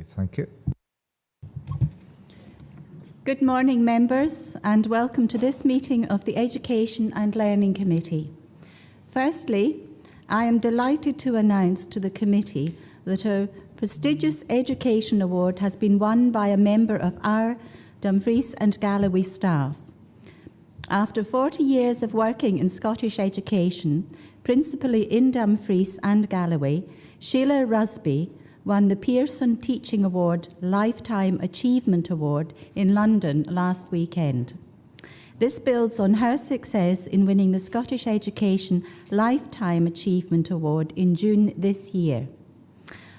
Thank you. Good morning, members, and welcome to this meeting of the Education and Learning Committee. Firstly, I am delighted to announce to the committee that a prestigious education award has been won by a member of our Dumfries and Galloway staff. After 40 years of working in Scottish education, principally in Dumfries and Galloway, Sheila Rusby won the Pearson Teaching Award Lifetime Achievement Award in London last weekend. This builds on her success in winning the Scottish Education Lifetime Achievement Award in June this year.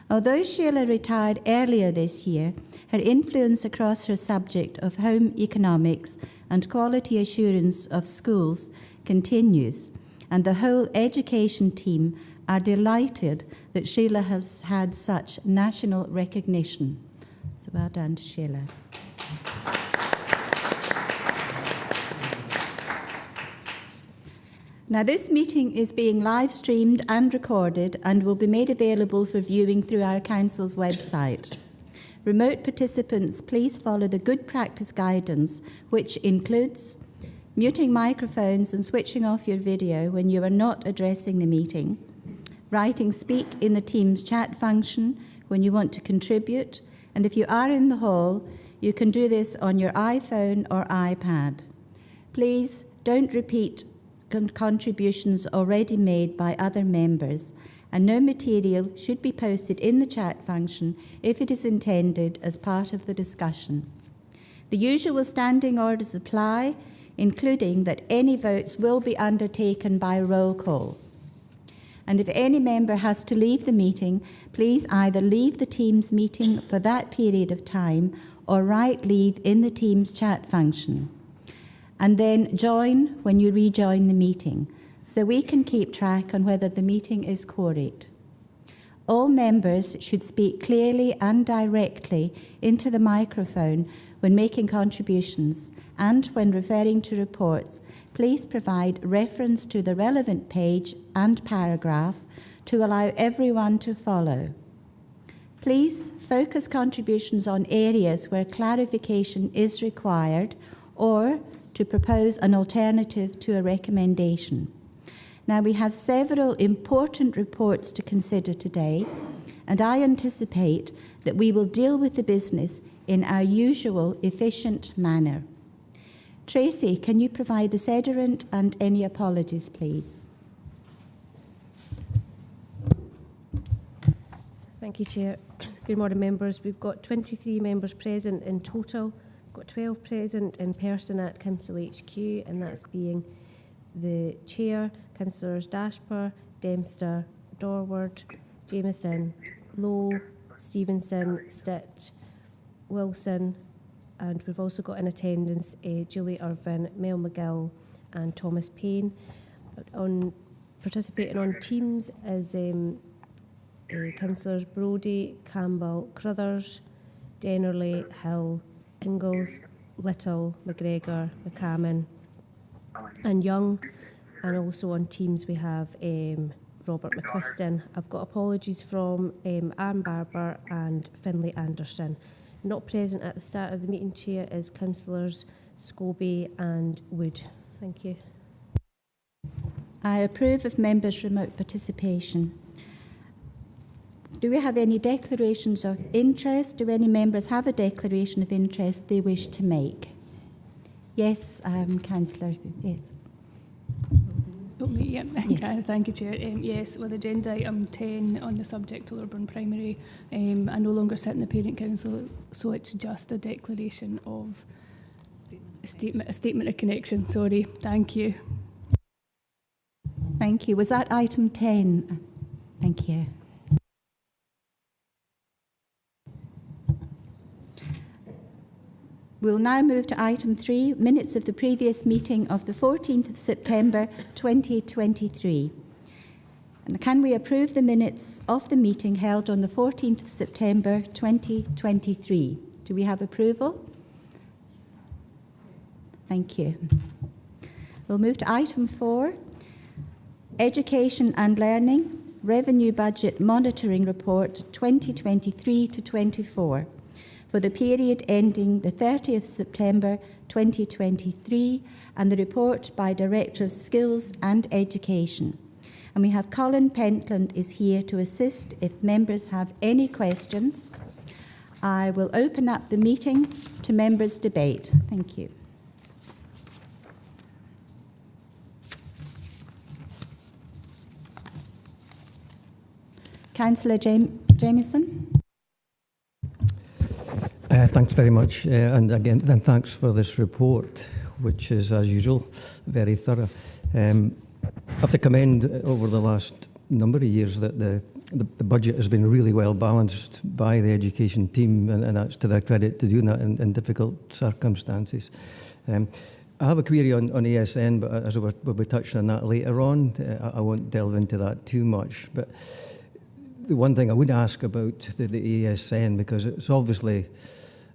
Although Sheila retired earlier this year, her influence across her subject of home economics and quality assurance of schools continues, and the whole education team are delighted that Sheila has had such national recognition. So well done to Sheila. Now, this meeting is being live streamed and recorded and will be made available for viewing through our council's website. Remote participants, please follow the good practice guidance, which includes muting microphones and switching off your video when you are not addressing the meeting, writing speak in the Teams chat function when you want to contribute, and if you are in the hall, you can do this on your iPhone or iPad. Please don't repeat contributions already made by other members, and no material should be posted in the chat function if it is intended as part of the discussion. The usual standing orders apply, including that any votes will be undertaken by roll call. And if any member has to leave the meeting, please either leave the Teams meeting for that period of time or write leave in the Teams chat function, and then join when you rejoin the meeting, so we can keep track on whether the meeting is quorate. All members should speak clearly and directly into the microphone when making contributions, and when referring to reports, please provide reference to the relevant page and paragraph to allow everyone to follow. Please focus contributions on areas where clarification is required or to propose an alternative to a recommendation. Now, we have several important reports to consider today, and I anticipate that we will deal with the business in our usual efficient manner. Tracy, can you provide the sederant and any apologies, please? Thank you, Chair. Good morning, members. We've got 23 members present in total. Got 12 present in person at Council HQ, and that's being the Chair, Councillors Dashper, Dempster, Dorward, Jameson, Lowe, Stevenson, Stitt, Wilson, and we've also got in attendance Julie Irvin, Mel McGill and Thomas Payne. Participating on Teams is Councillors Brodie, Campbell, Cruthers, Dennerley, Hill, Ingalls, Little, McGregor, McCammon and Young, and also on Teams we have Robert McQuiston. I've got apologies from Anne Barber and Finlay Anderson. Not present at the start of the meeting, Chair, is Councillors Scobie and Wood. Thank you. I approve of members' remote participation. Do we have any declarations of interest? Do any members have a declaration of interest they wish to make? Yes, councillors. Yes. Yeah, yes. Thank you, Chair. Yes, with agenda item 10 on the subject of Lorburn Primary, I no longer sit in the Parent Council, so it's just a declaration of a statement of connection. Sorry, thank you. Thank you. Was that item 10? Thank you. We'll now move to item 3, minutes of the previous meeting of the 14th of September 2023. And can we approve the minutes of the meeting held on the 14th of September 2023? Do we have approval? Thank you. We'll move to item 4, education and learning. Revenue Budget Monitoring Report 2023 to 24 for the period ending the 30th September 2023, and the report by Director of Skills and Education. And we have Colin Pentland is here to assist if members have any questions. I will open up the meeting to members' debate. Thank you. Councillor Jamieson. Thanks very much, and again, then thanks for this report, which is, as usual, very thorough. I have to commend over the last number of years that the budget has been really well balanced by the education team, and that's to their credit to doing that in difficult circumstances. I have a query on ASN, but as we'll be touching on that later on, I won't delve into that too much. But the one thing I would ask about the ASN, because it's obviously,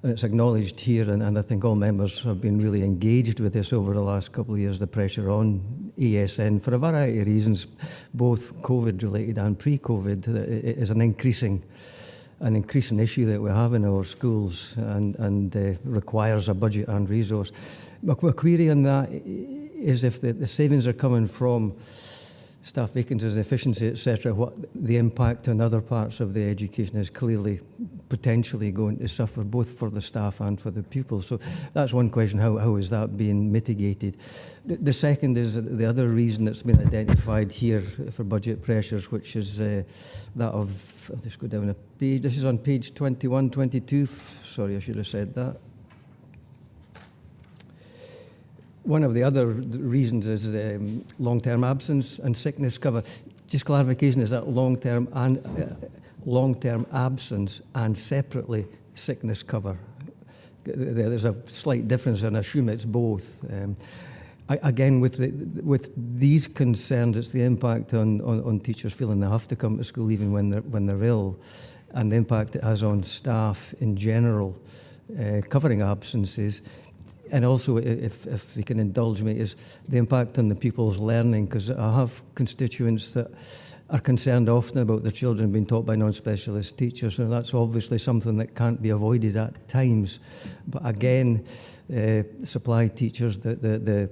and it's acknowledged here, and I think all members have been really engaged with this over the last couple of years, the pressure on ASN for a variety of reasons, both COVID-related and pre-COVID. It is an increasing issue that we have in our schools, and requires a budget and resource. My query on that is if the savings are coming from staff vacancies and efficiency, etc., what the impact on other parts of the education is clearly potentially going to suffer, both for the staff and for the pupils. So that's one question, how is that being mitigated? The second is the other reason that's been identified here for budget pressures, which is that of, I'll just go down a page, this is on page 21, 22, sorry, I should have said that. One of the other reasons is long-term absence and sickness cover. Just clarification, is that long-term absence and separately sickness cover? There's a slight difference, and I assume it's both. Again, with these concerns, it's the impact on teachers feeling they have to come to school even when they're ill, and the impact it has on staff in general, covering absences. And also, if you can indulge me, is the impact on the pupils' learning, because I have constituents that are concerned often about their children being taught by non-specialist teachers, and that's obviously something that can't be avoided at times. But again, supply teachers, the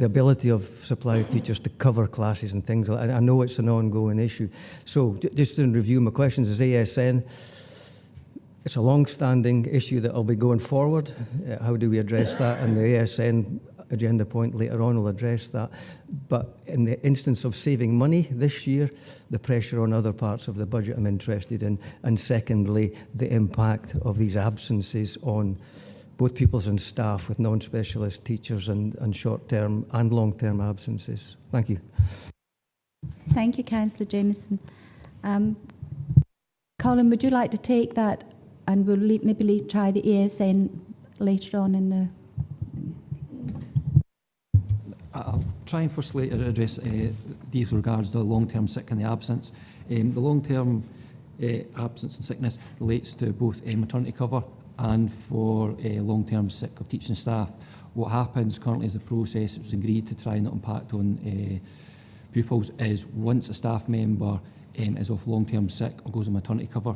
ability of supply teachers to cover classes and things like that, I know it's an ongoing issue. So just in review, my questions is ASN. It's a long-standing issue that will be going forward. How do we address that? And the ASN agenda point later on will address that. But in the instance of saving money this year, the pressure on other parts of the budget I'm interested in. And secondly, the impact of these absences on both pupils and staff with non-specialist teachers and short-term and long-term absences. Thank you. Thank you, Councillor Jamieson. Colin, would you like to take that? And we'll maybe try the ASN later on in the... I'll try and firstly address these regards to the long-term sick and the absence. The long-term absence and sickness relates to both maternity cover and for long-term sick of teaching staff. What happens currently is a process, it was agreed to try and not impact on pupils, is once a staff member is off long-term sick or goes on maternity cover,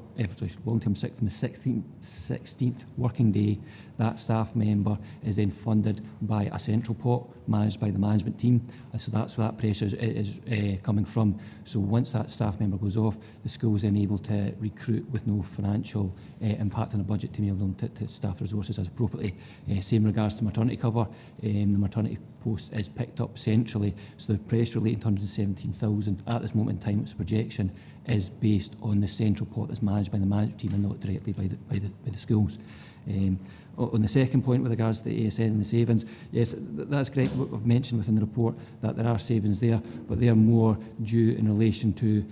long-term sick from the 16th working day, that staff member is then funded by a central pot managed by the management team. And so that's where that pressure is coming from. So once that staff member goes off, the school is then able to recruit with no financial impact on the budget to enable them to staff resources as appropriately. Same regards to maternity cover. The maternity post is picked up centrally, so the pressure relating to 117,000 at this moment in time, its projection is based on the central pot that's managed by the management team and not directly by the schools. On the second point with regards to the ASN and the savings, yes, that's correct. What we've mentioned within the report that there are savings there, but they are more due in relation to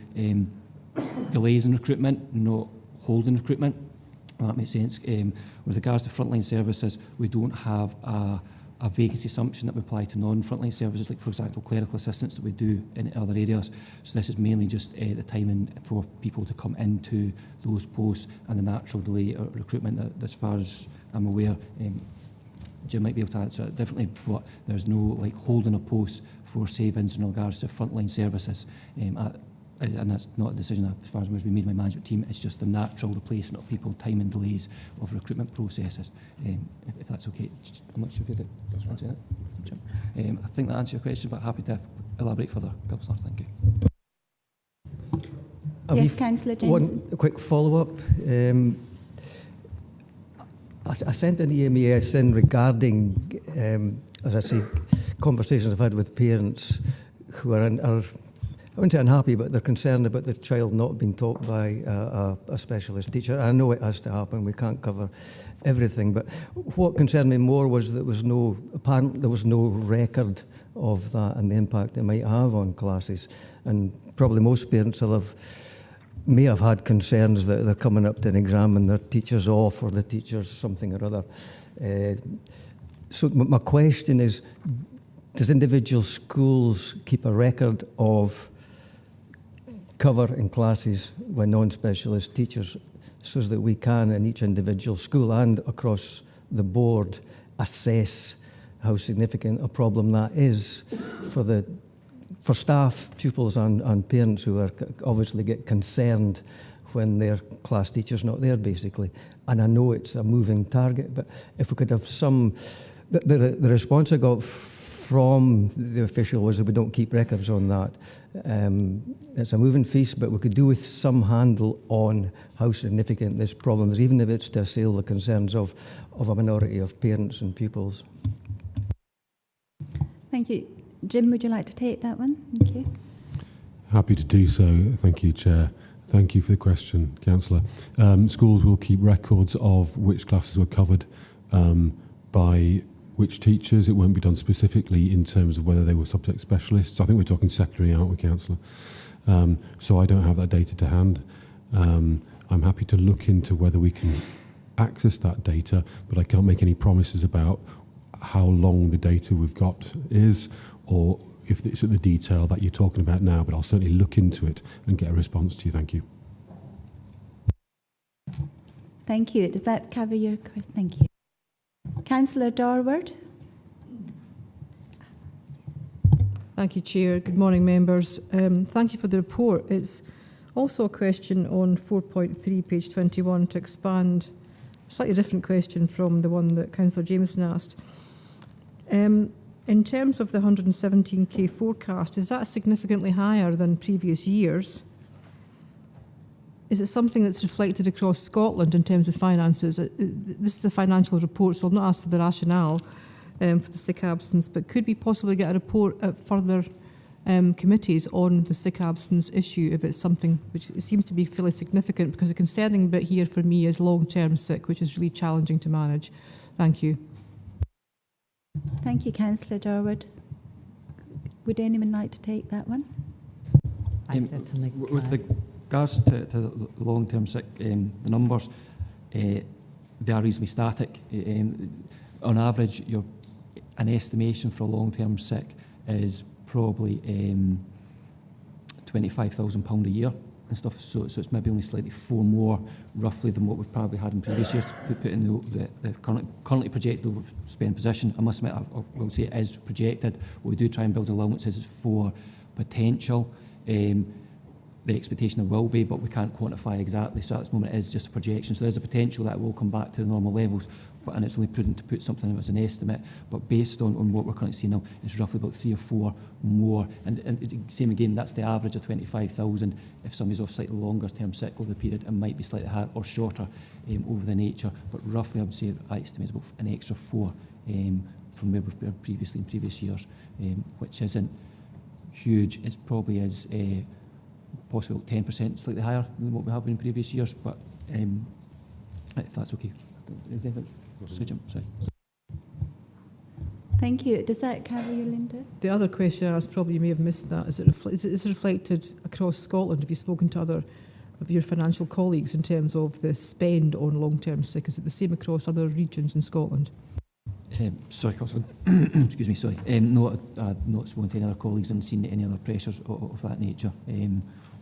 delays in recruitment, not holding recruitment. That makes sense. With regards to frontline services, we don't have a vacancy assumption that we apply to non-frontline services, like for example clerical assistants that we do in other areas. So this is mainly just the timing for people to come into those posts and the natural delay of recruitment. As far as I'm aware, Jim might be able to answer it differently, but there's no like holding of posts for savings in regards to frontline services. And that's not a decision as far as was made by my management team. It's just the natural replacement of people, time and delays of recruitment processes. If that's okay, I'm not sure if you did. That's right. Jim. I think that answers your question, but happy to elaborate further. Councillor, thank you. Yes, Councillor James. One quick follow-up. I sent an EMES in regarding, as I say, conversations I've had with parents who are I wouldn't say unhappy, but they're concerned about the child not being taught by a specialist teacher. I know it has to happen. We can't cover everything, but what concerned me more was that apparently there was no record of that and the impact it might have on classes. And probably most parents may have had concerns that they're coming up to an exam and their teacher's off or the teacher's something or other. So my question is, does individual schools keep a record of cover in classes with non-specialist teachers so that we can, in each individual school and across the board, assess how significant a problem that is for staff, pupils and parents who are obviously get concerned when their class teacher's not there, basically. And I know it's a moving target, but if we could have some... The response I got from the official was that we don't keep records on that. It's a moving feast, but we could do with some handle on how significant this problem is, even if it's to assail the concerns of a minority of parents and pupils. Thank you. Jim, would you like to take that one? Thank you. Happy to do so. Thank you, Chair. Thank you for the question, Councillor. Schools will keep records of which classes were covered by which teachers. It won't be done specifically in terms of whether they were subject specialists. I think we're talking secondary, aren't we, Councillor? So I don't have that data to hand. I'm happy to look into whether we can access that data, but I can't make any promises about how long the data we've got is, or if it's at the detail that you're talking about now, but I'll certainly look into it and get a response to you. Thank you. Thank you. Does that cover your question? Thank you. Councillor Dorward. Thank you, Chair. Good morning, members. Thank you for the report. It's also a question on 4.3, page 21, to expand a slightly different question from the one that Councillor Jameson asked. In terms of the 117k forecast, is that significantly higher than previous years? Is it something that's reflected across Scotland in terms of finances? This is a financial report, so I'll not ask for the rationale for the sick absence, but could we possibly get a report at further committees on the sick absence issue if it's something which seems to be fairly significant? Because the concerning bit here for me is long-term sick, which is really challenging to manage. Thank you. Thank you, Councillor Dorward. Would anyone like to take that one? I certainly can. With regards to the long-term sick, the numbers, they are reasonably static. On average, an estimation for a long-term sick is probably £25,000 a year and stuff, so it's maybe only slightly 4 more roughly than what we've probably had in previous years. We put in the currently projected overspend position. I must admit, I will say it is projected. What we do try and build allowances is for potential. The expectation there will be, but we can't quantify exactly, so at this moment it is just a projection. So there's a potential that it will come back to the normal levels, and it's only prudent to put something as an estimate, but based on what we're currently seeing now, it's roughly about 3 or 4 more, and same again, that's the average of 25,000. If somebody's off slightly longer term sick over the period, it might be slightly higher or shorter over the nature, but roughly I would say I estimate about an extra 4 from where we've been previously in previous years, which isn't huge. It probably is possibly 10%, slightly higher than what we have been in previous years, but if that's okay. Sorry. Thank you. Does that cover you, Linda? The other question I asked, probably you may have missed that, is it reflected across Scotland? Have you spoken to other of your financial colleagues in terms of the spend on long-term sick? Is it the same across other regions in Scotland? Sorry, Councillor. Excuse me, sorry. No, I've not spoken to any other colleagues and seen any other pressures of that nature,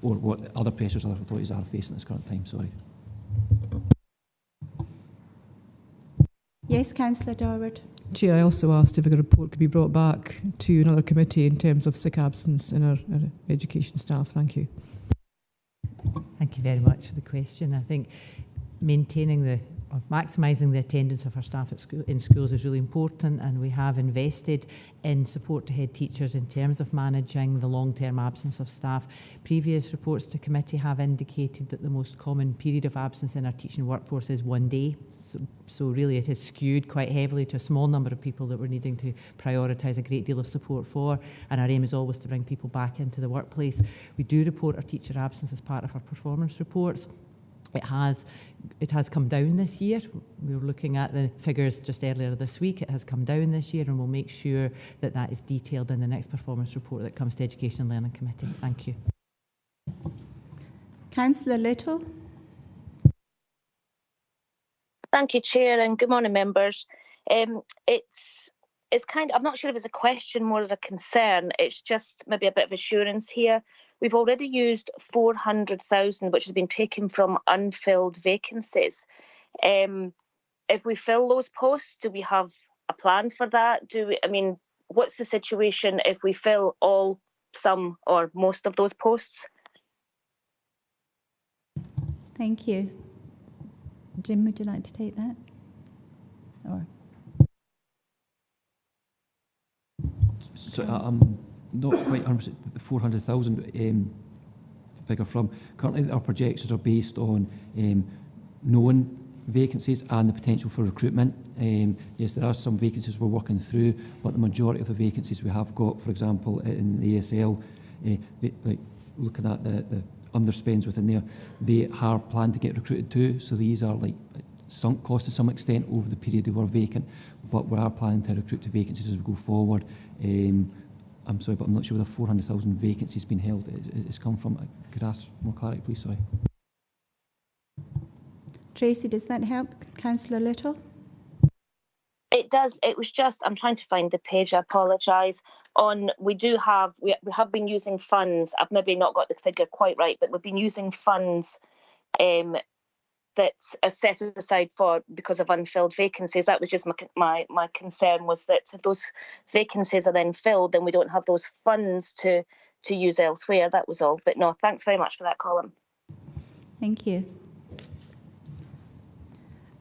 or what other pressures other authorities are facing at this current time. Sorry. Yes, Councillor Dorward. Chair, I also asked if a report could be brought back to another committee in terms of sick absence in our education staff. Thank you. Thank you very much for the question. I think maintaining or maximising the attendance of our staff in schools is really important, and we have invested in support to head teachers in terms of managing the long-term absence of staff. Previous reports to committee have indicated that the most common period of absence in our teaching workforce is 1 day. So really it has skewed quite heavily to a small number of people that we're needing to prioritise a great deal of support for, and our aim is always to bring people back into the workplace. We do report our teacher absence as part of our performance reports. It has come down this year. We were looking at the figures just earlier this week. It has come down this year, and we'll make sure that that is detailed in the next performance report that comes to Education and Learning Committee. Thank you. Councillor Little. Thank you, Chair, and good morning, members. It's kind of, I'm not sure if it's a question more than a concern. It's just maybe a bit of assurance here. We've already used 400,000, which has been taken from unfilled vacancies. If we fill those posts, do we have a plan for that? What's the situation if we fill all, some, or most of those posts? Thank you. Jim, would you like to take that? Or So I'm not quite 100% the 400,000 figure from. Currently, our projections are based on known vacancies and the potential for recruitment. Yes, there are some vacancies we're working through, but the majority of the vacancies we have got, for example, in the ASL, looking at the underspends within there, they are planned to get recruited too. So these are like sunk costs to some extent over the period they were vacant, but we are planning to recruit to vacancies as we go forward. I'm sorry, but I'm not sure where the 400,000 vacancies being held is come from. Could I ask more clarity, please? Sorry. Tracy, does that help? Councillor Little? It does. It was just, I'm trying to find the page, I apologise. We have been using funds. I've maybe not got the figure quite right, but we've been using funds that's set aside for because of unfilled vacancies. That was just my concern, was that if those vacancies are then filled, then we don't have those funds to use elsewhere. That was all. But no, thanks very much for that, Colin. Thank you.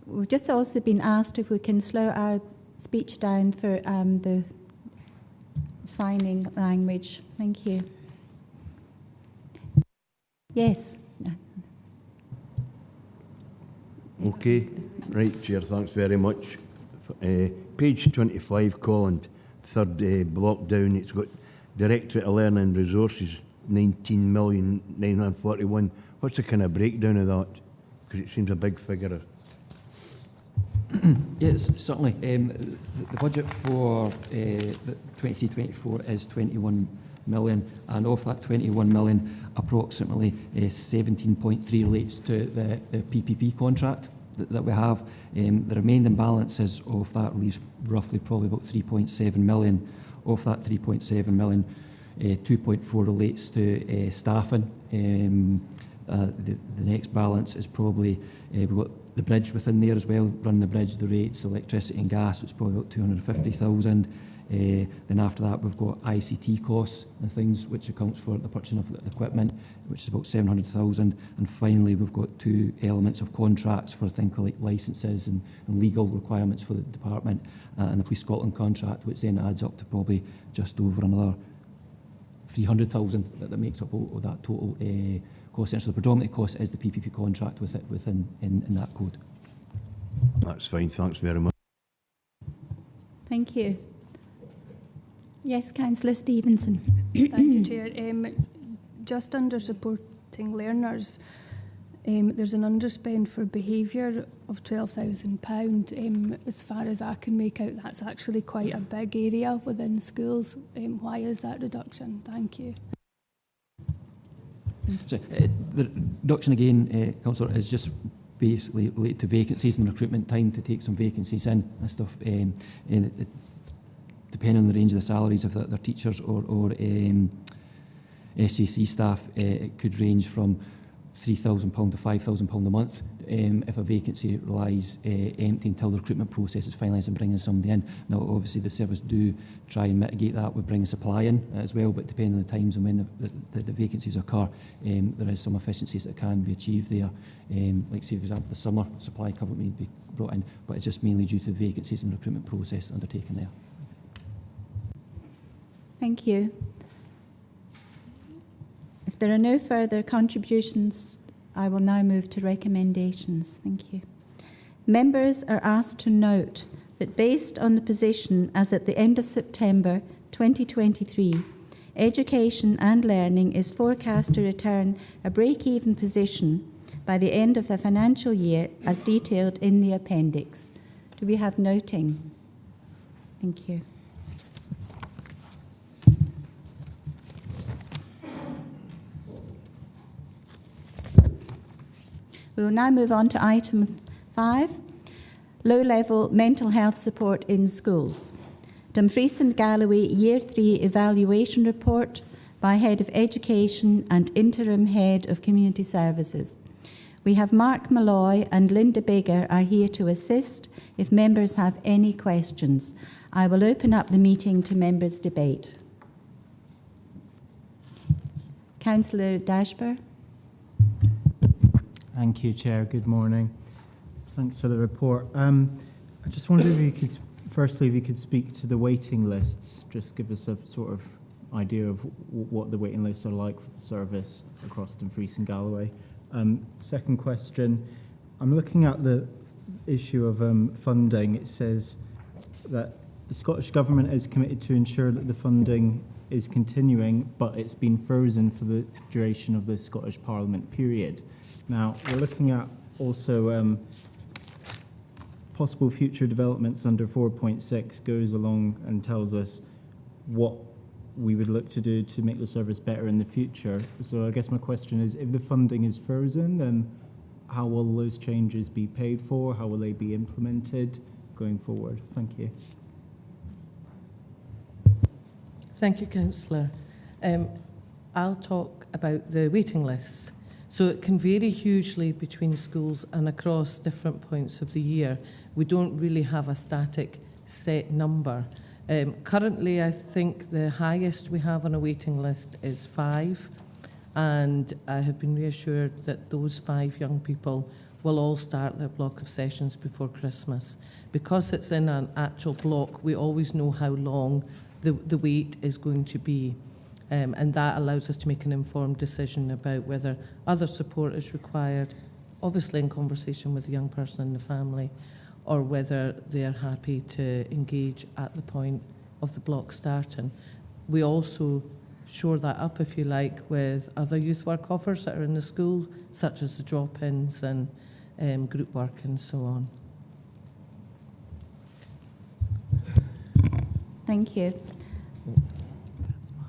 We've just also been asked if we can slow our speech down for the signing language. Thank you. Yes. Okay, right, Chair, thanks very much. Page 25, Colin, third block down, it's got Directorate of Learning and Resources, 19,941,000. What's the kind of breakdown of that? Because it seems a big figure. Yes, certainly. The budget for 23-24 is 21 million, and of that 21 million, approximately 17.3 relates to the PPP contract that we have. The remaining balances of that leaves roughly probably about 3.7 million. Of that 3.7 million, 2.4 relates to staffing. The next balance is probably, we've got the bridge within there as well, running the bridge, the rates, electricity and gas, so it's probably about 250,000. Then after that we've got ICT costs and things, which accounts for the purchasing of the equipment, which is about 700,000. And finally we've got two elements of contracts for things like licences and legal requirements for the department, and the Police Scotland contract, which then adds up to probably just over another 300,000 that makes up all that total cost. So the predominant cost is the PPP contract within that code. That's fine, thanks very much. Thank you. Yes, Councillor Stevenson. Thank you, Chair. Just under supporting learners, there's an underspend for behaviour of £12,000. As far as I can make out, that's actually quite a big area within schools. Why is that reduction? Thank you. So the reduction again, Councillor, is just basically related to vacancies and recruitment time to take some vacancies in and stuff. Depending on the range of the salaries of their teachers or SJC staff, it could range from £3,000 to £5,000 a month if a vacancy lies empty until the recruitment process is finalised and bringing somebody in. Now, obviously, the service do try and mitigate that with bringing supply in as well, but depending on the times and when the vacancies occur, there is some efficiencies that can be achieved there. Like, say, for example, the summer supply cover may be brought in, but it's just mainly due to the vacancies and recruitment process undertaken there. Thank you. If there are no further contributions, I will now move to recommendations. Thank you. Members are asked to note that based on the position as at the end of September 2023, education and learning is forecast to return a break-even position by the end of the financial year as detailed in the appendix. Do we have noting? Thank you. We will now move on to item 5, low-level mental health support in schools. Dumfries and Galloway Year 3 Evaluation Report by Head of Education and Interim Head of Community Services. We have Mark Malloy and Linda Bigger are here to assist if members have any questions. I will open up the meeting to members' debate. Councillor Dashper. Thank you, Chair. Good morning. Thanks for the report. I just wondered if you could, firstly, if you could speak to the waiting lists, just give us a sort of idea of what the waiting lists are like for the service across Dumfries and Galloway. Second question, I'm looking at the issue of funding. It says that the Scottish Government is committed to ensure that the funding is continuing, but it's been frozen for the duration of the Scottish Parliament period. Now, we're looking at also possible future developments under 4.6 goes along and tells us what we would look to do to make the service better in the future. So I guess my question is, if the funding is frozen, then how will those changes be paid for? How will they be implemented going forward? Thank you. Thank you, Councillor. I'll talk about the waiting lists. So it can vary hugely between schools and across different points of the year. We don't really have a static set number. Currently, I think the highest we have on a waiting list is 5, and I have been reassured that those 5 young people will all start their block of sessions before Christmas. Because it's in an actual block, we always know how long the wait is going to be. And that allows us to make an informed decision about whether other support is required, obviously in conversation with the young person and the family, or whether they are happy to engage at the point of the block starting. We also shore that up, if you like, with other youth work offers that are in the school, such as the drop-ins and group work and so on. Thank you.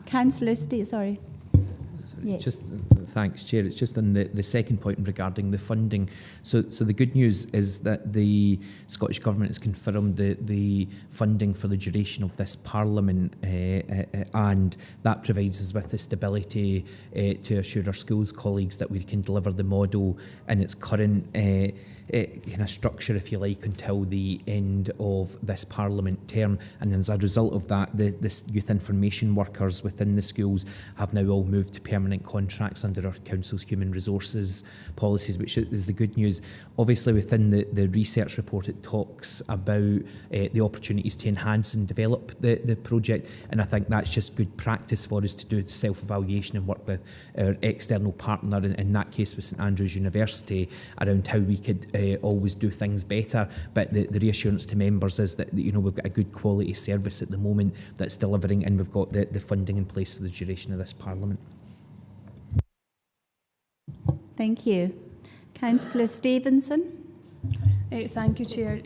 Councillor Steve, sorry. Yes. Just thanks, Chair. It's just on the second point regarding the funding. So the good news is that the Scottish Government has confirmed the funding for the duration of this Parliament, and that provides us with the stability to assure our schools colleagues that we can deliver the model in its current kind of structure, if you like, until the end of this Parliament term. And as a result of that, the youth information workers within the schools have now all moved to permanent contracts under our Council's human resources policies, which is the good news. Obviously, within the research report, it talks about the opportunities to enhance and develop the project, and I think that's just good practice for us to do self-evaluation and work with our external partner, in that case with St Andrews University, around how we could always do things better. But the reassurance to members is that, you know, we've got a good quality service at the moment that's delivering, and we've got the funding in place for the duration of this Parliament. Thank you. Councillor Stevenson. Thank you, Chair.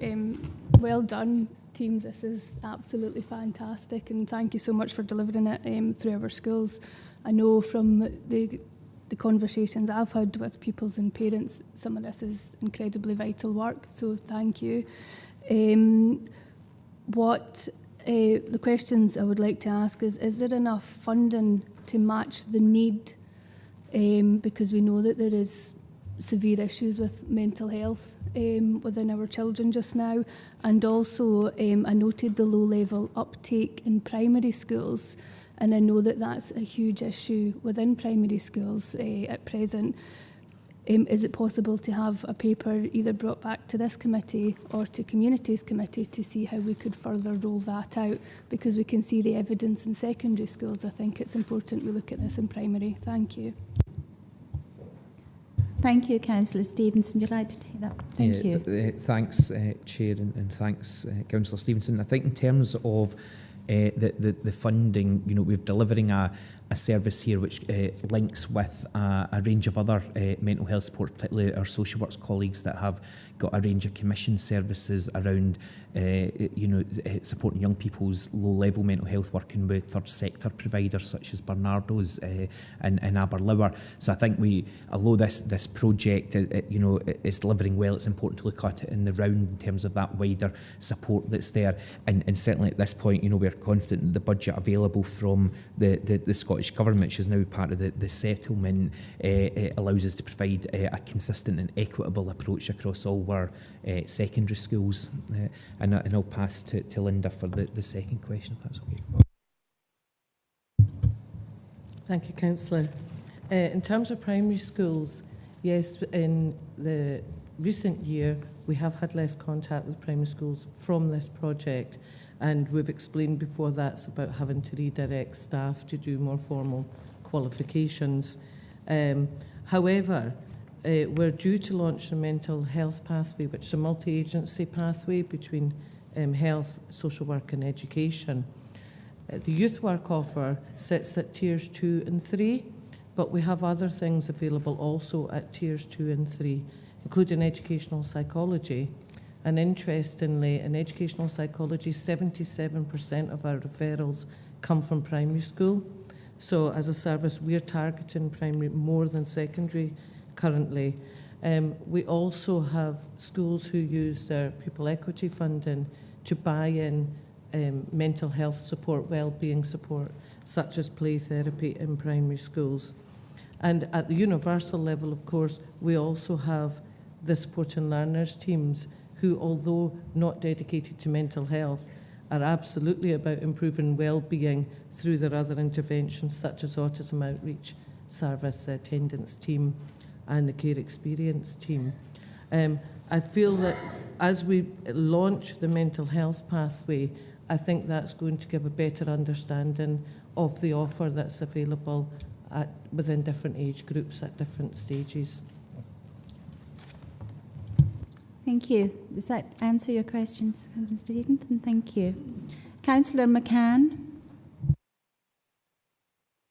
Well done, team. This is absolutely fantastic, and thank you so much for delivering it through our schools. I know from the conversations I've had with pupils and parents, some of this is incredibly vital work, so thank you. The questions I would like to ask is there enough funding to match the need because we know that there is severe issues with mental health within our children just now. And also I noted the low level uptake in primary schools, and I know that that's a huge issue within primary schools at present. Is it possible to have a paper either brought back to this committee or to Communities Committee to see how we could further roll that out? Because we can see the evidence in secondary schools. I think it's important we look at this in primary. Thank you. Thank you, Councillor Stevenson. Would you like to take that? Thank you. Thanks, Chair, and thanks, Councillor Stevenson. I think in terms of the funding, we're delivering a service here which links with a range of other mental health support, particularly our social works colleagues that have got a range of commission services around supporting young people's low-level mental health, working with third sector providers such as Bernardo's and Aberlour. So I think although this project is delivering well, it's important to look at it in the round in terms of that wider support that's there. And certainly at this point, we're confident that the budget available from the Scottish Government, which is now part of the settlement, allows us to provide a consistent and equitable approach across all our secondary schools. And I'll pass to Linda for the second question, if that's okay. Thank you, Councillor. In terms of primary schools, yes, in the recent year, we have had less contact with primary schools from this project, and we've explained before that's about having to redirect staff to do more formal qualifications. However, we're due to launch a mental health pathway, which is a multi-agency pathway between health, social work and education. The youth work offer sits at tiers 2 and 3, but we have other things available also at tiers 2 and 3, including educational psychology. And interestingly, in educational psychology, 77% of our referrals come from primary school. So as a service, we're targeting primary more than secondary currently. We also have schools who use their pupil equity funding to buy in mental health support, wellbeing support, such as play therapy in primary schools. And at the universal level, of course, we also have the support and learners teams who, although not dedicated to mental health, are absolutely about improving well-being through their other interventions, such as autism outreach service, attendance team and the care experience team. I feel that as we launch the mental health pathway, I think that's going to give a better understanding of the offer that's available within different age groups at different stages. Thank you. Does that answer your questions, Mr. Stevenson? Thank you. Councillor McCann.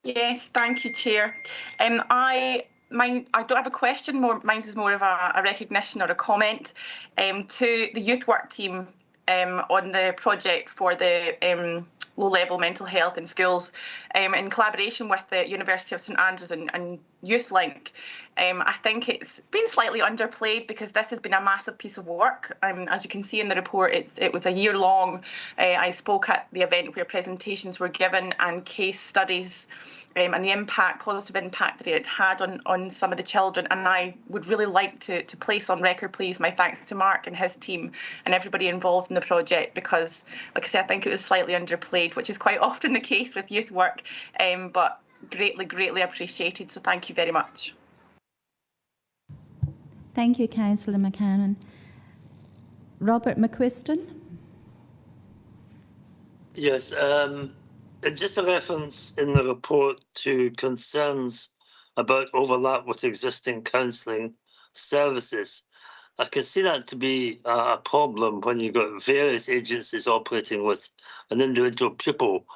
Yes, thank you, Chair. I don't have a question. Mine is more of a recognition or a comment to the youth work team on the project for the low-level mental health in schools, in collaboration with the University of St Andrews and Youth Link. I think it's been slightly underplayed because this has been a massive piece of work. As you can see in the report, it was a year long. I spoke at the event where presentations were given and case studies and the positive impact that it had on some of the children. And I would really like to place on record, please, my thanks to Mark and his team and everybody involved in the project, because, like I said, I think it was slightly underplayed, which is quite often the case with youth work, but greatly appreciated. So thank you very much. Thank you, Councillor McCann. Robert McQuiston. Yes, just a reference in the report to concerns about overlap with existing counselling services. I can see that to be a problem when you've got various agencies operating with an individual pupil.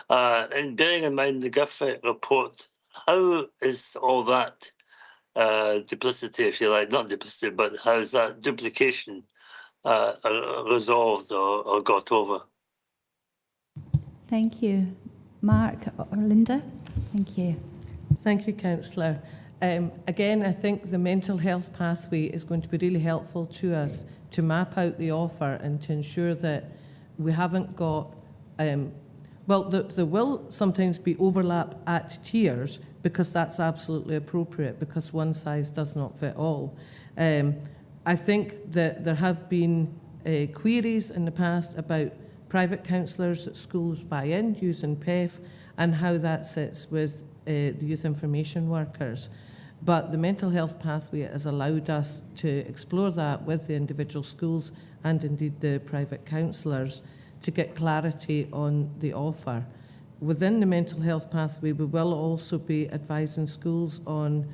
And bearing in mind the Griffith report, how is all that duplicity, if you like, not duplicity, but how is that duplication resolved or got over? Thank you. Mark or Linda? Thank you. Thank you, Councillor. Again, I think the mental health pathway is going to be really helpful to us to map out the offer and to ensure that we haven't got Well, there will sometimes be overlap at tiers because that's absolutely appropriate because one size does not fit all. I think that there have been queries in the past about private counsellors that schools buy in using PEF and how that sits with the youth information workers. But the mental health pathway has allowed us to explore that with the individual schools and indeed the private counsellors to get clarity on the offer. Within the mental health pathway, we will also be advising schools on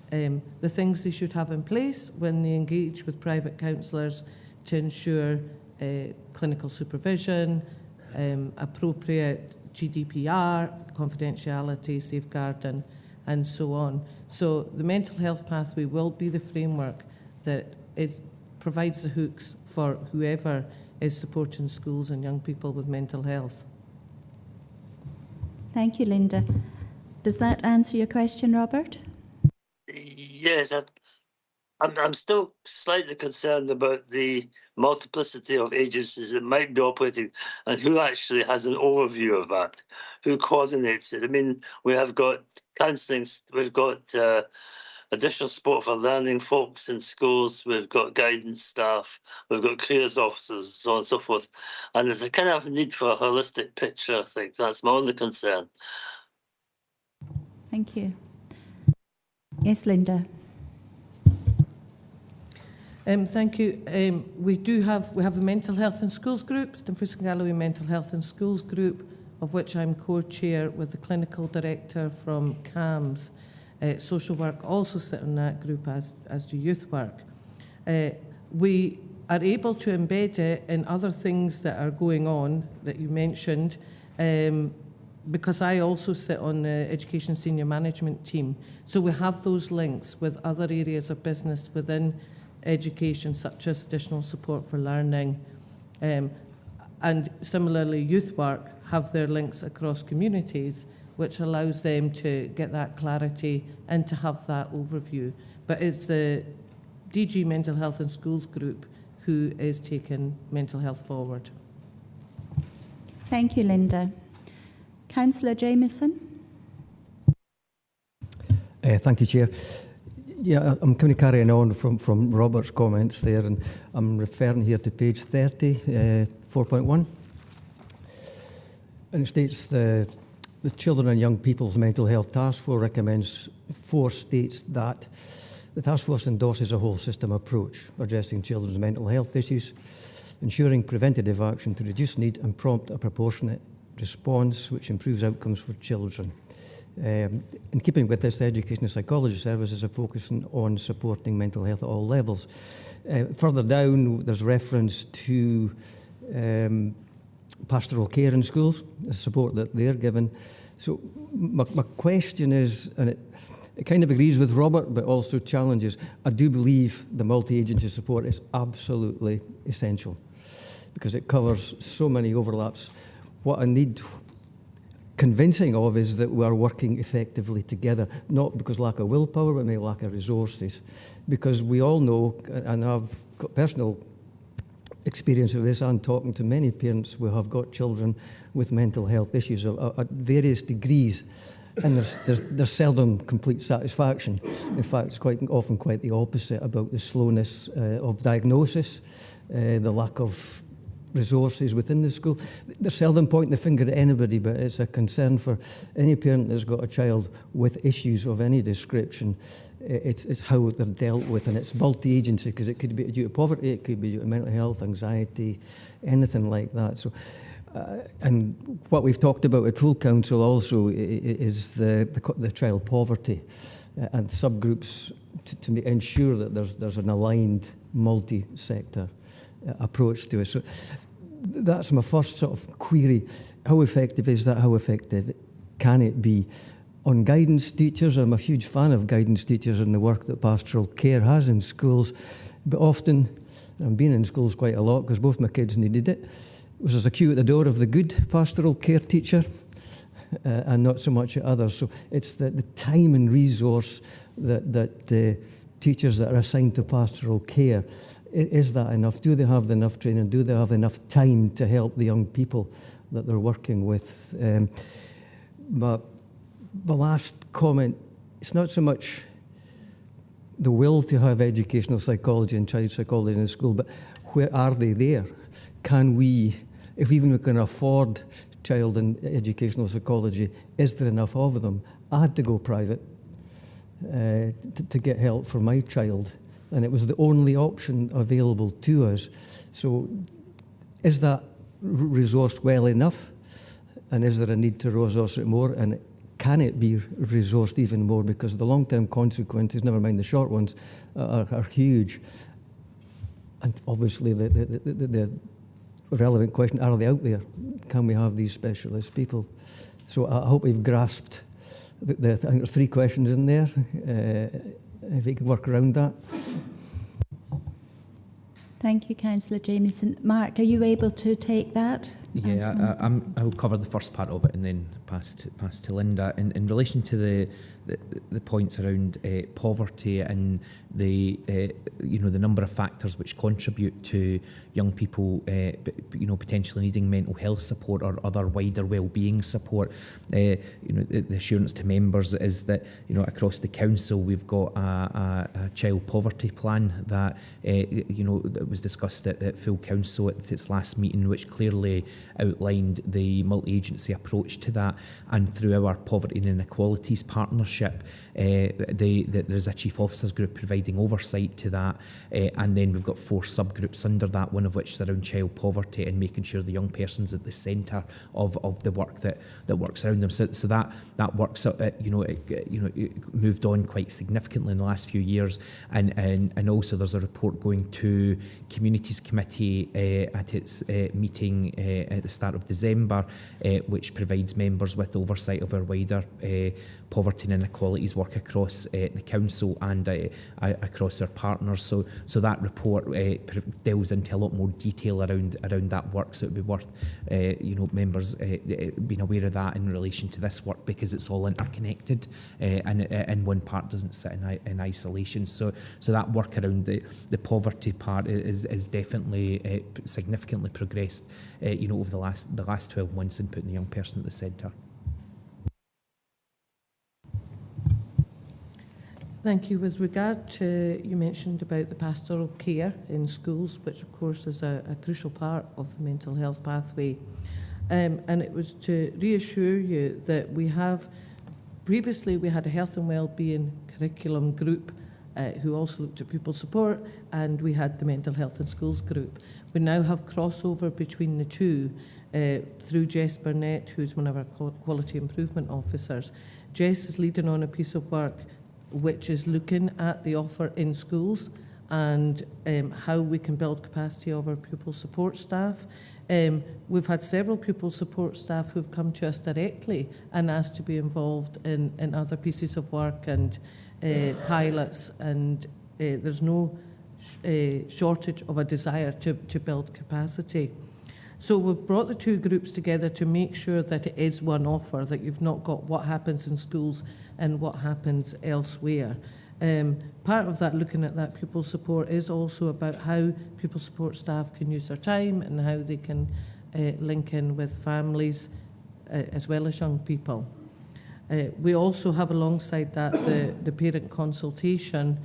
the things they should have in place when they engage with private counsellors to ensure clinical supervision, appropriate GDPR, confidentiality, safeguarding, and so on. So the mental health pathway will be the framework that provides the hooks for whoever is supporting schools and young people with mental health. Thank you, Linda. Does that answer your question, Robert? Yes, I'm still slightly concerned about the multiplicity of agencies that might be operating and who actually has an overview of that, who coordinates it. I mean, we have got counselling, we've got additional support for learning folks in schools, we've got guidance staff, we've got careers officers, so on and so forth. And there's a kind of need for a holistic picture, I think. That's my only concern. Thank you. Yes, Linda. Thank you. We have a mental health in schools group, Dumfries and Galloway Mental Health in Schools group, of which I'm co-chair with the clinical director from CAMS. Social work also sit in that group, as do youth work. We are able to embed it in other things that are going on that you mentioned, because I also sit on the Education Senior Management team. So we have those links with other areas of business within education, such as additional support for learning. And similarly, youth work have their links across communities, which allows them to get that clarity and to have that overview. But it's the DG Mental Health in Schools group who is taking mental health forward. Thank you, Linda. Councillor Jamieson. Thank you, Chair. Yeah, I'm kind of carrying on from Robert's comments there, and I'm referring here to page 30, 4.1. And it states the Children and Young People's Mental Health Task Force states that the task force endorses a whole system approach addressing children's mental health issues, ensuring preventative action to reduce need and prompt a proportionate response which improves outcomes for children. In keeping with this, the Education and Psychology Services are focusing on supporting mental health at all levels. Further down, there's reference to pastoral care in schools, the support that they're given. So my question is, and it kind of agrees with Robert, but also challenges, I do believe the multi-agency support is absolutely essential because it covers so many overlaps. What I need convincing of is that we are working effectively together, not because lack of willpower, but maybe lack of resources. Because we all know, and I've got personal experience of this, and talking to many parents who have got children with mental health issues at various degrees, and there's seldom complete satisfaction. In fact, it's quite often quite the opposite about the slowness of diagnosis, the lack of resources within the school. They're seldom pointing the finger at anybody, but it's a concern for any parent that's got a child with issues of any description. It's how they're dealt with, and it's multi-agency because it could be due to poverty, it could be due to mental health, anxiety, anything like that. So, and what we've talked about at full council also is the child poverty and subgroups to ensure that there's an aligned multi-sector approach to it. So that's my first sort of query. How effective is that? How effective can it be? On guidance teachers, I'm a huge fan of guidance teachers and the work that pastoral care has in schools, but often, and I've been in schools quite a lot because both my kids needed it, was there's a queue at the door of the good pastoral care teacher and not so much at others. So it's the time and resource that teachers that are assigned to pastoral care, is that enough? Do they have enough training? Do they have enough time to help the young people that they're working with? But the last comment, it's not so much the will to have educational psychology and child psychology in the school, but where are they there? Can we, if even we can afford child and educational psychology, is there enough of them? I had to go private to get help for my child, and it was the only option available to us. So is that resourced well enough? And is there a need to resource it more? And can it be resourced even more? Because the long-term consequences, never mind the short ones, are huge. And obviously the relevant question, are they out there? Can we have these specialist people? So I hope we've grasped I think there's 3 questions in there. If we can work around that. Thank you, Councillor Jamieson. Mark, are you able to take that? Yeah, I'll cover the first part of it and then pass to Linda. In relation to the points around poverty and the the number of factors which contribute to young people potentially needing mental health support or other wider well-being support, the assurance to members is that across the council we've got a child poverty plan that that was discussed at full council at its last meeting, which clearly outlined the multi-agency approach to that. And through our poverty and inequalities partnership, there's a chief officers group providing oversight to that, and then we've got 4 subgroups under that, one of which is around child poverty and making sure the young person's at the centre of the work that works around them. So that works it moved on quite significantly in the last few years, and also there's a report going to Communities Committee at its meeting at the start of December, which provides members with oversight of our wider poverty and inequalities work across the council and across our partners. So that report delves into a lot more detail around that work. So it would be worth members being aware of that in relation to this work, because it's all interconnected and one part doesn't sit in isolation. So that work around the poverty part is definitely significantly progressed over the last 12 months in putting the young person at the centre. Thank you. With regard to, you mentioned about the pastoral care in schools, which of course is a crucial part of the mental health pathway. And it was to reassure you that previously we had a health and wellbeing curriculum group who also looked at pupil support, and we had the mental health in schools group. We now have crossover between the two through Jess Burnett, who's one of our quality improvement officers. Jess is leading on a piece of work which is looking at the offer in schools and how we can build capacity of our pupil support staff. We've had several pupil support staff who've come to us directly and asked to be involved in other pieces of work and pilots, and there's no shortage of a desire to build capacity. So we've brought the 2 groups together to make sure that it is one offer, that you've not got what happens in schools and what happens elsewhere. Part of that, looking at that pupil support, is also about how pupil support staff can use their time and how they can link in with families as well as young people. We also have alongside that the parent consultation,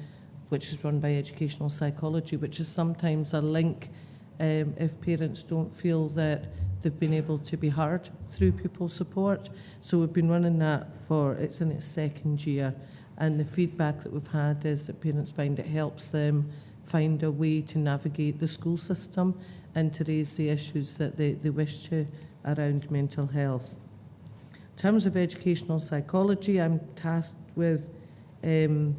which is run by educational psychology, which is sometimes a link if parents don't feel that they've been able to be heard through pupil support. So we've been running that it's in its 2nd year, and the feedback that we've had is that parents find it helps them find a way to navigate the school system and to raise the issues that they wish to around mental health. In terms of educational psychology, I'm tasked with getting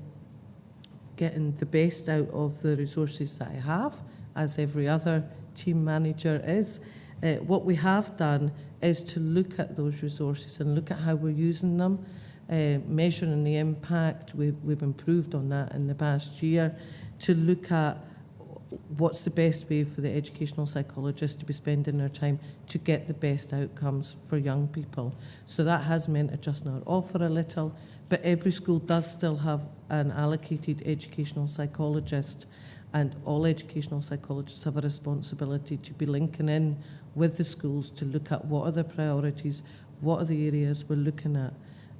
the best out of the resources that I have, as every other team manager is. What we have done is to look at those resources and look at how we're using them, measuring the impact. We've improved on that in the past year, to look at what's the best way for the educational psychologists to be spending their time to get the best outcomes for young people. So that has meant adjusting our offer a little, but every school does still have an allocated educational psychologist, and all educational psychologists have a responsibility to be linking in with the schools to look at what are the priorities, what are the areas we're looking at.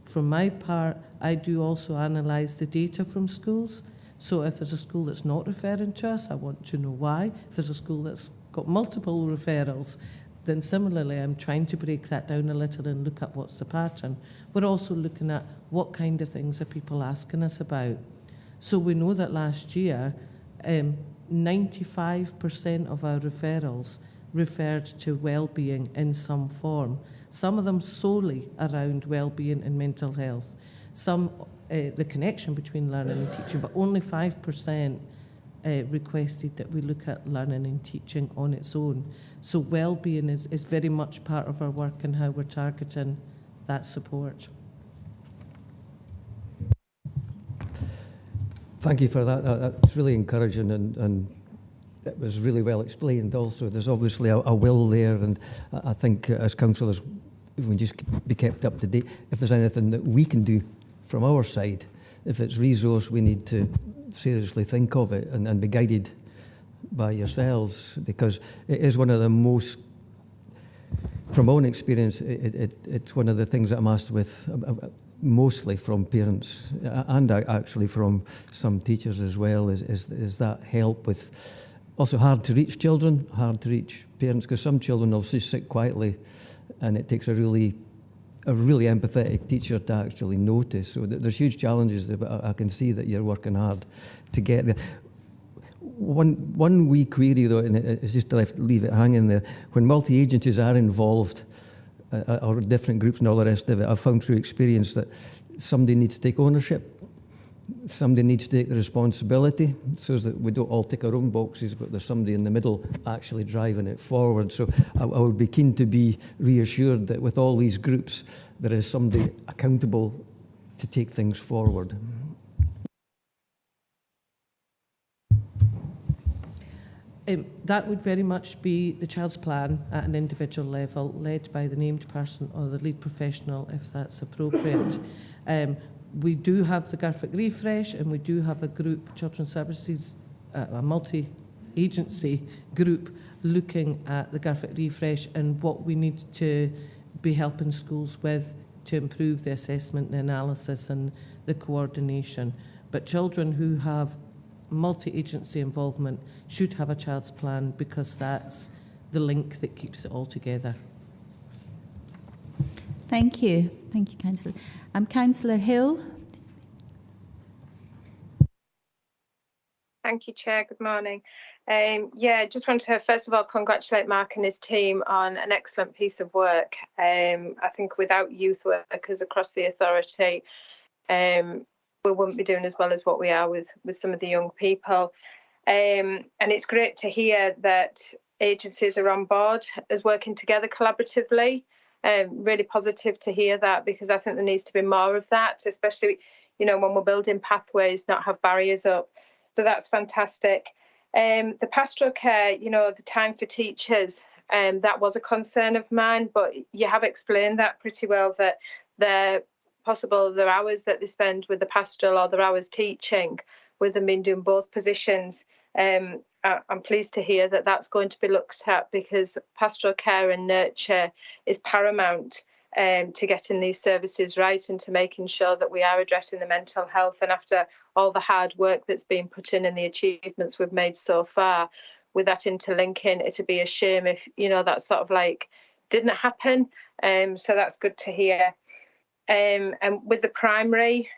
From my part, I do also analyse the data from schools. So if there's a school that's not referring to us, I want to know why. If there's a school that's got multiple referrals, then similarly, I'm trying to break that down a little and look at what's the pattern. We're also looking at what kind of things are people asking us about. So we know that last year, 95% of our referrals referred to well-being in some form. Some of them solely around well-being and mental health. Some, the connection between learning and teaching, but only 5% requested that we look at learning and teaching on its own. So well-being is very much part of our work and how we're targeting that support. Thank you for that. That's really encouraging, and it was really well explained also. There's obviously a will there, and I think as councillors, we just be kept up to date. If there's anything that we can do from our side, if it's resource, we need to seriously think of it and be guided by yourselves, because it is one of the most, from my own experience, it's one of the things that I'm asked with mostly from parents and actually from some teachers as well, is that help with also hard to reach children, hard to reach parents, because some children obviously sit quietly and it takes a really empathetic teacher to actually notice. So there's huge challenges there, but I can see that you're working hard to get there. One wee query though, and it's just to leave it hanging there, when multi-agencies are involved, or different groups and all the rest of it, I've found through experience that somebody needs to take ownership, somebody needs to take the responsibility, so that we don't all tick our own boxes, but there's somebody in the middle actually driving it forward. So I would be keen to be reassured that with all these groups, there is somebody accountable to take things forward. That would very much be the child's plan at an individual level, led by the named person or the lead professional, if that's appropriate. We do have the Garfic Refresh, and we do have a group, Children's Services, a multi-agency group, looking at the Garfic Refresh and what we need to be helping schools with to improve the assessment, the analysis and the coordination. But children who have multi-agency involvement should have a child's plan, because that's the link that keeps it all together. Thank you. Thank you, Councillor. Councillor Hill. Thank you, Chair. Good morning. Just want to first of all congratulate Mark and his team on an excellent piece of work. I think without youth workers across the authority, we wouldn't be doing as well as what we are with some of the young people. And it's great to hear that agencies are on board as working together collaboratively. Really positive to hear that, because I think there needs to be more of that, especially, when we're building pathways, not have barriers up. So that's fantastic. The pastoral care, the time for teachers, that was a concern of mine, but you have explained that pretty well, that their hours that they spend with the pastoral or their hours teaching, with them being doing both positions. I'm pleased to hear that that's going to be looked at, because pastoral care and nurture is paramount to getting these services right and to making sure that we are addressing the mental health. And after all the hard work that's been put in and the achievements we've made so far, with that interlinking, it'd be a shame if, that sort of didn't happen. So that's good to hear. And with the primary,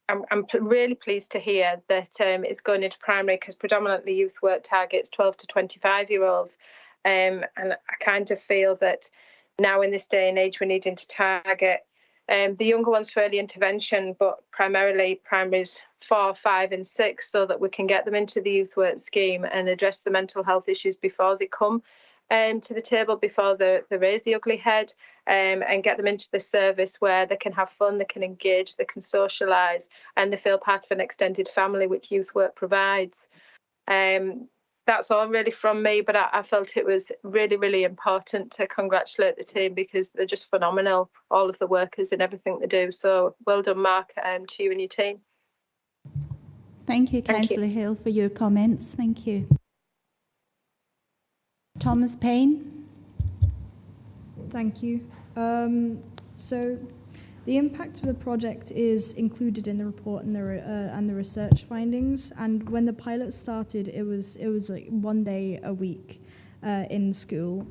I'm really pleased to hear that it's going into primary, because predominantly youth work targets 12 to 25-year-olds. And I kind of feel that now in this day and age, we're needing to target the younger ones for early intervention, but primarily primaries 4, 5 and 6, so that we can get them into the youth work scheme and address the mental health issues before they come to the table, before they raise the ugly head, and get them into the service where they can have fun, they can engage, they can socialise, and they feel part of an extended family, which youth work provides. that's all really from me, but I felt it was really, really important to congratulate the team because they're just phenomenal, all of the workers and everything they do. So well done, Mark, to you and your team. Thank you, Councillor Hill, for your comments. Thank you. Thomas Payne. Thank you. So the impact of the project is included in the report and the research findings. And when the pilot started, it was like 1 day a week in school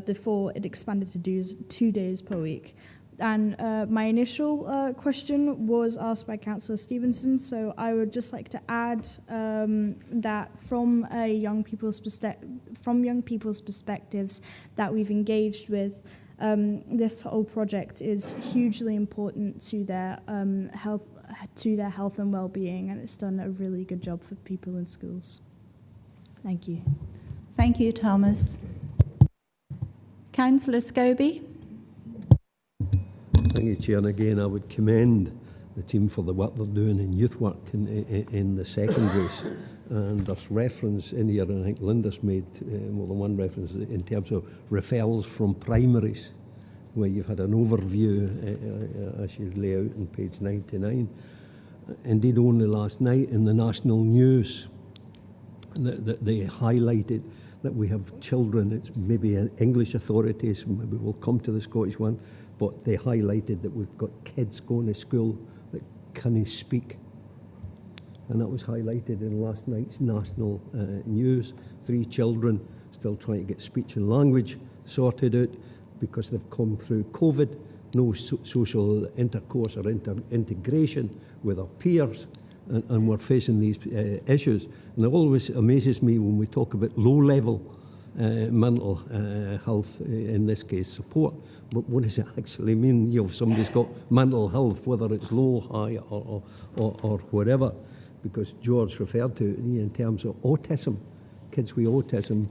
before it expanded to 2 days per week. And my initial question was asked by Councillor Stevenson, so I would just like to add that from young people's perspectives that we've engaged with, this whole project is hugely important to their health and well-being, and it's done a really good job for people in schools. Thank you. Thank you, Thomas. Councillor Scobie. Thank you, Chair. And again, I would commend the team for the work they're doing in youth work in the secondaries. And there's reference in here, and I think Linda's made more than one reference in terms of referrals from primaries, where you've had an overview, as you lay out on page 99. Indeed, only last night in the national news, that they highlighted that we have children, it's maybe English authorities, maybe we'll come to the Scottish one, but they highlighted that we've got kids going to school that can't speak. And that was highlighted in last night's national news. 3 children still trying to get speech and language sorted out because they've come through COVID, no social intercourse or integration with our peers, and we're facing these issues. And it always amazes me when we talk about low-level mental health, in this case support, but what does it actually mean? You know, if somebody's got mental health, whether it's low, high, or whatever, because George referred to it in terms of autism, kids with autism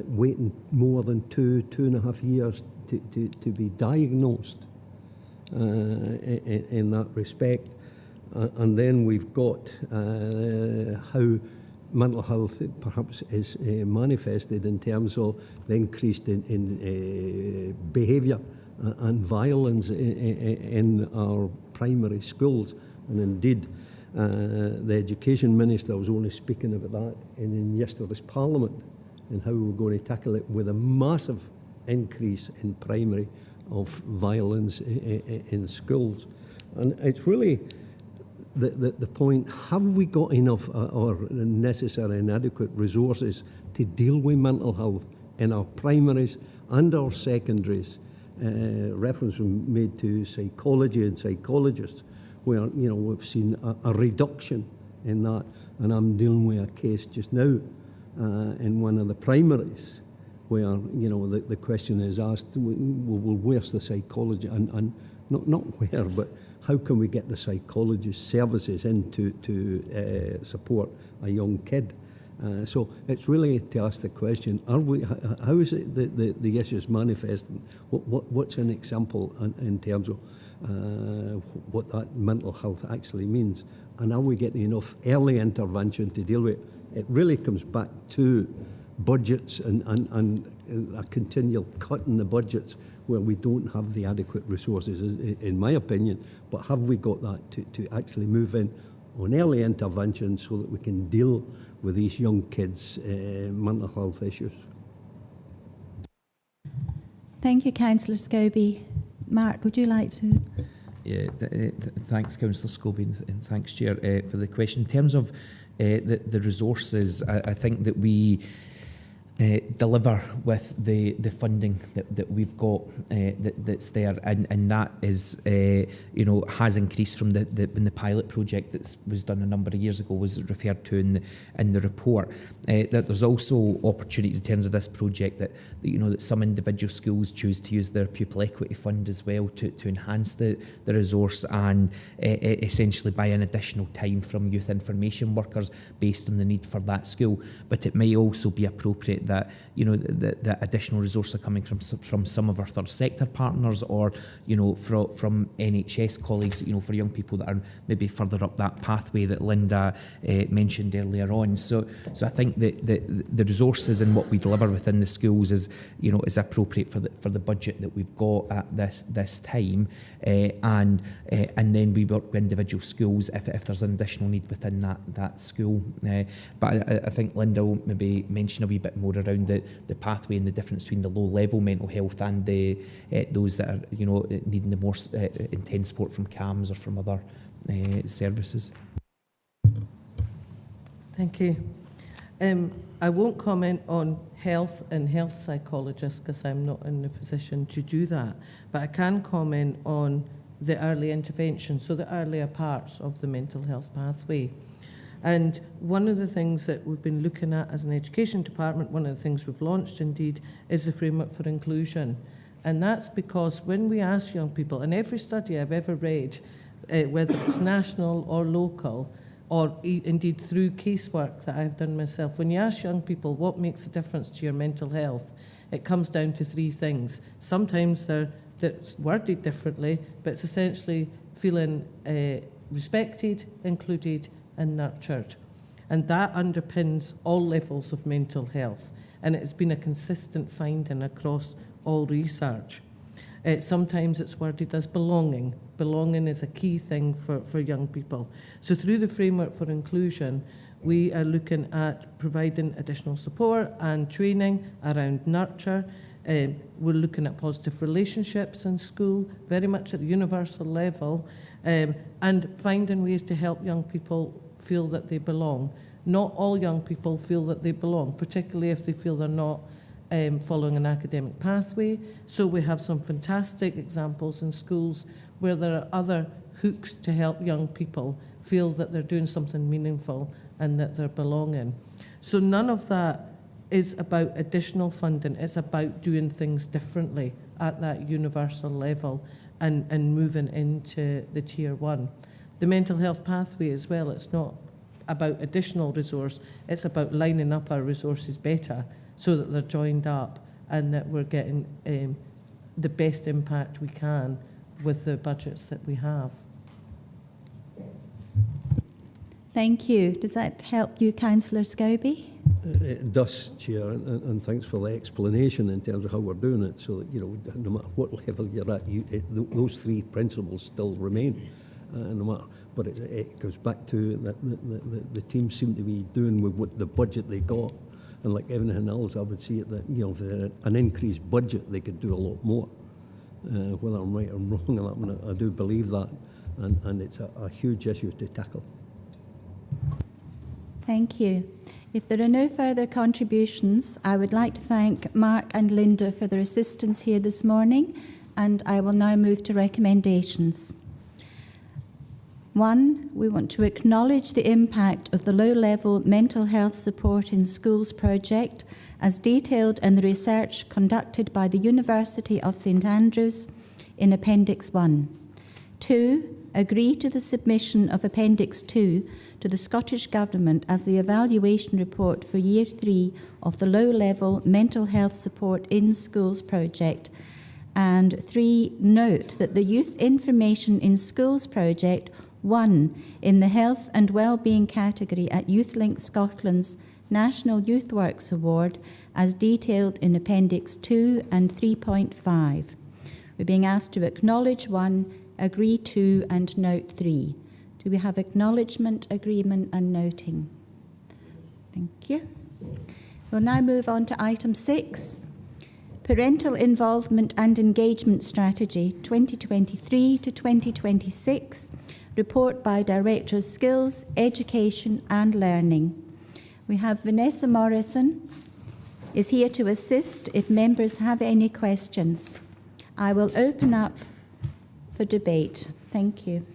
waiting more than 2.5 years to be diagnosed in that respect. And then we've got how mental health perhaps is manifested in terms of the increase in behaviour and violence in our primary schools. And indeed, the Education Minister was only speaking about that in yesterday's Parliament and how we're going to tackle it with a massive increase in primary of violence in schools. And it's really the point, have we got enough or necessary and adequate resources to deal with mental health in our primaries and our secondaries? Reference was made to psychology and psychologists, where we've seen a reduction in that. And I'm dealing with a case just now in one of the primaries where the question is asked, well, where's the psychology, and not where, but how can we get the psychologist services in to support a young kid? So it's really to ask the question: how is it the issues manifesting? What's an example in terms of what that mental health actually means? And are we getting enough early intervention to deal with it? It really comes back to budgets and a continual cut in the budgets where we don't have the adequate resources, in my opinion. But have we got that to actually move in on early intervention so that we can deal with these young kids' mental health issues? Thank you, Councillor Scobie. Mark, would you like to? Yeah, thanks, Councillor Scobie, and thanks, Chair, for the question. In terms of the resources, I think that we deliver with the funding that we've got that's there, and that is has increased from when the pilot project that was done a number of years ago was referred to in the report. That there's also opportunities in terms of this project that some individual schools choose to use their pupil equity fund as well to enhance the resource and essentially buy an additional time from youth information workers based on the need for that school. But it may also be appropriate that the additional resources are coming from some of our third sector partners, or from NHS colleagues, for young people that are maybe further up that pathway that Linda mentioned earlier on. So I think that the resources and what we deliver within the schools is appropriate for the budget that we've got at this time, and then we work with individual schools if there's an additional need within that school. But I think Linda will maybe mention a wee bit more around the pathway and the difference between the low-level mental health and those that are needing the more intense support from CAMHS or from other services. Thank you. I won't comment on health and health psychologists because I'm not in the position to do that, but I can comment on the early intervention, so the earlier parts of the mental health pathway. And one of the things that we've been looking at as an education department, one of the things we've launched indeed, is the framework for inclusion. And that's because when we ask young people, in every study I've ever read, whether it's national or local, or indeed through casework that I've done myself, when you ask young people what makes a difference to your mental health, it comes down to three things. Sometimes that's worded differently, but it's essentially feeling respected, included, and nurtured. And that underpins all levels of mental health. And it's been a consistent finding across all research. Sometimes it's worded as belonging. Belonging is a key thing for young people. So through the framework for inclusion, we are looking at providing additional support and training around nurture. We're looking at positive relationships in school, very much at the universal level, and finding ways to help young people feel that they belong. Not all young people feel that they belong, particularly if they feel they're not following an academic pathway. So we have some fantastic examples in schools where there are other hooks to help young people feel that they're doing something meaningful and that they're belonging. So none of that is about additional funding. It's about doing things differently at that universal level and moving into the tier one. The mental health pathway as well, it's not about additional resource, it's about lining up our resources better so that they're joined up and that we're getting the best impact we can with the budgets that we have. Thank you. Does that help you, Councillor Scobie? It does, Chair, and thanks for the explanation in terms of how we're doing it, so that, no matter what level you're at, those three principles still remain. No matter, but it goes back to the team seem to be doing with what the budget they got, and like everything else, I would see it that for an increased budget they could do a lot more. Whether I'm right or wrong on that one, I do believe that, and it's a huge issue to tackle. Thank you. If there are no further contributions, I would like to thank Mark and Linda for their assistance here this morning, and I will now move to recommendations. 1, we want to acknowledge the impact of the low-level mental health support in schools project as detailed in the research conducted by the University of St Andrews in Appendix 1. 2, agree to the submission of Appendix 2 to the Scottish Government as the evaluation report for Year 3 of the low-level mental health support in schools project. And 3, note that the Youth Information in Schools project won in the Health and Wellbeing category at YouthLink Scotland's National Youth Works Award as detailed in Appendix 2 and 3.5. We're being asked to acknowledge 1, agree 2 and note 3. Do we have acknowledgement, agreement and noting? Thank you. We'll now move on to item 6. Parental Involvement and Engagement Strategy 2023 to 2026. Report by Director of Skills, Education and Learning. We have Vanessa Morrison is here to assist if members have any questions. I will open up for debate. Thank you.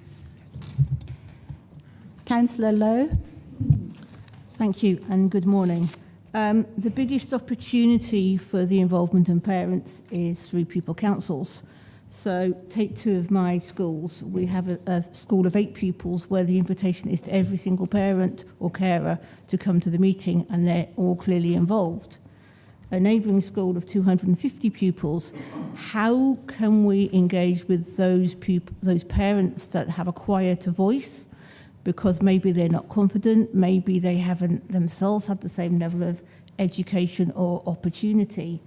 Councillor Lowe. Thank you and good morning. The biggest opportunity for the involvement of parents is through pupil councils. So take 2 of my schools. We have a school of 8 pupils where the invitation is to every single parent or carer to come to the meeting, and they're all clearly involved. a neighbouring school of 250 pupils, how can we engage with those parents that have a quieter voice because maybe they're not confident, maybe they haven't themselves had the same level of education or opportunity,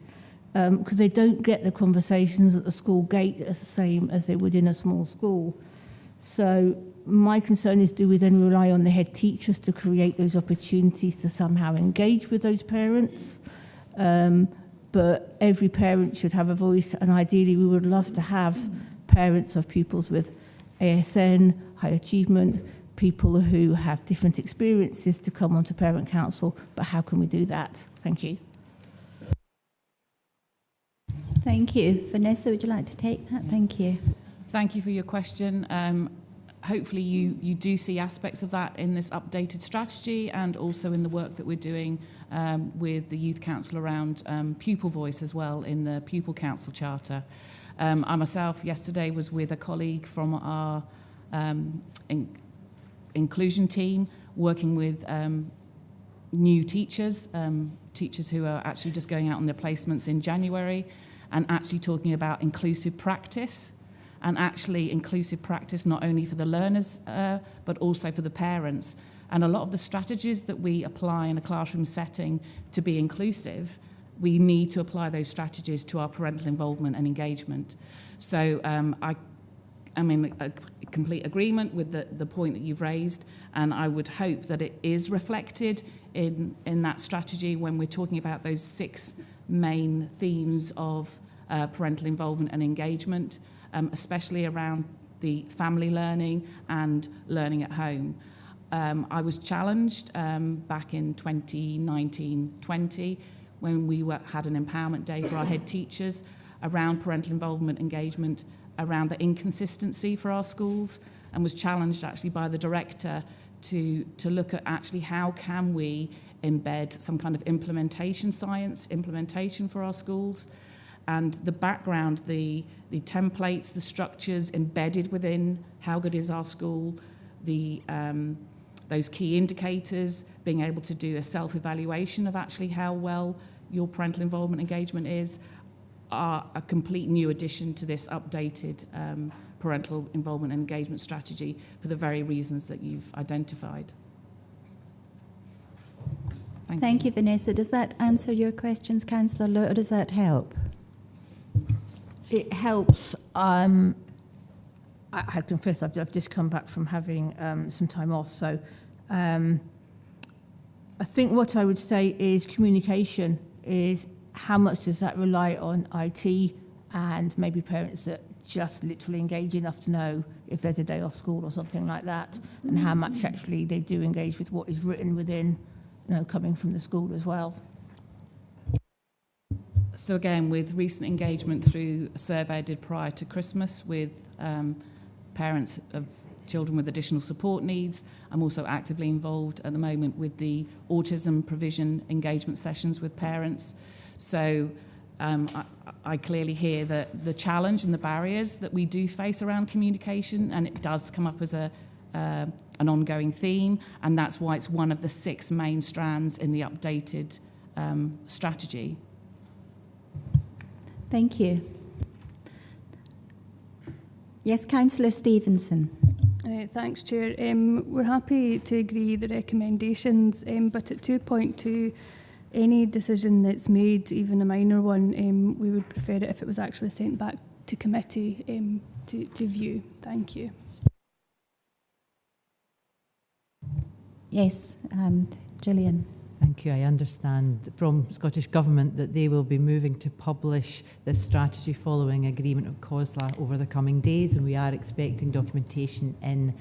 because they don't get the conversations at the school gate as the same as they would in a small school. So my concern is, do we then rely on the head teachers to create those opportunities to somehow engage with those parents? But every parent should have a voice, and ideally we would love to have parents of pupils with ASN, high achievement, people who have different experiences to come onto Parent Council, but how can we do that? Thank you. Thank you. Vanessa, would you like to take that? Thank you. Thank you for your question. Hopefully you do see aspects of that in this updated strategy and also in the work that we're doing with the Youth Council around pupil voice as well in the Pupil Council Charter. I myself yesterday was with a colleague from our inclusion team working with new teachers, teachers who are actually just going out on their placements in January and actually talking about inclusive practice. And actually inclusive practice not only for the learners but also for the parents. And a lot of the strategies that we apply in a classroom setting to be inclusive, we need to apply those strategies to our parental involvement and engagement. So I'm in a complete agreement with the point that you've raised, and I would hope that it is reflected in that strategy when we're talking about those 6 main themes of parental involvement and engagement. Especially around the family learning and learning at home. I was challenged back in 2019-20 when we had an empowerment day for our head teachers around parental involvement engagement, around the inconsistency for our schools, and was challenged actually by the director to look at actually how can we embed some kind of implementation for our schools. And the background, the templates, the structures embedded within how good is our school, those key indicators, being able to do a self-evaluation of actually how well your parental involvement engagement is, are a complete new addition to this updated parental involvement and engagement strategy for the very reasons that you've identified. Thank you, Vanessa. Does that answer your questions, Councillor Lowe, or does that help? It helps. I confess I've just come back from having some time off, so I think what I would say is communication is how much does that rely on IT and maybe parents that just literally engage enough to know if there's a day off school or something like that, and how much actually they do engage with what is written within, coming from the school as well. So again, with recent engagement through a survey I did prior to Christmas with parents of children with additional support needs, I'm also actively involved at the moment with the autism provision engagement sessions with parents. So I clearly hear the challenge and the barriers that we do face around communication, and it does come up as an ongoing theme, and that's why it's one of the 6 main strands in the updated strategy. Thank you. Yes, Councillor Stevenson. Thanks, Chair. We're happy to agree the recommendations, but at 2.2, any decision that's made, even a minor one, we would prefer it if it was actually sent back to committee to view. Thank you. Yes, Gillian. Thank you. I understand from Scottish Government that they will be moving to publish this strategy following agreement of COSLA over the coming days, and we are expecting documentation in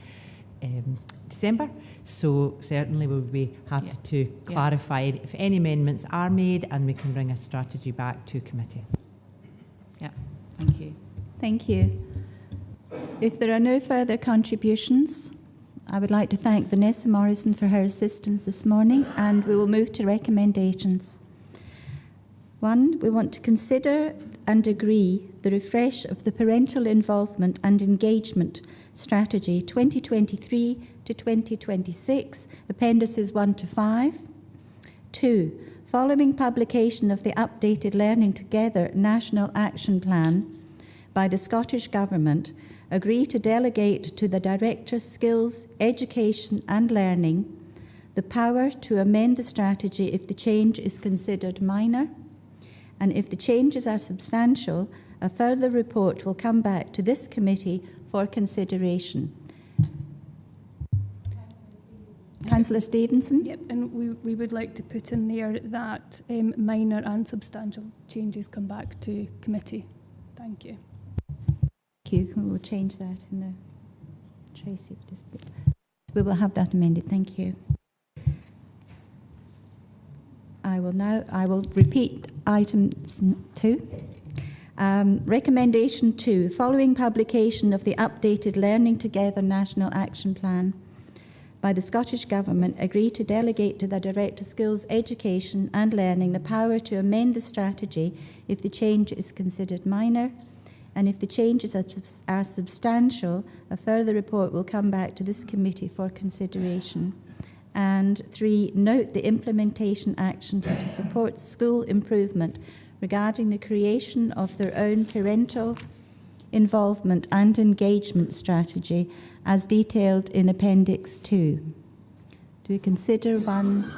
December. So certainly we'll be happy to clarify if any amendments are made, and we can bring a strategy back to committee. Yeah, thank you. Thank you. If there are no further contributions, I would like to thank Vanessa Morrison for her assistance this morning, and we will move to recommendations. 1, we want to consider and agree the refresh of the Parental Involvement and Engagement Strategy 2023 to 2026, Appendices 1 to 5. 2, following publication of the updated Learning Together National Action Plan by the Scottish Government, agree to delegate to the Director Skills, Education and Learning the power to amend the strategy if the change is considered minor, and if the changes are substantial, a further report will come back to this committee for consideration. Councillor Stevenson? Yep, and we would like to put in there that minor and substantial changes come back to committee. Thank you. Thank you. We will change that in the Tracy. We will have that amended. Thank you. I will repeat item 2. Recommendation 2, following publication of the updated Learning Together National Action Plan by the Scottish Government, agree to delegate to the Director Skills, Education and Learning the power to amend the strategy if the change is considered minor, and if the changes are substantial, a further report will come back to this committee for consideration. And 3, note the implementation actions to support school improvement regarding the creation of their own parental involvement and engagement strategy as detailed in Appendix 2. Do we consider one,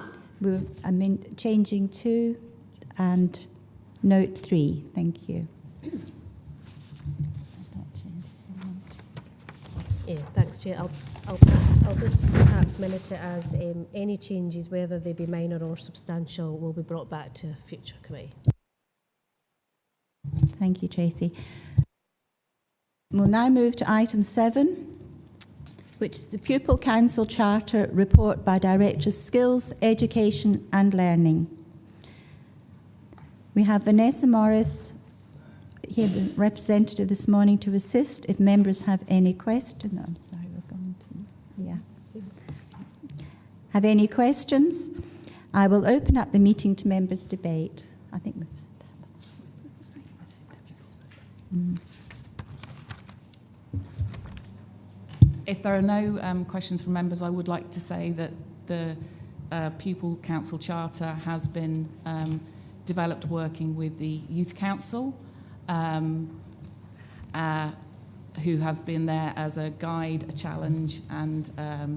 changing 2 and note 3? Thank you. Yeah, thanks, Chair. I'll just perhaps minute it as any changes, whether they be minor or substantial, will be brought back to a future committee. Thank you, Tracy. We'll now move to item 7, which is the Pupil Council Charter report by Director Skills, Education and Learning. We have Vanessa Morris here, the representative this morning, to assist if members have any questions. No, I'm sorry, we're going to, yeah. Have any questions? I will open up the meeting to members' debate. I think we've If there are no questions from members, I would like to say that the Pupil Council Charter has been developed working with the Youth Council, who have been there as a guide, a challenge and a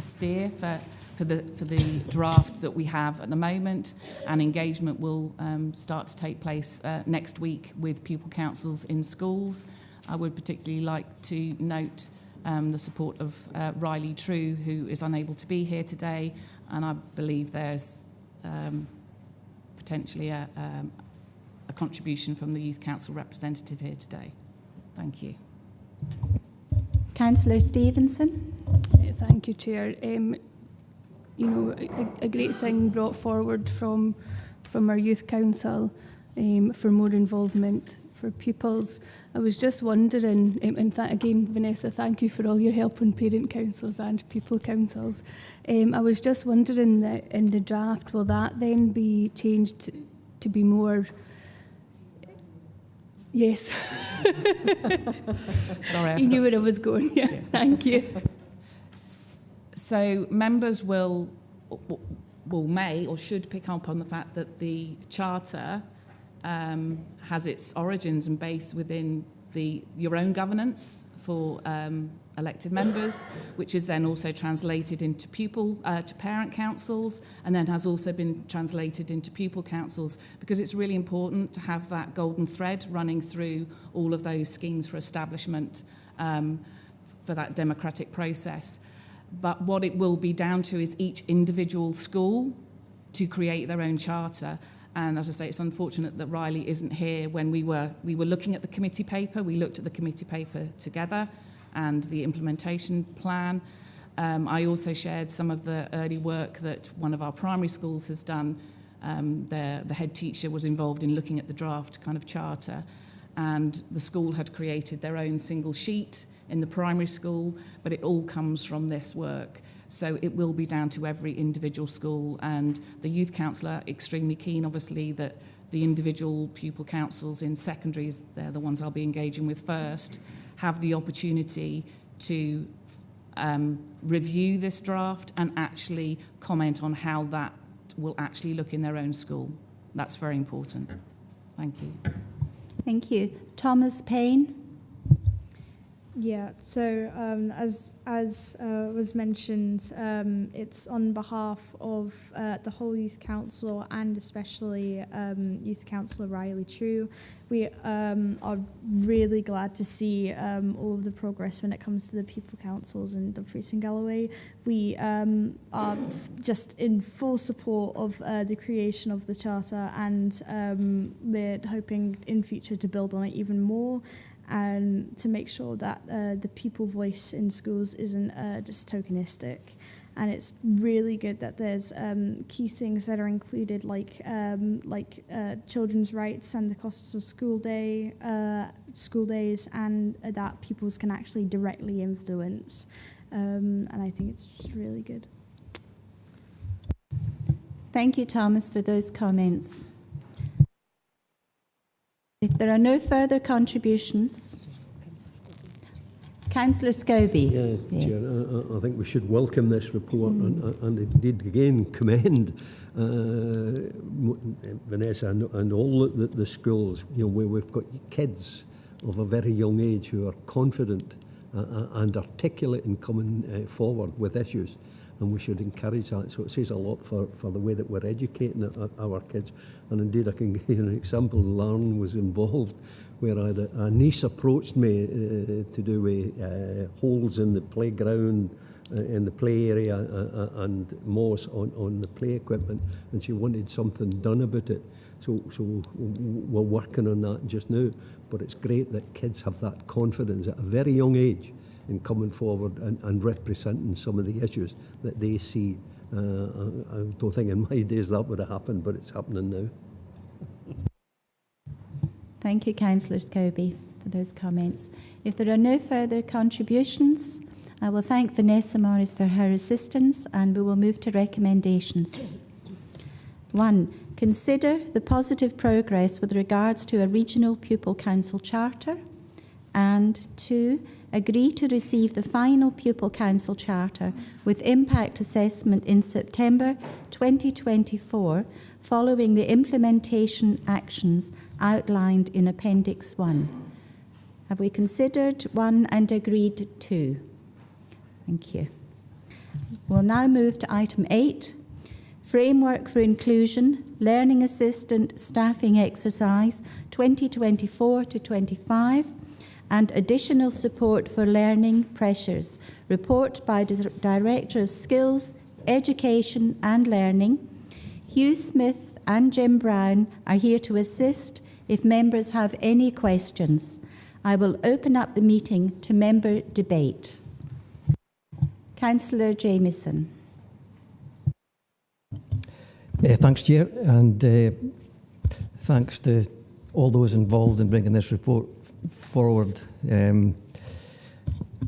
steer for the draft that we have at the moment, and engagement will start to take place next week with pupil councils in schools. I would particularly like to note the support of Riley True, who is unable to be here today, and I believe there's potentially a contribution from the Youth Council representative here today. Thank you. Councillor Stevenson. Yeah, thank you, Chair. You know, a great thing brought forward from our Youth Council for more involvement for pupils. I was just wondering, and again, Vanessa, thank you for all your help on parent councils and pupil councils. I was just wondering that in the draft, will that then be changed to be more... Yes. Sorry. You knew where I was going. Yeah. Thank you. So members may or should pick up on the fact that the Charter has its origins and base within your own governance for elected members, which is then also translated into to parent councils, and then has also been translated into pupil councils, because it's really important to have that golden thread running through all of those schemes for establishment for that democratic process. But what it will be down to is each individual school to create their own charter. And as I say, it's unfortunate that Riley isn't here. When we were looking at the committee paper, we looked at the committee paper together and the implementation plan. I also shared some of the early work that one of our primary schools has done. The head teacher was involved in looking at the draft kind of charter, and the school had created their own single sheet in the primary school, but it all comes from this work. So it will be down to every individual school, and the youth council are extremely keen, obviously, that the individual pupil councils in secondaries, they're the ones I'll be engaging with first, have the opportunity to review this draft and actually comment on how that will actually look in their own school. That's very important. Thank you. Thank you. Thomas Payne. Yeah, so as was mentioned, it's on behalf of the whole Youth Council and especially Youth Councillor Riley True. We are really glad to see all of the progress when it comes to the Pupil Councils in Dumfries and Galloway. We are just in full support of the creation of the Charter, and we're hoping in future to build on it even more, and to make sure that the pupil voice in schools isn't just tokenistic. And it's really good that there's key things that are included, like children's rights and the costs of school days, and that pupils can actually directly influence. And I think it's just really good. Thank you, Thomas, for those comments. If there are no further contributions, Councillor Scobie. Yes. Chair, I think we should welcome this report and indeed again commend Vanessa and all the schools, you know, where we've got kids of a very young age who are confident and articulate in coming forward with issues. And we should encourage that. So it says a lot for the way that we're educating our kids. And indeed, I can give you an example. Lauren was involved where a niece approached me to do holes in the playground, in the play area, and moss on the play equipment, and she wanted something done about it. So we're working on that just now. But it's great that kids have that confidence at a very young age in coming forward and representing some of the issues that they see. I don't think in my days that would have happened, but it's happening now. Thank you, Councillor Scobie, for those comments. If there are no further contributions, I will thank Vanessa Morris for her assistance, and we will move to recommendations. 1. Consider the positive progress with regards to a regional pupil council charter. And 2. Agree to receive the final Pupil Council Charter with impact assessment in September 2024, following the implementation actions outlined in Appendix 1. Have we considered 1 and agreed 2? Thank you. We'll now move to item 8, Framework for Inclusion, Learning Assistant Staffing Exercise 2024 to 25. And additional support for learning pressures. Report by Director of Skills, Education and Learning. Hugh Smith and Jim Brown are here to assist if members have any questions. I will open up the meeting to member debate. Councillor Jamieson. Thanks, Chair, and thanks to all those involved in bringing this report forward. I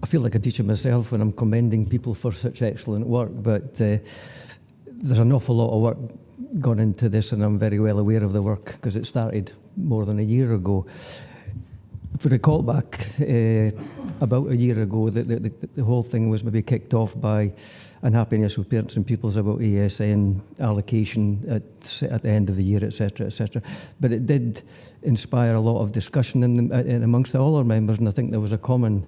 feel like a teacher myself when I'm commending people for such excellent work, but there's an awful lot of work gone into this, and I'm very well aware of the work because it started more than a year ago. If we recall back about a year ago, the whole thing was maybe kicked off by unhappiness with parents and pupils about ASN allocation at the end of the year, etc., etc. But it did inspire a lot of discussion in amongst all our members, and I think there was a common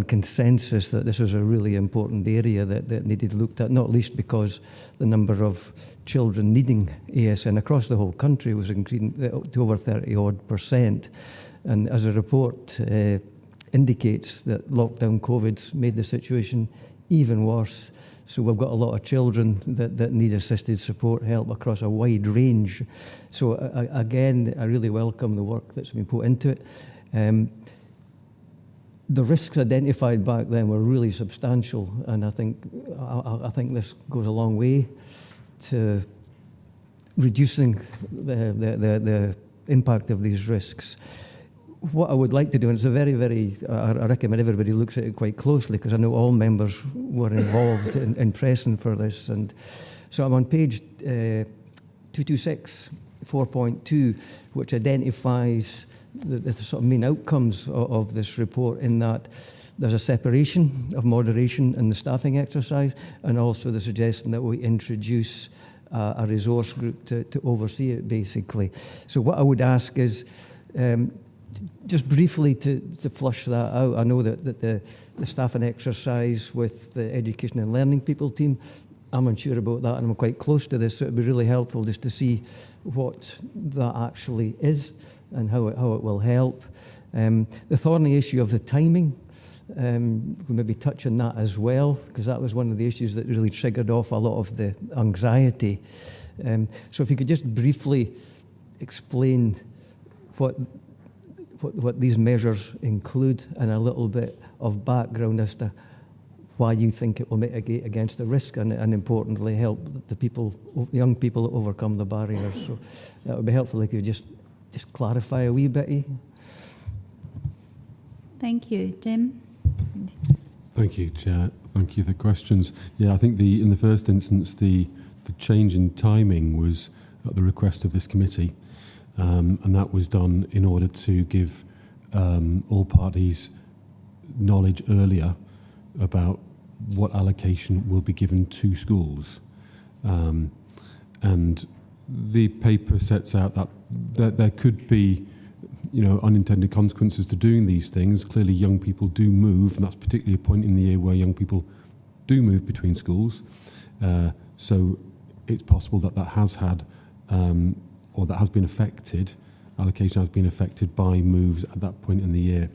consensus that this was a really important area that needed looked at, not least because the number of children needing ASN across the whole country was increasing to over 30-odd%. And as a report indicates, that lockdown COVID's made the situation even worse. So we've got a lot of children that need assisted support help across a wide range. So again, I really welcome the work that's been put into it. The risks identified back then were really substantial, and I think this goes a long way to reducing the impact of these risks. What I would like to do, and it's a very, I recommend everybody looks at it quite closely, because I know all members were involved in pressing for this. And so I'm on page 226, 4.2, which identifies the sort of main outcomes of this report, in that there's a separation of moderation in the staffing exercise, and also the suggestion that we introduce a resource group to oversee it, basically. So what I would ask is, just briefly to flush that out. I know that the staff and exercise with the Education and Learning People team, I'm unsure about that, and I'm quite close to this, so it'd be really helpful just to see what that actually is and how it will help. The thorny issue of the timing, we maybe touch on that as well, because that was one of the issues that really triggered off a lot of the anxiety. So if you could just briefly explain what these measures include, and a little bit of background as to why you think it will mitigate against the risk, and importantly help the young people overcome the barriers. So that would be helpful if you just clarify a wee bit. Thank you. Jim? Thank you, Chair. Thank you for the questions. Yeah, I think in the first instance, the change in timing was at the request of this committee, and that was done in order to give all parties knowledge earlier about what allocation will be given to schools. And the paper sets out that there could be unintended consequences to doing these things. Clearly young people do move, and that's particularly a point in the year where young people do move between schools. So it's possible that has had, or that has been affected, allocation has been affected by moves at that point in the year.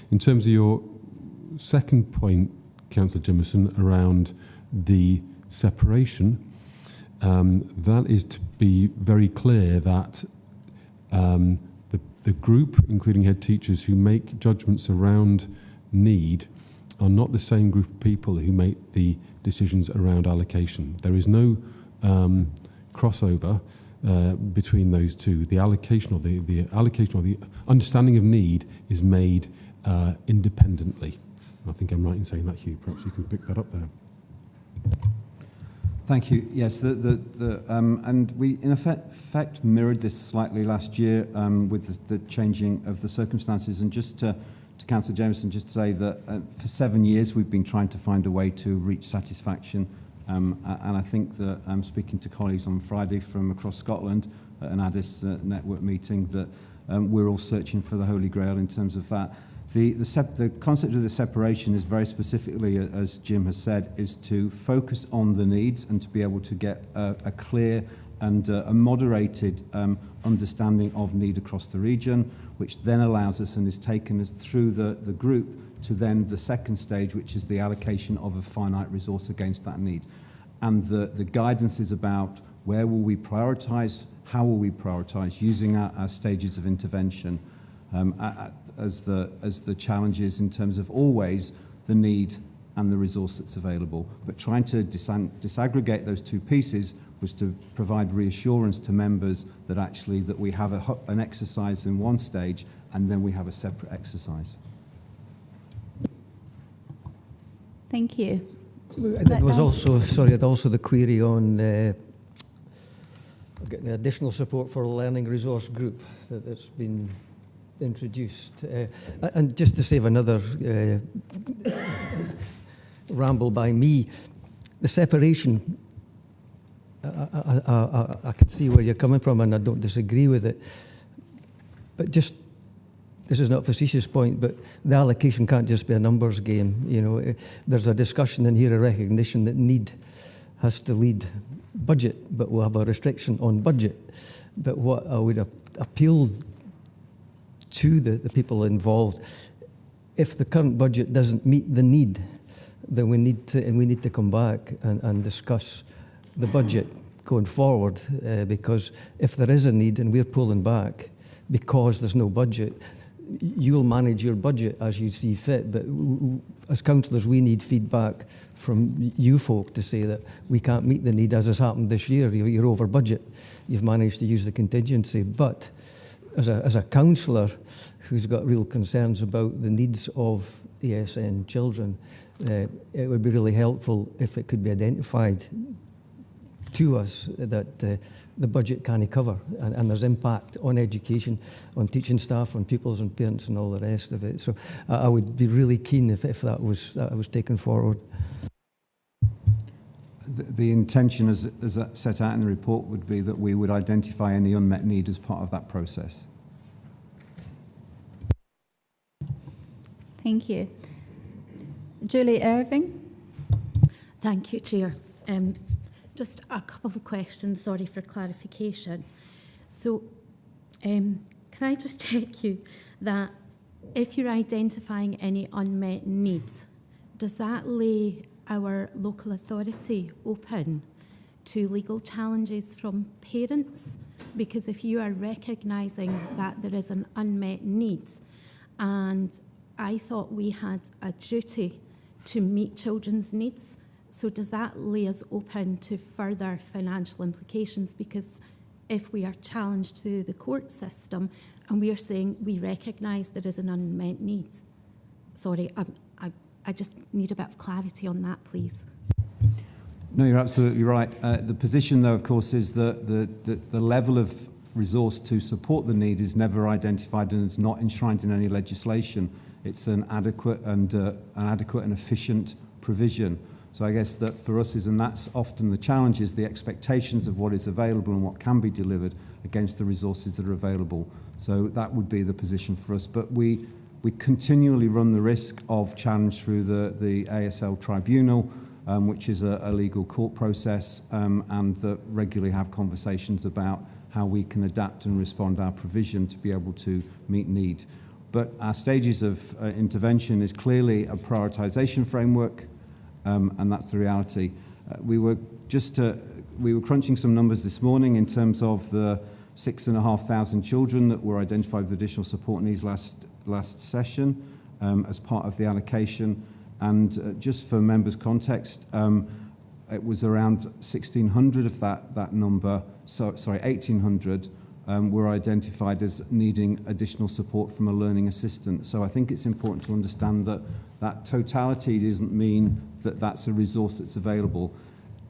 In terms of your second point, Councillor Jimmerson, around the separation, that is to be very clear that the group, including head teachers, who make judgments around need are not the same group of people who make the decisions around allocation. There is no crossover between those two. The allocation or the understanding of need is made independently. I think I'm right in saying that, Hugh. Perhaps you can pick that up there. Thank you. Yes, and we in effect mirrored this slightly last year with the changing of the circumstances. And just to Councillor Jameson, just to say that for 7 years we've been trying to find a way to reach satisfaction. And I think that I'm speaking to colleagues on Friday from across Scotland at an ADIS network meeting, that we're all searching for the Holy Grail in terms of that. The concept of the separation is very specifically, as Jim has said, is to focus on the needs and to be able to get a clear and a moderated understanding of need across the region, which then allows us and is taken us through the group to then the second stage, which is the allocation of a finite resource against that need. And the guidance is about where will we prioritise, how will we prioritise, using our stages of intervention as the challenges in terms of always the need and the resource that's available. But trying to disaggregate those two pieces was to provide reassurance to members that actually that we have an exercise in one stage and then we have a separate exercise. Thank you. There was also the query on the additional support for a learning resource group that's been introduced. And just to save another ramble by me, the separation, I can see where you're coming from and I don't disagree with it. But just, this is not a facetious point, but the allocation can't just be a numbers game. There's a discussion in here, a recognition that need has to lead budget, but we'll have a restriction on budget. But what I would appeal to the people involved, if the current budget doesn't meet the need, then we need to come back and discuss the budget going forward, because if there is a need and we're pulling back because there's no budget, you'll manage your budget as you see fit, but as councillors we need feedback from you folk to say that we can't meet the need as has happened this year. You're over budget, you've managed to use the contingency, but as a councillor who's got real concerns about the needs of ESN children, it would be really helpful if it could be identified to us that the budget can't cover, and there's impact on education, on teaching staff, on pupils and parents and all the rest of it. So I would be really keen if that was taken forward. the intention as set out in the report would be that we would identify any unmet need as part of that process. Thank you. Julie Irving. Thank you, Chair. Just a couple of questions, sorry for clarification. So, can I just check you that if you're identifying any unmet needs, does that lay our local authority open to legal challenges from parents? Because if you are recognising that there is an unmet need, and I thought we had a duty to meet children's needs, so does that lay us open to further financial implications? Because if we are challenged through the court system and we are saying we recognise there is an unmet need. Sorry, I just need a bit of clarity on that, please. No, you're absolutely right. The position, though, of course, is that the level of resource to support the need is never identified and is not enshrined in any legislation. It's an adequate and efficient provision. So I guess that for us and that's often the challenge, is the expectations of what is available and what can be delivered against the resources that are available. So that would be the position for us. But we continually run the risk of challenge through the ASL tribunal, which is a legal court process, and that regularly have conversations about how we can adapt and respond our provision to be able to meet need. But our stages of intervention is clearly a prioritisation framework, and that's the reality. We were crunching some numbers this morning in terms of the 6,500 children that were identified with additional support needs last session as part of the allocation. And just for members' context, it was around 1,600 of that number, 1,800 were identified as needing additional support from a learning assistant. So I think it's important to understand that totality doesn't mean that that's a resource that's available.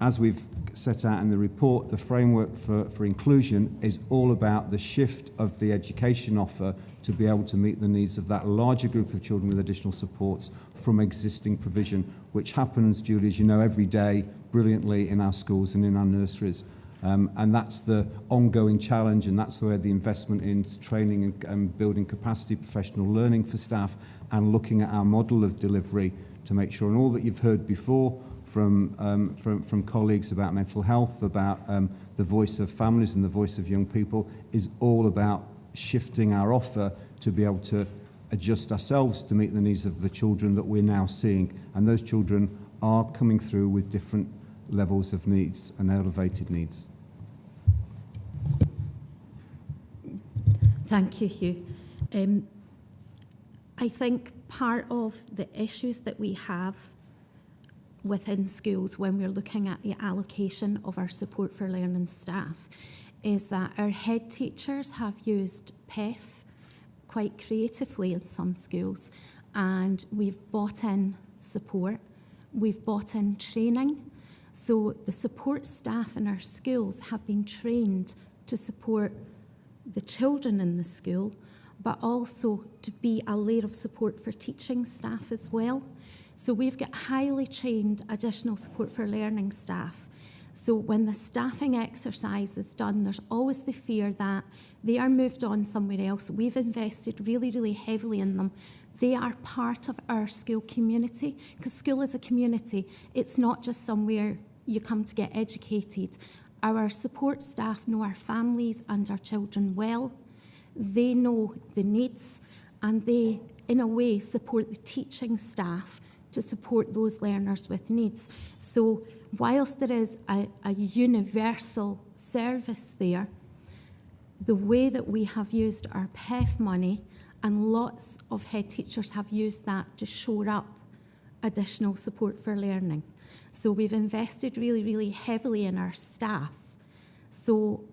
As we've set out in the report, the framework for inclusion is all about the shift of the education offer to be able to meet the needs of that larger group of children with additional supports from existing provision, which happens, Julie, as you know, every day brilliantly in our schools and in our nurseries. And that's the ongoing challenge, and that's where the investment in training and building capacity, professional learning for staff, and looking at our model of delivery to make sure, and all that you've heard before from colleagues about mental health, about the voice of families and the voice of young people, is all about shifting our offer to be able to adjust ourselves to meet the needs of the children that we're now seeing. And those children are coming through with different levels of needs and elevated needs. Thank you, Hugh. I think part of the issues that we have within schools when we're looking at the allocation of our support for learning staff is that our head teachers have used PEF quite creatively in some schools, and we've bought in support, we've bought in training. So the support staff in our schools have been trained to support the children in the school, but also to be a layer of support for teaching staff as well. So we've got highly trained additional support for learning staff. So when the staffing exercise is done, there's always the fear that they are moved on somewhere else. We've invested really, really heavily in them. They are part of our school community, because school is a community. It's not just somewhere you come to get educated. Our support staff know our families and our children well. They know the needs, and they, in a way, support the teaching staff to support those learners with needs. So whilst there is a universal service there, the way that we have used our PEF money, and lots of head teachers have used that to shore up additional support for learning. So we've invested really, really heavily in our staff. So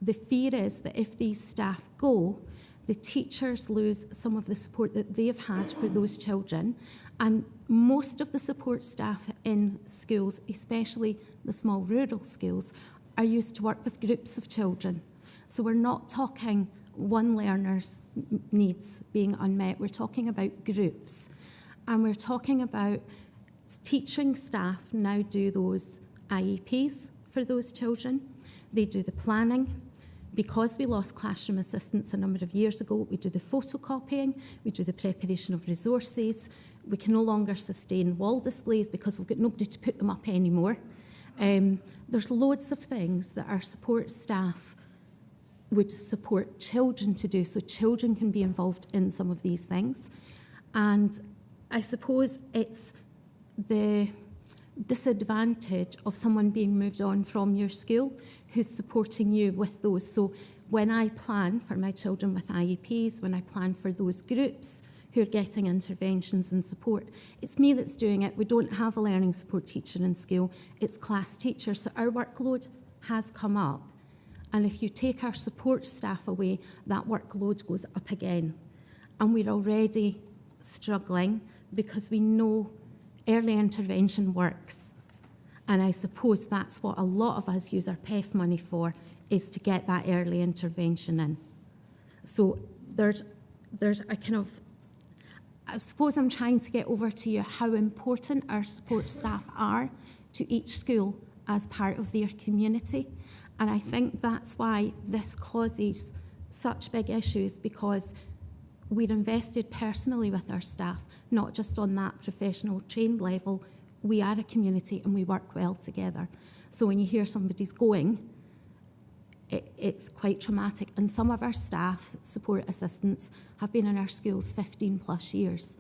the fear is that if these staff go, the teachers lose some of the support that they've had for those children. And most of the support staff in schools, especially the small rural schools, are used to work with groups of children. So we're not talking one learner's needs being unmet, we're talking about groups. And we're talking about teaching staff now do those IEPs for those children. They do the planning. Because we lost classroom assistants a number of years ago, we do the photocopying, we do the preparation of resources. We can no longer sustain wall displays because we've got nobody to put them up anymore. There's loads of things that our support staff would support children to do, so children can be involved in some of these things. And I suppose it's the disadvantage of someone being moved on from your school who's supporting you with those. So when I plan for my children with IEPs, when I plan for those groups who are getting interventions and support, it's me that's doing it. We don't have a learning support teacher in school, it's class teachers. So our workload has come up. And if you take our support staff away, that workload goes up again. And we're already struggling because we know early intervention works. And I suppose that's what a lot of us use our PEF money for, is to get that early intervention in. So there's a kind of, I suppose I'm trying to get over to you how important our support staff are to each school as part of their community. And I think that's why this causes such big issues, because we're invested personally with our staff, not just on that professional trained level. We are a community and we work well together. So when you hear somebody's going, it's quite traumatic. And some of our staff, support assistants, have been in our schools 15 plus years.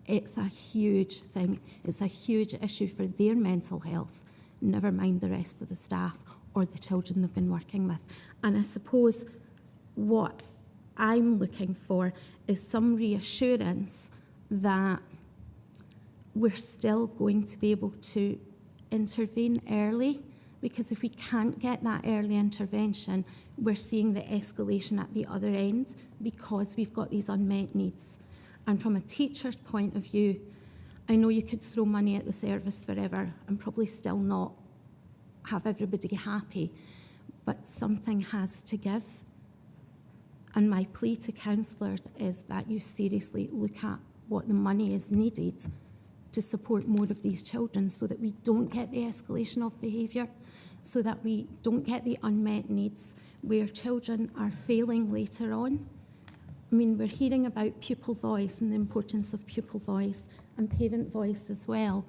It's a huge thing. It's a huge issue for their mental health, never mind the rest of the staff or the children they've been working with. And I suppose what I'm looking for is some reassurance that we're still going to be able to intervene early, because if we can't get that early intervention, we're seeing the escalation at the other end because we've got these unmet needs. And from a teacher's point of view, I know you could throw money at the service forever and probably still not have everybody happy, but something has to give. And my plea to counsellors is that you seriously look at what the money is needed to support more of these children, so that we don't get the escalation of behaviour, so that we don't get the unmet needs where children are failing later on. I mean, we're hearing about pupil voice and the importance of pupil voice and parent voice as well.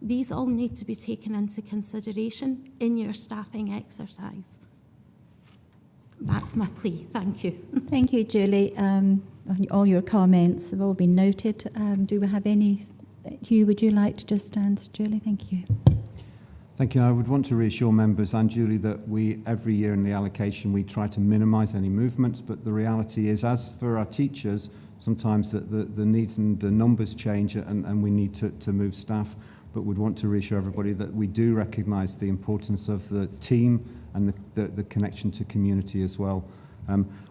These all need to be taken into consideration in your staffing exercise. That's my plea. Thank you. Thank you, Julie. All your comments have all been noted. Do we have any? Hugh, would you like to just answer, Julie? Thank you. Thank you. I would want to reassure members and Julie that we, every year in the allocation, we try to minimise any movements, but the reality is, as for our teachers, sometimes the needs and the numbers change and we need to move staff, but we'd want to reassure everybody that we do recognise the importance of the team and the connection to community as well.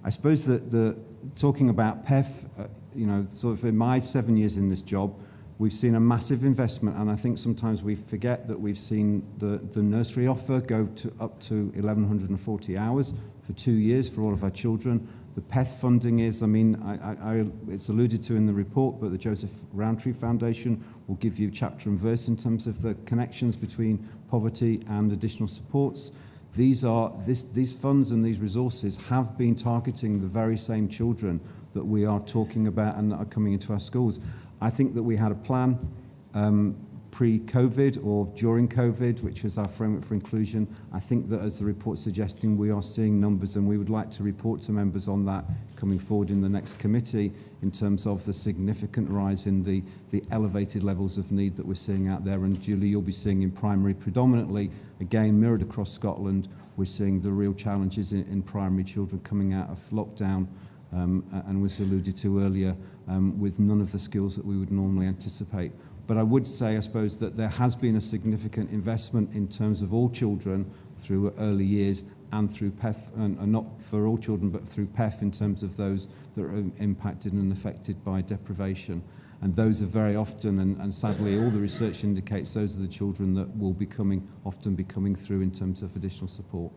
I suppose that talking about PEF, sort of in my 7 years in this job, we've seen a massive investment, and I think sometimes we forget that we've seen the nursery offer go up to 1,140 hours for 2 years for all of our children. The PEF funding is, it's alluded to in the report, but the Joseph Rowntree Foundation will give you chapter and verse in terms of the connections between poverty and additional supports. These funds and these resources have been targeting the very same children that we are talking about and that are coming into our schools. I think that we had a plan pre-COVID or during COVID, which was our framework for inclusion. I think that, as the report's suggesting, we are seeing numbers, and we would like to report to members on that coming forward in the next committee in terms of the significant rise in the elevated levels of need that we're seeing out there. And Julie, you'll be seeing in primary predominantly, again mirrored across Scotland, we're seeing the real challenges in primary children coming out of lockdown, and was alluded to earlier, with none of the skills that we would normally anticipate. But I would say, I suppose, that there has been a significant investment in terms of all children through early years and through PEF, and not for all children, but through PEF in terms of those that are impacted and affected by deprivation. And those are very often, and sadly all the research indicates, those are the children that will often be coming through in terms of additional support.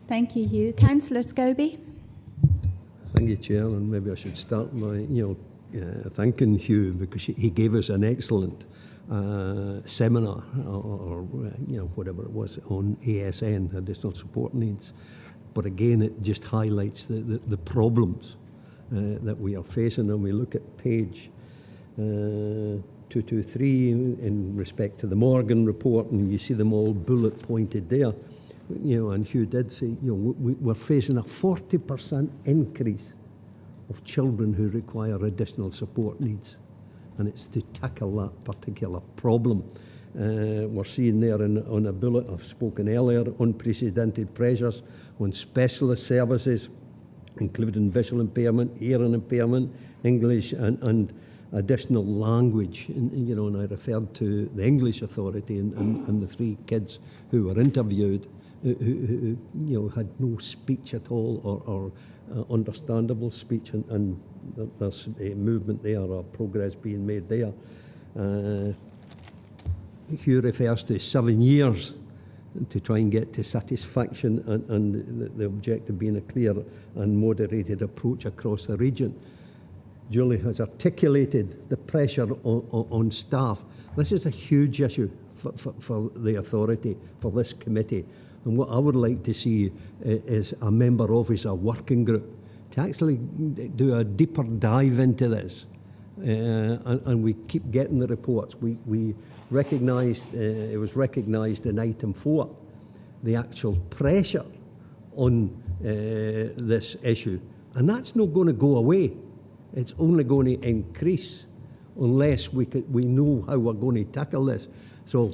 Thank you, Hugh. Councillor Scobie. Thank you, Chair, and maybe I should start by thanking Hugh, because he gave us an excellent seminar or whatever it was on ASN, additional support needs. But again, it just highlights the problems that we are facing. And we look at page 223 in respect to the Morgan report, and you see them all bullet pointed there. And Hugh did say, we're facing a 40% increase of children who require additional support needs. And it's to tackle that particular problem. We're seeing there on a bullet, I've spoken earlier, unprecedented pressures on specialist services, including visual impairment, hearing impairment, English and additional language. And I referred to the English Authority and the 3 kids who were interviewed who had no speech at all or understandable speech, and there's a movement there or progress being made there. Hugh refers to 7 years to try and get to satisfaction, and the objective being a clear and moderated approach across the region. Julie has articulated the pressure on staff. This is a huge issue for the authority, for this committee. And what I would like to see is a member officer working group to actually do a deeper dive into this. And we keep getting the reports. We recognised, it was recognised in item 4, the actual pressure on this issue. And that's not going to go away. It's only going to increase unless we know how we're going to tackle this. So,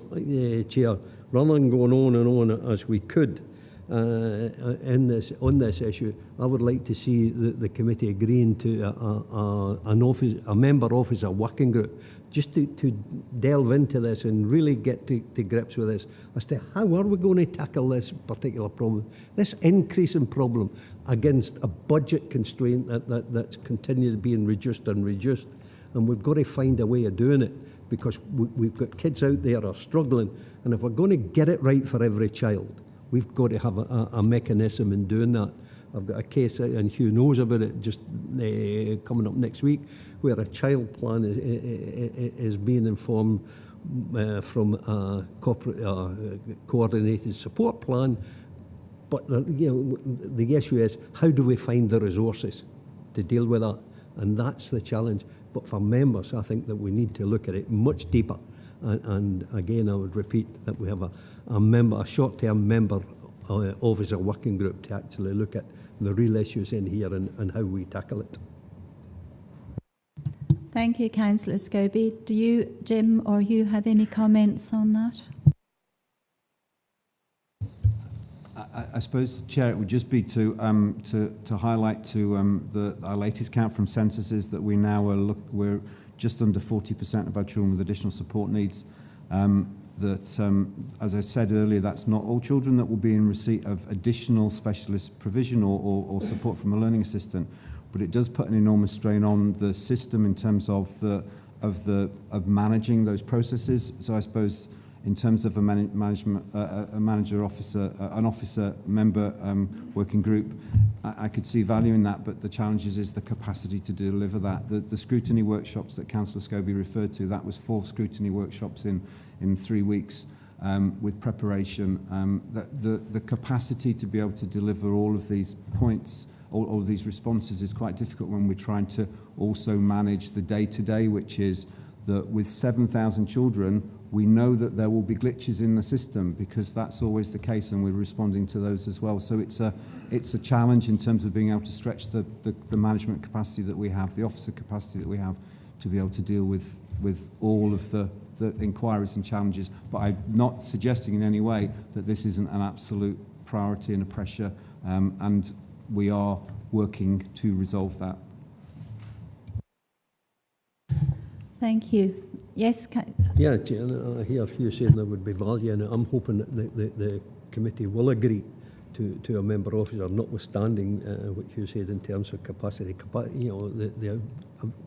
Chair, rather than going on as we could on this issue, I would like to see the committee agreeing to a member officer working group just to delve into this and really get to grips with this as to how are we going to tackle this particular problem, this increasing problem against a budget constraint that's continually being reduced. And we've got to find a way of doing it, because we've got kids out there are struggling, and if we're going to get it right for every child, we've got to have a mechanism in doing that. I've got a case, and Hugh knows about it, just coming up next week, where a child plan is being informed from a corporate coordinated support plan. But the issue is, how do we find the resources to deal with that? And that's the challenge. But for members, I think that we need to look at it much deeper. And again, I would repeat that we have a short-term member officer working group to actually look at the real issues in here and how we tackle it. Thank you, Councillor Scobie. Do you, Jim or Hugh, have any comments on that? I suppose, Chair, it would just be to highlight to our latest count from censuses that we're just under 40% of our children with additional support needs. As I said earlier, that's not all children that will be in receipt of additional specialist provision or support from a learning assistant, but it does put an enormous strain on the system in terms of managing those processes. So I suppose, in terms of an officer member working group, I could see value in that, but the challenge is the capacity to deliver that. The scrutiny workshops that Councillor Scobie referred to, that was 4 scrutiny workshops in 3 weeks with preparation. The capacity to be able to deliver all of these points, all of these responses, is quite difficult when we're trying to also manage the day-to-day, which is that with 7,000 children, we know that there will be glitches in the system, because that's always the case, and we're responding to those as well. So it's a challenge in terms of being able to stretch the management capacity that we have, the officer capacity that we have, to be able to deal with all of the inquiries and challenges. But I'm not suggesting in any way that this isn't an absolute priority and a pressure, and we are working to resolve that. Thank you. Yes, Yeah, I hear Hugh saying there would be value in it. I'm hoping that the committee will agree to a member officer, notwithstanding what Hugh said in terms of capacity. The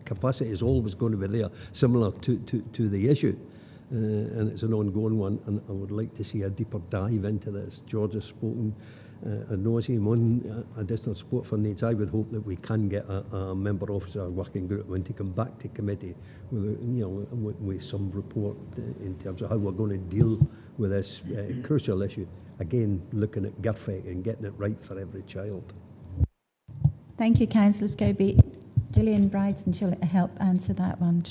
capacity is always going to be there, similar to the issue, and it's an ongoing one. And I would like to see a deeper dive into this. George has spoken ad nauseum on additional support for needs. I would hope that we can get a member officer working group when to come back to committee with, with some report in terms of how we're going to deal with this crucial issue. Again, looking at GIRFEC and getting it right for every child. Thank you, Councillor Scobie. Gillian Bryson shall help answer that one.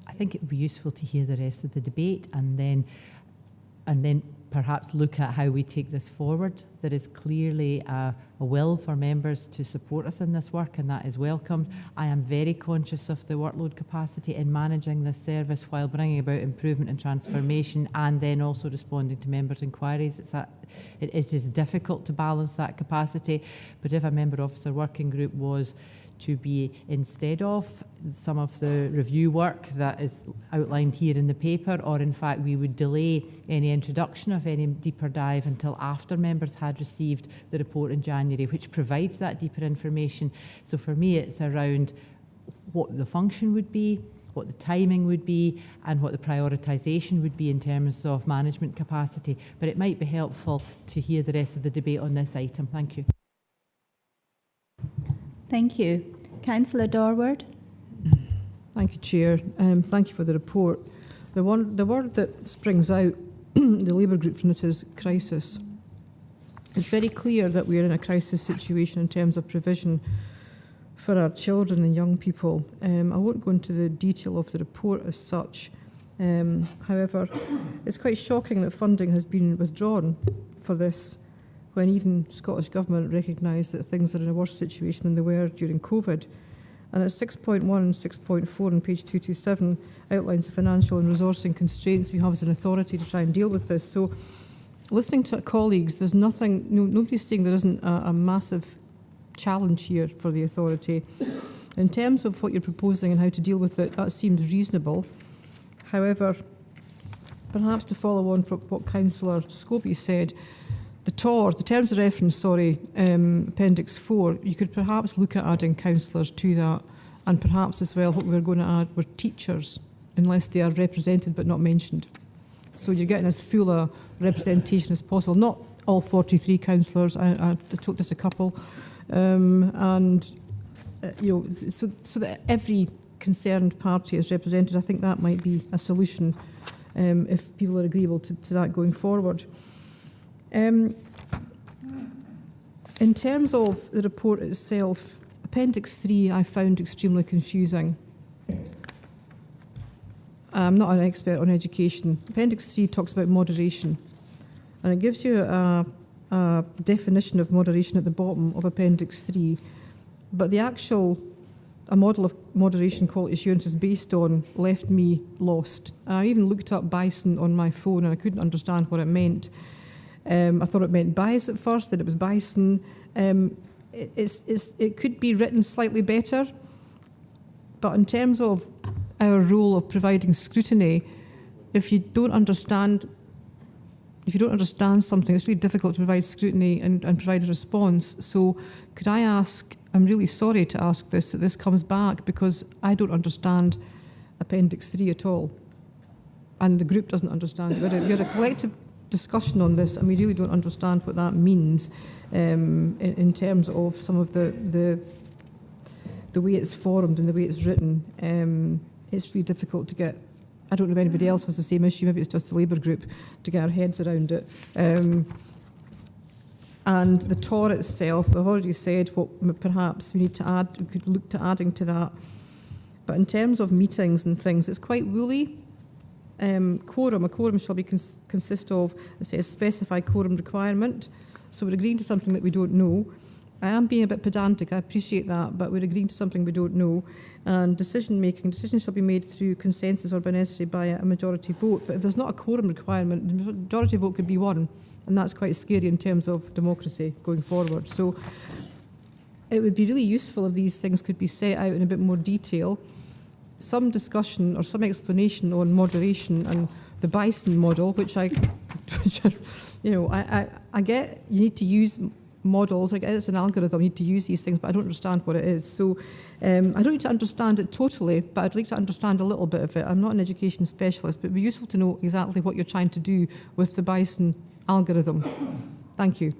I think it would be useful to hear the rest of the debate and then perhaps look at how we take this forward. There is clearly a will for members to support us in this work, and that is welcomed. I am very conscious of the workload capacity in managing this service while bringing about improvement and transformation, and then also responding to members' inquiries. It is difficult to balance that capacity, but if a member officer working group was to be instead of some of the review work that is outlined here in the paper, or in fact we would delay any introduction of any deeper dive until after members had received the report in January, which provides that deeper information. So for me it's around what the function would be, what the timing would be, and what the prioritisation would be in terms of management capacity. But it might be helpful to hear the rest of the debate on this item. Thank you. Thank you. Councillor Dorward. Thank you, Chair. Thank you for the report. The word that springs out, the Labour group from this is crisis. It's very clear that we are in a crisis situation in terms of provision for our children and young people. I won't go into the detail of the report as such. However, it's quite shocking that funding has been withdrawn for this, when even Scottish Government recognised that things are in a worse situation than they were during COVID. And at 6.1 and 6.4 on page 227 outlines the financial and resourcing constraints we have as an authority to try and deal with this. So listening to colleagues, there's nothing, nobody's saying there isn't a massive challenge here for the authority. In terms of what you're proposing and how to deal with it, that seems reasonable. However, perhaps to follow on from what Councillor Scobie said, the TOR, the Terms of Reference, Appendix 4, you could perhaps look at adding counsellors to that, and perhaps as well what we were going to add were teachers, unless they are represented but not mentioned. So you're getting as full a representation as possible. Not all 43 councillors, I took just a couple, so that every concerned party is represented. I think that might be a solution if people are agreeable to that going forward. In terms of the report itself, Appendix 3 I found extremely confusing. I'm not an expert on education. Appendix 3 talks about moderation, and it gives you a definition of moderation at the bottom of Appendix 3, but the actual model of moderation quality assurance is based on left me lost. I even looked up bison on my phone and I couldn't understand what it meant. I thought it meant bias at first, then it was bison. It could be written slightly better, but in terms of our role of providing scrutiny, if you don't understand something, it's really difficult to provide scrutiny and provide a response. So could I ask, I'm really sorry to ask this, that this comes back, because I don't understand Appendix 3 at all, and the group doesn't understand it. We had a collective discussion on this, and we really don't understand what that means in terms of some of the way it's formed and the way it's written. It's really difficult to get. I don't know if anybody else has the same issue. Maybe it's just the Labour group to get our heads around it. And the TOR itself, I've already said what perhaps we need to add. We could look to adding to that. But in terms of meetings and things, it's quite woolly. Quorum. A quorum shall be consist of, it says, specified quorum requirement. So we're agreeing to something that we don't know. I am being a bit pedantic, I appreciate that, but we're agreeing to something we don't know. And decisions shall be made through consensus or by necessary by a majority vote. But if there's not a quorum requirement, the majority vote could be one, and that's quite scary in terms of democracy going forward. So it would be really useful if these things could be set out in a bit more detail. Some discussion or some explanation on moderation and the bison model, which I get. You need to use models. I get it's an algorithm. You need to use these things, but I don't understand what it is. So I don't need to understand it totally, but I'd like to understand a little bit of it. I'm not an education specialist, but it'd be useful to know exactly what you're trying to do with the bison algorithm. Thank you.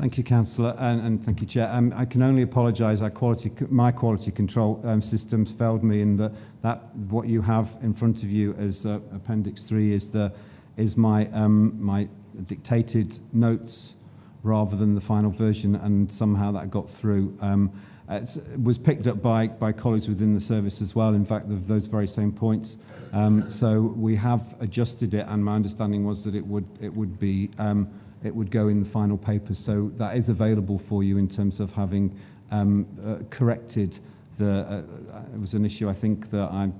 Thank you, Councillor, and thank you, Chair. I can only apologise. My quality control systems failed me in that what you have in front of you as Appendix 3 is my dictated notes rather than the final version, and somehow that got through. It was picked up by colleagues within the service as well, in fact, of those very same points. So we have adjusted it, and my understanding was that it would go in the final papers. So that is available for you in terms of having corrected the. It was an issue I think that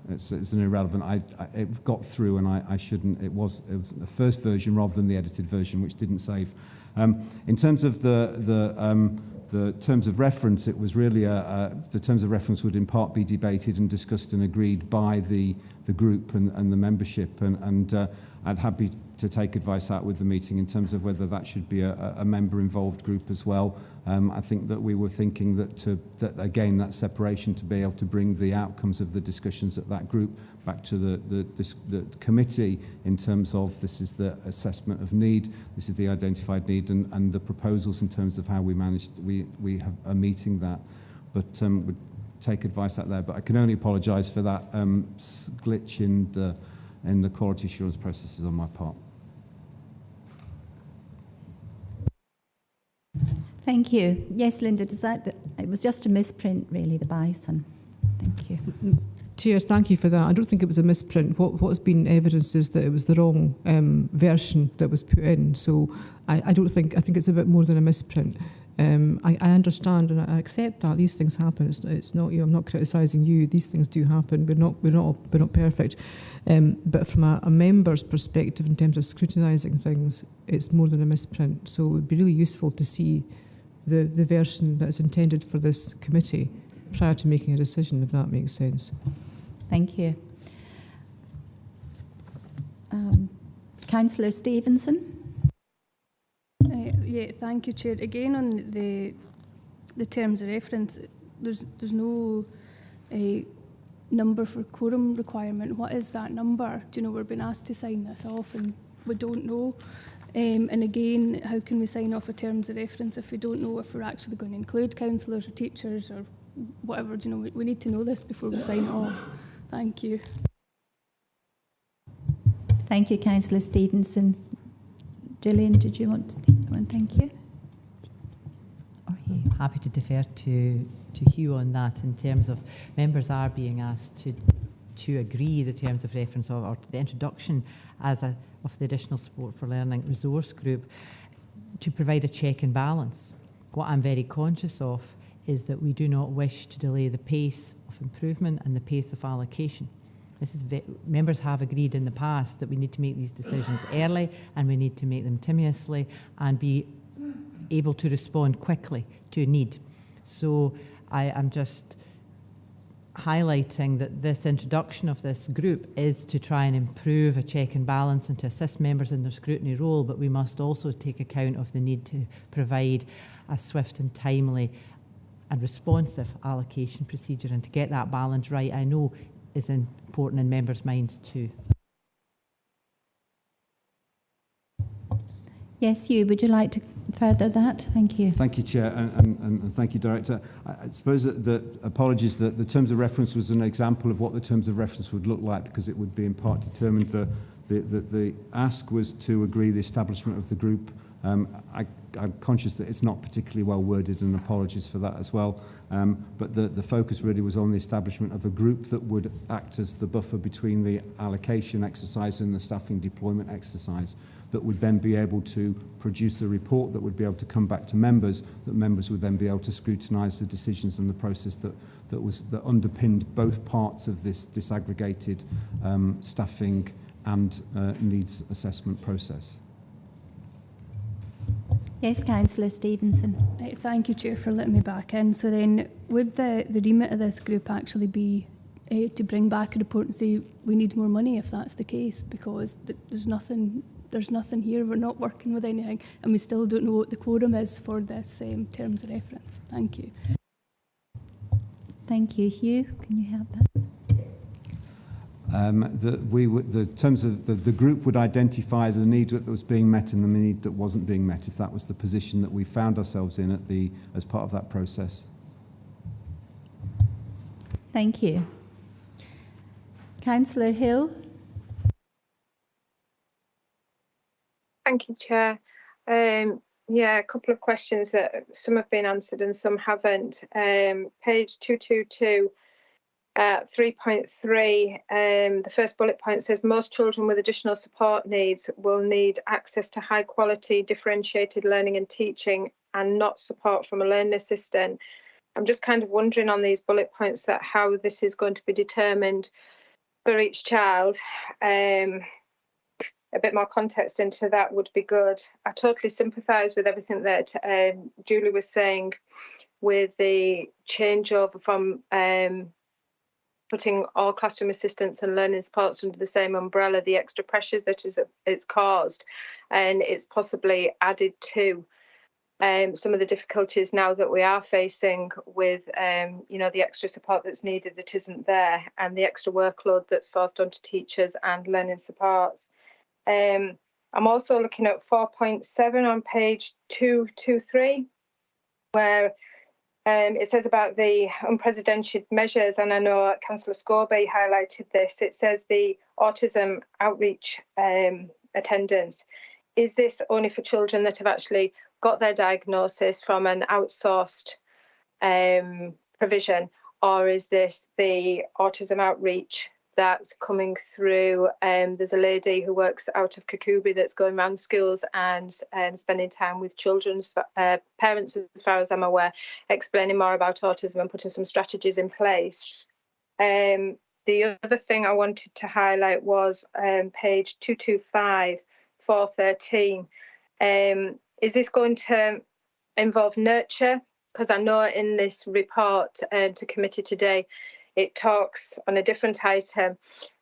it's an irrelevant. It got through, and I shouldn't. It was the first version rather than the edited version, which didn't save. In terms of the terms of reference, it was really the terms of reference would in part be debated and discussed and agreed by the group and the membership, and I'd happy to take advice out with the meeting in terms of whether that should be a member-involved group as well. I think that we were thinking that again, that separation to be able to bring the outcomes of the discussions at that group back to the committee in terms of this is the assessment of need, this is the identified need, and the proposals in terms of how we managed, we have a meeting that. But would take advice out there. But I can only apologise for that glitch in the quality assurance processes on my part. Thank you. Yes, Linda, it was just a misprint, really, the bison. Thank you. Chair, thank you for that. I don't think it was a misprint. What's been evidenced is that it was the wrong version that was put in. So I think it's a bit more than a misprint. I understand and I accept that these things happen. It's not I'm not criticising you. These things do happen. We're not perfect. But from a member's perspective, in terms of scrutinising things, it's more than a misprint. So it would be really useful to see the version that's intended for this committee prior to making a decision, if that makes sense. Thank you. Councillor Stevenson. Yeah, thank you, Chair. Again, on the terms of reference, there's no number for quorum requirement. What is that number? Do you know, we're being asked to sign this off and we don't know. And again, how can we sign off a terms of reference if we don't know if we're actually going to include councillors or teachers or whatever? Do you know, we need to know this before we sign it off. Thank you. Thank you, Councillor Stevenson. Gillian, did you want to thank you? Happy to defer to Hugh on that in terms of members are being asked to agree the terms of reference or the introduction of the additional support for learning resource group to provide a check and balance. What I'm very conscious of is that we do not wish to delay the pace of improvement and the pace of allocation. Members have agreed in the past that we need to make these decisions early and we need to make them timorously and be able to respond quickly to need. So I am just highlighting that this introduction of this group is to try and improve a check and balance and to assist members in their scrutiny role, but we must also take account of the need to provide a swift and timely and responsive allocation procedure, and to get that balance right, I know is important in members' minds too. Yes, Hugh, would you like to further that? Thank you. Thank you, Chair, and thank you, Director. I suppose that apologies that the terms of reference was an example of what the terms of reference would look like, because it would be in part determined the ask was to agree the establishment of the group. I'm conscious that it's not particularly well worded, and apologies for that as well. But the focus really was on the establishment of a group that would act as the buffer between the allocation exercise and the staffing deployment exercise, that would then be able to produce a report that would be able to come back to members, that members would then be able to scrutinise the decisions and the process that underpinned both parts of this disaggregated staffing and needs assessment process. Yes, Councillor Stevenson. Thank you, Chair, for letting me back in. So then, would the remit of this group actually be to bring back a report and say we need more money if that's the case? Because there's nothing here, we're not working with anything, and we still don't know what the quorum is for this terms of reference. Thank you. Thank you. Hugh, can you help that? The group would identify the need that was being met and the need that wasn't being met, if that was the position that we found ourselves in as part of that process. Thank you. Councillor Hill. Thank you, Chair. Yeah, a couple of questions that some have been answered and some haven't. Page 222, 3.3, the first bullet point says most children with additional support needs will need access to high quality differentiated learning and teaching and not support from a learning assistant. I'm just kind of wondering on these bullet points that how this is going to be determined for each child. A bit more context into that would be good. I totally sympathise with everything that Julie was saying with the changeover from putting all classroom assistants and learning supports under the same umbrella, the extra pressures that it's caused, and it's possibly added to some of the difficulties now that we are facing with, the extra support that's needed that isn't there, and the extra workload that's forced onto teachers and learning supports. I'm also looking at 4.7 on page 223, where it says about the unprecedented measures, and I know Councillor Scobie highlighted this. It says the autism outreach attendance. Is this only for children that have actually got their diagnosis from an outsourced provision, or is this the autism outreach that's coming through? There's a lady who works out of Kakubi that's going around schools and spending time with children's parents, as far as I'm aware, explaining more about autism and putting some strategies in place. The other thing I wanted to highlight was page 225, 413. Is this going to involve nurture? Because I know in this report to committee today, it talks on a different item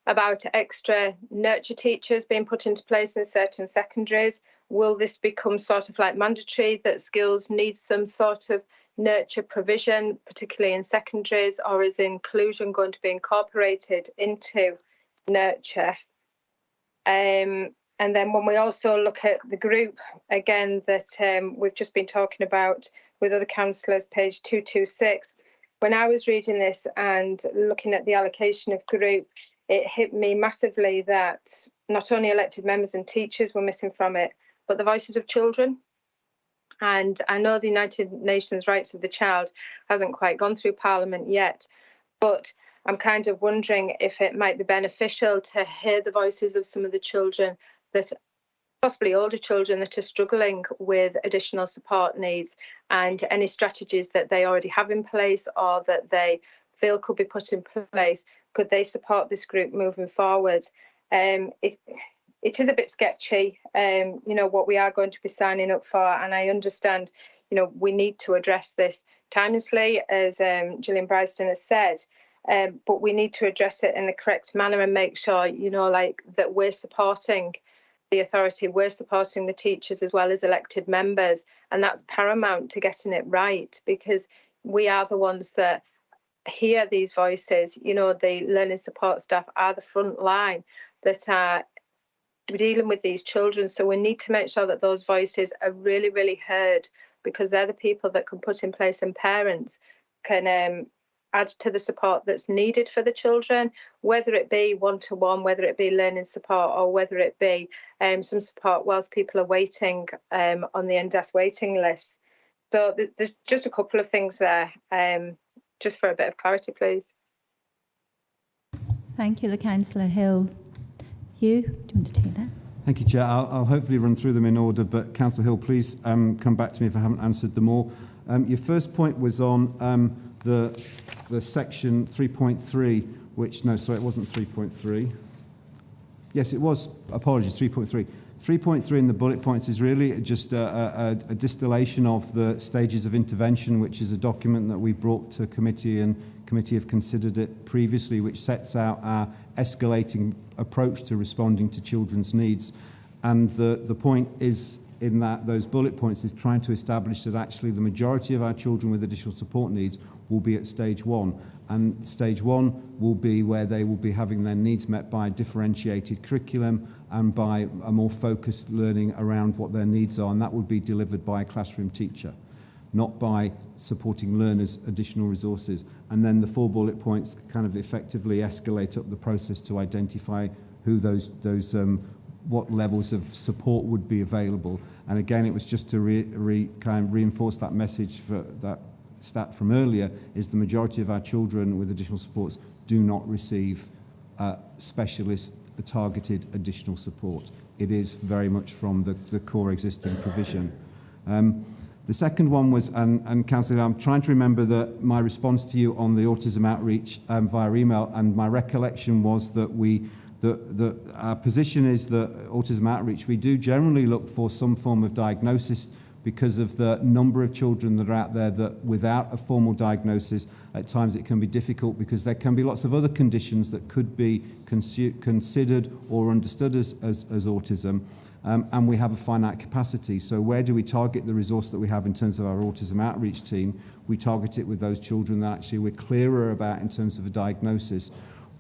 about extra nurture teachers being put into place in certain secondaries. Will this become sort of like mandatory that schools need some sort of nurture provision, particularly in secondaries, or is inclusion going to be incorporated into nurture? And then when we also look at the group, again, that we've just been talking about with other councillors, page 226, when I was reading this and looking at the allocation of group, it hit me massively that not only elected members and teachers were missing from it, but the voices of children. And I know the United Nations Rights of the Child hasn't quite gone through Parliament yet, but I'm kind of wondering if it might be beneficial to hear the voices of some of the children, that possibly older children that are struggling with additional support needs, and any strategies that they already have in place or that they feel could be put in place. Could they support this group moving forward? It is a bit sketchy, what we are going to be signing up for, and I understand, we need to address this timelessly, as Gillian Bryston has said, but we need to address it in the correct manner and make sure, that we're supporting the authority, we're supporting the teachers as well as elected members, and that's paramount to getting it right, because we are the ones that hear these voices. The learning support staff are the front line that are dealing with these children, so we need to make sure that those voices are really, really heard, because they're the people that can put in place, and parents can add to the support that's needed for the children, whether it be one-to-one, whether it be learning support, or whether it be some support whilst people are waiting on the NDAS waiting list. So there's just a couple of things there, just for a bit of clarity, please. Thank you, Councillor Hill. Hugh, do you want to take that? Thank you, Chair. I'll hopefully run through them in order, but Councillor Hill, please come back to me if I haven't answered them all. Your first point was on the section 3.3, which, no, sorry, it wasn't 3.3. Yes, it was, apologies, 3.3. 3.3 in the bullet points is really just a distillation of the stages of intervention, which is a document that we've brought to committee, and committee have considered it previously, which sets out our escalating approach to responding to children's needs. And the point is in those bullet points is trying to establish that actually the majority of our children with additional support needs will be at stage 1. And stage 1 will be where they will be having their needs met by differentiated curriculum and by a more focused learning around what their needs are, and that would be delivered by a classroom teacher, not by supporting learners' additional resources. And then the 4 bullet points kind of effectively escalate up the process to identify who what levels of support would be available. And again, it was just to kind of reinforce that message for that stat from earlier, is the majority of our children with additional supports do not receive specialist targeted additional support. It is very much from the core existing provision. The second one was, and Councillor, I'm trying to remember my response to you on the autism outreach via email, and my recollection was that our position is that autism outreach, we do generally look for some form of diagnosis because of the number of children that are out there that without a formal diagnosis, at times it can be difficult because there can be lots of other conditions that could be considered or understood as autism. And we have a finite capacity. So where do we target the resource that we have in terms of our autism outreach team? We target it with those children that actually we're clearer about in terms of a diagnosis.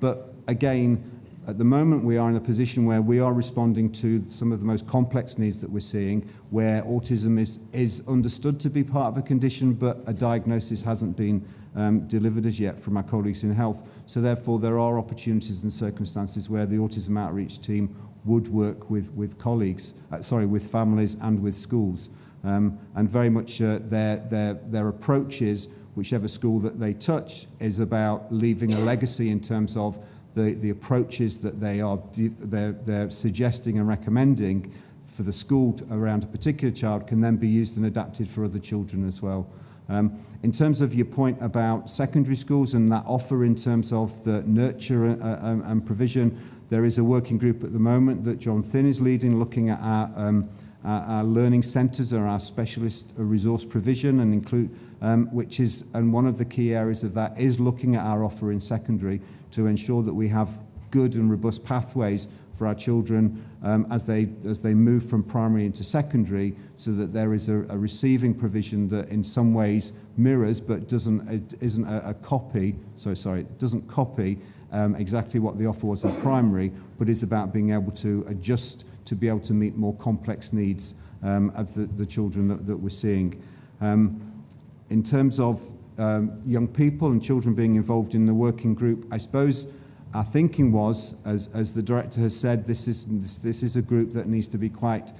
But again, at the moment, we are in a position where we are responding to some of the most complex needs that we're seeing, where autism is understood to be part of a condition, but a diagnosis hasn't been delivered as yet from our colleagues in health. So therefore, there are opportunities and circumstances where the autism outreach team would work with colleagues, with families and with schools. And very much their approaches, whichever school that they touch, is about leaving a legacy in terms of the approaches that they're suggesting and recommending for the school around a particular child can then be used and adapted for other children as well. In terms of your point about secondary schools and that offer in terms of the nurture and provision, there is a working group at the moment that John Thin is leading, looking at our learning centres or our specialist resource provision, and include and one of the key areas of that is looking at our offer in secondary to ensure that we have good and robust pathways for our children as they move from primary into secondary, so that there is a receiving provision that in some ways mirrors but doesn't copy exactly what the offer was in primary, but is about being able to adjust to be able to meet more complex needs of the children that we're seeing. In terms of young people and children being involved in the working group, I suppose our thinking was, as the director has said, this is a group that needs to be quite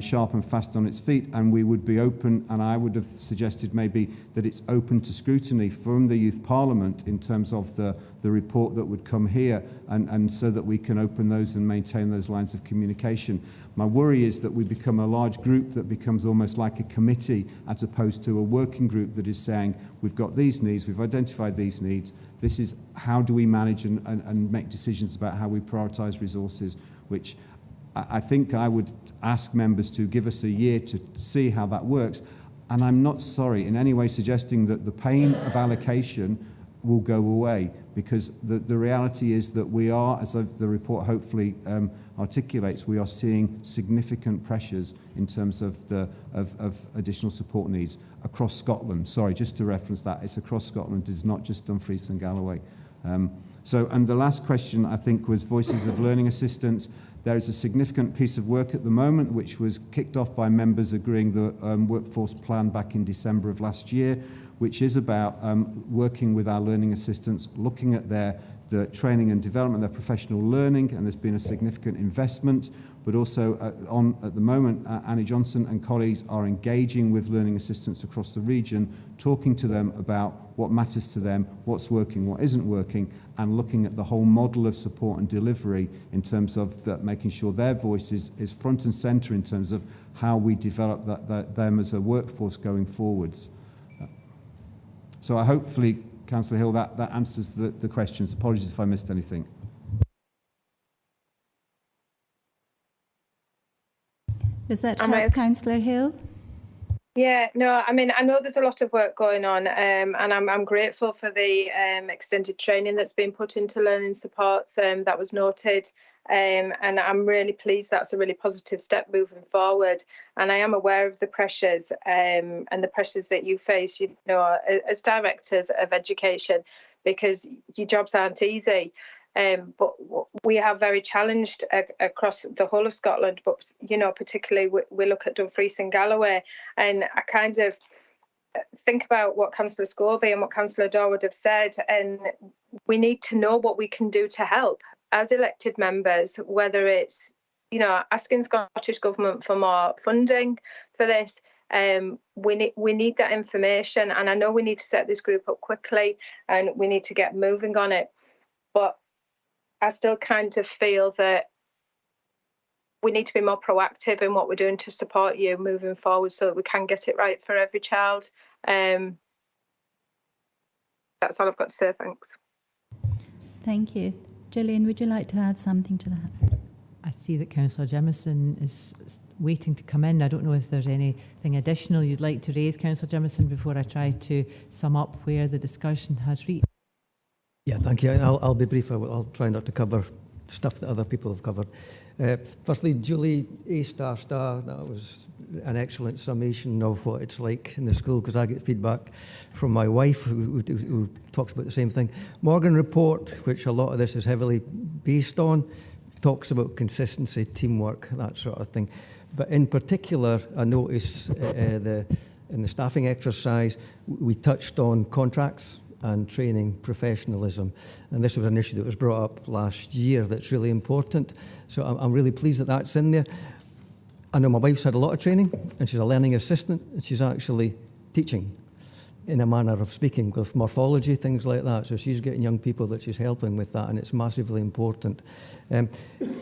sharp and fast on its feet, and we would be open, and I would have suggested maybe that it's open to scrutiny from the Youth Parliament in terms of the report that would come here, and so that we can open those and maintain those lines of communication. My worry is that we become a large group that becomes almost like a committee, as opposed to a working group that is saying, we've got these needs, we've identified these needs, this is how do we manage and make decisions about how we prioritise resources, which I think I would ask members to give us a year to see how that works. And I'm not sorry in any way suggesting that the pain of allocation will go away, because the reality is that we are, as the report hopefully articulates, we are seeing significant pressures in terms of of additional support needs across Scotland. Sorry, just to reference that, it's across Scotland, it's not just Dumfries and Galloway. And the last question, I think, was Voices of Learning Assistance. There is a significant piece of work at the moment which was kicked off by members agreeing the workforce plan back in December of last year, which is about working with our learning assistants, looking at their training and development, their professional learning, and there's been a significant investment. But also at the moment, Annie Johnson and colleagues are engaging with learning assistants across the region, talking to them about what matters to them, what's working, what isn't working, and looking at the whole model of support and delivery in terms of making sure their voice is front and centre in terms of how we develop them as a workforce going forwards. So I hopefully, Councillor Hill, that answers the questions. Apologies if I missed anything. Does that help, Councillor Hill? Yeah, no, I mean, I know there's a lot of work going on, and I'm grateful for the extended training that's been put into learning supports. That was noted And I'm really pleased that's a really positive step moving forward. And I am aware of the pressures and the pressures that you face, you know, as directors of education, because your jobs aren't easy. But we are very challenged across the whole of Scotland. But, you know, particularly we look at Dumfries and Galloway, and I kind of think about what Councillor Scobie and what Councillor Dorwood have said, and we need to know what we can do to help as elected members, whether it's, you know, asking Scottish Government for more funding for this. We need that information, and I know we need to set this group up quickly and we need to get moving on it. But I still kind of feel that we need to be more proactive in what we're doing to support you moving forward so that we can get it right for every child. That's all I've got to say. Thanks. Thank you. Gillian, would you like to add something to that? I see that Councillor Jimison is waiting to come in. I don't know if there's anything additional you'd like to raise, Councillor Jimison, before I try to sum up where the discussion has reached. Yeah, thank you. I'll be brief. I'll try not to cover stuff that other people have covered. Firstly, Julie, A*, that was an excellent summation of what it's like in the school, because I get feedback from my wife who talks about the same thing. Morgan report, which a lot of this is heavily based on, talks about consistency, teamwork, that sort of thing. But in particular, I notice in the staffing exercise, we touched on contracts and training professionalism. And this was an issue that was brought up last year that's really important. So I'm really pleased that that's in there. I know my wife's had a lot of training, and she's a learning assistant, and she's actually teaching in a manner of speaking with morphology, things like that. So she's getting young people that she's helping with that, and it's massively important.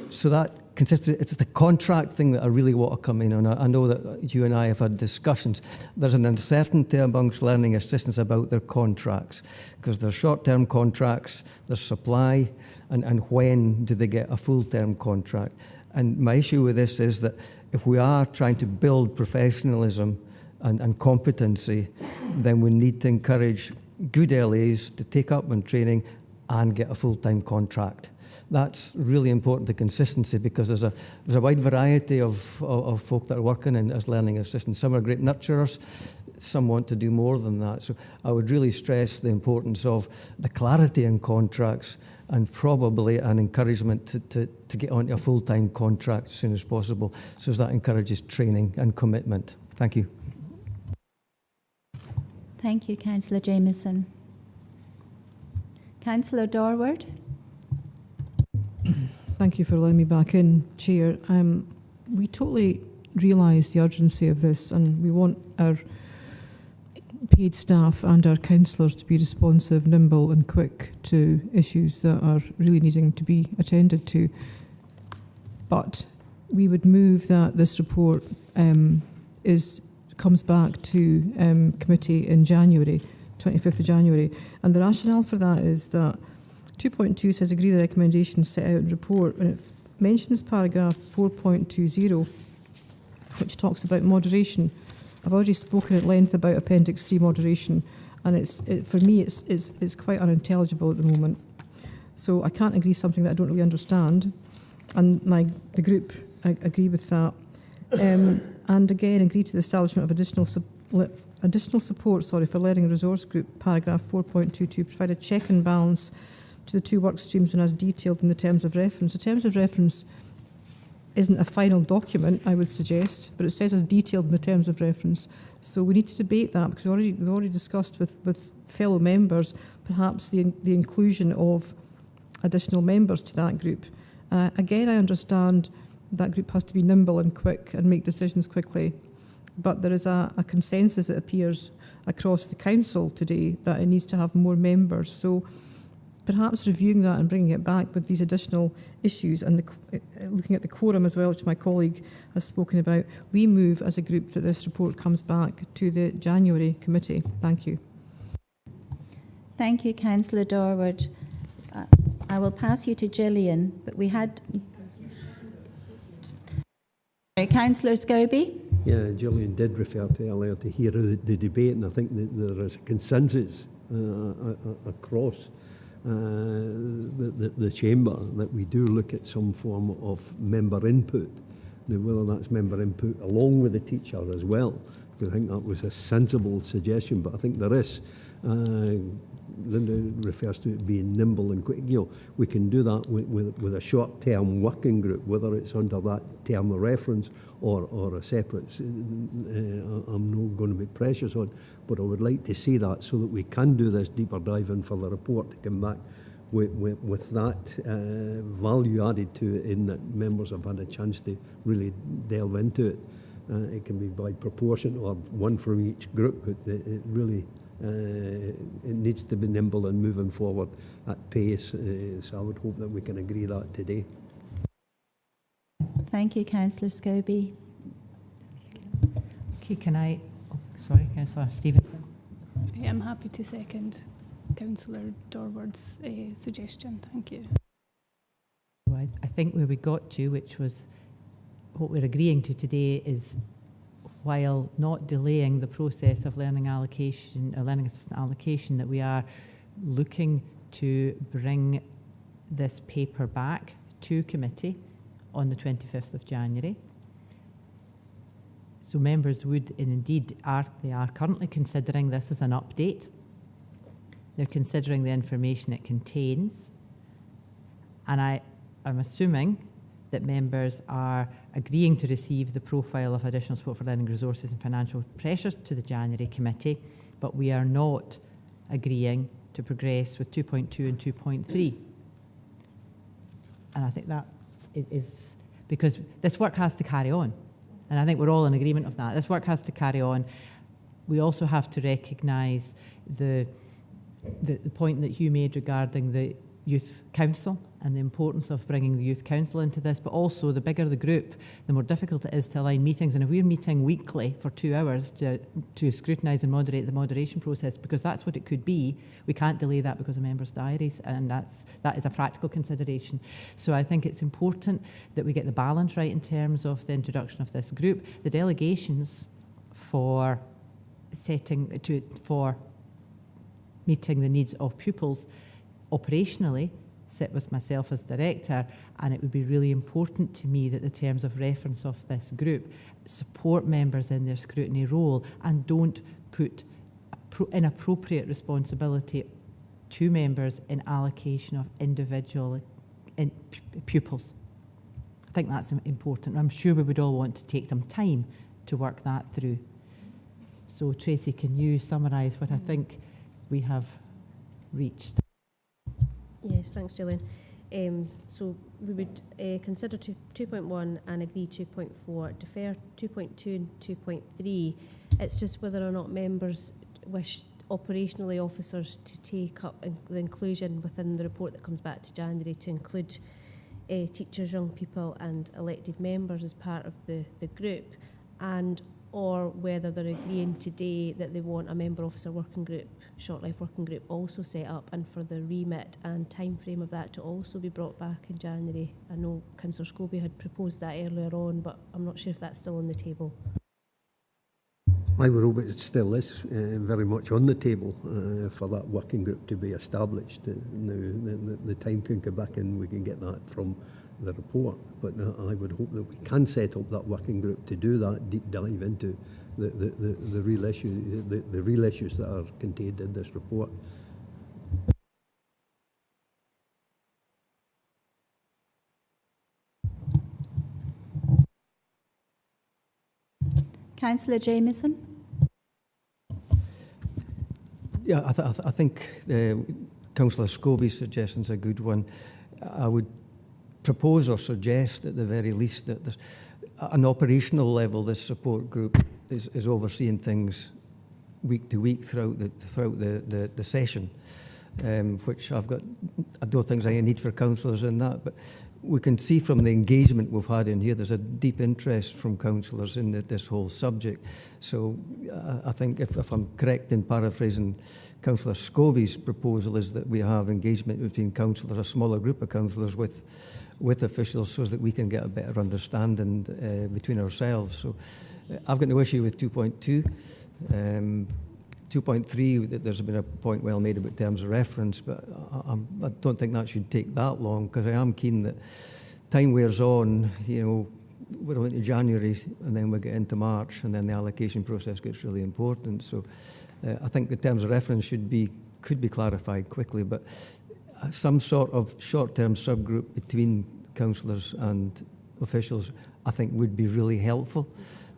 So that consistency, it's the contract thing that I really want to come in on. I know that you and I have had discussions. There's an uncertainty amongst learning assistants about their contracts, because there's short-term contracts, there's supply, and when do they get a full-term contract? And my issue with this is that if we are trying to build professionalism and competency, then we need to encourage good LAs to take up on training and get a full-time contract. That's really important to consistency, because there's a wide variety of folk that are working as learning assistants. Some are great nurturers, some want to do more than that. So I would really stress the importance of the clarity in contracts and probably an encouragement to get onto a full-time contract as soon as possible, so that encourages training and commitment. Thank you. Thank you, Councillor Jamieson. Councillor Dorward. Thank you for allowing me back in, Chair. We totally realise the urgency of this, and we want our paid staff and our councillors to be responsive, nimble and quick to issues that are really needing to be attended to. But we would move that this report comes back to committee in January, 25th of January. And the rationale for that is that 2.2 says agree the recommendations set out in the report, and it mentions paragraph 4.20, which talks about moderation. I've already spoken at length about Appendix 3 moderation, and for me it's quite unintelligible at the moment. So I can't agree something that I don't really understand, and the group agree with that. And again, agree to the establishment of additional support for Learning Resource Group, paragraph 4.22, provide a check and balance to the two work streams and as detailed in the terms of reference. The terms of reference isn't a final document, I would suggest, but it says as detailed in the terms of reference. So we need to debate that, because we've already discussed with fellow members perhaps the inclusion of additional members to that group. Again, I understand that group has to be nimble and quick and make decisions quickly, but there is a consensus, it appears, across the council today that it needs to have more members. So perhaps reviewing that and bringing it back with these additional issues and looking at the quorum as well, which my colleague has spoken about, we move as a group that this report comes back to the January committee. Thank you. Thank you, Councillor Dorward. I will pass you to Gillian, but we had... Councillor Scobie. Yeah, Gillian did refer to earlier to hear the debate, and I think that there is a consensus across the chamber that we do look at some form of member input. Now, whether that's member input along with the teacher as well, because I think that was a sensible suggestion, but I think there is. Linda refers to it being nimble and quick. You know, we can do that with a short-term working group, whether it's under that term of reference or a separate. I'm not going to be precious on, but I would like to see that so that we can do this deeper dive in for the report to come back with that value added to it, in that members have had a chance to really delve into it. It can be by proportion or one from each group, but it really it needs to be nimble and moving forward at pace. So I would hope that we can agree that today. Thank you, Councillor Scobie. Okay, sorry, Councillor Stevenson. I'm happy to second Councillor Dorward's suggestion. Thank you. Well, I think where we got to, which was what we're agreeing to today, is while not delaying the process of learning allocation or learning assistant allocation, that we are looking to bring this paper back to committee on the 25th of January. So members would, and indeed they are currently considering this as an update. They're considering the information it contains. And I'm assuming that members are agreeing to receive the profile of additional support for learning resources and financial pressures to the January committee, but we are not agreeing to progress with 2.2 and 2.3. And I think that is because this work has to carry on. And I think we're all in agreement of that. This work has to carry on. We also have to recognise the point that Hugh made regarding the Youth Council and the importance of bringing the Youth Council into this, but also the bigger the group, the more difficult it is to align meetings. And if we're meeting weekly for 2 hours to scrutinise and moderate the moderation process, because that's what it could be, we can't delay that because of members' diaries, and that is a practical consideration. So I think it's important that we get the balance right in terms of the introduction of this group. The delegations for meeting the needs of pupils operationally sit with myself as director, and it would be really important to me that the terms of reference of this group support members in their scrutiny role and don't put inappropriate responsibility to members in allocation of individual pupils. I think that's important. I'm sure we would all want to take some time to work that through. So Tracy, can you summarise what I think we have reached? Yes, thanks, Gillian. So we would consider 2.1 and agree 2.4, defer 2.2 and 2.3. It's just whether or not members wish operationally officers to take up the inclusion within the report that comes back to January to include teachers, young people and elected members as part of the group, and or whether they're agreeing today that they want a member officer working group, short life working group also set up, and for the remit and time frame of that to also be brought back in January. I know Councillor Scobie had proposed that earlier on, but I'm not sure if that's still on the table. I would hope it still is very much on the table for that working group to be established. The time can come back and we can get that from the report, but I would hope that we can set up that working group to do that deep dive into the real issues that are contained in this report. Councillor Jamieson. Yeah, I think Councillor Scobie's suggestion is a good one. I would propose or suggest at the very least that there's an operational level, this support group is overseeing things week to week throughout the session, which I don't think there's any need for councillors in that, but we can see from the engagement we've had in here, there's a deep interest from councillors in this whole subject. So I think if I'm correct in paraphrasing Councillor Scobie's proposal, is that we have engagement between councillors, a smaller group of councillors with officials, so that we can get a better understanding between ourselves. So I've got no issue with 2.2. 2.3, there's been a point well made about terms of reference, but I don't think that should take that long, because I am keen that time wears on, you know, we're into January and then we get into March and then the allocation process gets really important. So I think the terms of reference could be clarified quickly, but some sort of short-term subgroup between councillors and officials I think would be really helpful,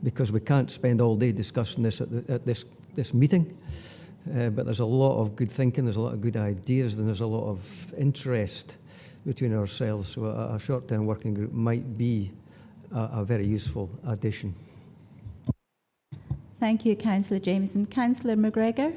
because we can't spend all day discussing this at this meeting, but there's a lot of good thinking, there's a lot of good ideas, and there's a lot of interest between ourselves. So a short-term working group might be a very useful addition. Thank you, Councillor Jameson. Councillor McGregor.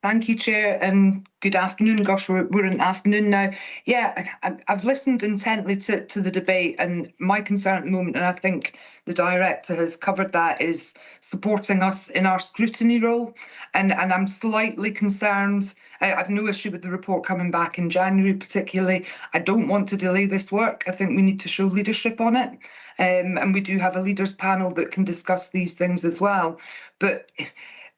Thank you, Chair, and good afternoon. Gosh, we're in the afternoon now. Yeah, I've listened intently to the debate, and my concern at the moment, and I think the Director has covered that, is supporting us in our scrutiny role. And I'm slightly concerned. I've no issue with the report coming back in January particularly. I don't want to delay this work. I think we need to show leadership on it. And we do have a leaders panel that can discuss these things as well. But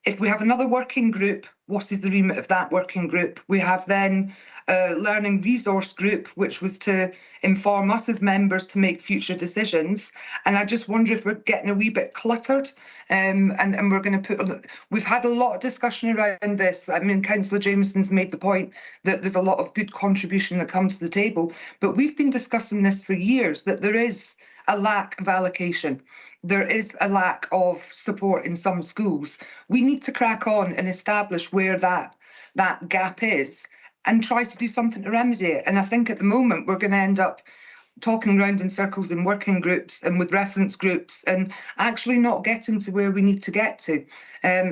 if we have another working group, what is the remit of that working group? We have then a learning resource group, which was to inform us as members to make future decisions. And I just wonder if we're getting a wee bit cluttered, and we're going to we've had a lot of discussion around this. I mean, Councillor Jameson's made the point that there's a lot of good contribution that comes to the table, but we've been discussing this for years, that there is a lack of allocation. There is a lack of support in some schools. We need to crack on and establish where that gap is and try to do something to remedy it. And I think at the moment we're going to end up talking around in circles in working groups and with reference groups and actually not getting to where we need to get to.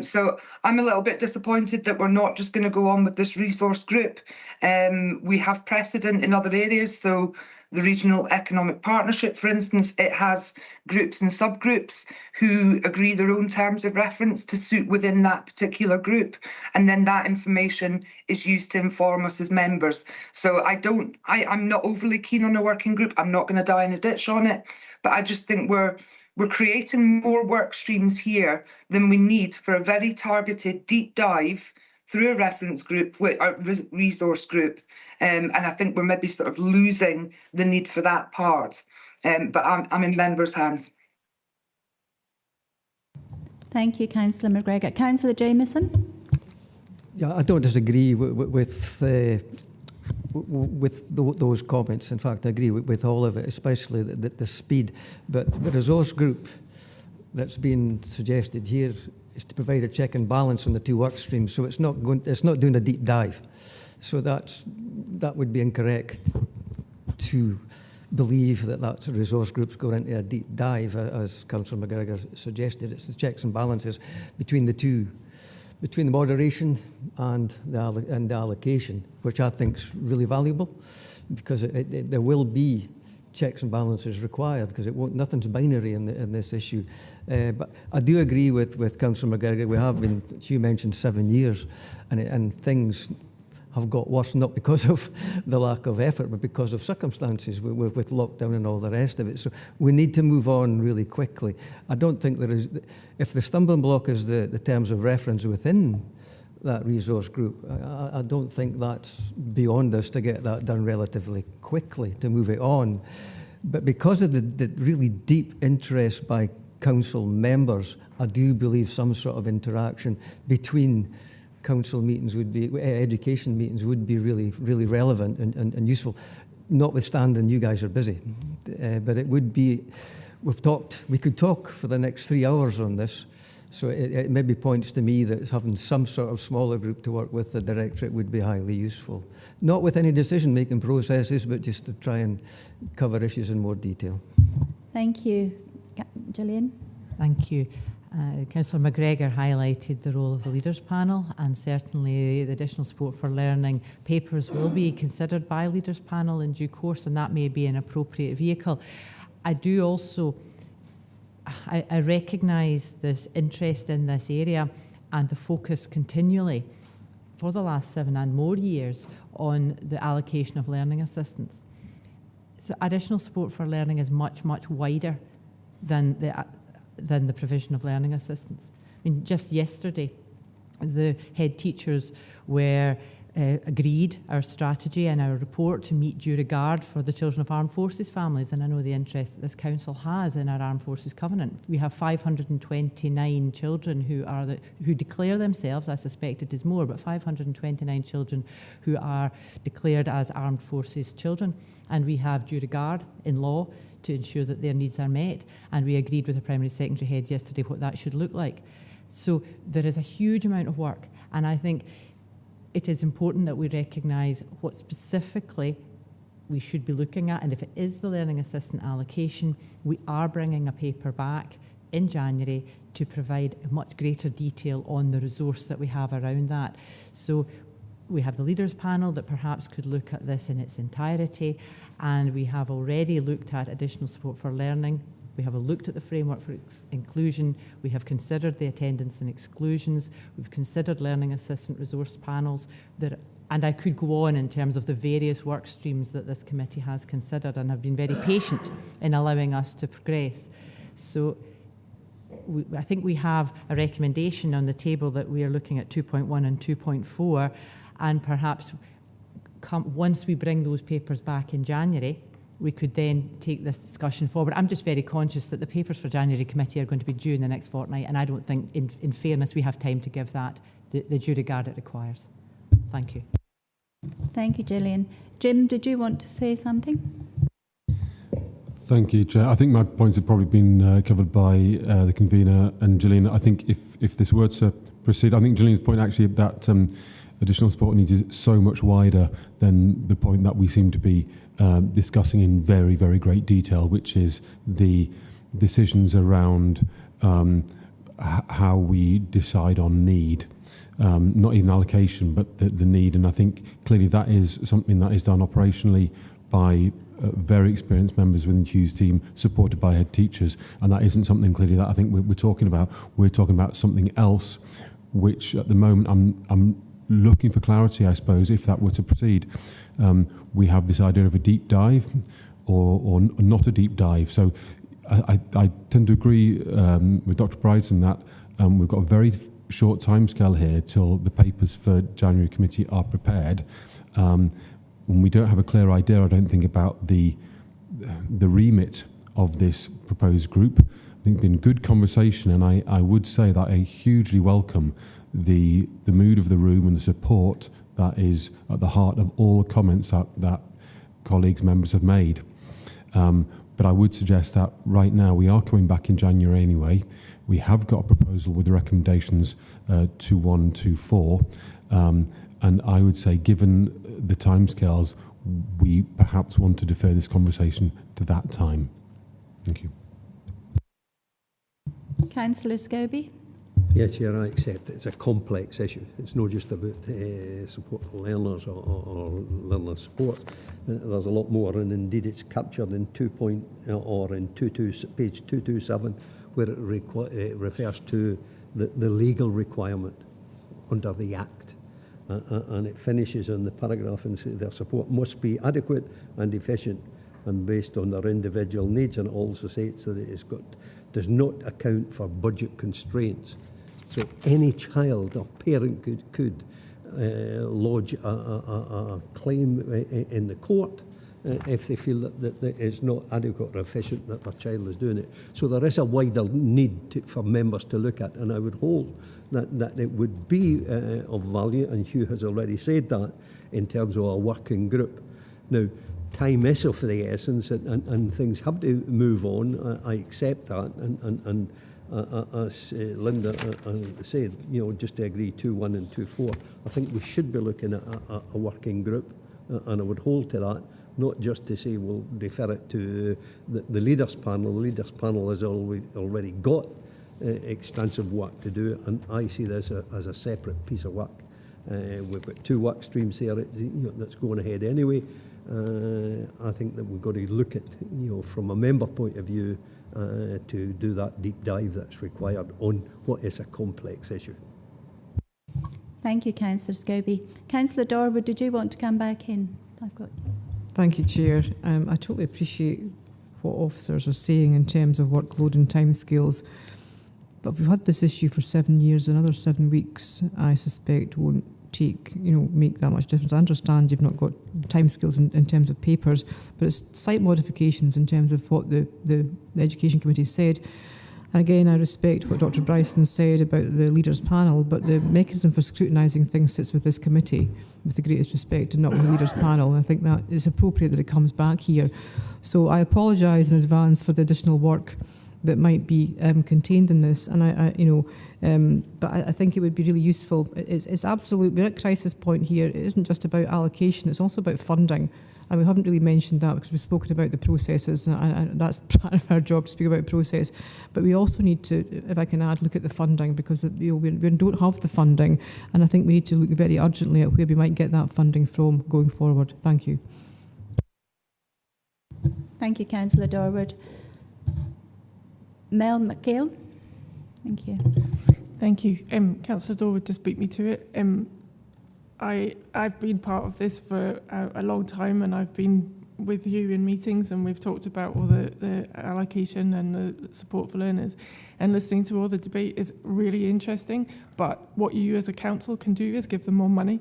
So I'm a little bit disappointed that we're not just going to go on with this resource group. We have precedent in other areas. So the Regional Economic Partnership, for instance, it has groups and subgroups who agree their own terms of reference to suit within that particular group. And then that information is used to inform us as members. So I'm not overly keen on a working group. I'm not going to die in a ditch on it. But I just think we're creating more work streams here than we need for a very targeted deep dive through a reference group, a resource group. And I think we're maybe sort of losing the need for that part. But I'm in members' hands. Thank you, Councillor McGregor. Councillor Jameson? Yeah, I don't disagree with those comments. In fact, I agree with all of it, especially the speed. But the resource group that's been suggested here is to provide a check and balance on the two work streams. So it's not doing a deep dive. So that would be incorrect to believe that that's a resource group's going into a deep dive, as Councillor McGregor suggested. It's the checks and balances between the two, between the moderation and the allocation, which I think is really valuable, because there will be checks and balances required, because nothing's binary in this issue. But I do agree with Councillor McGregor. We have been, you mentioned, 7 years, and things have got worse, not because of the lack of effort, but because of circumstances with lockdown and all the rest of it. So we need to move on really quickly. I don't think there is, if the stumbling block is the terms of reference within that resource group, I don't think that's beyond us to get that done relatively quickly, to move it on. But because of the really deep interest by council members, I do believe some sort of interaction between council meetings would be, education meetings would be really, really relevant and useful, notwithstanding you guys are busy. But it would be, we could talk for the next 3 hours on this. So it maybe points to me that having some sort of smaller group to work with the Directorate would be highly useful. Not with any decision-making processes, but just to try and cover issues in more detail. Thank you. Gillian? Thank you. Councillor McGregor highlighted the role of the Leaders Panel, and certainly the additional support for learning papers will be considered by Leaders Panel in due course, and that may be an appropriate vehicle. I do also I recognise this interest in this area and the focus continually for the last 7 and more years on the allocation of learning assistance. So additional support for learning is much, much wider than the provision of learning assistance. mean, just yesterday, the head teachers were agreed our strategy and our report to meet due regard for the children of armed forces families, and I know the interest that this council has in our armed forces covenant. We have 529 children who declare themselves, I suspect it is more, but 529 children who are declared as armed forces children, and we have due regard in law to ensure that their needs are met, and we agreed with the primary secretary heads yesterday what that should look like. So there is a huge amount of work, and I think it is important that we recognise what specifically we should be looking at, and if it is the learning assistant allocation, we are bringing a paper back in January to provide much greater detail on the resource that we have around that. So we have the leaders panel that perhaps could look at this in its entirety, and we have already looked at additional support for learning. We have looked at the framework for inclusion. We have considered the attendance and exclusions. We've considered learning assistant resource panels. And I could go on in terms of the various work streams that this committee has considered and have been very patient in allowing us to progress. So I think we have a recommendation on the table that we are looking at 2.1 and 2.4, and perhaps once we bring those papers back in January, we could then take this discussion forward. I'm just very conscious that the papers for January committee are going to be due in the next fortnight, and I don't think, in fairness, we have time to give that the due regard it requires. Thank you. Thank you, Gillian. Jim, did you want to say something? Thank you, Chair. I think my points have probably been covered by the convener and Gillian. I think if this were to proceed, I think Gillian's point actually that additional support needs is so much wider than the point that we seem to be discussing in very, very great detail, which is the decisions around how we decide on need. Not even allocation, but the need. And I think clearly that is something that is done operationally by very experienced members within Hugh's team, supported by head teachers. And that isn't something clearly that I think we're talking about. We're talking about something else, which at the moment I'm looking for clarity, I suppose, if that were to proceed. We have this idea of a deep dive or not a deep dive. So I tend to agree with Dr. Bryson that we've got a very short timescale here till the papers for January committee are prepared. When we don't have a clear idea, I don't think, about the remit of this proposed group. I think it's been good conversation, and I would say that I hugely welcome the mood of the room and the support that is at the heart of all the comments that colleagues, members have made. But I would suggest that right now we are coming back in January anyway. We have got a proposal with the recommendations 2.1, 2.4, and I would say, given the timescales, we perhaps want to defer this conversation to that time. Thank you. Councillor Scobie. Yes, Chair, I accept it's a complex issue. It's not just about support for learners or learner support. There's a lot more, and indeed it's captured in page 227, where it refers to the legal requirement under the Act. And it finishes in the paragraph and says their support must be adequate and efficient and based on their individual needs, and it also states that it does not account for budget constraints. So any child or parent could lodge a claim in the court if they feel that it's not adequate or efficient that their child is doing it. So there is a wider need for members to look at, and I would hold that it would be of value, and Hugh has already said that, in terms of a working group. Now, time is of the essence, and things have to move on. I accept that, and as Linda said, just to agree 2.1 and 2.4, I think we should be looking at a working group, and I would hold to that, not just to say we'll defer it to the leaders panel. The leaders panel has already got extensive work to do, and I see this as a separate piece of work. We've got 2 work streams here that's going ahead anyway. I think that we've got to look at, from a member point of view, to do that deep dive that's required on what is a complex issue. Thank you, Councillor Scobie. Councillor Dorwood, did you want to come back in? Thank you, Chair. I totally appreciate what officers are saying in terms of workload and timescales. But we've had this issue for 7 years. Another 7 weeks, I suspect, won't make that much difference. I understand you've not got timescales in terms of papers, but it's slight modifications in terms of what the Education Committee said. And again, I respect what Dr. Bryson said about the leaders panel, but the mechanism for scrutinising things sits with this committee, with the greatest respect, and not with the leaders panel. And I think that it's appropriate that it comes back here. So I apologise in advance for the additional work that might be contained in this, and but I think it would be really useful. It's absolutely, we're at crisis point here. It isn't just about allocation; it's also about funding, and we haven't really mentioned that because we've spoken about the processes, and that's part of our job to speak about process. But we also need to, if I can add, look at the funding, because we don't have the funding, and I think we need to look very urgently at where we might get that funding from going forward. Thank you. Thank you, Councillor Dorward. Mel McHale. Thank you. Thank you. Councillor Dorward to speak me to it. I've been part of this for a long time, and I've been with you in meetings, and we've talked about all the allocation and the support for learners, and listening to all the debate is really interesting. But what you as a council can do is give them more money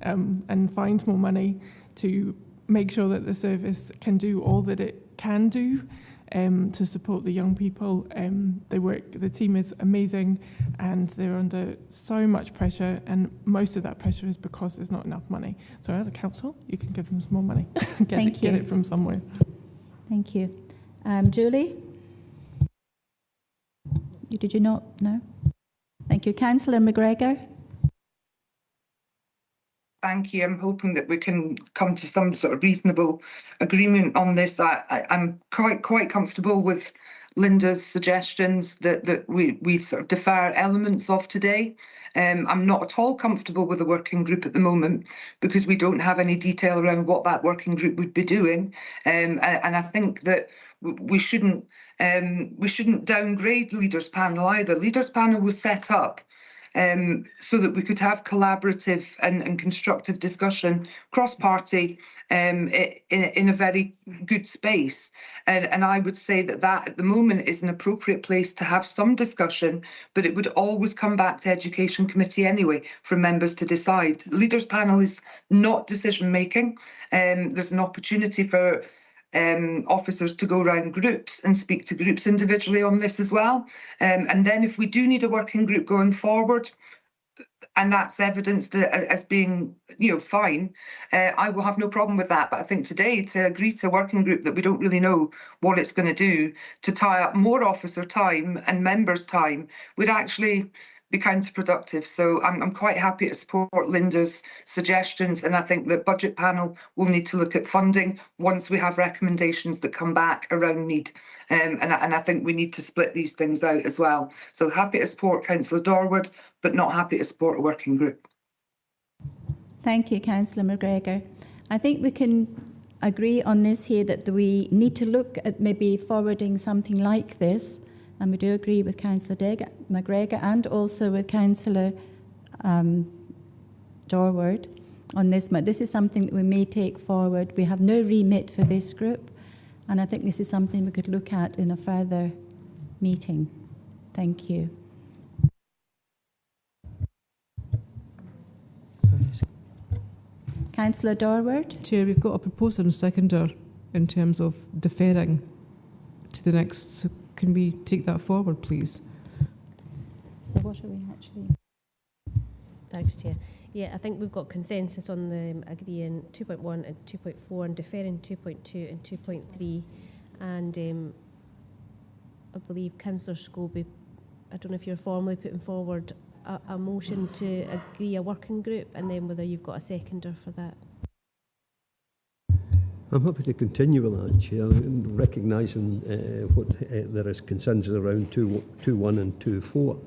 and find more money to make sure that the service can do all that it can do. To support the young people. The team is amazing, and they're under so much pressure, and most of that pressure is because there's not enough money. So as a council, you can give them some more money. Get it from somewhere. Thank you. Julie? Did you not? No? Thank you. Councillor McGregor? Thank you. I'm hoping that we can come to some sort of reasonable agreement on this. I'm quite comfortable with Linda's suggestions that we sort of defer elements of today. I'm not at all comfortable with the working group at the moment because we don't have any detail around what that working group would be doing. And I think that we shouldn't downgrade Leaders Panel either. Leaders Panel was set up so that we could have collaborative and constructive discussion, cross-party, in a very good space. And I would say that at the moment is an appropriate place to have some discussion, but it would always come back to Education Committee anyway for members to decide. Leaders Panel is not decision-making. There's an opportunity for officers to go around groups and speak to groups individually on this as well. And then if we do need a working group going forward, and that's evidenced as being, fine, I will have no problem with that. But I think today to agree to a working group that we don't really know what it's going to do, to tie up more officer time and members' time, would actually be counterproductive. So I'm quite happy to support Linda's suggestions, and I think the budget panel will need to look at funding once we have recommendations that come back around need. And I think we need to split these things out as well. So happy to support Councillor Dorward, but not happy to support a working group. Thank you, Councillor McGregor. I think we can agree on this here that we need to look at maybe forwarding something like this. And we do agree with Councillor McGregor and also with Councillor Dorward on this. But this is something that we may take forward. We have no remit for this group, and I think this is something we could look at in a further meeting. Thank you. Councillor Dorward. Chair, we've got a proposer and seconder in terms of deferring to the next. So can we take that forward, please? So what are we actually? Thanks, Chair. Yeah, I think we've got consensus on the agreeing 2.1 and 2.4 and deferring 2.2 and 2.3. And I believe Councillor Scobie, I don't know if you're formally putting forward a motion to agree a working group, and then whether you've got a seconder for that. I'm happy to continue with that, Chair, recognising what there is consensus around 2.1 and 2.4,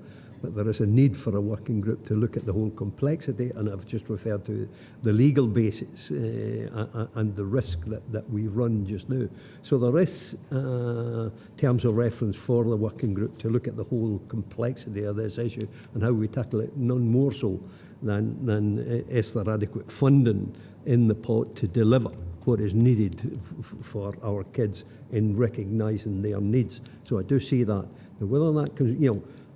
but there is a need for a working group to look at the whole complexity, and I've just referred to the legal basis and the risk that we run just now. So there is terms of reference for the working group to look at the whole complexity of this issue and how we tackle it, none more so than is there adequate funding in the pot to deliver what is needed for our kids in recognising their needs. So I do see that. And whether that comes,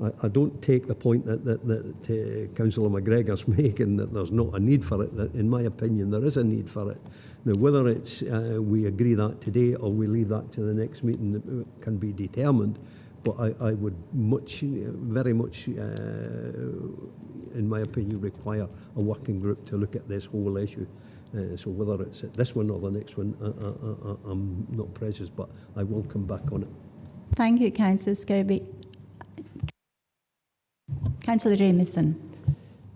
I don't take the point that Councillor McGregor's making, that there's not a need for it. That, in my opinion, there is a need for it. Now, whether it's we agree that today or we leave that to the next meeting, that can be determined. But I would very much, in my opinion, require a working group to look at this whole issue. So whether it's at this one or the next one, I'm not precious, but I will come back on it. Thank you, Councillor Scobie. Councillor Jamieson.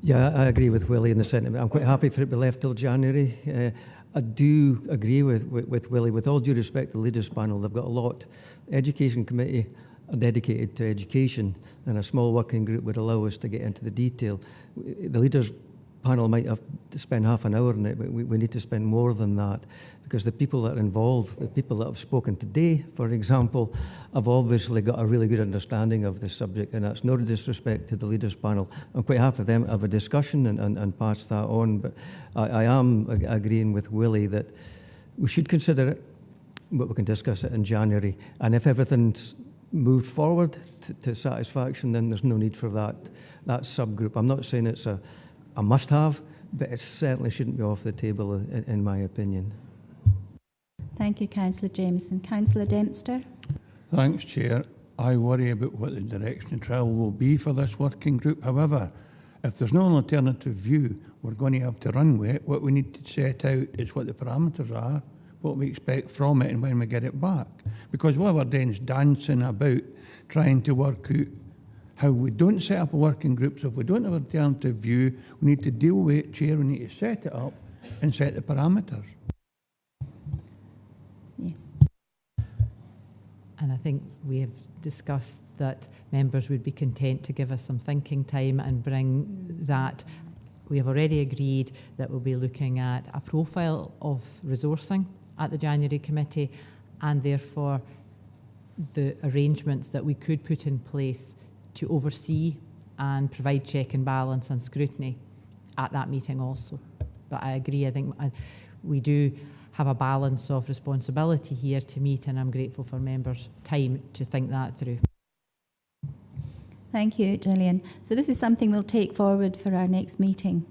Yeah, I agree with Willie in the sentiment. I'm quite happy for it to be left till January. I do agree with Willie. With all due respect to the Leaders Panel, they've got a lot. Education Committee are dedicated to education, and a small working group would allow us to get into the detail. The Leaders Panel might have to spend half an hour on it, but we need to spend more than that, because the people that are involved, the people that have spoken today, for example, have obviously got a really good understanding of this subject, and that's no disrespect to the Leaders Panel. I'm quite happy for them to have a discussion and pass that on, but I am agreeing with Willie that we should consider it, but we can discuss it in January. And if everything's moved forward to satisfaction, then there's no need for that subgroup. I'm not saying it's a must-have, but it certainly shouldn't be off the table, in my opinion. Thank you, Councillor Jameson. Councillor Dempster. Thanks, Chair. I worry about what the direction of travel will be for this working group. However, if there's no alternative view, we're going to have to run with it. What we need to set out is what the parameters are, what we expect from it, and when we get it back. Because what we're doing is dancing about trying to work out how we don't set up a working group. So if we don't have an alternative view, we need to deal with it, Chair. We need to set it up and set the parameters. Yes. And I think we have discussed that members would be content to give us some thinking time and bring that. We have already agreed that we'll be looking at a profile of resourcing at the January committee, and therefore the arrangements that we could put in place to oversee and provide check and balance and scrutiny at that meeting also. But I agree, I think we do have a balance of responsibility here to meet, and I'm grateful for members' time to think that through. Thank you, Gillian. So this is something we'll take forward for our next meeting.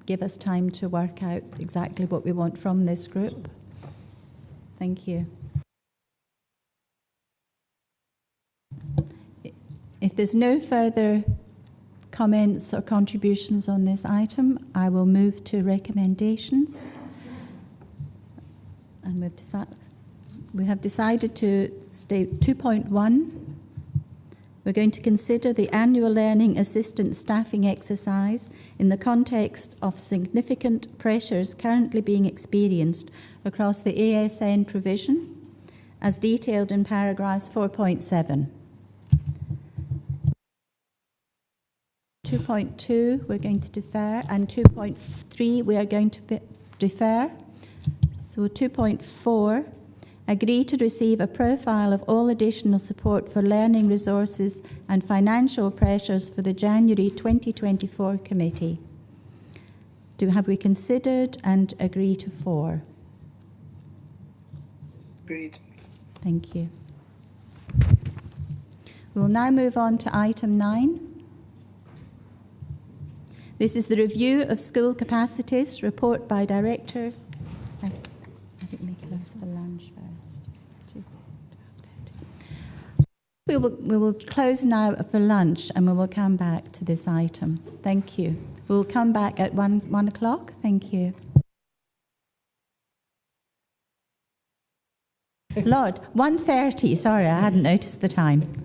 Give us time to work out exactly what we want from this group. Thank you. If there's no further comments or contributions on this item, I will move to recommendations. And we have decided to state 2.1. We're going to consider the annual learning assistant staffing exercise in the context of significant pressures currently being experienced across the ASN provision, as detailed in paragraphs 4.7. 2.2 we're going to defer, and 2.3 we are going to defer. So 2.4, agree to receive a profile of all additional support for learning resources and financial pressures for the January 2024 committee. Have we considered and agree to 4? Agreed. Thank you. We'll now move on to item 9. This is the review of school capacities, report by Director. I think we close for lunch first. We will close now for lunch, and we will come back to this item. Thank you. We will come back at 1 o'clock. Thank you. Lord, 1:30. Sorry, I hadn't noticed the time.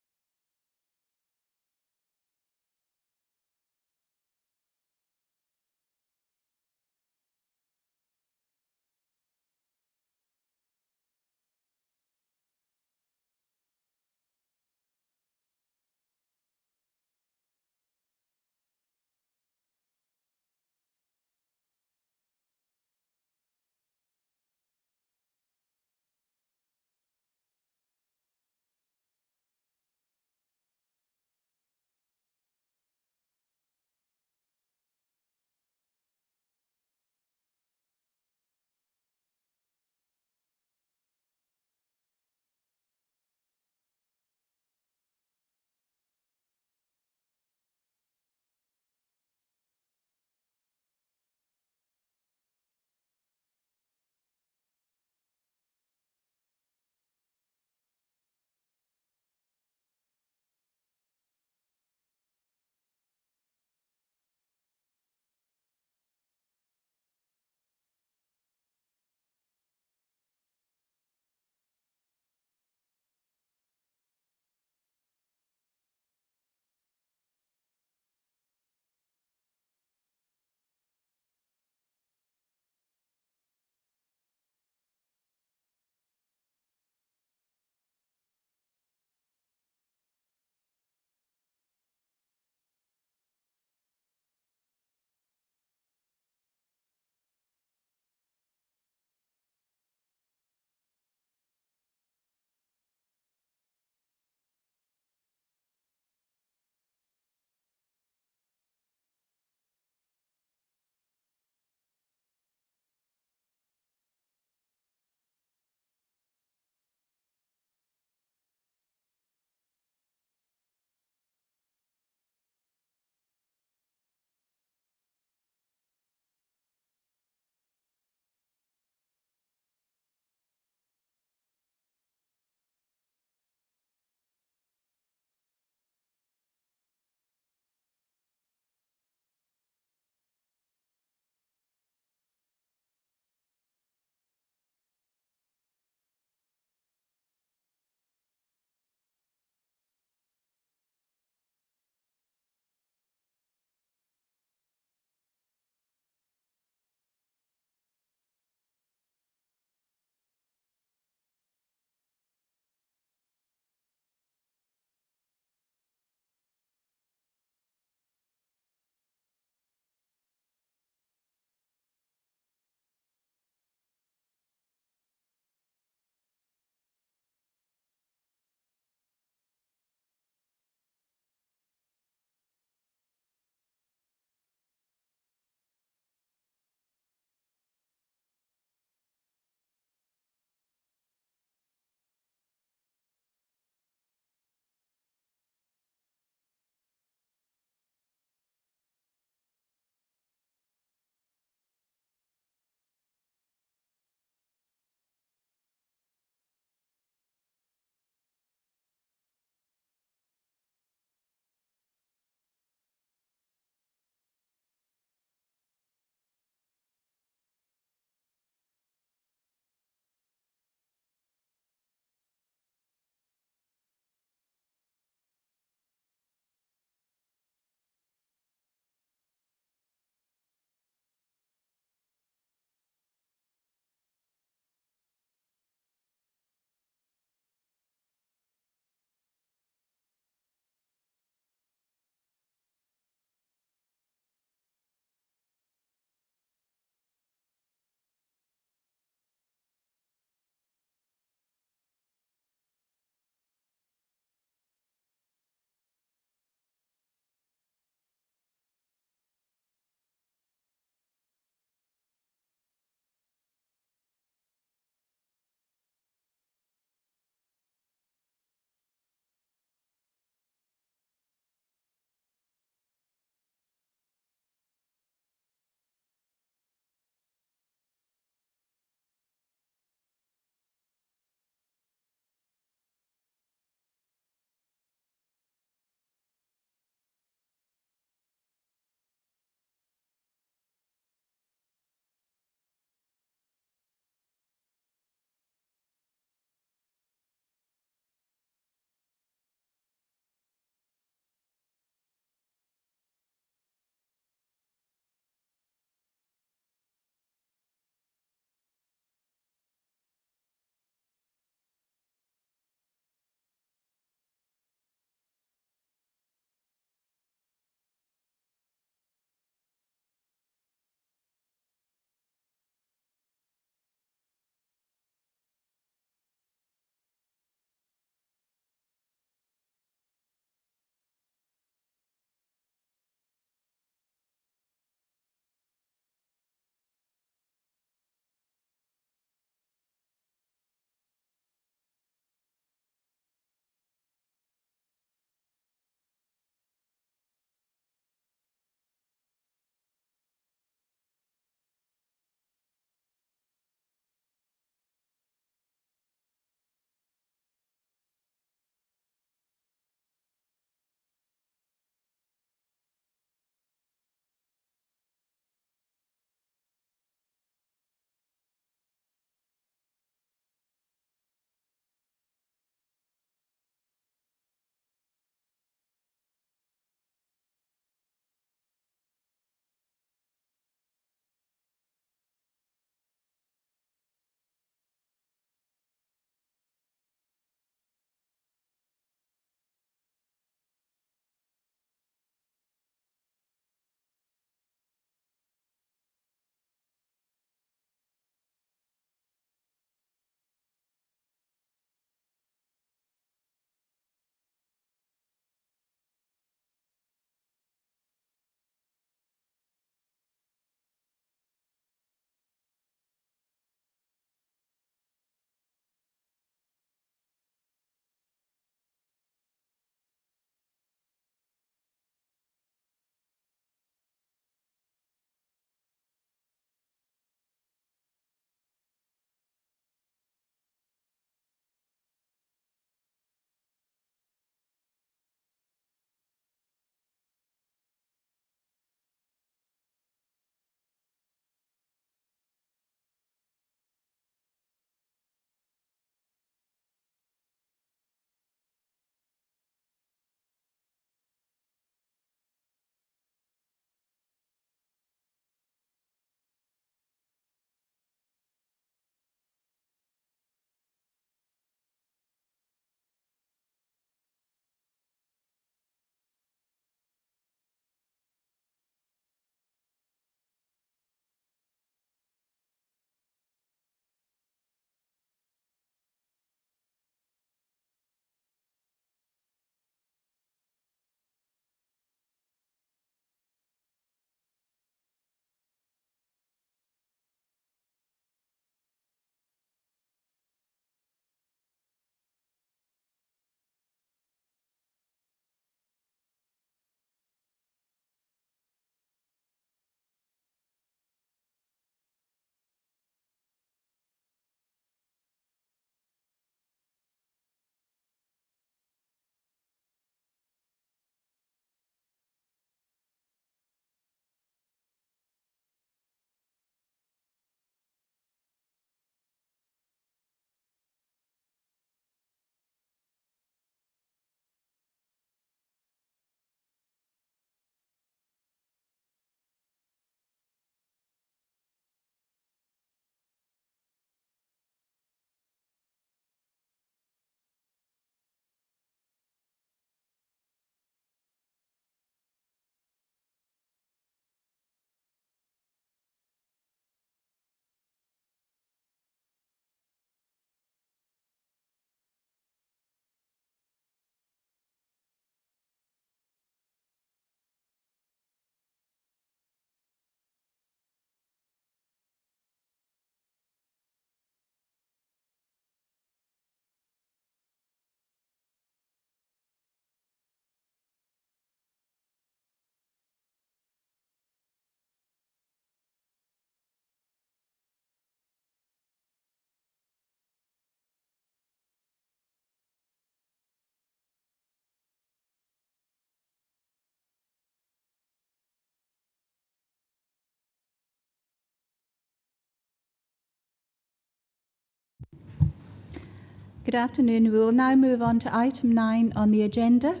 Good afternoon. We will now move on to item 9 on the agenda.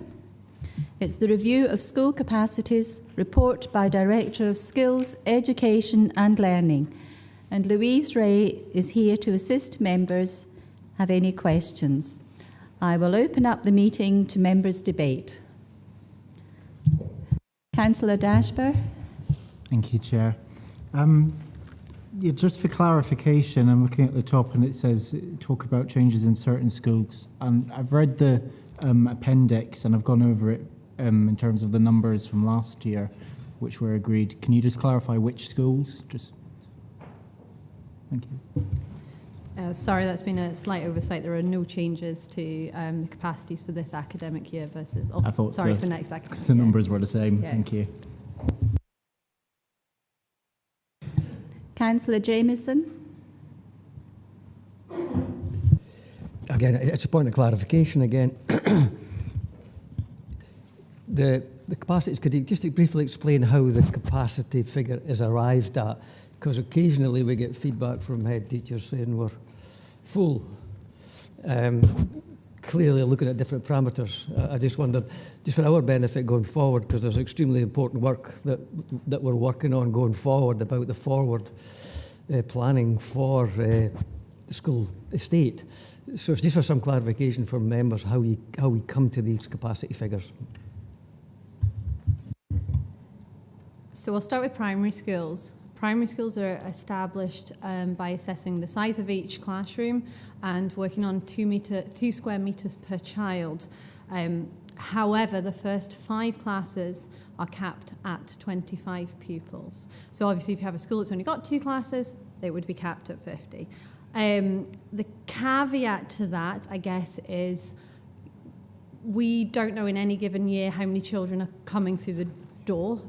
It's the review of school capacities report by Director of Skills, Education and Learning. And Louise Ray is here to assist members have any questions. I will open up the meeting to members' debate. Councillor Dashper. Thank you, Chair. Yeah, just for clarification, I'm looking at the top and it says talk about changes in certain schools. And I've read the appendix and I've gone over it in terms of the numbers from last year, which were agreed. Can you just clarify which schools? Thank you. Sorry, that's been a slight oversight. There are no changes to the capacities for this academic year versus... I thought sorry, so. For next academic year. The numbers were the same. Yeah. Thank you. Councillor Jamieson. Again, it's a point of clarification again. The capacities, could you just briefly explain how the capacity figure is arrived at? Because occasionally we get feedback from head teachers saying we're full. Clearly looking at different parameters. I just wondered, just for our benefit going forward, because there's extremely important work that we're working on going forward about the forward planning for the school estate. So it's just for some clarification from members how we come to these capacity figures. So I'll start with primary schools. Primary schools are established by assessing the size of each classroom and working on 2 square metres per child. However, the first 5 classes are capped at 25 pupils. So obviously if you have a school that's only got 2 classes, they would be capped at 50. The caveat to that, I guess, is we don't know in any given year how many children are coming through the door.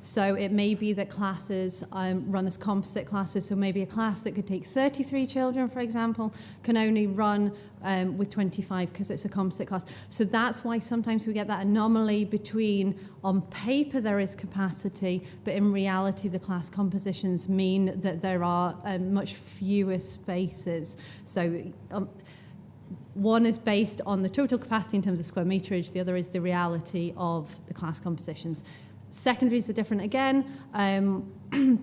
So it may be that classes run as composite classes. So maybe a class that could take 33 children, for example, can only run with 25 because it's a composite class. So that's why sometimes we get that anomaly between on paper there is capacity, but in reality the class compositions mean that there are much fewer spaces. So one is based on the total capacity in terms of square meterage, the other is the reality of the class compositions. Secondaries are different again.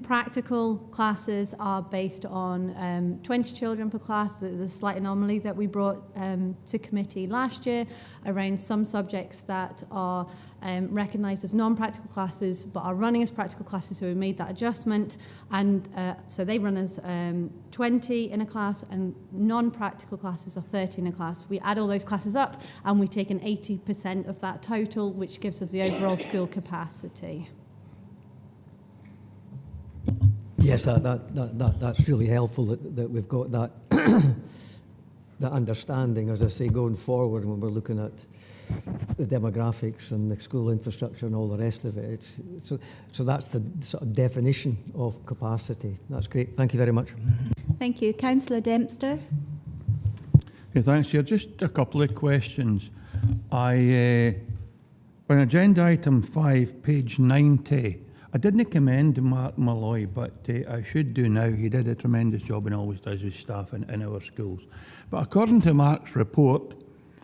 Practical classes are based on 20 children per class. There's a slight anomaly that we brought to committee last year around some subjects that are recognised as non-practical classes but are running as practical classes, so we made that adjustment. And so they run as 20 in a class and non-practical classes are 30 in a class. We add all those classes up and we take an 80% of that total, which gives us the overall school capacity. Yes, that's really helpful that we've got that that understanding, as I say, going forward when we're looking at the demographics and the school infrastructure and all the rest of it. So that's the sort of definition of capacity. That's great. Thank you very much. Thank you. Councillor Dempster. Yeah, thanks, Chair. Just a couple of questions. On agenda item 5, page 90, I didn't commend Mark Malloy, but I should do now. He did a tremendous job and always does his staff in our schools. But according to Mark's report,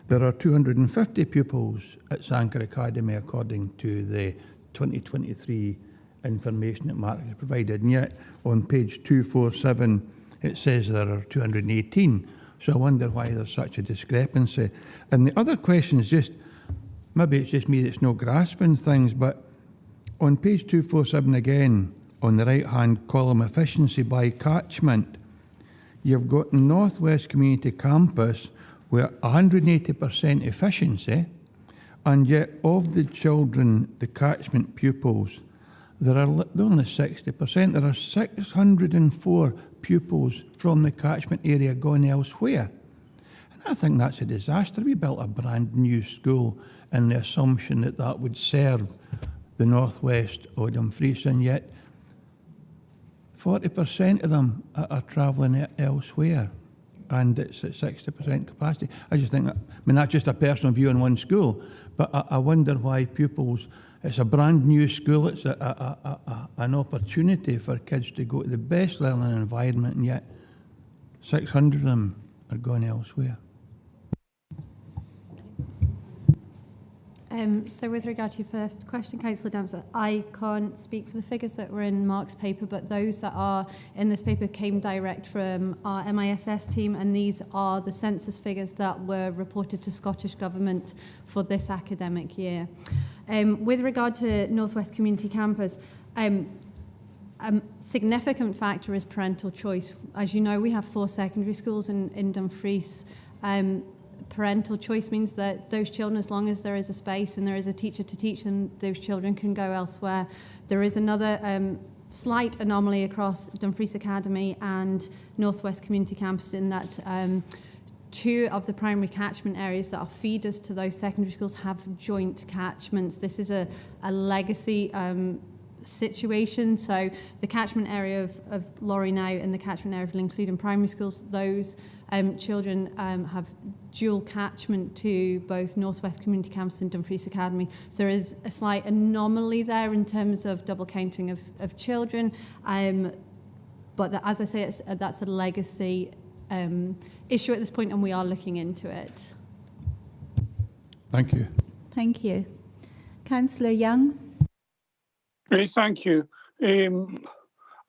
there are 250 pupils at Sanker Academy according to the 2023 information that Mark has provided. And yet on page 247 it says there are 218. So I wonder why there's such a discrepancy. And the other question is just, maybe it's just me that's not grasping things, but on page 247 again, on the right-hand column, efficiency by catchment, you've got North West Community Campus with 180% efficiency, and yet of the children, the catchment pupils, they're only 60%. There are 604 pupils from the catchment area going elsewhere. And I think that's a disaster. We built a brand new school in the assumption that that would serve the northwest of Dumfries, and yet 40% of them are travelling elsewhere, and it's at 60% capacity. I just think that, I mean, that's just a personal view on one school, but I wonder why pupils, it's a brand new school, it's an opportunity for kids to go to the best learning environment, and yet 600 of them are going elsewhere. So with regard to your first question, Councillor Dempster, I can't speak for the figures that were in Mark's paper, but those that are in this paper came direct from our MISS team, and these are the census figures that were reported to Scottish Government for this academic year. With regard to North West Community Campus, a significant factor is parental choice. As you know, we have 4 secondary schools in Dumfries. Parental choice means that those children, as long as there is a space and there is a teacher to teach them, those children can go elsewhere. There is another slight anomaly across Dumfries Academy and North West Community Campus in that 2 of the primary catchment areas that are feeders to those secondary schools have joint catchments. This is a legacy situation. So the catchment area of Laurie now and the catchment area of Lincluden primary schools, those children have dual catchment to both North West Community Campus and Dumfries Academy. So there is a slight anomaly there in terms of double counting of children. But as I say, that's a legacy issue at this point, and we are looking into it. Thank you. Thank you. Councillor Young. Thank you.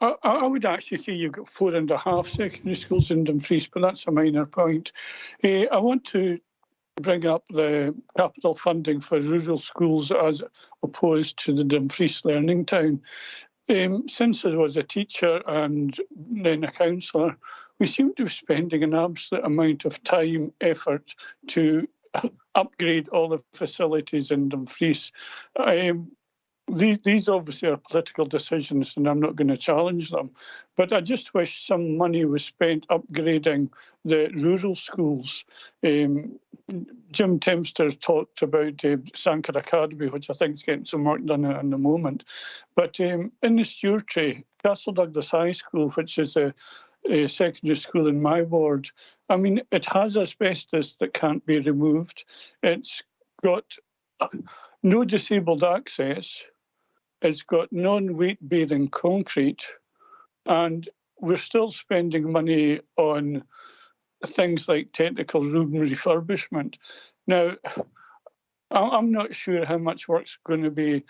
I would actually say you've got 4.5 secondary schools in Dumfries, but that's a minor point. I want to bring up the capital funding for rural schools as opposed to the Dumfries Learning Town. Since I was a teacher and then a councillor, we seem to be spending an absolute amount of time, effort to upgrade all the facilities in Dumfries. These obviously are political decisions, and I'm not going to challenge them. But I just wish some money was spent upgrading the rural schools. Jim Tempster talked about Sanker Academy, which I think is getting some work done in the moment. But in the Stewartry, Castle Douglas High School, which is a secondary school in my ward, I mean, it has asbestos that can't be removed. It's got no disabled access. It's got non-weight-bearing concrete, and we're still spending money on things like technical room refurbishment. Now, I'm not sure how much work's going to be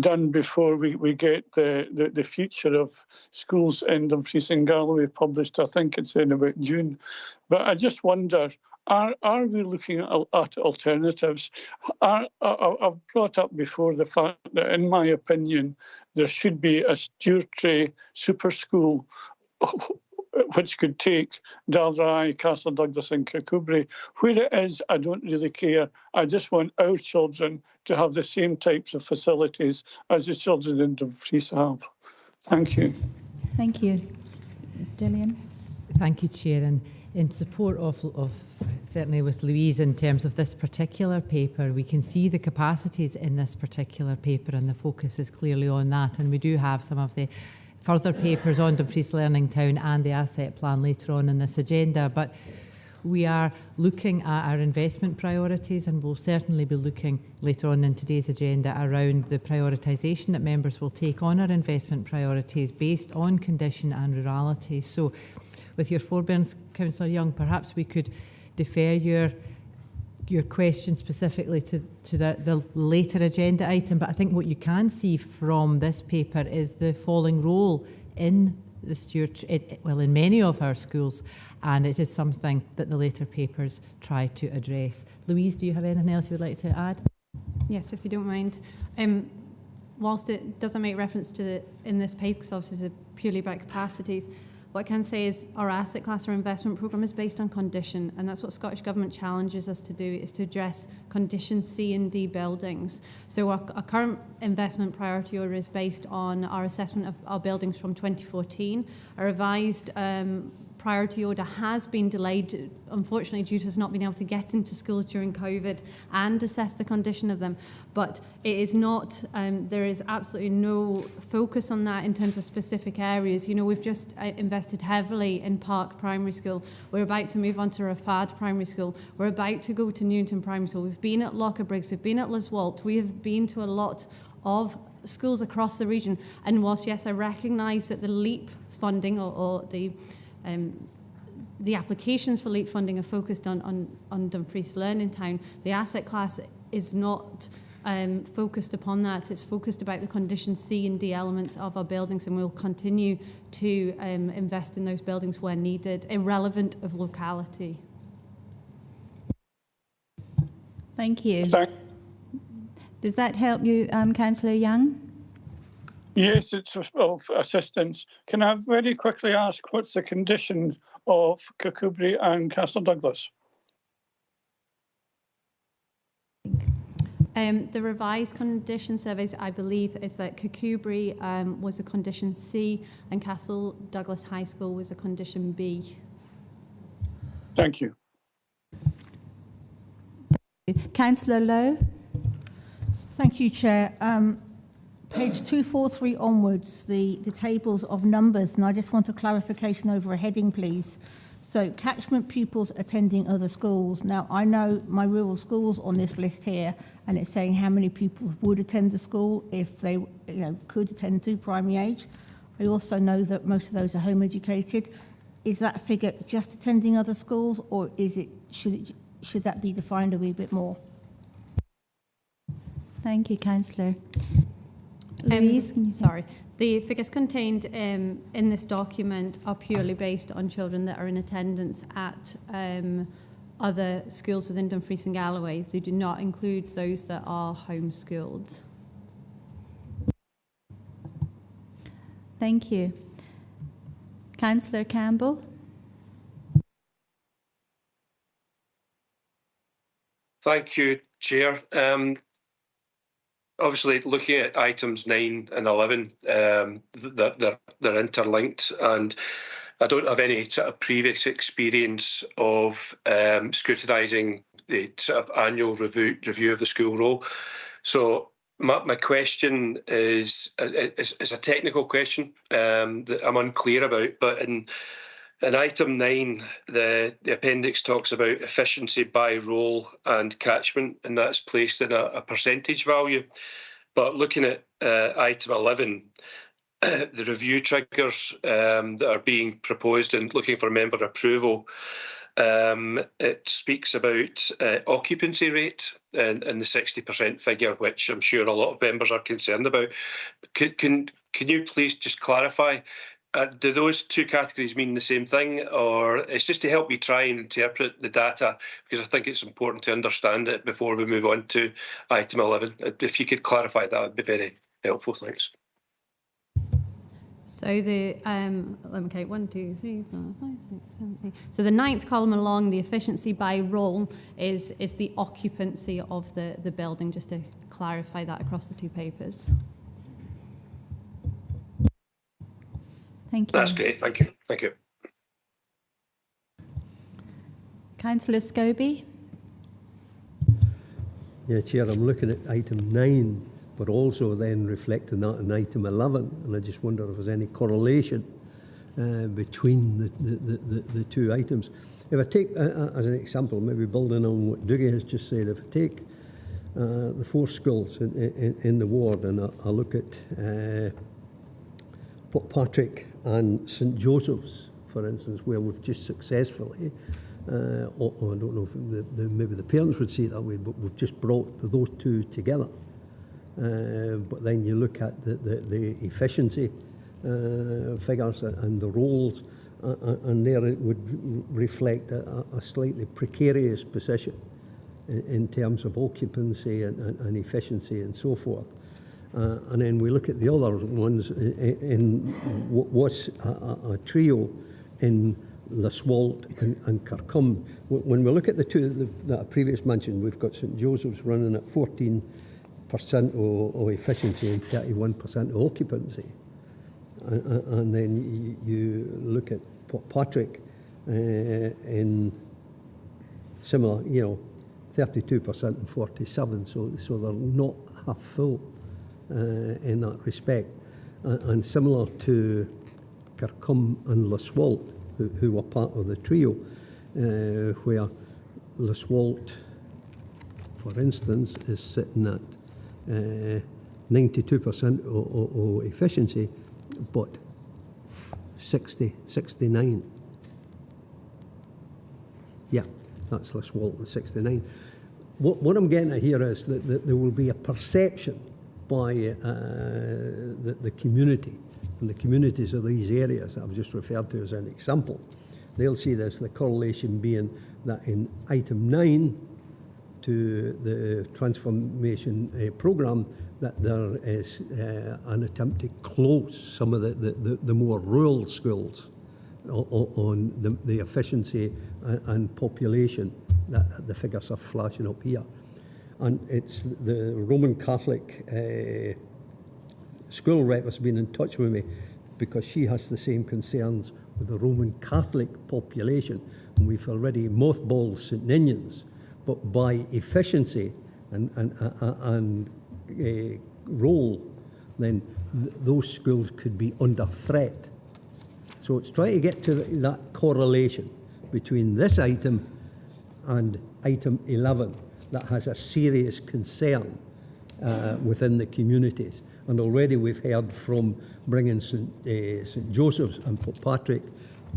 done before we get the future of schools in Dumfries and Galloway published. I think it's in about June. But I just wonder, are we looking at alternatives? I've brought up before the fact that, in my opinion, there should be a Stewartry super school which could take Dalry, Castle Douglas and Kirkcudbright. Where it is, I don't really care. I just want our children to have the same types of facilities as the children in Dumfries have. Thank you. Thank you. Gillian. Thank you, Chair. And in support of certainly with Louise in terms of this particular paper, we can see the capacities in this particular paper, and the focus is clearly on that. And we do have some of the further papers on Dumfries Learning Town and the asset plan later on in this agenda. But we are looking at our investment priorities, and we'll certainly be looking later on in today's agenda around the prioritisation that members will take on our investment priorities based on condition and rurality. So with your forbearance, Councillor Young, perhaps we could defer your question specifically to the later agenda item. But I think what you can see from this paper is the falling role in the stewardship, well, in many of our schools, and it is something that the later papers try to address. Louise, do you have anything else you would like to add? Yes, if you don't mind. Whilst it doesn't make reference to in this paper, because obviously it's purely about capacities, what I can say is our asset class or investment programme is based on condition, and that's what Scottish Government challenges us to do, is to address condition C and D buildings. So our current investment priority order is based on our assessment of our buildings from 2014. A revised priority order has been delayed, unfortunately, due to us not being able to get into school during COVID and assess the condition of them. But it is not, there is absolutely no focus on that in terms of specific areas. You know, we've just invested heavily in Park Primary School. We're about to move on to Rafad Primary School. We're about to go to Newington Primary School. We've been at Locker Briggs. We've been at Liswalt. We have been to a lot of schools across the region. And whilst, yes, I recognise that the LEAP funding or the applications for LEAP funding are focused on Dumfries Learning Town, the asset class is not focused upon that. It's focused about the condition C and D elements of our buildings, and we'll continue to invest in those buildings where needed, irrelevant of locality. Thank you. Does that help you, Councillor Young? Yes, it's of assistance. Can I very quickly ask what's the condition of Kirkcudbright and Castle Douglas? The revised condition surveys, I believe, is that Kirkcudbright was a condition C and Castle Douglas High School was a condition B. Thank you. Councillor Lowe. Thank you, Chair. Page 243 onwards, the tables of numbers, and I just want a clarification over a heading, please. So, catchment pupils attending other schools. Now, I know my rural schools on this list here, and it's saying how many pupils would attend the school if they, could attend to primary age. I also know that most of those are home educated. Is that figure just attending other schools, or should that be defined a wee bit more? Thank you, Councillor. Louise, sorry. The figures contained in this document are purely based on children that are in attendance at other schools within Dumfries and Galloway. They do not include those that are homeschooled. Thank you. Councillor Campbell. Thank you, Chair. Obviously, looking at items 9 and 11, they're interlinked, and I don't have any sort of previous experience of scrutinising the sort of annual review of the school roll. So my question is a technical question that I'm unclear about, but in item 9, the appendix talks about efficiency by role and catchment, and that's placed in a percentage value. But looking at item 11, the review triggers that are being proposed and looking for member approval, it speaks about occupancy rate and the 60% figure, which I'm sure a lot of members are concerned about. Can you please just clarify? Do those two categories mean the same thing, or it's just to help me try and interpret the data, because I think it's important to understand it before we move on to item 11. If you could clarify that, would be very helpful. Thanks. So the, okay, 1, 2, 3, 4, 5, 6, 7, 8. So the 9th column along, the efficiency by role is the occupancy of the building, just to clarify that across the two papers. Thank you. That's great. Thank you. Thank you. Councillor Scobie. Yeah, Chair, I'm looking at item 9, but also then reflecting that in item 11, and I just wonder if there's any correlation between the two items. If I take, as an example, maybe building on what Dougie has just said, if I take the 4 schools in the ward, and I look at Patrick and St Joseph's, for instance, where we've just successfully, or I don't know if maybe the parents would see it that way, but we've just brought those two together. But then you look at the efficiency figures and the roles, and there it would reflect a slightly precarious position in terms of occupancy and efficiency and so forth. And then we look at the other ones in what was a trio in Laswalt and Kirkcudbright. When we look at the two that I previously mentioned, we've got St Joseph's running at 14% of efficiency and 31% of occupancy. And then you look at Patrick in similar, 32% and 47%, so they're not half full. In that respect, and similar to Kirkcudbright and Laswalt, who were part of the trio, where Laswalt, for instance, is sitting at 92% of efficiency, but 69. Yeah, that's Laswalt with 69. what I'm getting at here is that there will be a perception by the community, and the communities of these areas that I've just referred to as an example. They'll see this, the correlation being that in item 9 to the transformation programme, that there is an attempt to close some of the more rural schools on the efficiency and population. That the figures are flashing up here. And it's the Roman Catholic school rep has been in touch with me because she has the same concerns with the Roman Catholic population. And we've already mothballed St Ninians, but by efficiency and role, then those schools could be under threat. So it's trying to get to that correlation between this item and item 11 that has a serious concern within the communities. And already we've heard from bringing St Joseph's and Pope Patrick,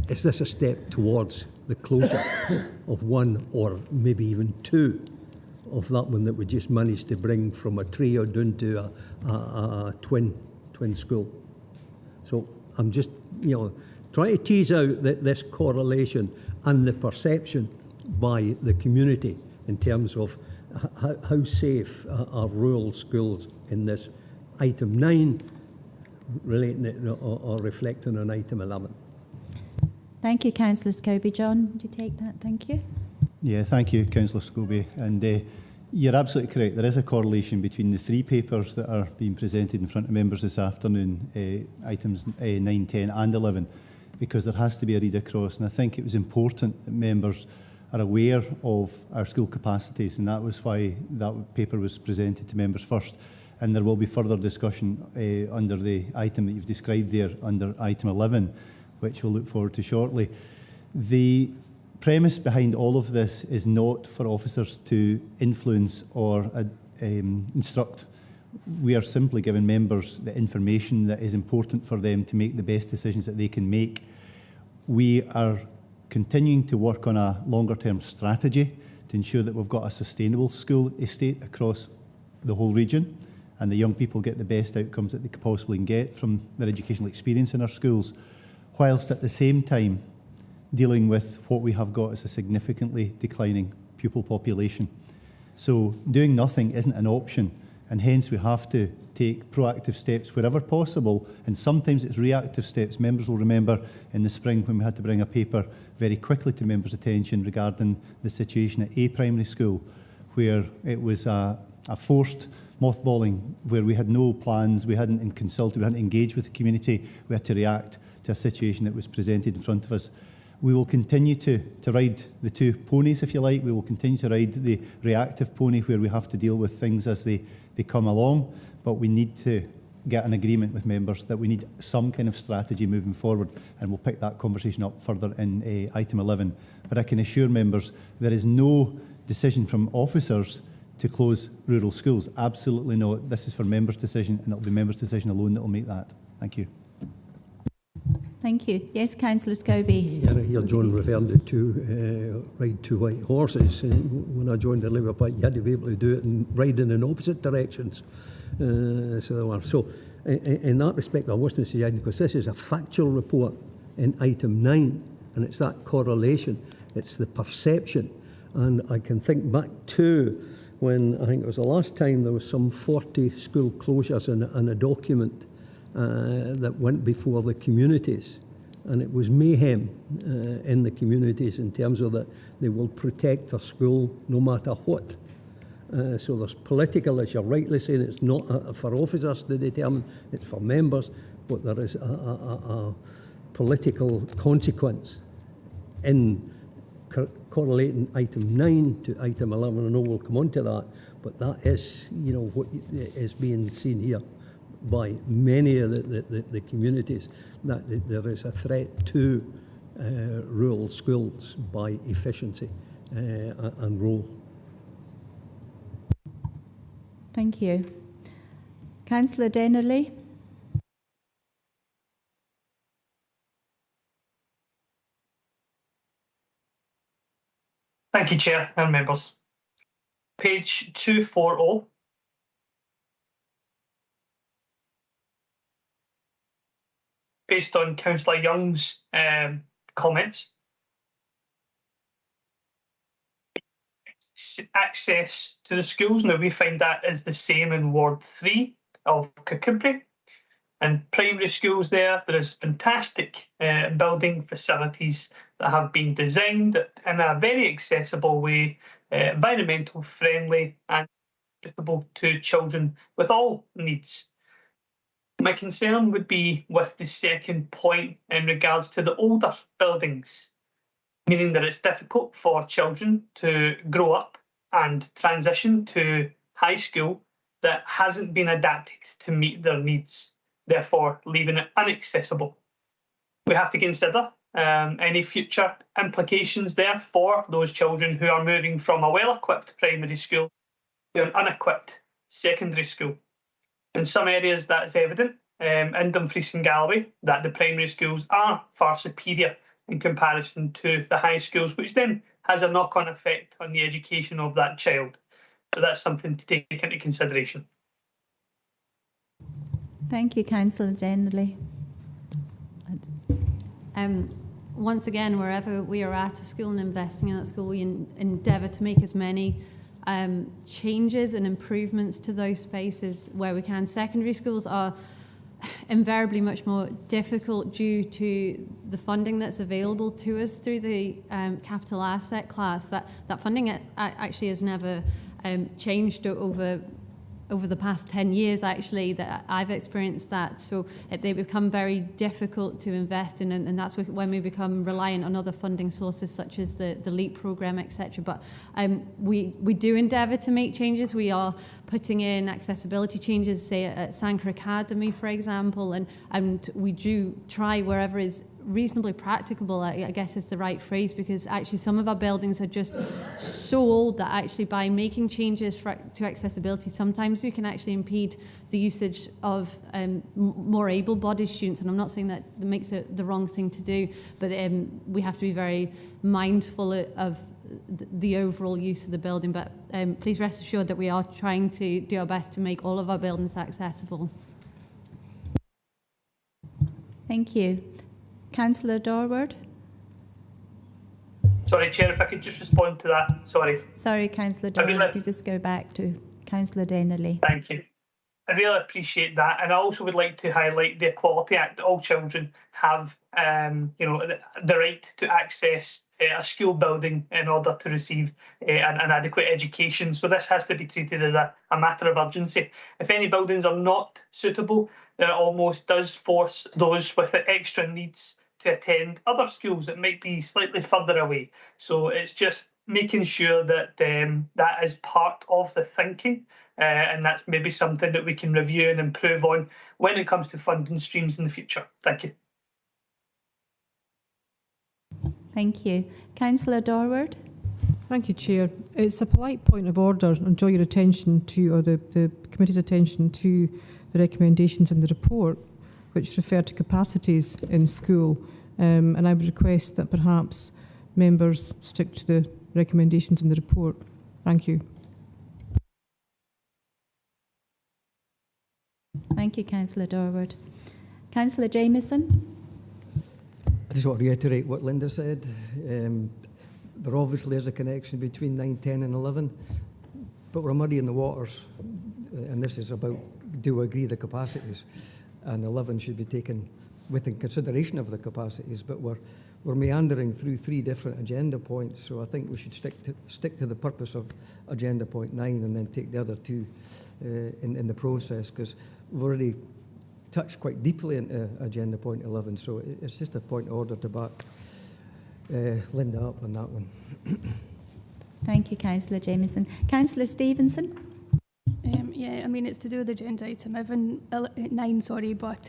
is this a step towards the closure of one or maybe even two of that one that we just managed to bring from a trio down to a twin school? So I'm just, trying to tease out this correlation and the perception by the community in terms of how safe are rural schools in this item 9 relating it or reflecting on item 11. Thank you, Councillor Scobie. John, would you take that? Thank you. Yeah, thank you, Councillor Scobie. And you're absolutely correct. There is a correlation between the 3 papers that are being presented in front of members this afternoon, items 9, 10 and 11, because there has to be a read across. And I think it was important that members are aware of our school capacities, and that was why that paper was presented to members first. And there will be further discussion under the item that you've described there, under item 11, which we'll look forward to shortly. The premise behind all of this is not for officers to influence or instruct. We are simply giving members the information that is important for them to make the best decisions that they can make. We are continuing to work on a longer term strategy to ensure that we've got a sustainable school estate across the whole region, and the young people get the best outcomes that they could possibly get from their educational experience in our schools, whilst at the same time dealing with what we have got as a significantly declining pupil population. So doing nothing isn't an option, and hence we have to take proactive steps wherever possible, and sometimes it's reactive steps. Members will remember in the spring when we had to bring a paper very quickly to members' attention regarding the situation at A primary school, where it was a forced mothballing, where we had no plans, we hadn't consulted, we hadn't engaged with the community, we had to react to a situation that was presented in front of us. We will continue to ride the 2 ponies, if you like. We will continue to ride the reactive pony, where we have to deal with things as they come along, but we need to get an agreement with members that we need some kind of strategy moving forward, and we'll pick that conversation up further in item 11. But I can assure members there is no decision from officers to close rural schools. Absolutely not. This is for members' decision, and it'll be members' decision alone that will make that. Thank you. Thank you. Yes, Councillor Scobie. Yeah, here John referred to ride 2 white horses. When I joined the Labour Party, you had to be able to do it and riding in opposite directions. So in that respect, I wasn't suggesting, because this is a factual report in item 9, and it's that correlation, it's the perception. And I can think back to when, I think it was the last time, there was some 40 school closures in a document that went before the communities, and it was mayhem in the communities in terms of that they will protect their school no matter what. So there's political, as you're rightly saying, it's not for officers to determine, it's for members, but there is a political consequence in correlating item 9 to item 11. I know we'll come on to that, but that is, what is being seen here by many of the communities, that there is a threat to rural schools by efficiency and role. Thank you. Councillor Dennerley. Thank you, Chair and members. page 240. Based on Councillor Young's comments. Access to the schools. Now, we find that is the same in Ward 3 of Kirkcudbright. And primary schools there is fantastic building facilities that have been designed in a very accessible way, environmental friendly and suitable to children with all needs. My concern would be with the second point in regards to the older buildings, meaning that it's difficult for children to grow up and transition to high school that hasn't been adapted to meet their needs, therefore leaving it inaccessible. We have to consider any future implications there for those children who are moving from a well-equipped primary school to an unequipped secondary school. In some areas that is evident, in Dumfries and Galloway, that the primary schools are far superior in comparison to the high schools, which then has a knock-on effect on the education of that child. So that's something to take into consideration. Thank you, Councillor Denley. Once again, wherever we are at a school and investing in that school, we endeavour to make as many changes and improvements to those spaces where we can. Secondary schools are invariably much more difficult due to the funding that's available to us through the capital asset class. That funding actually has never changed over the past 10 years, actually, that I've experienced that. So they become very difficult to invest in, and that's when we become reliant on other funding sources such as the LEAP programme, etc. But we do endeavour to make changes. We are putting in accessibility changes, say at Sanker Academy, for example, and we do try wherever is reasonably practicable, I guess is the right phrase, because actually some of our buildings are just so old that actually by making changes to accessibility, sometimes we can actually impede the usage of more able-bodied students. And I'm not saying that makes it the wrong thing to do, but we have to be very mindful of the overall use of the building. But please rest assured that we are trying to do our best to make all of our buildings accessible. Thank you. Councillor Dorward. Sorry, Chair, if I could just respond to that. Sorry, Councillor Dorward, you just go back to Councillor Dennerley. Thank you. I really appreciate that, and I also would like to highlight the Equality Act. All children have, the right to access a school building in order to receive an adequate education. So this has to be treated as a matter of urgency. If any buildings are not suitable, then it almost does force those with extra needs to attend other schools that might be slightly further away. So it's just making sure that that is part of the thinking, and that's maybe something that we can review and improve on when it comes to funding streams in the future. Thank you. Thank you. Councillor Dorward. Thank you, Chair. It's a polite point of order and draw your attention to, or the committee's attention to, the recommendations in the report, which refer to capacities in school. And I would request that perhaps members stick to the recommendations in the report. Thank you. Thank you, Councillor Dorward. Councillor Jamieson. I just want to reiterate what Linda said. There obviously is a connection between 9, 10 and 11, but we're muddying the waters, and this is about, do we agree the capacities? And 11 should be taken within consideration of the capacities, but we're meandering through 3 different agenda points, so I think we should stick to the purpose of agenda point 9 and then take the other 2 in the process, because we've already touched quite deeply into agenda point 11, so it's just a point of order to back Linda up on that one. Thank you, Councillor Jamieson. Councillor Stevenson. Yeah, I mean, it's to do with agenda item 9, but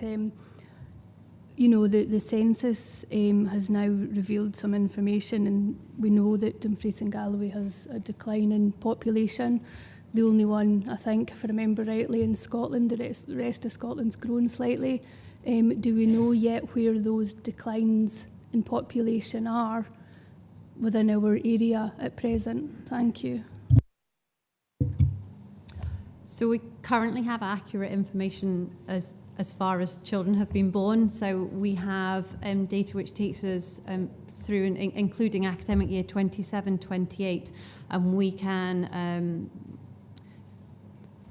the census has now revealed some information, and we know that Dumfries and Galloway has a decline in population. The only one, I think, if I remember rightly, in Scotland. The rest of Scotland's grown slightly. Do we know yet where those declines in population are within our area at present? Thank you. So we currently have accurate information as far as children have been born. So we have data which takes us through, including academic year 27-28, and we can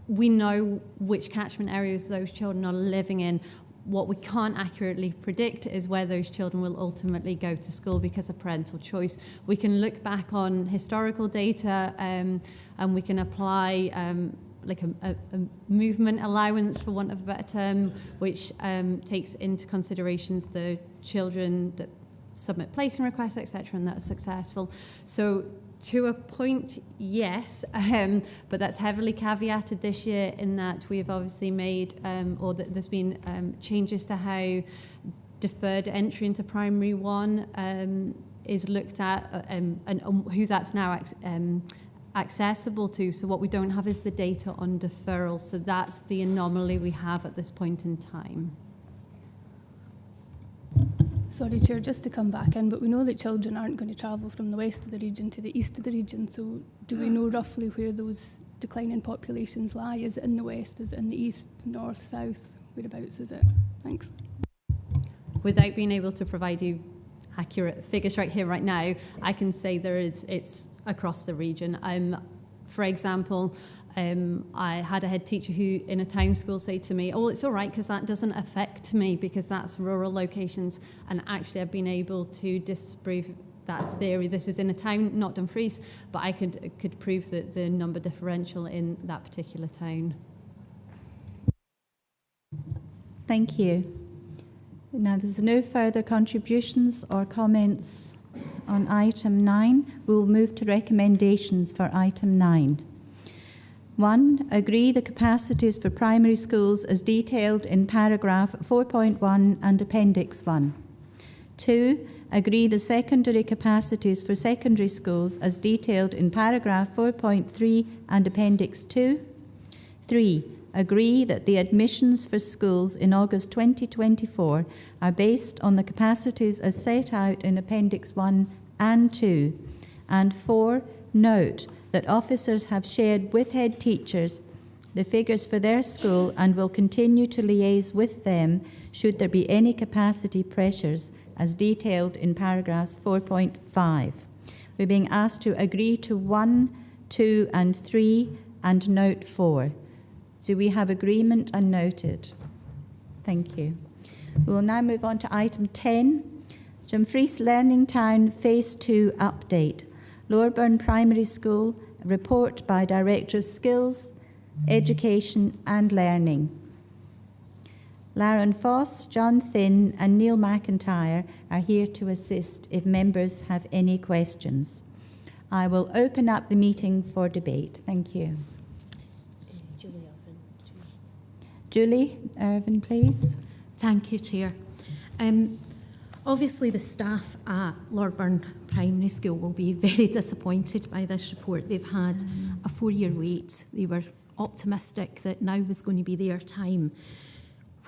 we know which catchment areas those children are living in. What we can't accurately predict is where those children will ultimately go to school because of parental choice. We can look back on historical data and we can apply like a movement allowance, for want of a better term, which takes into considerations the children that submit placing requests, etc., and that are successful. So to a point, yes, but that's heavily caveated this year in that we have obviously made, or that there's been changes to how deferred entry into primary one is looked at, and who that's now accessible to. So what we don't have is the data on deferral. So that's the anomaly we have at this point in time. Sorry, Chair, just to come back in, but we know that children aren't going to travel from the west of the region to the east of the region. So do we know roughly where those declining populations lie? Is it in the west? Is it in the east, north, south? Whereabouts is it? Thanks. Without being able to provide you accurate figures right here, right now, I can say it's across the region. For example, I had a head teacher who in a town school say to me, oh, it's all right because that doesn't affect me because that's rural locations. And actually I've been able to disprove that theory. This is in a town, not Dumfries, but I could prove that the number differential in that particular town. Thank you. Now, there's no further contributions or comments on item 9. We will move to recommendations for item 9. 1. Agree the capacities for primary schools as detailed in paragraph 4.1 and appendix 1. 2. Agree the secondary capacities for secondary schools as detailed in paragraph 4.3 and appendix 2. 3. Agree that the admissions for schools in August 2024 are based on the capacities as set out in appendix 1 and 2. And 4. Note that officers have shared with head teachers the figures for their school and will continue to liaise with them should there be any capacity pressures as detailed in paragraphs 4.5. We're being asked to agree to 1, 2 and 3 and note 4. Do we have agreement and noted? Thank you. We will now move on to item 10, Dumfries Learning Town Phase 2 update. Lowerburn Primary School, report by Director of Skills, Education and Learning. Lauren Foss, John Thin and Neil McIntyre are here to assist if members have any questions. I will open up the meeting for debate. Thank you. Julie Irvin, please. Thank you, Chair. Obviously, the staff at Lowerburn Primary School will be very disappointed by this report. They've had a 4-year wait. They were optimistic that now was going to be their time.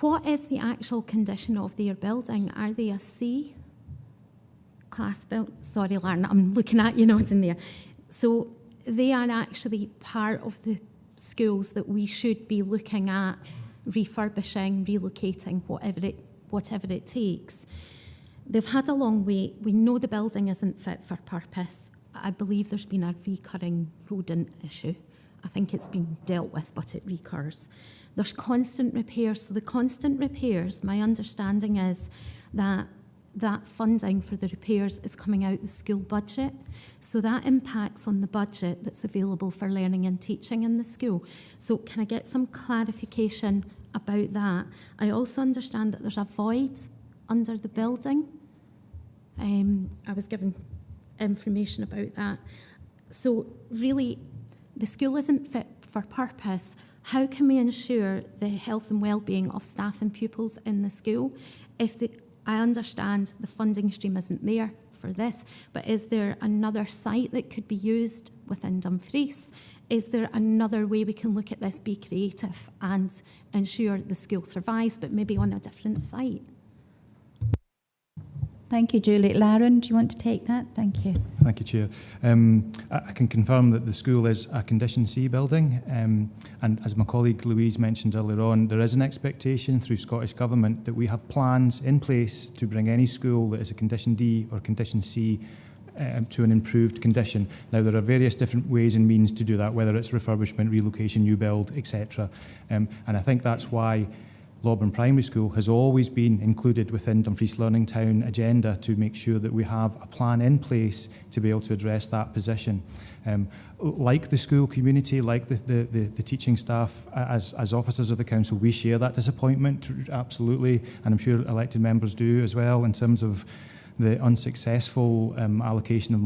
What is the actual condition of their building? Are they a C class building? Sorry, Lauren, I'm looking at you nodding there. So they are actually part of the schools that we should be looking at refurbishing, relocating, whatever it takes. They've had a long wait. We know the building isn't fit for purpose. I believe there's been a recurring rodent issue. I think it's been dealt with, but it recurs. There's constant repairs. So the constant repairs, my understanding is that funding for the repairs is coming out the school budget. So that impacts on the budget that's available for learning and teaching in the school. So can I get some clarification about that? I also understand that there's a void under the building. I was given information about that. So really, the school isn't fit for purpose. How can we ensure the health and well-being of staff and pupils in the school? I understand the funding stream isn't there for this, but is there another site that could be used within Dumfries? Is there another way we can look at this, be creative and ensure the school survives, but maybe on a different site? Thank you, Julie. Lauren, do you want to take that? Thank you. Thank you, Chair. I can confirm that the school is a Condition C building, and as my colleague Louise mentioned earlier on, there is an expectation through Scottish Government that we have plans in place to bring any school that is a Condition D or Condition C to an improved condition. Now, there are various different ways and means to do that, whether it's refurbishment, relocation, new build, etc. And I think that's why Lorburn Primary School has always been included within Dumfries Learning Town agenda to make sure that we have a plan in place to be able to address that position. Like the school community, like the teaching staff, as officers of the council, we share that disappointment, absolutely, and I'm sure elected members do as well, in terms of the unsuccessful allocation of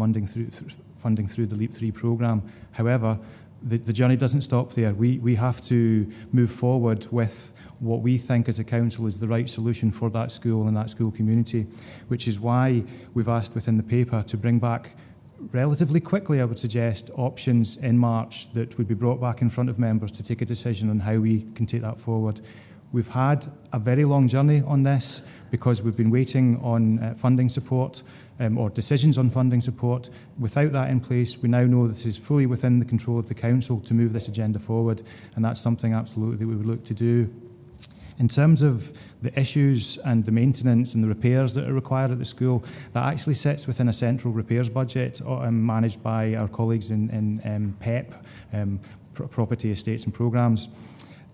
funding through the LEAP 3 programme. However, the journey doesn't stop there. We have to move forward with what we think as a council is the right solution for that school and that school community, which is why we've asked within the paper to bring back relatively quickly, I would suggest, options in March that would be brought back in front of members to take a decision on how we can take that forward. We've had a very long journey on this because we've been waiting on funding support or decisions on funding support. Without that in place, we now know this is fully within the control of the council to move this agenda forward, and that's something absolutely that we would look to do. In terms of the issues and the maintenance and the repairs that are required at the school, that actually sits within a central repairs budget managed by our colleagues in PEP, Property, Estates and Programmes.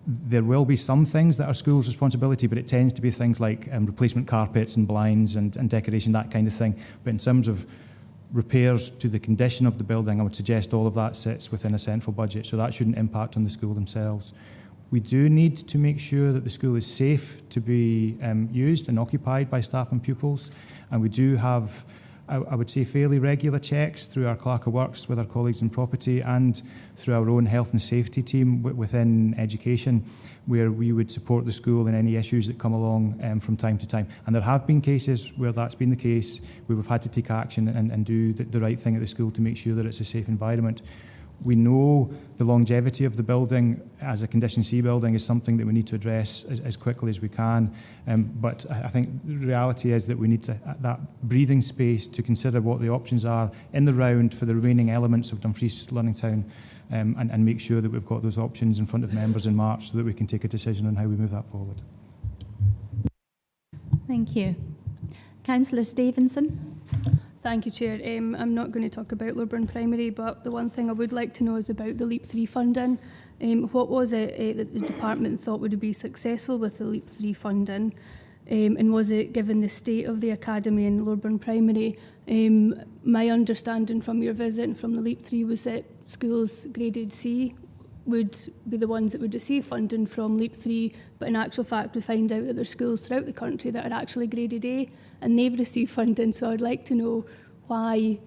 There will be some things that are schools' responsibility, but it tends to be things like replacement carpets and blinds and decoration, that kind of thing. But in terms of repairs to the condition of the building, I would suggest all of that sits within a central budget, so that shouldn't impact on the school themselves. We do need to make sure that the school is safe to be used and occupied by staff and pupils, and we do have, I would say, fairly regular checks through our Clerk of Works with our colleagues in property and through our own health and safety team within education, where we would support the school in any issues that come along from time to time. And there have been cases where that's been the case, where we've had to take action and do the right thing at the school to make sure that it's a safe environment. We know the longevity of the building as a Condition C building is something that we need to address as quickly as we can. But I think the reality is that we need that breathing space to consider what the options are in the round for the remaining elements of Dumfries Learning Town and make sure that we've got those options in front of members in March so that we can take a decision on how we move that forward. Thank you. Councillor Stevenson. Thank you, Chair. I'm not going to talk about Lorburn Primary, but the one thing I would like to know is about the LEAP 3 funding. What was it that the department thought would be successful with the LEAP 3 funding? And was it, given the state of the academy in Lorburn Primary, my understanding from your visit and from the LEAP 3 was that schools graded C would be the ones that would receive funding from LEAP 3, but in actual fact we find out that there's schools throughout the country that are actually graded A and they've received funding. So I'd like to know why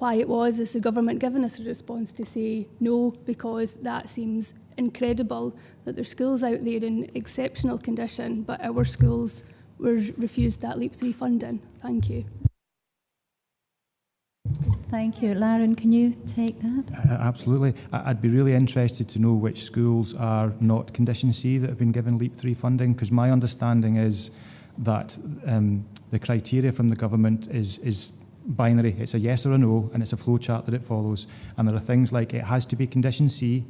it was. Is the government giving us a response to say no, because that seems incredible that there's schools out there in exceptional condition, but our schools were refused that LEAP 3 funding. Thank you. Thank you. Lauren, can you take that? Absolutely. I'd be really interested to know which schools are not Condition C that have been given LEAP 3 funding, because my understanding is that the criteria from the government is binary. It's a yes or a no, and it's a flowchart that it follows. And there are things like it has to be Condition C,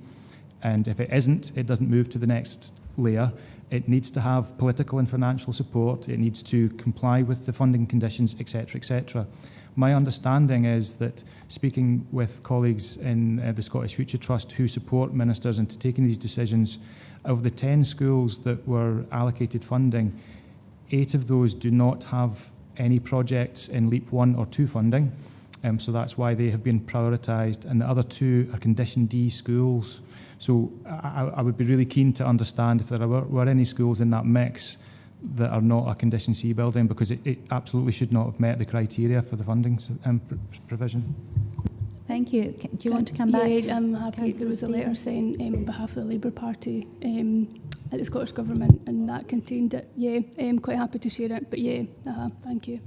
and if it isn't, it doesn't move to the next layer. It needs to have political and financial support. It needs to comply with the funding conditions, etc., etc. My understanding is that, speaking with colleagues in the Scottish Future Trust who support ministers into taking these decisions, of the 10 schools that were allocated funding, 8 of those do not have any projects in LEAP 1 or 2 funding, so that's why they have been prioritised, and the other 2 are Condition D schools. So I would be really keen to understand if there were any schools in that mix that are not a Condition C building, because it absolutely should not have met the criteria for the funding provision. Thank you. Do you want to come back? Yeah, I'm happy. There was a letter saying on behalf of the Labour Party at the Scottish Government, and that contained it. Yeah, I'm quite happy to share it, but yeah, thank you.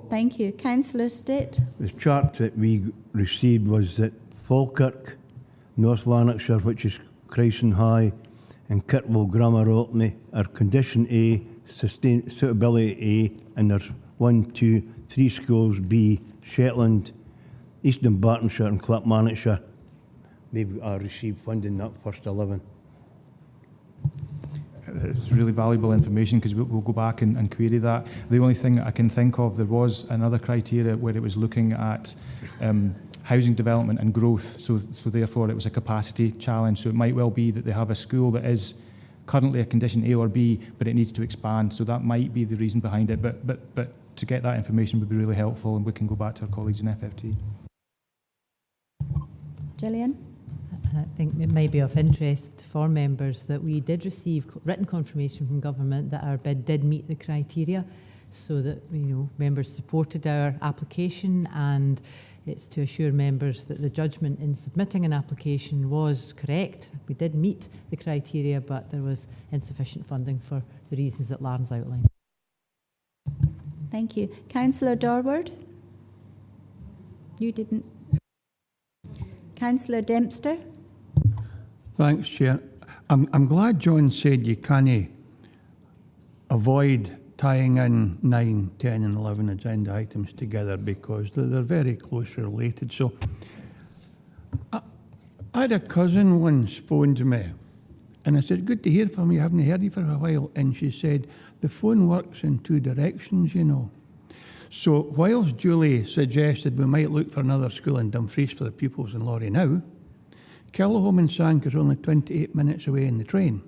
Thank you. Councillor Stitt. The chart that we received was that Falkirk, North Lanarkshire, which is Chryson High, and Kirkwall Grammar Orkney are Condition A suitability A, and there's 1, 2, 3 schools B, Shetland, Eastern Bartonshire and Clackmannanshire. They've received funding that first 11. It's really valuable information because we'll go back and query that. The only thing I can think of, there was another criteria where it was looking at housing development and growth, so therefore it was a capacity challenge. So it might well be that they have a school that is currently a condition A or B, but it needs to expand. So that might be the reason behind it. But to get that information would be really helpful, and we can go back to our colleagues in FFT. Gillian? And I think it may be of interest for members that we did receive written confirmation from government that our bid did meet the criteria, so that members supported our application, and it's to assure members that the judgment in submitting an application was correct. We did meet the criteria, but there was insufficient funding for the reasons that Lauren's outlined. Thank you. Councillor Dorward? You didn't. Councillor Dempster? Thanks, Chair. I'm glad John said you can't avoid tying in 9, 10 and 11 agenda items together because they're very closely related. So I had a cousin once phoned me and I said, good to hear from you, haven't heard you for a while. And she said, the phone works in 2 directions, you know. So whilst Julie suggested we might look for another school in Dumfries for the pupils in Laurie now, Kilhome and Sank is only 28 minutes away in the train.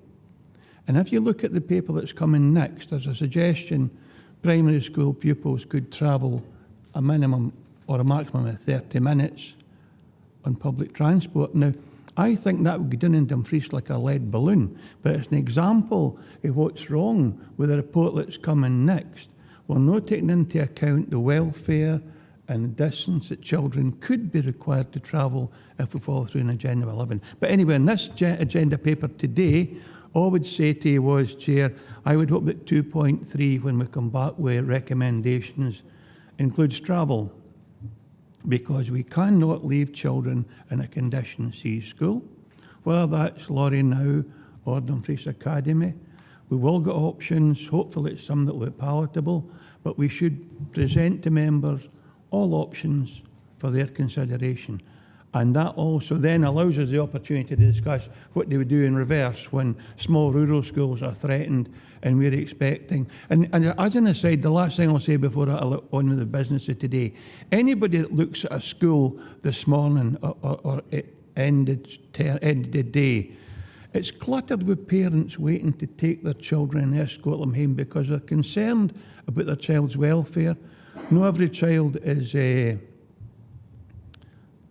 And if you look at the paper that's coming next, there's a suggestion primary school pupils could travel a minimum or a maximum of 30 minutes on public transport. Now, I think that would be done in Dumfries like a lead balloon, but it's an example of what's wrong with the report that's coming next. We're not taking into account the welfare and the distance that children could be required to travel if we follow through an Agenda 11. But anyway, in this agenda paper today, all I would say to you was, Chair, I would hope that 2.3, when we come back with recommendations, includes travel, because we cannot leave children in a Condition C school, whether that's Laurie Now or Dumfries Academy. We will get options, hopefully it's some that look palatable, but we should present to members all options for their consideration. And that also then allows us the opportunity to discuss what they would do in reverse when small rural schools are threatened and we're expecting. And as an aside, the last thing I'll say before I look on with the business of today, anybody that looks at a school this morning or it ended the day, it's cluttered with parents waiting to take their children and escort them home because they're concerned about their child's welfare. Not every child is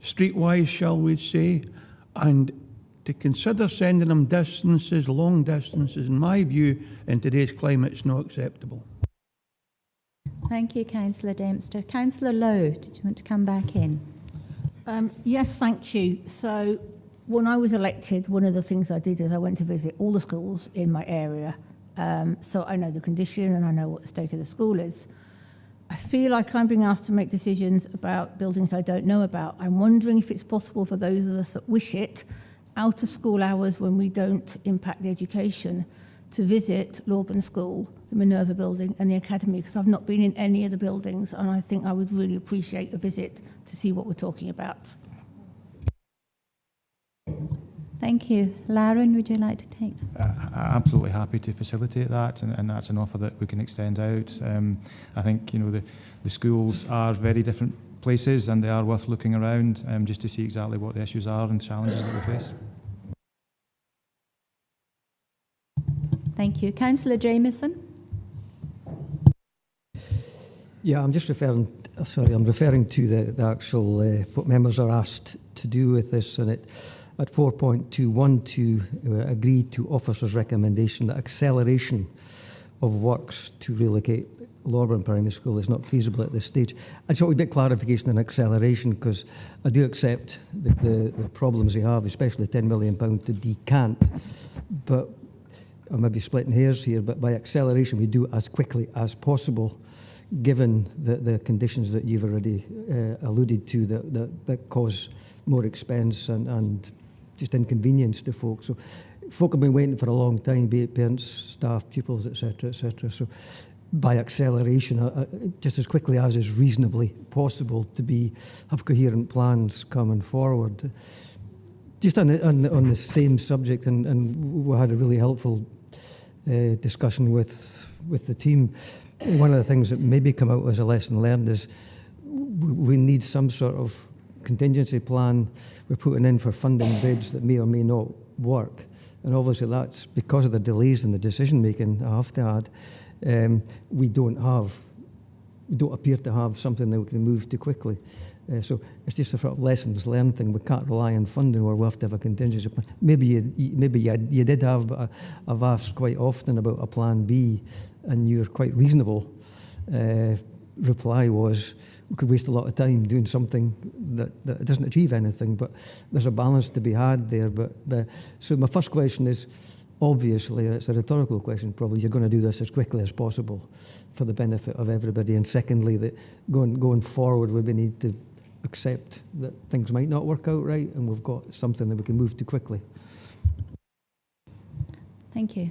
streetwise, shall we say, and to consider sending them distances, long distances, in my view, in today's climate, is not acceptable. Thank you, Councillor Dempster. Councillor Lowe, did you want to come back in? Yes, thank you. So when I was elected, one of the things I did is I went to visit all the schools in my area. So I know the condition and I know what the state of the school is. I feel like I'm being asked to make decisions about buildings I don't know about. I'm wondering if it's possible for those of us that wish it, out of school hours when we don't impact the education, to visit Lorburn School, the Minerva building and the academy, because I've not been in any of the buildings and I think I would really appreciate a visit to see what we're talking about. Thank you. Lauren, would you like to take that? Absolutely happy to facilitate that, and that's an offer that we can extend out. I think the schools are very different places and they are worth looking around just to see exactly what the issues are and challenges that we face. Thank you. Councillor Jamieson. Yeah, I'm just referring to the actual what members are asked to do with this, and it at 4.21 to agree to officer's recommendation that acceleration of works to relocate Lorburn Primary School is not feasible at this stage. I just want a bit of clarification on acceleration, because I do accept the problems they have, especially the £10 million to decant, but I may be splitting hairs here, but by acceleration we do as quickly as possible, given the conditions that you've already alluded to that cause more expense and just inconvenience to folks. So folk have been waiting for a long time, be it parents, staff, pupils, etc., etc. So by acceleration, just as quickly as is reasonably possible to have coherent plans coming forward. Just on the same subject, and we had a really helpful discussion with the team. One of the things that maybe come out as a lesson learned is we need some sort of contingency plan we're putting in for funding bids that may or may not work. And obviously that's because of the delays in the decision making, I have to add. We don't appear to have something that we can move too quickly. So it's just a sort of lessons learned thing. We can't rely on funding, or we have to have a contingency plan. Maybe you did have, but I've asked quite often about a plan B, and your quite reasonable reply was we could waste a lot of time doing something that doesn't achieve anything. But there's a balance to be had there. So my first question is, obviously, it's a rhetorical question probably, you're going to do this as quickly as possible for the benefit of everybody. And secondly, that going forward, we need to accept that things might not work out right, and we've got something that we can move to quickly. Thank you.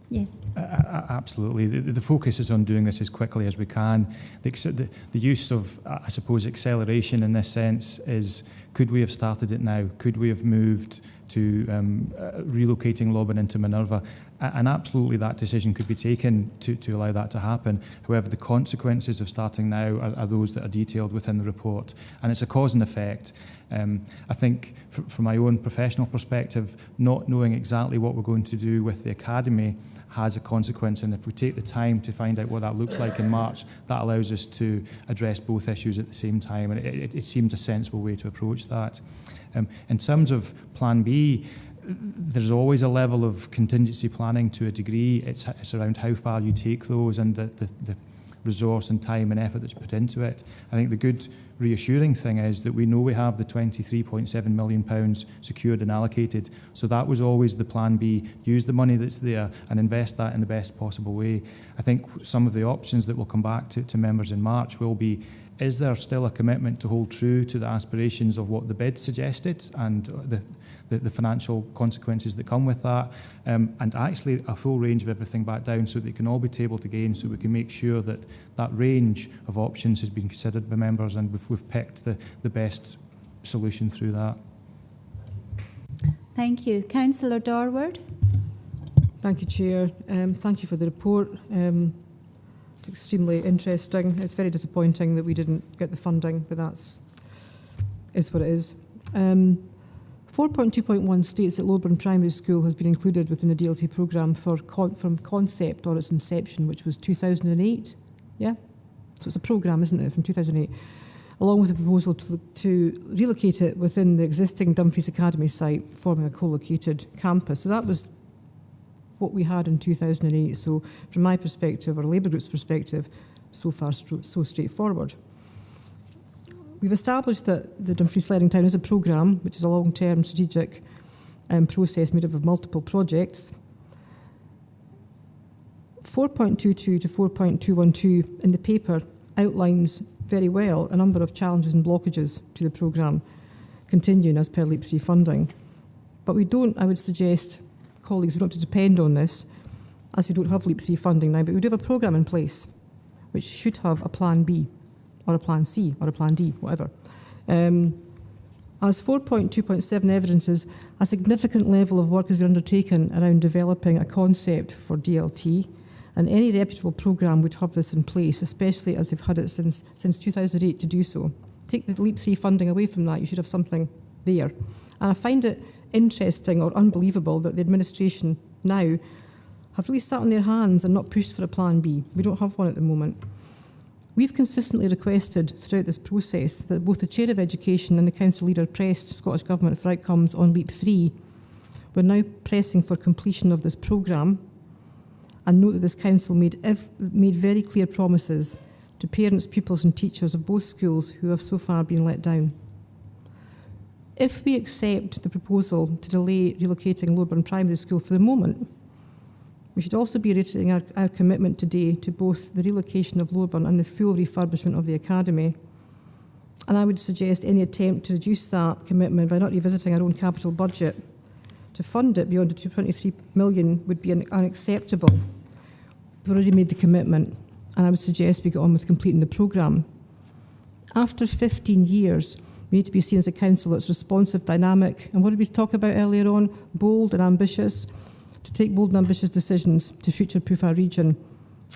Yes. Absolutely. The focus is on doing this as quickly as we can. The use of, I suppose, acceleration in this sense is, could we have started it now? Could we have moved to relocating Loban into Minerva? And absolutely that decision could be taken to allow that to happen. However, the consequences of starting now are those that are detailed within the report. And it's a cause and effect. I think from my own professional perspective, not knowing exactly what we're going to do with the academy has a consequence, and if we take the time to find out what that looks like in March, that allows us to address both issues at the same time, and it seems a sensible way to approach that. In terms of Plan B, there's always a level of contingency planning to a degree. It's around how far you take those and the resource and time and effort that's put into it. I think the good reassuring thing is that we know we have the £23.7 million secured and allocated. So that was always the plan B, use the money that's there and invest that in the best possible way. I think some of the options that will come back to members in March will be, is there still a commitment to hold true to the aspirations of what the bid suggested and the financial consequences that come with that, and actually a full range of everything back down so that it can all be tabled again, so we can make sure that that range of options has been considered by members, and we've picked the best solution through that. Thank you. Councillor Dorward. Thank you, Chair. Thank you for the report. It's extremely interesting. It's very disappointing that we didn't get the funding, but is what it is. 4.2.1 states that Loban Primary School has been included within the DLT programme from concept or its inception, which was 2008. Yeah? So it's a programme, isn't it, from 2008, along with a proposal to relocate it within the existing Dumfries Academy site, forming a co-located campus. So that was what we had in 2008. So from my perspective, or Labour Group's perspective, so far so straightforward. We've established that the Dumfries Learning Town is a programme, which is a long-term strategic process made up of multiple projects. 4.22 to 4.212 in the paper outlines very well a number of challenges and blockages to the programme continuing as per LEAP 3 funding. But I would suggest, colleagues, we don't have to depend on this, as we don't have LEAP 3 funding now, but we do have a programme in place which should have a plan B, or a plan C, or a plan D, whatever. As 4.2.7 evidences, a significant level of work has been undertaken around developing a concept for DLT, and any reputable programme would have this in place, especially as they've had it since 2008 to do so. Take the LEAP 3 funding away from that, you should have something there. And I find it interesting or unbelievable that the administration now have really sat on their hands and not pushed for a plan B. We don't have one at the moment. We've consistently requested throughout this process that both the Chair of Education and the Council Leader pressed Scottish Government for outcomes on LEAP 3. We're now pressing for completion of this programme, and note that this Council made very clear promises to parents, pupils and teachers of both schools who have so far been let down. If we accept the proposal to delay relocating Loban Primary School for the moment, we should also be reiterating our commitment today to both the relocation of Loban and the full refurbishment of the Academy. And I would suggest any attempt to reduce that commitment by not revisiting our own capital budget to fund it beyond the 223 million would be unacceptable. We've already made the commitment, and I would suggest we get on with completing the programme. After 15 years, we need to be seen as a council that's responsive, dynamic, and what did we talk about earlier on? Bold and ambitious, to take bold and ambitious decisions to future-proof our region.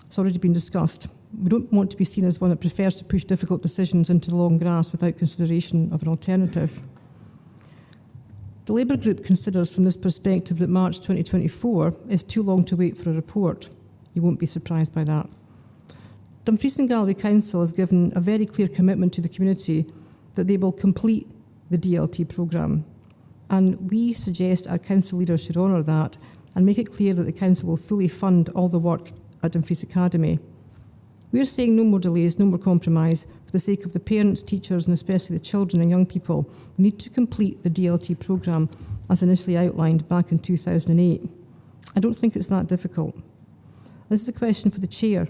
It's already been discussed. We don't want to be seen as one that prefers to push difficult decisions into the long grass without consideration of an alternative. The Labour Group considers from this perspective that March 2024 is too long to wait for a report. You won't be surprised by that. Dumfries and Galloway Council has given a very clear commitment to the community that they will complete the DLT programme. And we suggest our council leaders should honour that and make it clear that the council will fully fund all the work at Dumfries Academy. We are saying no more delays, no more compromise. For the sake of the parents, teachers and especially the children and young people, we need to complete the DLT programme as initially outlined back in 2008. I don't think it's that difficult. This is a question for the Chair.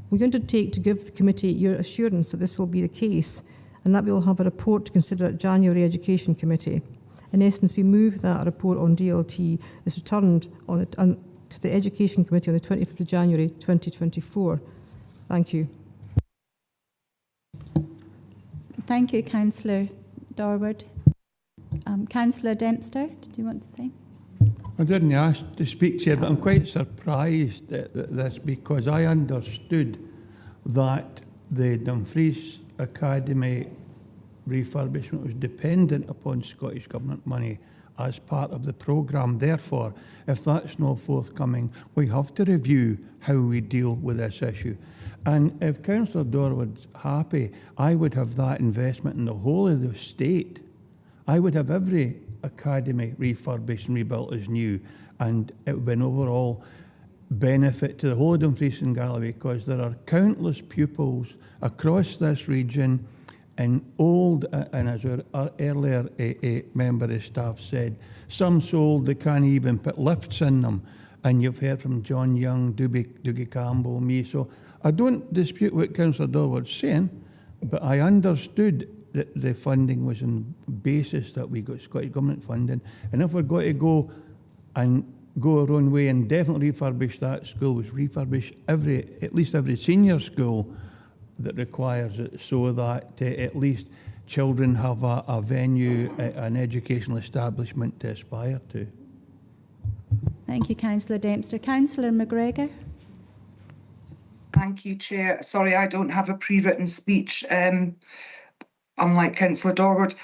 We undertake to give the committee your assurance that this will be the case and that we will have a report to consider at January Education Committee. In essence, we move that report on DLT is returned to the Education Committee on the 25th of January 2024. Thank you. Thank you, Councillor Dorward. Councillor Dempster, did you want to say? I didn't ask to speak, Chair, but I'm quite surprised at this because I understood that the Dumfries Academy refurbishment was dependent upon Scottish Government money as part of the programme. Therefore, if that's not forthcoming, we have to review how we deal with this issue. And if Councillor Dorwood's happy, I would have that investment in the whole of the state. I would have every academy refurbished and rebuilt as new, and it would be an overall benefit to the whole of Dumfries and Galloway because there are countless pupils across this region in old, and as our earlier member of staff said, some so old they can't even put lifts in them. And you've heard from John Young, Dougie Campbell, me. So I don't dispute what Councillor Dorwood's saying, but I understood that the funding was on the basis that we got Scottish Government funding. And if we're going to go and go our own way and definitely refurbish that school, was refurbish at least every senior school that requires it so that at least children have a venue, an educational establishment to aspire to. Thank you, Councillor Dempster. Councillor McGregor. Thank you, Chair. Sorry, I don't have a pre-written speech, unlike Councillor Dorward.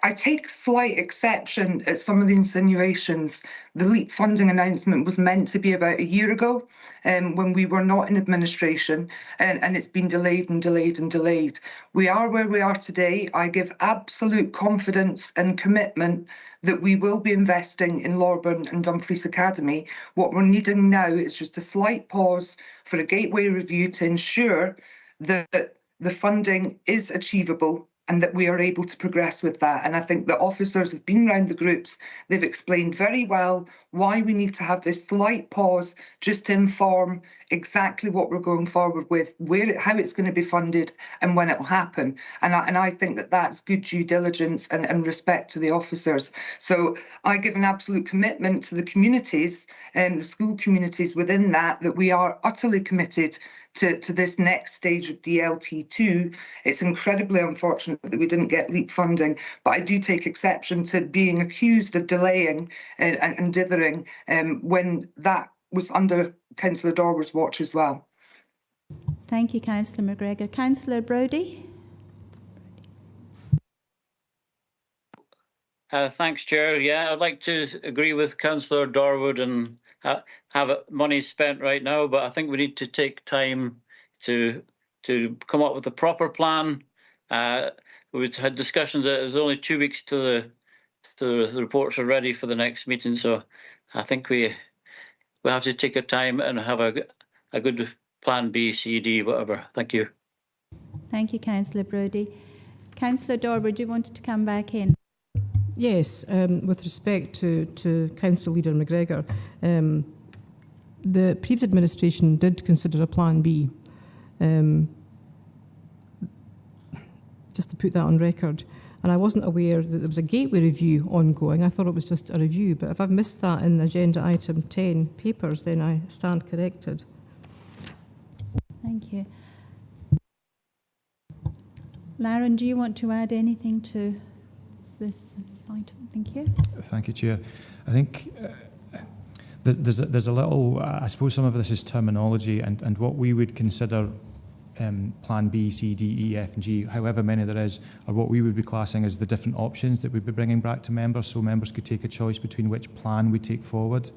I take slight exception at some of the insinuations. The LEAP funding announcement was meant to be about a year ago when we were not in administration, and it's been delayed and delayed and delayed. We are where we are today. I give absolute confidence and commitment that we will be investing in Lorburn and Dumfries Academy. What we're needing now is just a slight pause for a gateway review to ensure that the funding is achievable and that we are able to progress with that. And I think the officers have been around the groups. They've explained very well why we need to have this slight pause just to inform exactly what we're going forward with, how it's going to be funded and when it will happen. And I think that that's good due diligence and respect to the officers. So I give an absolute commitment to the communities and the school communities within that we are utterly committed to this next stage of DLT2. It's incredibly unfortunate that we didn't get LEAP funding, but I do take exception to being accused of delaying and dithering when that was under Councillor Dorward's watch as well. Thank you, Councillor McGregor. Councillor Brodie. Thanks, Chair. Yeah, I'd like to agree with Councillor Dorwood and have money spent right now, but I think we need to take time to come up with a proper plan. We've had discussions that there's only 2 weeks to the reports are ready for the next meeting, so I think we have to take our time and have a good plan B, C, D, whatever. Thank you. Thank you, Councillor Brodie. Councillor Dorward, you wanted to come back in? Yes, with respect to Council Leader McGregor, the previous administration did consider a Plan B, just to put that on record. And I wasn't aware that there was a gateway review ongoing. I thought it was just a review. But if I've missed that in agenda item 10 papers, then I stand corrected. Thank you. Lauren, do you want to add anything to this item? Thank you. Thank you, Chair. I think there's a little, I suppose some of this is terminology and what we would consider Plan B, C, D, E, F and G, however many there is, are what we would be classing as the different options that we'd be bringing back to members, so members could take a choice between which plan we take forward.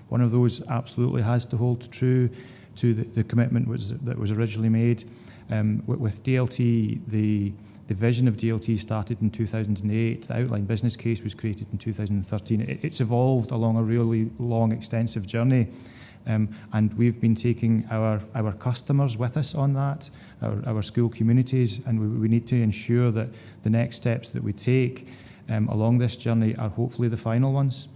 One of those absolutely has to hold true to the commitment that was originally made. With DLT, the vision of DLT started in 2008. The outline business case was created in 2013. It's evolved along a really long, extensive journey. And we've been taking our customers with us on that, our school communities, and we need to ensure that the next steps that we take along this journey are hopefully the final ones.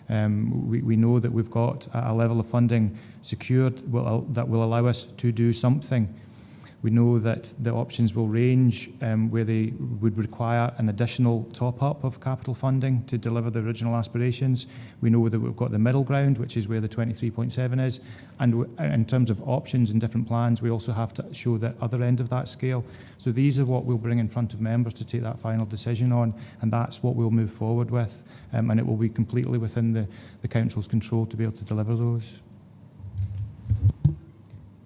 We know that we've got a level of funding secured that will allow us to do something. We know that the options will range where they would require an additional top-up of capital funding to deliver the original aspirations. We know that we've got the middle ground, which is where the 23.7 is. And in terms of options and different plans, we also have to show the other end of that scale. So these are what we'll bring in front of members to take that final decision on, and that's what we'll move forward with. And it will be completely within the Council's control to be able to deliver those.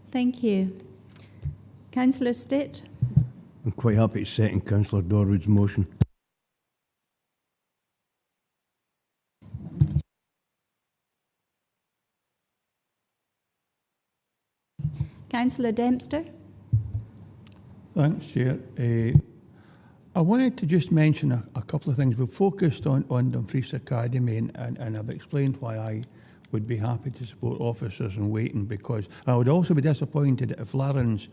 Thank you. Councillor Stitt. I'm quite happy to second Councillor Dorwood's motion. Councillor Dempster. Thanks, Chair. I wanted to just mention a couple of things. We've focused on Dumfries Academy and I've explained why I would be happy to support officers in waiting, because I would also be disappointed if Lauren's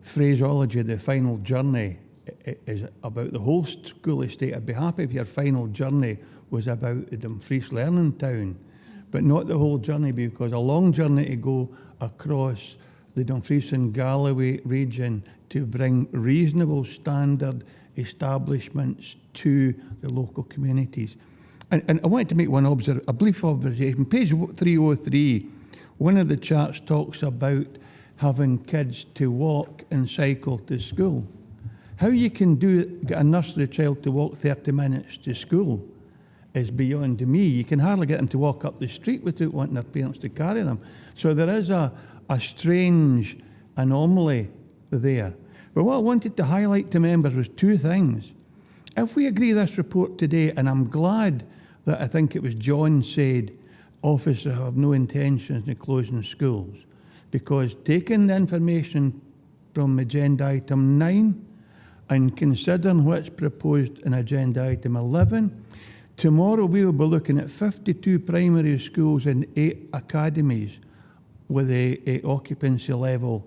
phraseology, the final journey, is about the whole school estate. I'd be happy if your final journey was about the Dumfries Learning Town, but not the whole journey, because a long journey to go across the Dumfries and Galloway region to bring reasonable standard establishments to the local communities. And I wanted to make a brief observation. Page 303, one of the charts talks about having kids to walk and cycle to school. How you can get a nursery child to walk 30 minutes to school is beyond me. You can hardly get them to walk up the street without wanting their parents to carry them. So there is a strange anomaly there. But what I wanted to highlight to members was two things. If we agree this report today, and I'm glad that I think it was John said, officers have no intentions of closing schools, because taking the information from agenda item 9 and considering what's proposed in agenda item 11, tomorrow we will be looking at 52 primary schools and 8 academies with a occupancy level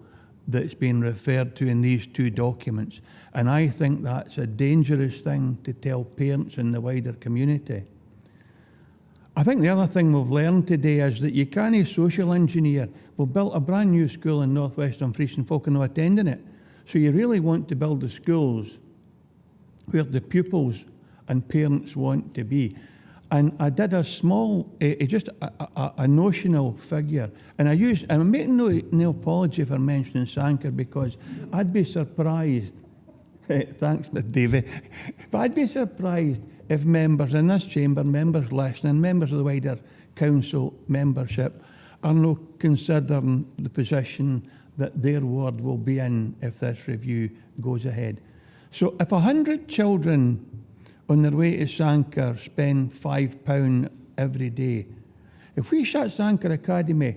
that's been referred to in these two documents. And I think that's a dangerous thing to tell parents in the wider community. I think the other thing we've learned today is that you can't social engineer. We've built a brand new school in North West Dumfries and folk are not attending it. So you really want to build the schools where the pupils and parents want to be. And I did a small, just a notional figure. And I'm making no apology for mentioning Sanker, because I'd be surprised, thanks, David, but I'd be surprised if members in this chamber, members listening, members of the wider council membership are not considering the position that their ward will be in if this review goes ahead. So if 100 children on their way to Sanker spend £5 every day, if we shut Sanker Academy,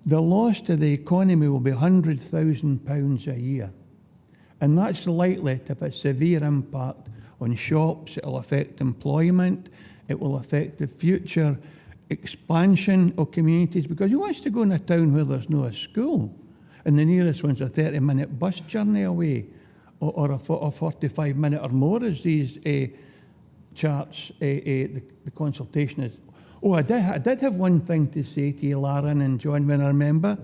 the loss to the economy will be £100,000 a year. And that's likely to have a severe impact on shops. It will affect employment. It will affect the future expansion of communities, because who wants to go in a town where there's no school? And the nearest one's a 30-minute bus journey away, or a 45-minute or more, as these charts, the consultation is. Oh, I did have one thing to say to you, Lauren and John, when I remember.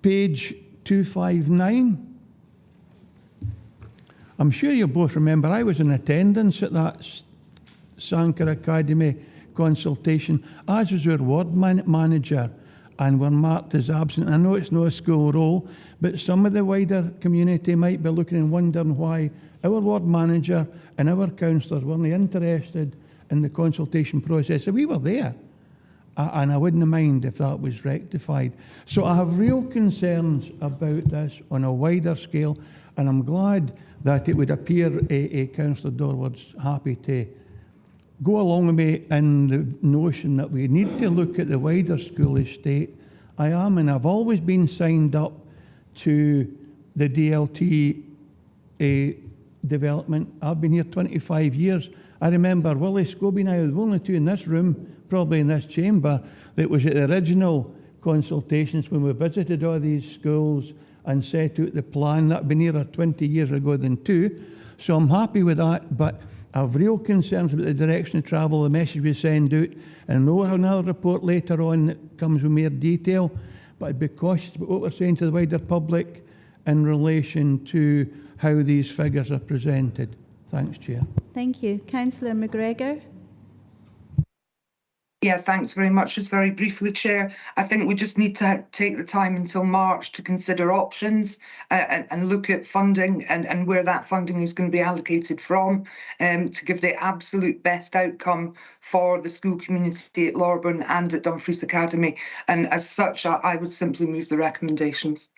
Page 259. I'm sure you both remember I was in attendance at that Sanker Academy consultation, as was our ward manager, and were marked as absent. I know it's not a school role, but some of the wider community might be looking and wondering why our ward manager and our councillors weren't interested in the consultation process. So we were there, and I wouldn't mind if that was rectified. So I have real concerns about this on a wider scale, and I'm glad that it would appear Councillor Dorward's happy to go along with me in the notion that we need to look at the wider school estate. I am, and I've always been signed up to the DLT development. I've been here 25 years. I remember Willie Scobie and I were the only two in this room, probably in this chamber, that was at the original consultations when we visited all these schools and set out the plan. That'd been nearer 20 years ago than 2. So I'm happy with that, but I have real concerns about the direction of travel, the message we send out, and I know we'll have another report later on that comes with more detail, but I'd be cautious about what we're saying to the wider public in relation to how these figures are presented. Thanks, Chair. Thank you. Councillor McGregor. Yeah, thanks very much. Just very briefly, Chair, I think we just need to take the time until March to consider options and look at funding and where that funding is going to be allocated from to give the absolute best outcome for the school community at Lorburn and at Dumfries Academy. And as such, I would simply move the recommendations.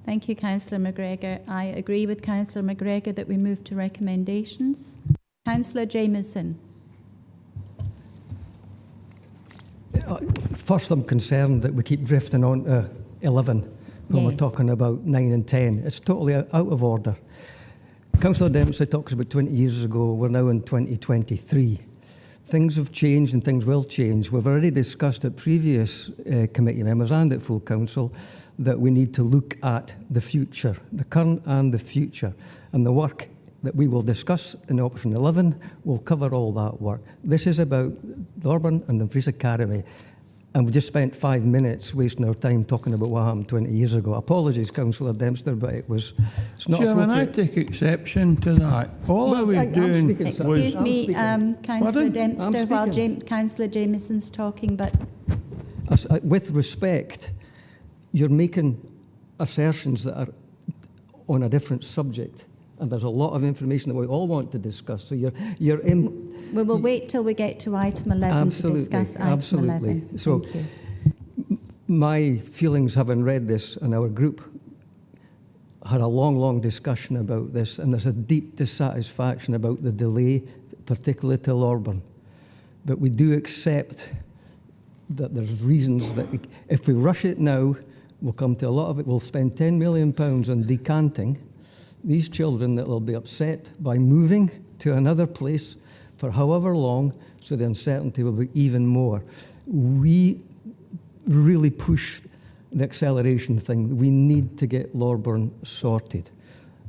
Thank you, Councillor McGregor. I agree with Councillor McGregor that we move to recommendations. Councillor Jamieson. First, I'm concerned that we keep drifting on to 11 when we're talking about 9 and 10. It's totally out of order. Councillor Dempsey talks about 20 years ago. We're now in 2023. Things have changed and things will change. We've already discussed at previous committee members and at full council that we need to look at the future, the current and the future, and the work that we will discuss in option 11 will cover all that work. This is about Lorburn and Dumfries Academy, and we just spent 5 minutes wasting our time talking about what happened 20 years ago. Apologies, Councillor Dempster, but it's not Chairman, I appropriate. take exception to that. All I was doing was... Excuse me, Councillor Dempster, while Councillor Jamieson's talking, but... With respect, you're making assertions that are on a different subject. And there's a lot of information that we all want to discuss. So you're in. We will wait till we get to item 11 to discuss item 11. So my feelings, having read this, and our group had a long discussion about this, and there's a deep dissatisfaction about the delay, particularly to Lorburn. But we do accept that there's reasons that if we rush it now, we'll come to a lot of it. We'll spend £10 million on decanting these children that will be upset by moving to another place for however long, so the uncertainty will be even more. We really push the acceleration thing. We need to get Lorburn sorted.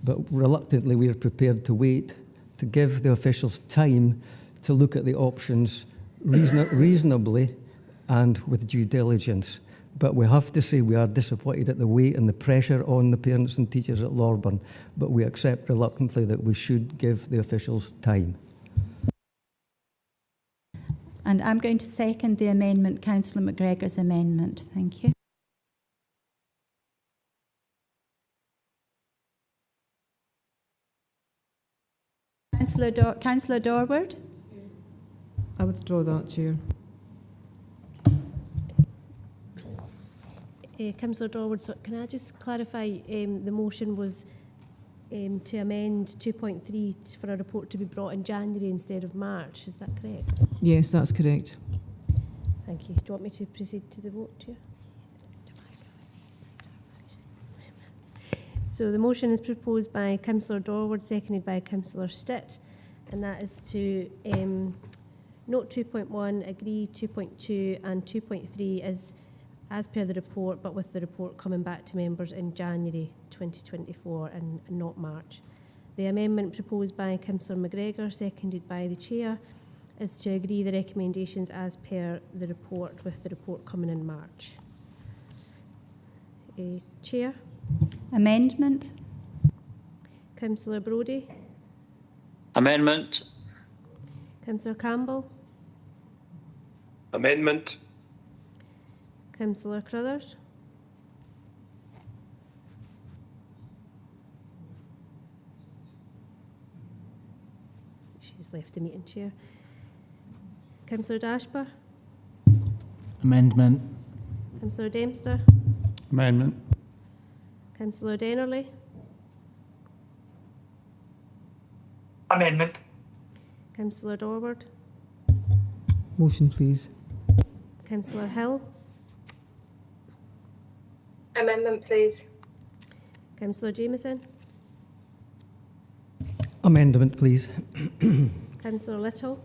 But reluctantly, we are prepared to wait, to give the officials time to look at the options reasonably and with due diligence. But we have to say we are disappointed at the weight and the pressure on the parents and teachers at Lorburn, but we accept reluctantly that we should give the officials time. And I'm going to second the amendment, Councillor McGregor's amendment. Thank you. Councillor Dorward? I withdraw that, Chair. Councillor Dorward, so can I just clarify, the motion was to amend 2.3 for a report to be brought in January instead of March, is that correct? Yes, that's correct. Thank you. Do you want me to proceed to the vote, Chair? So the motion is proposed by Councillor Dorward, seconded by Councillor Stitt, and that is to note 2.1, agree 2.2 and 2.3 as per the report, but with the report coming back to members in January 2024 and not March. The amendment proposed by Councillor McGregor, seconded by the Chair, is to agree the recommendations as per the report, with the report coming in March. Chair? Amendment? Councillor Brodie. Amendment. Councillor Campbell. Amendment. Councillor Crothers. She's left the meeting chair. Councillor Dashper. Amendment. Councillor Dempster. Amendment. Councillor Dennerley. Amendment. Councillor Dorward. Motion, please. Councillor Hill. Amendment, please. Councillor Jameson. Amendment, please. Councillor Little.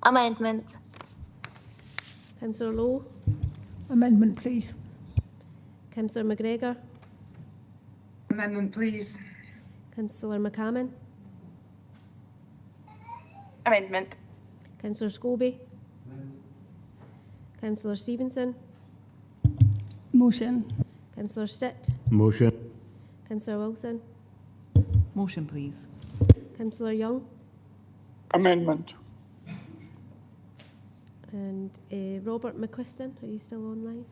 Amendment. Councillor Lowe. Amendment, please. Councillor McGregor. Amendment, please. Councillor McCammon. Amendment. Councillor Scobie. Councillor Stevenson. Motion. Councillor Stitt. Motion. Councillor Wilson. Motion, please. Councillor Young. Amendment. And Robert McQuiston, are you still online?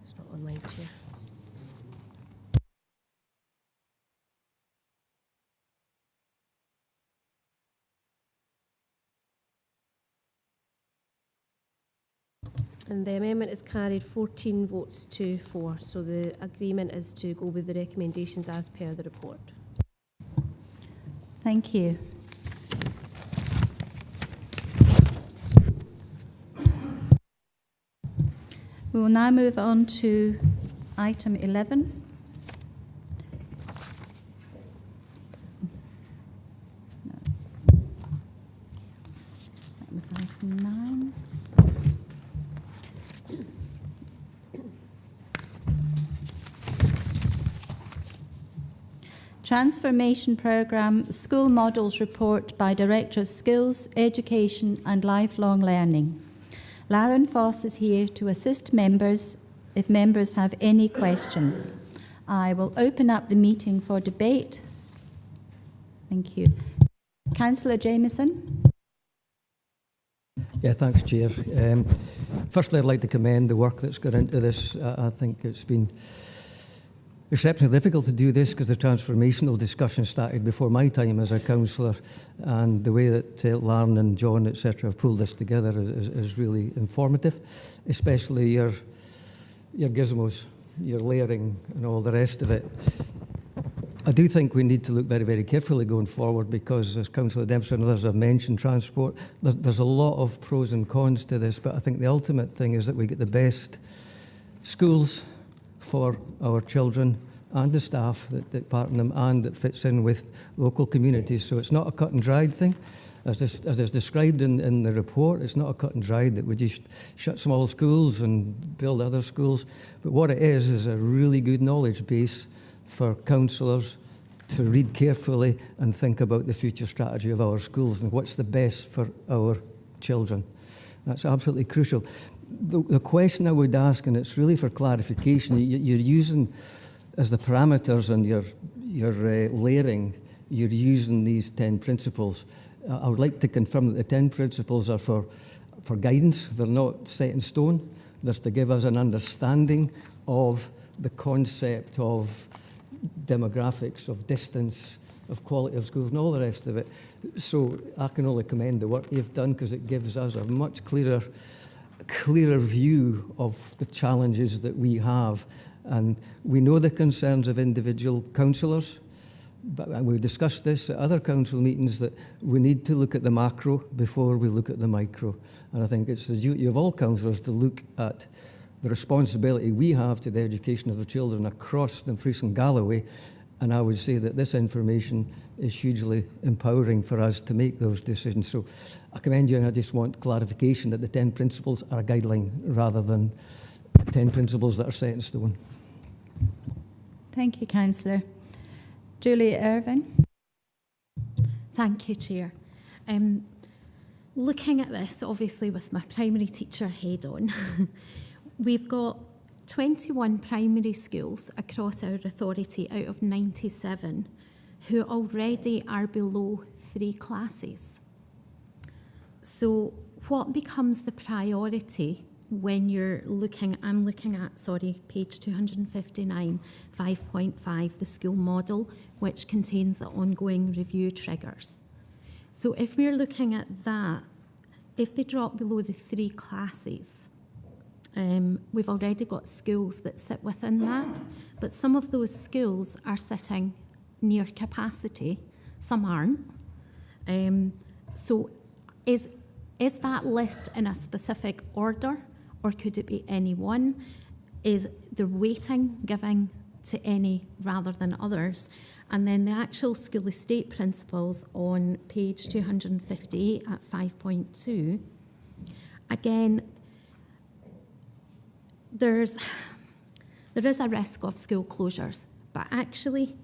It's not online, Chair. And the amendment is carried 14 votes to 4. So the agreement is to go with the recommendations as per the report. Thank you. We will now move on to item 11. No. That was item 9. Transformation Programme School Models Report by Director of Skills, Education and Lifelong Learning. Lauren Foss is here to assist members if members have any questions. I will open up the meeting for debate. Thank you. Councillor Jameson. Yeah, thanks, Chair. Firstly, I'd like to commend the work that's gone into this. I think it's been exceptionally difficult to do this because the transformational discussion started before my time as a councillor, and the way that Lauren and John, etc., have pulled this together is really informative, especially your gizmos, your layering and all the rest of it. I do think we need to look very, very carefully going forward because, as Councillor Dempster and others have mentioned, transport, there's a lot of pros and cons to this, but I think the ultimate thing is that we get the best schools for our children and the staff that part in them, and that fits in with local communities. So it's not a cut and dried thing. As is described in the report, it's not a cut and dried that we just shut small schools and build other schools. But what it is a really good knowledge base for councillors to read carefully and think about the future strategy of our schools and what's the best for our children. That's absolutely crucial. The question I would ask, and it's really for clarification, you're using, as the parameters and your layering, you're using these 10 principles. I would like to confirm that the 10 principles are for guidance. They're not set in stone. They're to give us an understanding of the concept of demographics, of distance, of quality of schools and all the rest of it. So I can only commend the work you've done because it gives us a much clearer view of the challenges that we have. And we know the concerns of individual councillors, but we discussed this at other council meetings that we need to look at the macro before we look at the micro. And I think it's the duty of all councillors to look at the responsibility we have to the education of the children across Dumfries and Galloway. And I would say that this information is hugely empowering for us to make those decisions. So I commend you, and I just want clarification that the 10 principles are a guideline rather than 10 principles that are set in stone. Thank you, Councillor. Julia Irvine. Thank you, Chair. looking at this, obviously with my primary teacher head on, we've got 21 primary schools across our authority out of 97 who already are below 3 classes. So what becomes the priority when you're looking, I'm looking at, page 259, 5.5, the school model, which contains the ongoing review triggers. So if we're looking at that, if they drop below the 3 classes, we've already got schools that sit within that, but some of those schools are sitting near capacity, some aren't. So is that list in a specific order, or could it be any one? Is the weighting giving to any rather than others? And then the actual school estate principles on page 258 at 5.2, again, there is a risk of school closures, but actually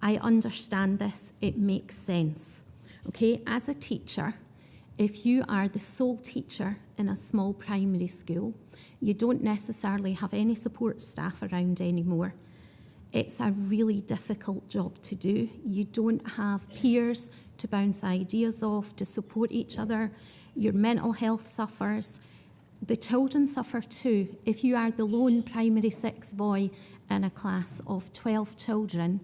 I understand this, it makes sense. Okay, as a teacher, if you are the sole teacher in a small primary school, you don't necessarily have any support staff around anymore. It's a really difficult job to do. You don't have peers to bounce ideas off, to support each other. Your mental health suffers. The children suffer too. If you are the lone primary 6 boy in a class of 12 children,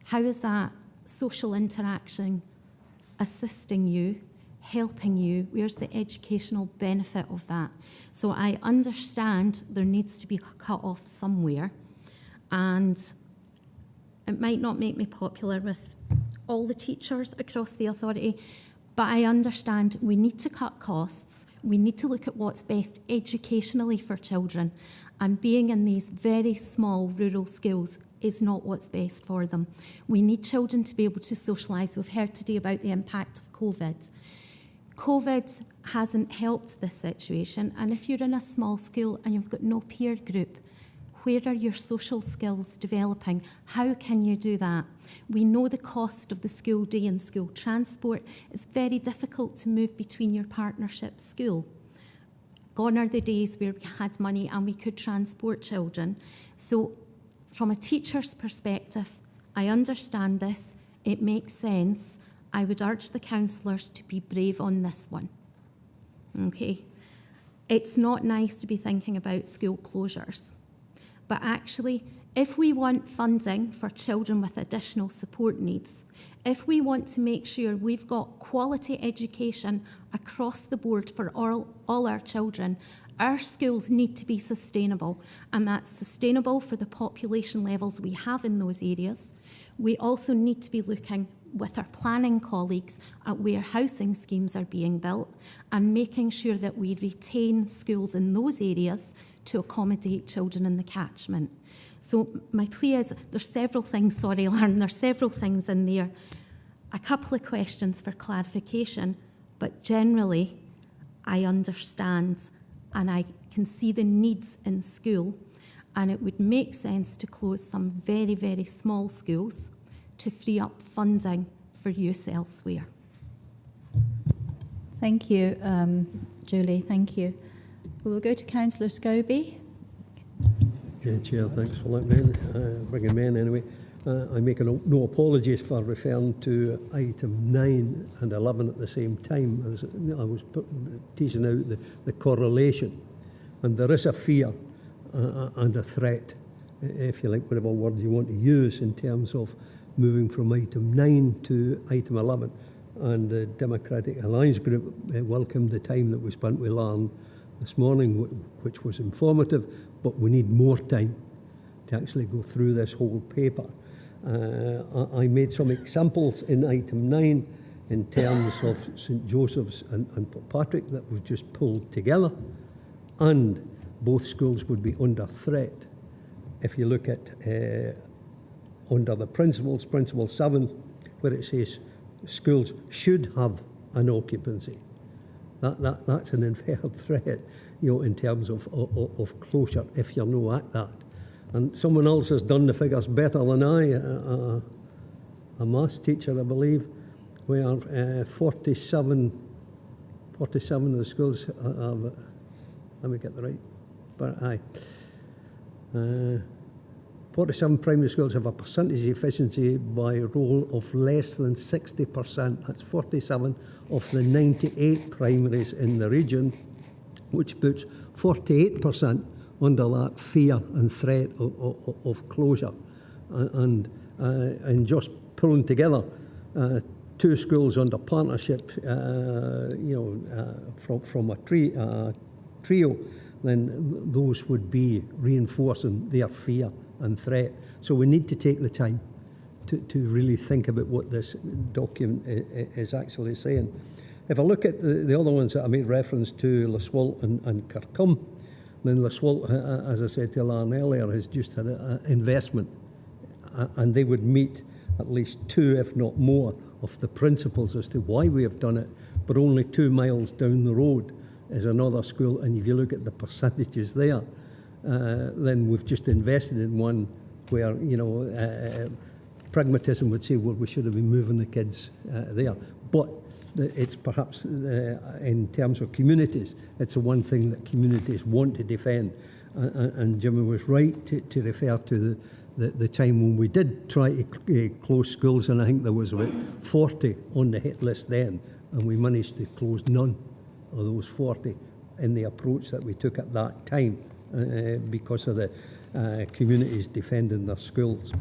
how is that social interaction assisting you, helping you? Where's the educational benefit of that? So I understand there needs to be cut off somewhere, and it might not make me popular with all the teachers across the authority, but I understand we need to cut costs. We need to look at what's best educationally for children, and being in these very small rural schools is not what's best for them. We need children to be able to socialise. We've heard today about the impact of COVID. COVID hasn't helped this situation, and if you're in a small school and you've got no peer group, where are your social skills developing? How can you do that? We know the cost of the school day and school transport. It's very difficult to move between your partnership school. Gone are the days where we had money and we could transport children. So from a teacher's perspective, I understand this. It makes sense. I would urge the councillors to be brave on this one. Okay? It's not nice to be thinking about school closures. But actually, if we want funding for children with additional support needs, if we want to make sure we've got quality education across the board for all our children, our schools need to be sustainable, and that's sustainable for the population levels we have in those areas. We also need to be looking with our planning colleagues at where housing schemes are being built and making sure that we retain schools in those areas to accommodate children in the catchment. So my plea is, there's several things, Lauren, there's several things in there. A couple of questions for clarification, but generally I understand and I can see the needs in school, and it would make sense to close some very, very small schools to free up funding for use elsewhere. Thank you, Julie, thank you. We'll go to Councillor Scobie. Yeah, Chair, thanks for letting me in, bringing me in anyway. I make no apologies for referring to item 9 and 11 at the same time, as I was teasing out the correlation. And there is a fear and a threat, if you like, whatever word you want to use, in terms of moving from item 9 to item 11. And the Democratic Alliance Group welcomed the time that we spent with Lauren this morning, which was informative, but we need more time to actually go through this whole paper. I made some examples in item 9 in terms of St Joseph's and Patrick that we've just pulled together, and both schools would be under threat. If you look at under the principles, Principle 7, where it says schools should have an occupancy, that's an inferred threat, in terms of closure, if you're not at that. And someone else has done the figures better than I, a maths teacher, I believe, where 47 47 of the schools have, let me get the right, but aye. 47 primary schools have a percentage efficiency by roll of less than 60%. That's 47 of the 98 primaries in the region, which puts 48% under that fear and threat of closure. And just pulling together 2 schools under partnership, from a trio, then those would be reinforcing their fear and threat. So we need to take the time to really think about what this document is actually saying. If I look at the other ones that I made reference to, Laswalt and Kirkham, then Laswalt, as I said to Alan earlier, has just had an investment, and they would meet at least 2, if not more, of the principles as to why we have done it, but only 2 miles down the road is another school, and if you look at the percentages there, then we've just invested in one where, pragmatism would say, well, we should have been moving the kids there. But it's perhaps, in terms of communities, it's the one thing that communities want to defend. And Jimmy was right to refer to the time when we did try to close schools, and I think there was about 40 on the hit list then, and we managed to close none of those 40 in the approach that we took at that time, because of the communities defending their schools.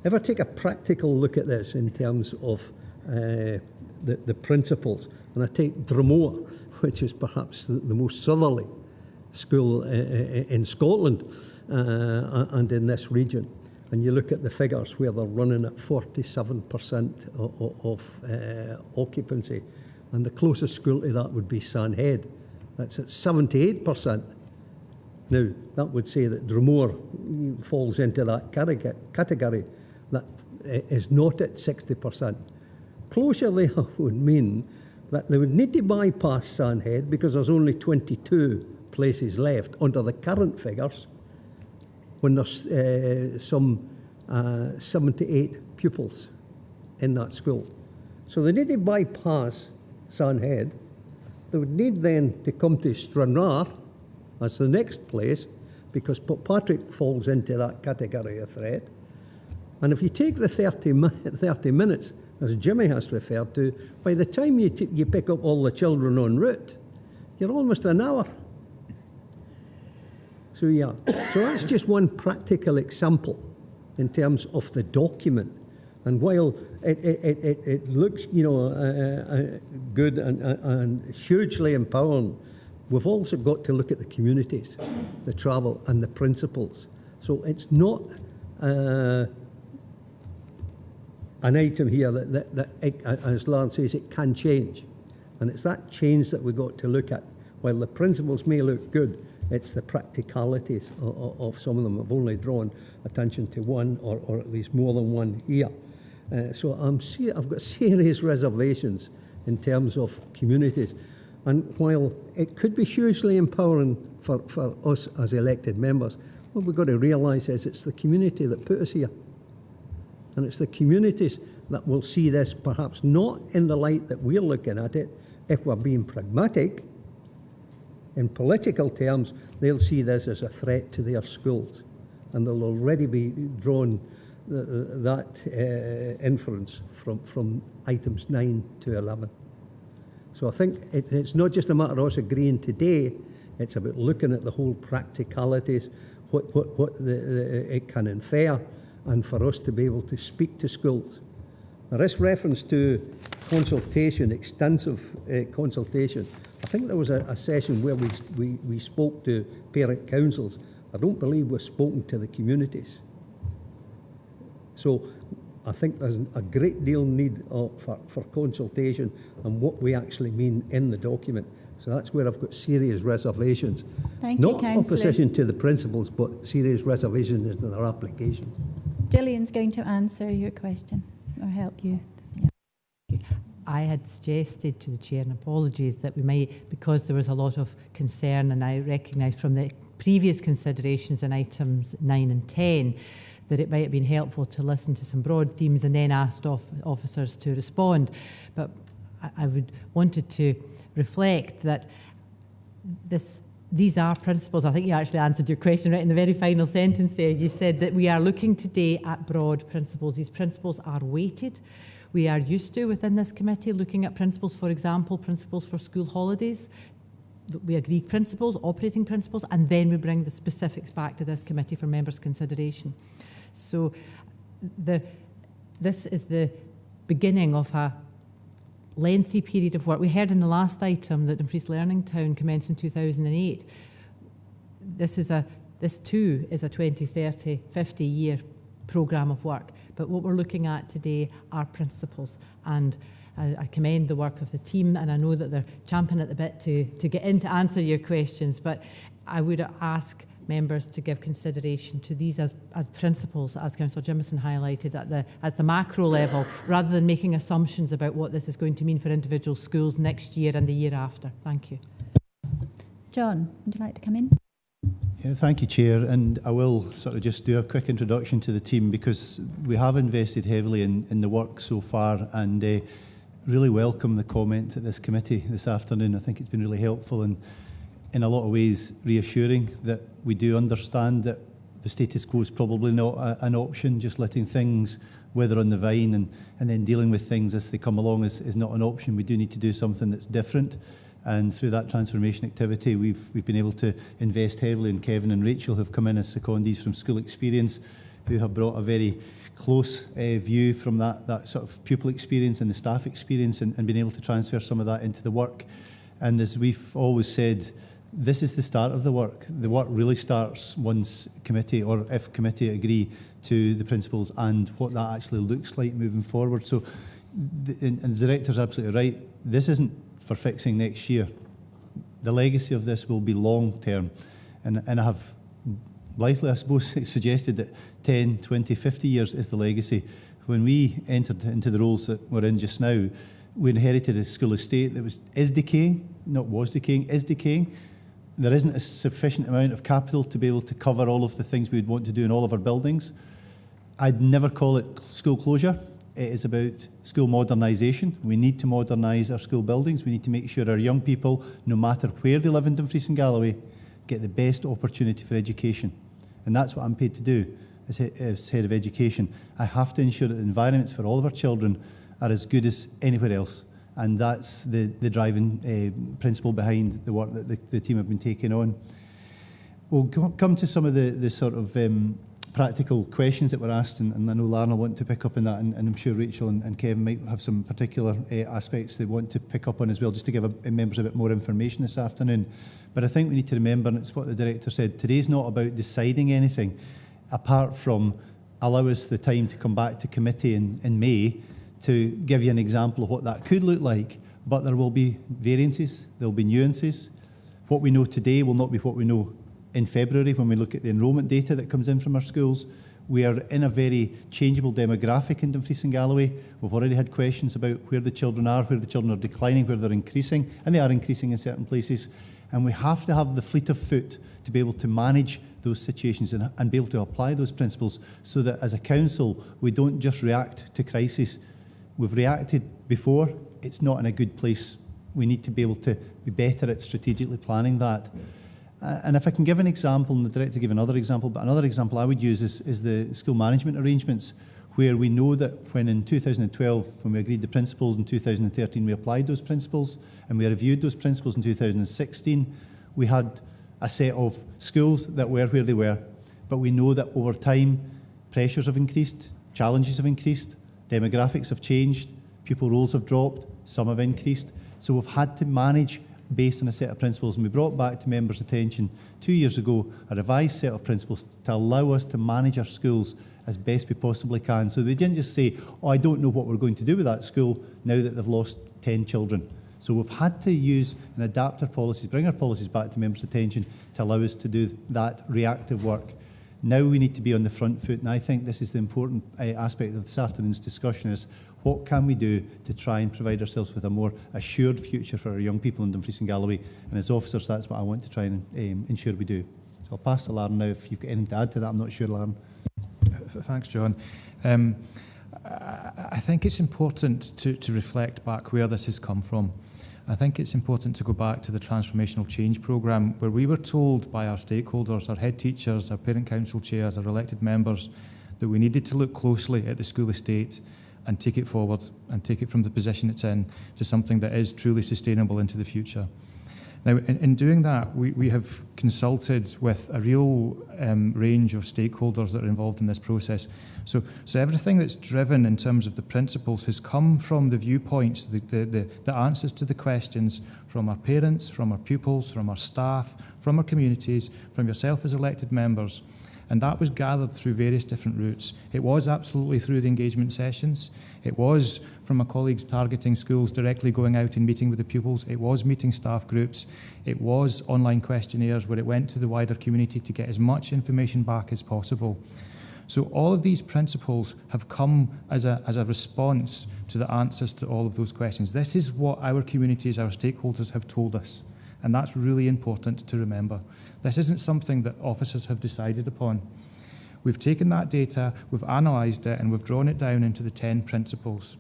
If I take a practical look at this in terms of the principles, and I take Dromore, which is perhaps the most southerly school in Scotland and in this region, and you look at the figures where they're running at 47% of occupancy, and the closest school to that would be Sandhead. That's at 78%. Now, that would say that Dromore falls into that category that is not at 60%. Closure there would mean that they would need to bypass Sandhead because there's only 22 places left under the current figures when there's some 78 pupils in that school. So they need to bypass Sandhead. They would need then to come to Stranraer as the next place, because Patrick falls into that category of threat. And if you take the 30 minutes, as Jimmy has referred to, by the time you pick up all the children en route, you're almost an hour. So yeah, so that's just one practical example in terms of the document. And while it looks, good and hugely empowering, we've also got to look at the communities, the travel and the principles. So it's not an item here that as Lance says, it can change. And it's that change that we've got to look at. While the principles may look good, it's the practicalities of some of them. I've only drawn attention to one or at least more than one here. So I've got serious reservations in terms of communities. And while it could be hugely empowering for us as elected members, what we've got to realise is it's the community that put us here. And it's the communities that will see this perhaps not in the light that we're looking at it. If we're being pragmatic, in political terms, they'll see this as a threat to their schools. And they'll already be drawn that inference from items 9 to 11. So I think it's not just a matter of us agreeing today, it's about looking at the whole practicalities, what it can infer, and for us to be able to speak to schools. Now, this reference to consultation, extensive consultation, I think there was a session where we spoke to parent councils. I don't believe we've spoken to the communities. So I think there's a great deal need for consultation and what we actually mean in the document. So that's where I've got serious reservations. Thank you, Not Councillor. opposition to the principles, but serious reservations in their application. Gillian's going to answer your question or help you. Yeah. I had suggested to the Chair, and apologies, that we might, because there was a lot of concern, and I recognise from the previous considerations in items 9 and 10, that it might have been helpful to listen to some broad themes and then asked officers to respond. But I would wanted to reflect that these are principles. I think you actually answered your question right in the very final sentence there. You said that we are looking today at broad principles. These principles are weighted. We are used to, within this committee, looking at principles, for example, principles for school holidays. We agree principles, operating principles, and then we bring the specifics back to this committee for members' consideration. So this is the beginning of a lengthy period of work. We heard in the last item that Dumfries Learning Town commenced in 2008. This too is a 20, 30, 50-year programme of work. But what we're looking at today are principles. And I commend the work of the team, and I know that they're champing at the bit to get in to answer your questions. But I would ask members to give consideration to these as principles, as Councillor Jimison highlighted, at the macro level, rather than making assumptions about what this is going to mean for individual schools next year and the year after. Thank you. John, would you like to come in? Yeah, thank you, Chair. And I will sort of just do a quick introduction to the team, because we have invested heavily in the work so far, and really welcome the comments at this committee this afternoon. I think it's been really helpful and in a lot of ways reassuring that we do understand that the status quo is probably not an option. Just letting things wither on the vine and then dealing with things as they come along is not an option. We do need to do something that's different. And through that transformation activity, we've been able to invest heavily in Kevin and Rachel, who've come in as secondees from school experience, who have brought a very close view from that sort of pupil experience and the staff experience, and been able to transfer some of that into the work. And as we've always said, this is the start of the work. The work really starts once committee, or if committee, agree to the principles and what that actually looks like moving forward. So, and the Director's absolutely right, this isn't for fixing next year. The legacy of this will be long term. And I have blithely, I suppose, suggested that 10, 20, 50 years is the legacy. When we entered into the roles that we're in just now, we inherited a school estate that is decaying, not was decaying, is decaying. There isn't a sufficient amount of capital to be able to cover all of the things we would want to do in all of our buildings. I'd never call it school closure. It is about school modernisation. We need to modernise our school buildings. We need to make sure our young people, no matter where they live in Dumfries and Galloway, get the best opportunity for education. And that's what I'm paid to do as Head of Education. I have to ensure that the environments for all of our children are as good as anywhere else. And that's the driving principle behind the work that the team have been taking on. We'll come to some of the sort of practical questions that were asked, and I know Lauren will want to pick up on that, and I'm sure Rachel and Kevin might have some particular aspects they want to pick up on as well, just to give members a bit more information this afternoon. But I think we need to remember, and it's what the Director said, today's not about deciding anything, apart from allow us the time to come back to committee in May to give you an example of what that could look like. But there will be variances, there will be nuances. What we know today will not be what we know in February when we look at the enrolment data that comes in from our schools. We are in a very changeable demographic in Dumfries and Galloway. We've already had questions about where the children are declining, where they're increasing, and they are increasing in certain places. And we have to have the fleet of foot to be able to manage those situations and be able to apply those principles, so that as a council, we don't just react to crisis. We've reacted before. It's not in a good place. We need to be able to be better at strategically planning that. And if I can give an example, and the Director gave another example, but another example I would use is the school management arrangements, where we know that when in 2012, when we agreed the principles, in 2013 we applied those principles, and we reviewed those principles in 2016, we had a set of schools that were where they were. But we know that over time, pressures have increased, challenges have increased, demographics have changed, pupil roles have dropped, some have increased. So we've had to manage based on a set of principles, and we brought back to members' attention 2 years ago a revised set of principles to allow us to manage our schools as best we possibly can. So they didn't just say, oh, I don't know what we're going to do with that school now that they've lost 10 children. So we've had to use and adapt our policies, bring our policies back to members' attention to allow us to do that reactive work. Now we need to be on the front foot, and I think this is the important aspect of this afternoon's discussion, is what can we do to try and provide ourselves with a more assured future for our young people in Dumfries and Galloway. And as officers, that's what I want to try and ensure we do. So I'll pass to Lauren now. If you've got anything to add to that, I'm not sure, Lauren. Thanks, John. I think it's important to reflect back where this has come from. I think it's important to go back to the Transformational Change Programme, where we were told by our stakeholders, our head teachers, our parent council chairs, our elected members, that we needed to look closely at the school estate and take it forward and take it from the position it's in to something that is truly sustainable into the future. Now, in doing that, we have consulted with a real range of stakeholders that are involved in this process. So everything that's driven in terms of the principles has come from the viewpoints, the answers to the questions from our parents, from our pupils, from our staff, from our communities, from yourself as elected members. And that was gathered through various different routes. It was absolutely through the engagement sessions. It was from my colleagues targeting schools, directly going out and meeting with the pupils. It was meeting staff groups. It was online questionnaires where it went to the wider community to get as much information back as possible. So all of these principles have come as a response to the answers to all of those questions. This is what our communities, our stakeholders have told us. And that's really important to remember. This isn't something that officers have decided upon. We've taken that data, we've analysed it, and we've drawn it down into the 10 principles.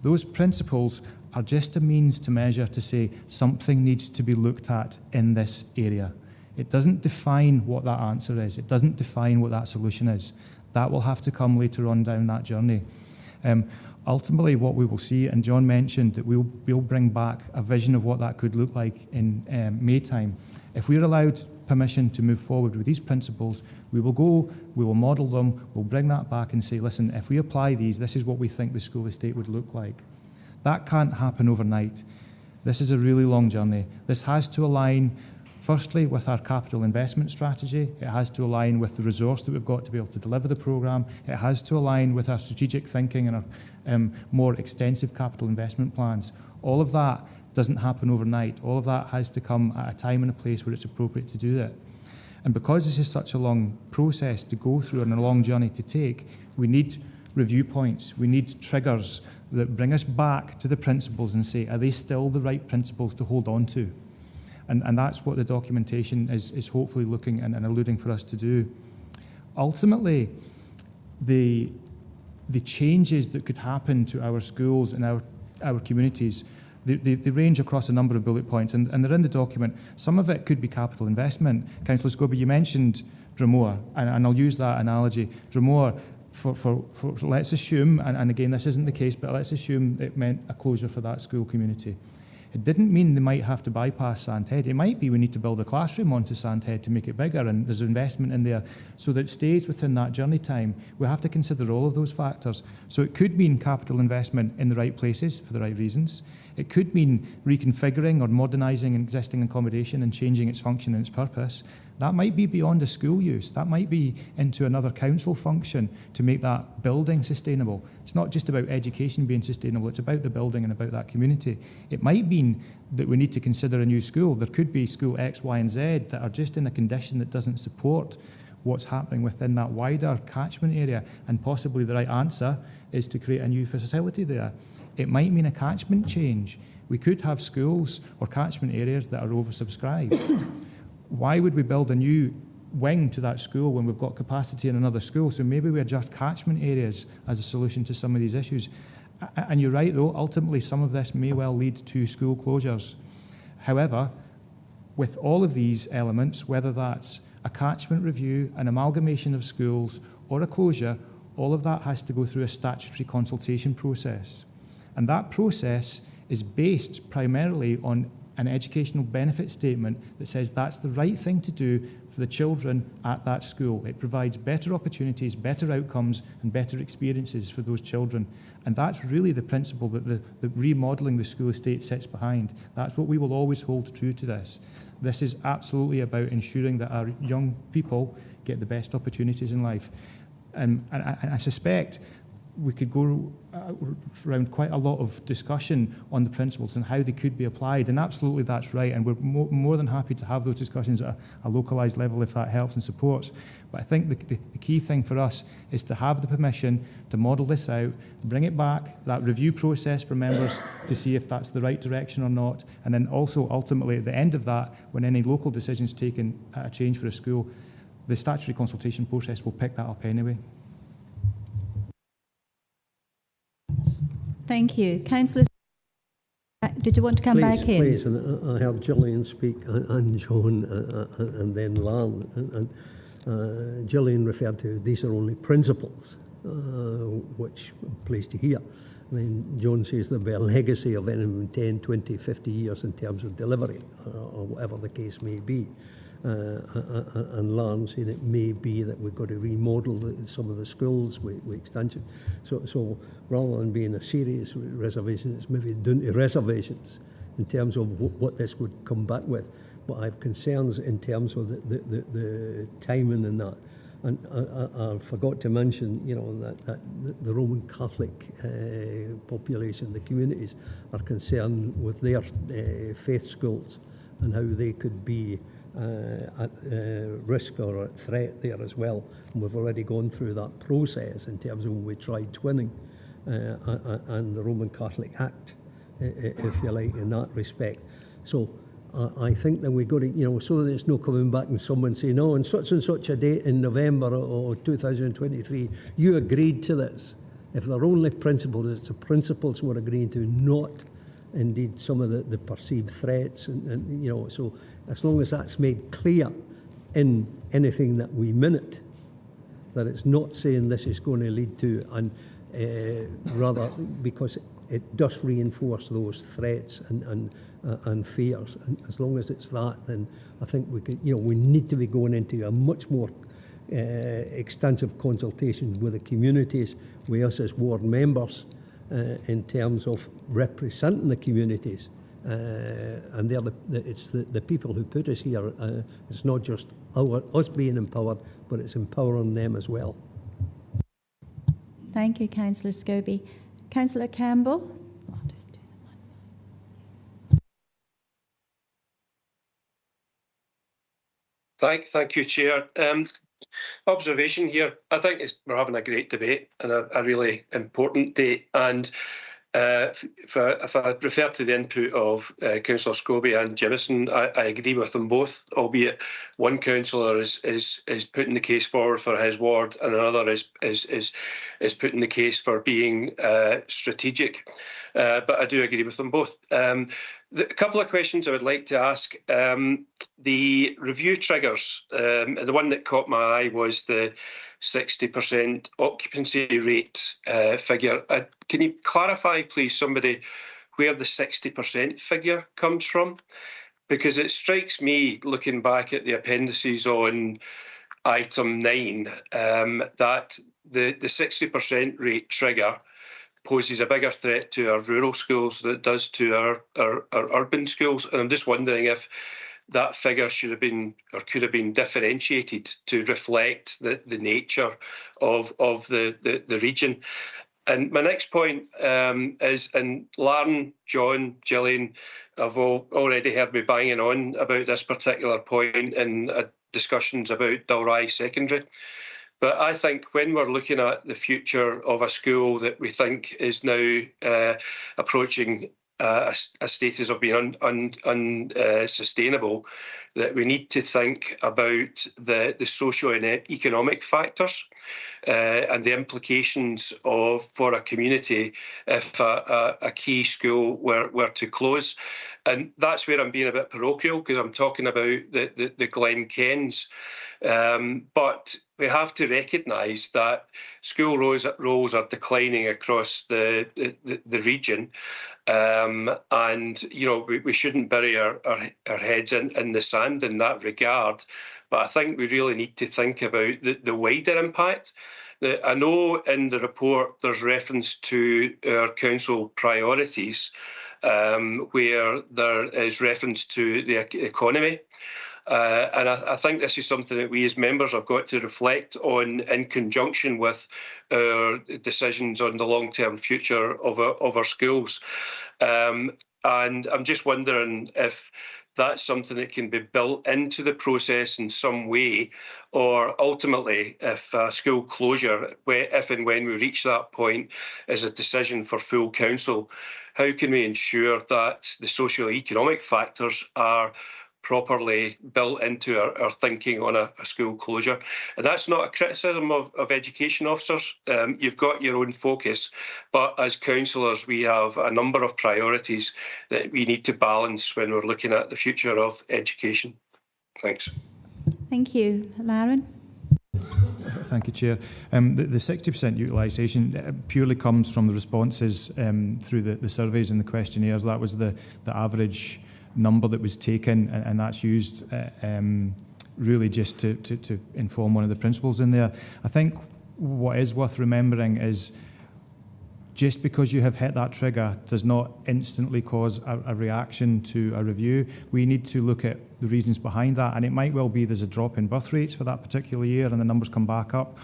Those principles are just a means to measure to say something needs to be looked at in this area. It doesn't define what that answer is. It doesn't define what that solution is. That will have to come later on down that journey. Ultimately, what we will see, and John mentioned that we'll bring back a vision of what that could look like in May time. If we're allowed permission to move forward with these principles, we will go, we will model them, we'll bring that back and say, listen, if we apply these, this is what we think the school estate would look like. That can't happen overnight. This is a really long journey. This has to align firstly with our capital investment strategy. It has to align with the resource that we've got to be able to deliver the programme. It has to align with our strategic thinking and our more extensive capital investment plans. All of that doesn't happen overnight. All of that has to come at a time and a place where it's appropriate to do it. And because this is such a long process to go through and a long journey to take, we need review points. We need triggers that bring us back to the principles and say, are they still the right principles to hold on to? And that's what the documentation is hopefully looking and alluding for us to do. Ultimately, the changes that could happen to our schools and our communities, they range across a number of bullet points, and they're in the document. Some of it could be capital investment. Councillor Scobie, you mentioned Dromore, and I'll use that analogy. Dromore, for let's assume, and again, this isn't the case, but let's assume it meant a closure for that school community. It didn't mean they might have to bypass Sandhead. It might be we need to build a classroom onto Sandhead to make it bigger, and there's investment in there so that it stays within that journey time. We have to consider all of those factors. So it could mean capital investment in the right places for the right reasons. It could mean reconfiguring or modernising existing accommodation and changing its function and its purpose. That might be beyond a school use. That might be into another council function to make that building sustainable. It's not just about education being sustainable, it's about the building and about that community. It might mean that we need to consider a new school. There could be school X, Y, and Z that are just in a condition that doesn't support what's happening within that wider catchment area, and possibly the right answer is to create a new facility there. It might mean a catchment change. We could have schools or catchment areas that are oversubscribed. Why would we build a new wing to that school when we've got capacity in another school? So maybe we adjust catchment areas as a solution to some of these issues. And you're right, though, ultimately some of this may well lead to school closures. However, with all of these elements, whether that's a catchment review, an amalgamation of schools, or a closure, all of that has to go through a statutory consultation process. And that process is based primarily on an educational benefit statement that says that's the right thing to do for the children at that school. It provides better opportunities, better outcomes, and better experiences for those children. And that's really the principle that the remodelling the school estate sits behind. That's what we will always hold true to this. This is absolutely about ensuring that our young people get the best opportunities in life. And I suspect we could go around quite a lot of discussion on the principles and how they could be applied, and absolutely that's right, and we're more than happy to have those discussions at a localised level if that helps and supports. But I think the key thing for us is to have the permission to model this out, bring it back, that review process for members to see if that's the right direction or not, and then also ultimately at the end of that, when any local decisions taken at a change for a school, the statutory consultation process will pick that up anyway. Thank you. Councillor, did you want to come back in? Please, and I heard Gillian speak and John and then Lan. And Gillian referred to these are only principles, which I'm pleased to hear. I mean, John says there'll be a legacy of anything 10, 20, 50 years in terms of delivery, or whatever the case may be. And Lan saying it may be that we've got to remodel some of the schools with extension. So rather than being a serious reservation, it's maybe down to reservations in terms of what this would come back with. But I have concerns in terms of the timing and that. And I forgot to mention, you know, that the Roman Catholic population, the communities, are concerned with their faith schools and how they could be at risk or at threat there as well. And we've already gone through that process in terms of when we tried twinning and the Roman Catholic Act, if you like, in that respect. So I think that we've got to, you know, so that it's no coming back and someone saying, oh, on such and such a date in November or 2023, you agreed to this. If they're only principles, it's the principles we're agreeing to, not indeed some of the perceived threats. And you know, so as long as that's made clear in anything that we minute, that it's not saying this is going to lead to, and rather because it does reinforce those threats and fears. And as long as it's that, then I think we could, you know, we need to be going into a much more extensive consultation with the communities, with us as ward members, in terms of representing the communities. And they're it's the people who put us here. It's not just us being empowered, but it's empowering them as well. Thank you, Councillor Scobie. Councillor Campbell. Thank you, Chair. Observation here. I think we're having a great debate and a really important date. And if I refer to the input of Councillor Scobie and Jimison, I agree with them both, albeit one councillor is putting the case forward for his ward and another is putting the case for being strategic. But I do agree with them both. A couple of questions I would like to ask. The review triggers, the one that caught my eye was the 60% occupancy rate figure. Can you clarify, please, somebody, where the 60% figure comes from? Because it strikes me, looking back at the appendices on item 9, that the 60% rate trigger poses a bigger threat to our rural schools than it does to our urban schools. And I'm just wondering if that figure should have been or could have been differentiated to reflect the nature of the region. And my next point is, and Lauren, John, Gillian have already heard me banging on about this particular point in discussions about Dalry Secondary. But I think when we're looking at the future of a school that we think is now approaching a status of being unsustainable, that we need to think about the socio and economic factors and the implications for a community if a key school were to close. And that's where I'm being a bit parochial, because I'm talking about the Glen Kens. But we have to recognise that school roles are declining across the region, and you know we shouldn't bury our heads in the sand in that regard. But I think we really need to think about the wider impact. I know in the report there's reference to our council priorities, where there is reference to the economy. And I think this is something that we as members have got to reflect on in conjunction with our decisions on the long-term future of our schools. And I'm just wondering if that's something that can be built into the process in some way, or ultimately if school closure, if and when we reach that point, is a decision for full council, how can we ensure that the socio-economic factors are properly built into our thinking on a school closure. And that's not a criticism of education officers. You've got your own focus, but as councillors, we have a number of priorities that we need to balance when we're looking at the future of education. Thanks. Thank you. Lauren? Thank you, Chair. The 60% utilisation purely comes from the responses through the surveys and the questionnaires. That was the average number that was taken, and that's used really just to inform one of the principles in there. I think what is worth remembering is just because you have hit that trigger does not instantly cause a reaction to a review. We need to look at the reasons behind that, and it might well be there's a drop in birth rates for that particular year and the numbers come back up.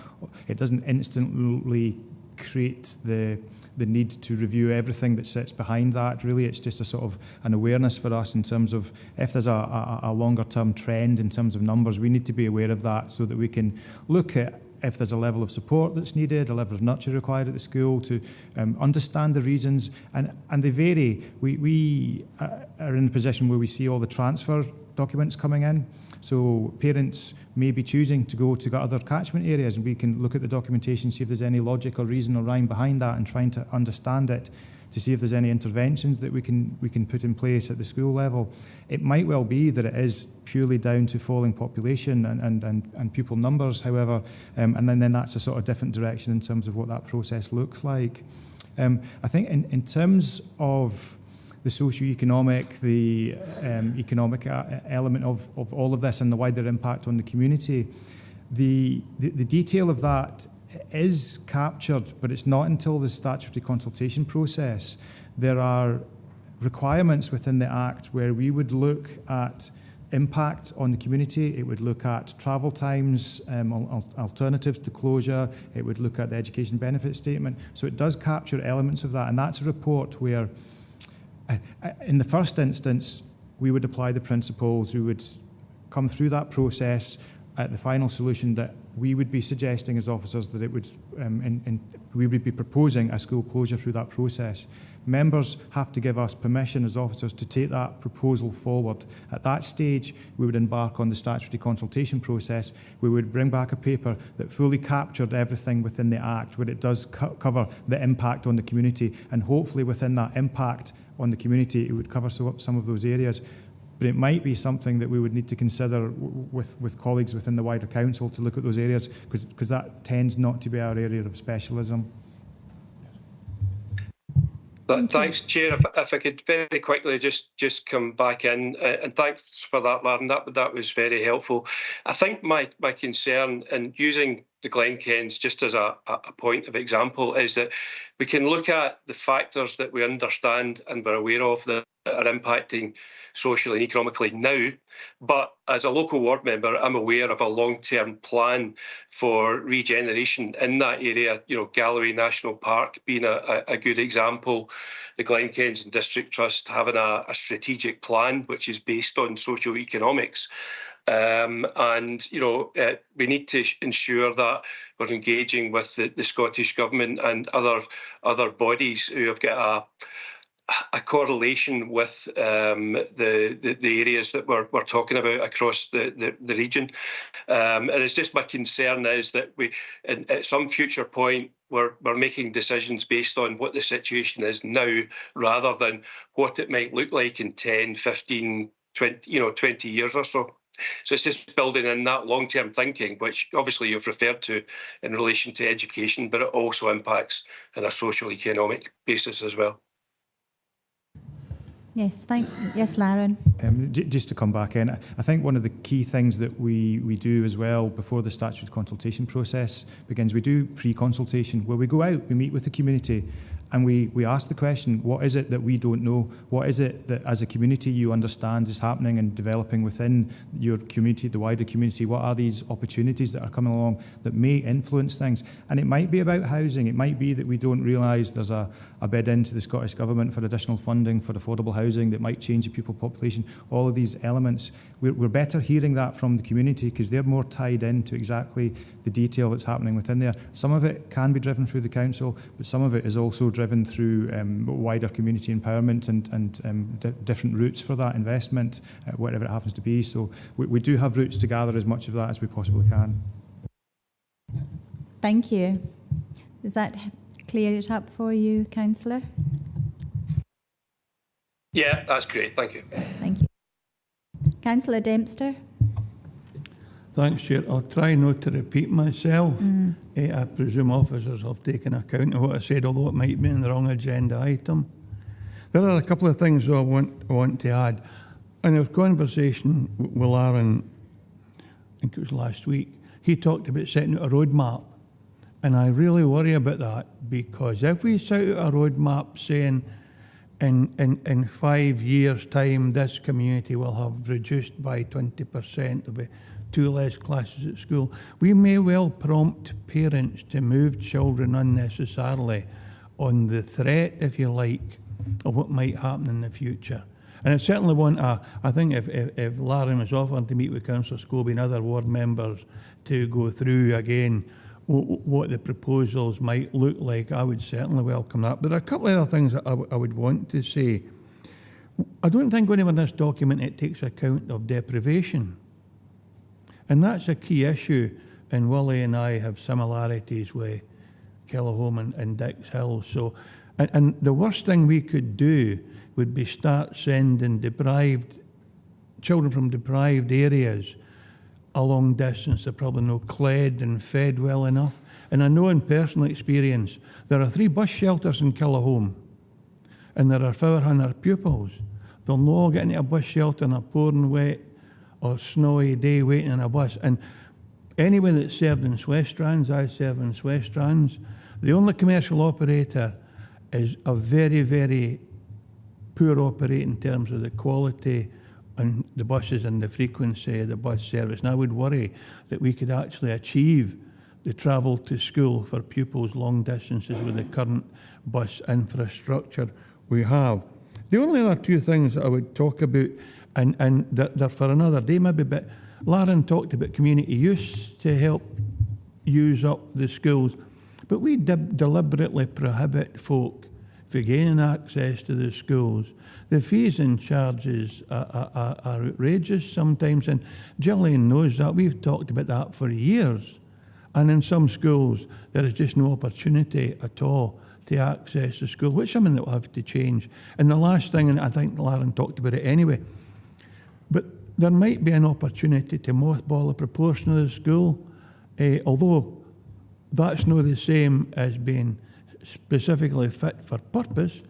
It doesn't instantly create the need to review everything that sits behind that. Really, it's just a sort of an awareness for us in terms of if there's a longer term trend in terms of numbers, we need to be aware of that so that we can look at if there's a level of support that's needed, a level of nurture required at the school to understand the reasons, and they vary. We are in a position where we see all the transfer documents coming in, so parents may be choosing to go to other catchment areas, and we can look at the documentation, see if there's any logic or reason or rhyme behind that, and trying to understand it to see if there's any interventions that we can put in place at the school level. It might well be that it is purely down to falling population and pupil numbers, however, and then that's a sort of different direction in terms of what that process looks like. I think in terms of the socio-economic, the economic element of all of this and the wider impact on the community, the detail of that is captured, but it's not until the statutory consultation process. There are requirements within the Act where we would look at impact on the community. It would look at travel times, alternatives to closure. It would look at the education benefit statement. So it does capture elements of that, and that's a report where in the first instance we would apply the principles, we would come through that process at the final solution that we would be suggesting as officers that it would, we would be proposing a school closure through that process. Members have to give us permission as officers to take that proposal forward. At that stage, we would embark on the statutory consultation process. We would bring back a paper that fully captured everything within the Act, where it does cover the impact on the community, and hopefully within that impact on the community, it would cover some of those areas. But it might be something that we would need to consider with colleagues within the wider council to look at those areas, because that tends not to be our area of specialism. Thanks, Chair. If I could very quickly just come back in, and thanks for that, Lauren. That was very helpful. I think my concern in using the Glenkens just as a point of example is that we can look at the factors that we understand and we're aware of that are impacting socially and economically now, but as a local ward member, I'm aware of a long-term plan for regeneration in that area. You know, Galloway National Park being a good example, the Glenkens and District Trust having a strategic plan which is based on socio-economics. And, you know, we need to ensure that we're engaging with the Scottish Government and other bodies who have got a correlation with the areas that we're talking about across the region. And it's just my concern is that we, at some future point, we're making decisions based on what the situation is now rather than what it might look like in 10, 15, 20 years or so. So it's just building in that long-term thinking, which obviously you've referred to in relation to education, but it also impacts on a social economic basis as well. Yes, Lauren. Just to come back in, I think one of the key things that we do as well before the statutory consultation process begins, we do pre-consultation where we go out, we meet with the community, and we ask the question, what is it that we don't know? What is it that as a community you understand is happening and developing within your community, the wider community? What are these opportunities that are coming along that may influence things? And it might be about housing. It might be that we don't realise there's a bid into the Scottish Government for additional funding for affordable housing that might change the pupil population. All of these elements, we're better hearing that from the community because they're more tied into exactly the detail that's happening within there. Some of it can be driven through the council, but some of it is also driven through wider community empowerment and different routes for that investment, whatever it happens to be. So we do have routes to gather as much of that as we possibly can. Thank you. Does that clear it up for you, Councillor? Yeah, that's great. Thank you. Thank you. Councillor Dempster. Thanks, Chair. I'll try not to repeat myself. I presume officers have taken account of what I said, although it might be in the wrong agenda item. There are a couple of things I want to add. In a conversation with Aaron, I think it was last week, he talked about setting out a roadmap. And I really worry about that, because if we set out a roadmap saying in 5 years' time this community will have reduced by 20%, there'll be 2 less classes at school, we may well prompt parents to move children unnecessarily on the threat, if you like, of what might happen in the future. And I certainly want I think if Larry was offered to meet with Councillor Scobie and other ward members to go through again what the proposals might look like, I would certainly welcome that. But there are a couple of other things that I would want to say. I don't think whenever this document it takes account of deprivation. And that's a key issue, and Willie and I have similarities with Killahome and Dix Hill. So, and the worst thing we could do would be start sending children from deprived areas a long distance. They're probably not cled and fed well enough. And I know in personal experience, there are 3 bus shelters in Killahome, and there are 400 pupils. They'll not get into a bus shelter on a pouring wet or snowy day waiting on a bus. And anyone that's served in Swestrands, I serve in Swestrands, the only commercial operator is a very, very poor operator in terms of the quality and the buses and the frequency of the bus service. And I would worry that we could actually achieve the travel to school for pupils long distances with the current bus infrastructure we have. The only other 2 things that I would talk about, and they're for another day maybe, but Lauren talked about community use to help use up the schools. But we deliberately prohibit folk from gaining access to the schools. The fees and charges are outrageous sometimes, and Gillian knows that. We've talked about that for years. And in some schools, there is just no opportunity at all to access the school, which is something that will have to change. And the last thing, and I think Lauren talked about it anyway, but there might be an opportunity to mothball a proportion of the school, although that's not the same as being specifically fit for purpose.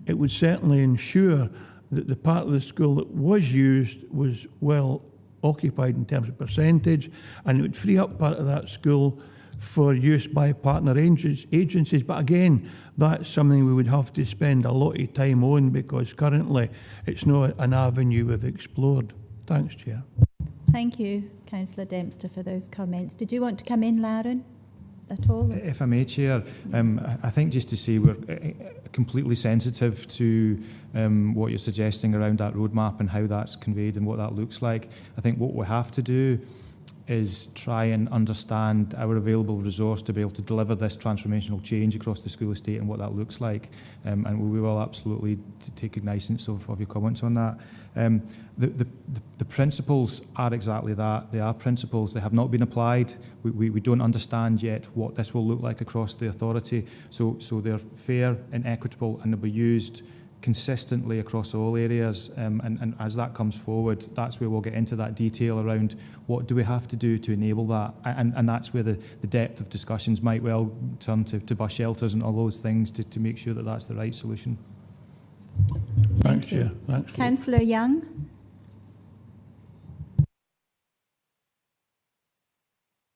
It would certainly ensure that the part of the school that was used was well occupied in terms of percentage, and it would free up part of that school for use by partner agencies. But again, that's something we would have to spend a lot of time on, because currently it's not an avenue we've explored. Thanks, Chair. Thank you, Councillor Dempster, for those comments. Did you want to come in, Lauren, at all? If I may, Chair, I think just to say we're completely sensitive to what you're suggesting around that roadmap and how that's conveyed and what that looks like. I think what we have to do is try and understand our available resource to be able to deliver this transformational change across the school estate and what that looks like. And we will absolutely take cognizance of your comments on that. The principles are exactly that. They are principles. They have not been applied. We don't understand yet what this will look like across the authority. So they're fair and equitable, and they'll be used consistently across all areas, and as that comes forward, that's where we'll get into that detail around what do we have to do to enable that, and that's where the depth of discussions might well turn to bus shelters and all those things to make sure that that's the right solution. Thanks, Chair. Thanks. Councillor Young.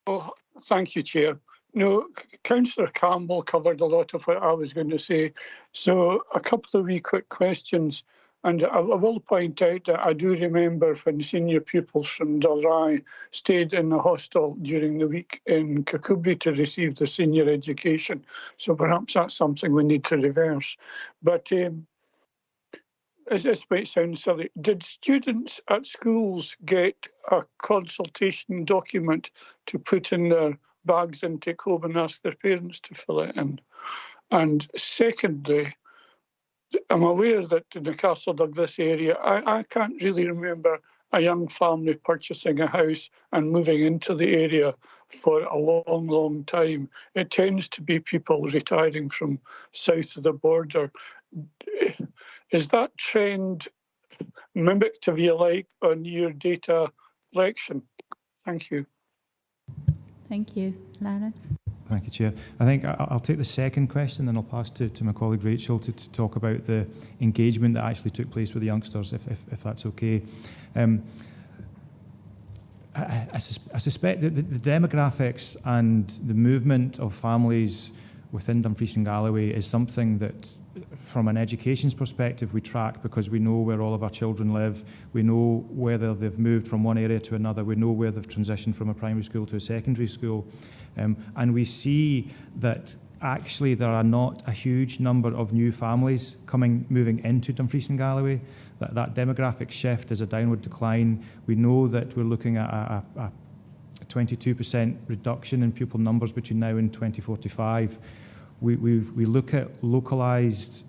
Oh, thank you, Chair. No, Councillor Campbell covered a lot of what I was going to say. So a couple of wee quick questions. And I will point out that I do remember when senior pupils from Dalry stayed in the hostel during the week in Kakubri to receive their senior education. So perhaps that's something we need to reverse. But this might sound silly, did students at schools get a consultation document to put in their bags and take home and ask their parents to fill it in? And secondly, I'm aware that in the Castle Douglas area, I can't really remember a young family purchasing a house and moving into the area for a long, long time. It tends to be people retiring from south of the border. Is that trend mimicked, if you like, on your data collection? Thank you. Thank you. Lauren? Thank you, Chair. I think I'll take the second question, then I'll pass to my colleague Rachel to talk about the engagement that actually took place with the youngsters, if that's okay. I suspect that the demographics and the movement of families within Dumfries and Galloway is something that, from an education's perspective, we track because we know where all of our children live. We know whether they've moved from one area to another. We know where they've transitioned from a primary school to a secondary school. And we see that actually there are not a huge number of new families moving into Dumfries and Galloway. That demographic shift is a downward decline. We know that we're looking at a 22% reduction in pupil numbers between now and 2045. We look at localised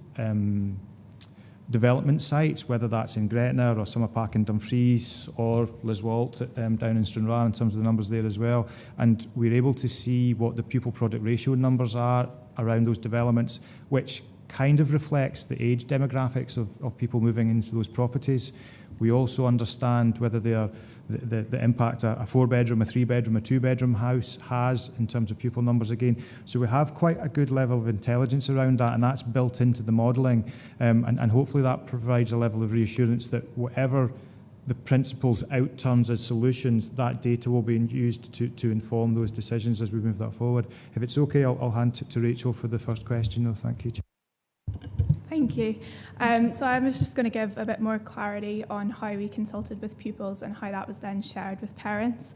development sites, whether that's in Gretna or Summer Park in Dumfries or Liswalt down in Stranraer, and some of the numbers there as well. And we're able to see what the pupil product ratio numbers are around those developments, which kind of reflects the age demographics of people moving into those properties. We also understand whether they are the impact a 4-bedroom, a 3-bedroom, a 2-bedroom house has in terms of pupil numbers again. So we have quite a good level of intelligence around that, and that's built into the modelling. And hopefully that provides a level of reassurance that whatever the principal's outturns as solutions, that data will be used to inform those decisions as we move that forward. If it's okay, I'll hand it to Rachel for the first question. No, thank you. Thank you. So I was just going to give a bit more clarity on how we consulted with pupils and how that was then shared with parents.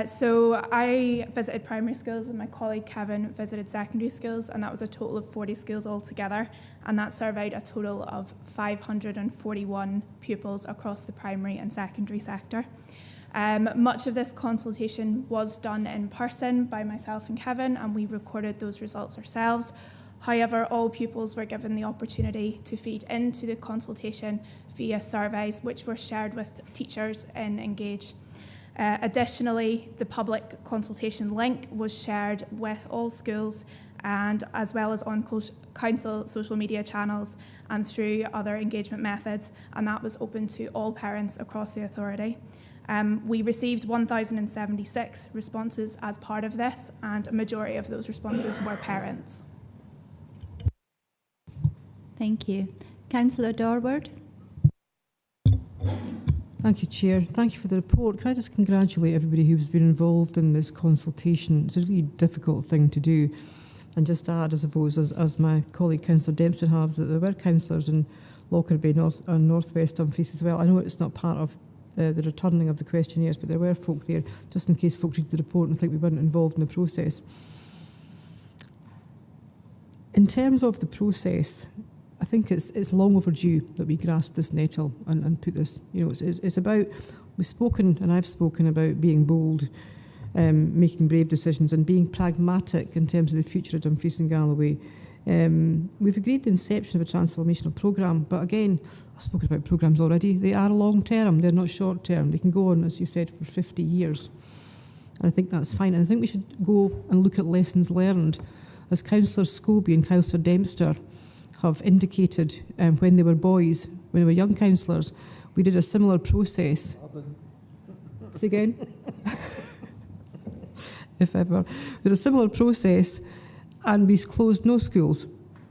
So I visited primary schools and my colleague Kevin visited secondary schools, and that was a total of 40 schools altogether, and that surveyed a total of 541 pupils across the primary and secondary sector. Much of this consultation was done in person by myself and Kevin, and we recorded those results ourselves. However, all pupils were given the opportunity to feed into the consultation via surveys, which were shared with teachers in Engage. Additionally, the public consultation link was shared with all schools, and as well as on council social media channels and through other engagement methods, and that was open to all parents across the authority. We received 1,076 responses as part of this, and a majority of those responses were parents. Thank you. Councillor Dorward. Thank you, Chair. Thank you for the report. Can I just congratulate everybody who's been involved in this consultation? It's a really difficult thing to do. And just add, I suppose, as my colleague Councillor Dempsey has, that there were councillors in Lockerbie and North West Dumfries as well. I know it's not part of the returning of the questionnaires, but there were folk there, just in case folk read the report and think we weren't involved in the process. In terms of the process, I think it's long overdue that we grasp this nettle and put this, it's about, we've spoken and I've spoken about being bold, making brave decisions and being pragmatic in terms of the future of Dumfries and Galloway. We've agreed the inception of a transformational programme, but again, I've spoken about programmes already. They are long term, they're not short term. They can go on, as you said, for 50 years. And I think that's fine. And I think we should go and look at lessons learned. As Councillor Scobie and Councillor Dempster have indicated, when they were boys, when they were young councillors, we did a similar process. Say again? If ever. We did a similar process and we closed no schools.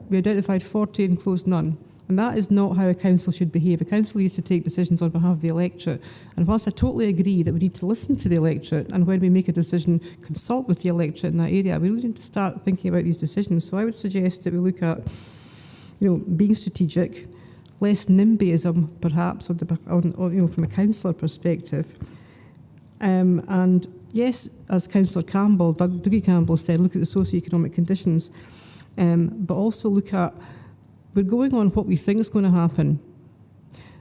We identified 40 and closed none. And that is not how a council should behave. A council needs to take decisions on behalf of the electorate. And whilst I totally agree that we need to listen to the electorate, and when we make a decision, consult with the electorate in that area, we really need to start thinking about these decisions. So I would suggest that we look at being strategic, less NIMBYism perhaps, from a councillor perspective. And yes, as Councillor Campbell, Dougie Campbell said, look at the socio-economic conditions, but also look at, we're going on what we think is going to happen,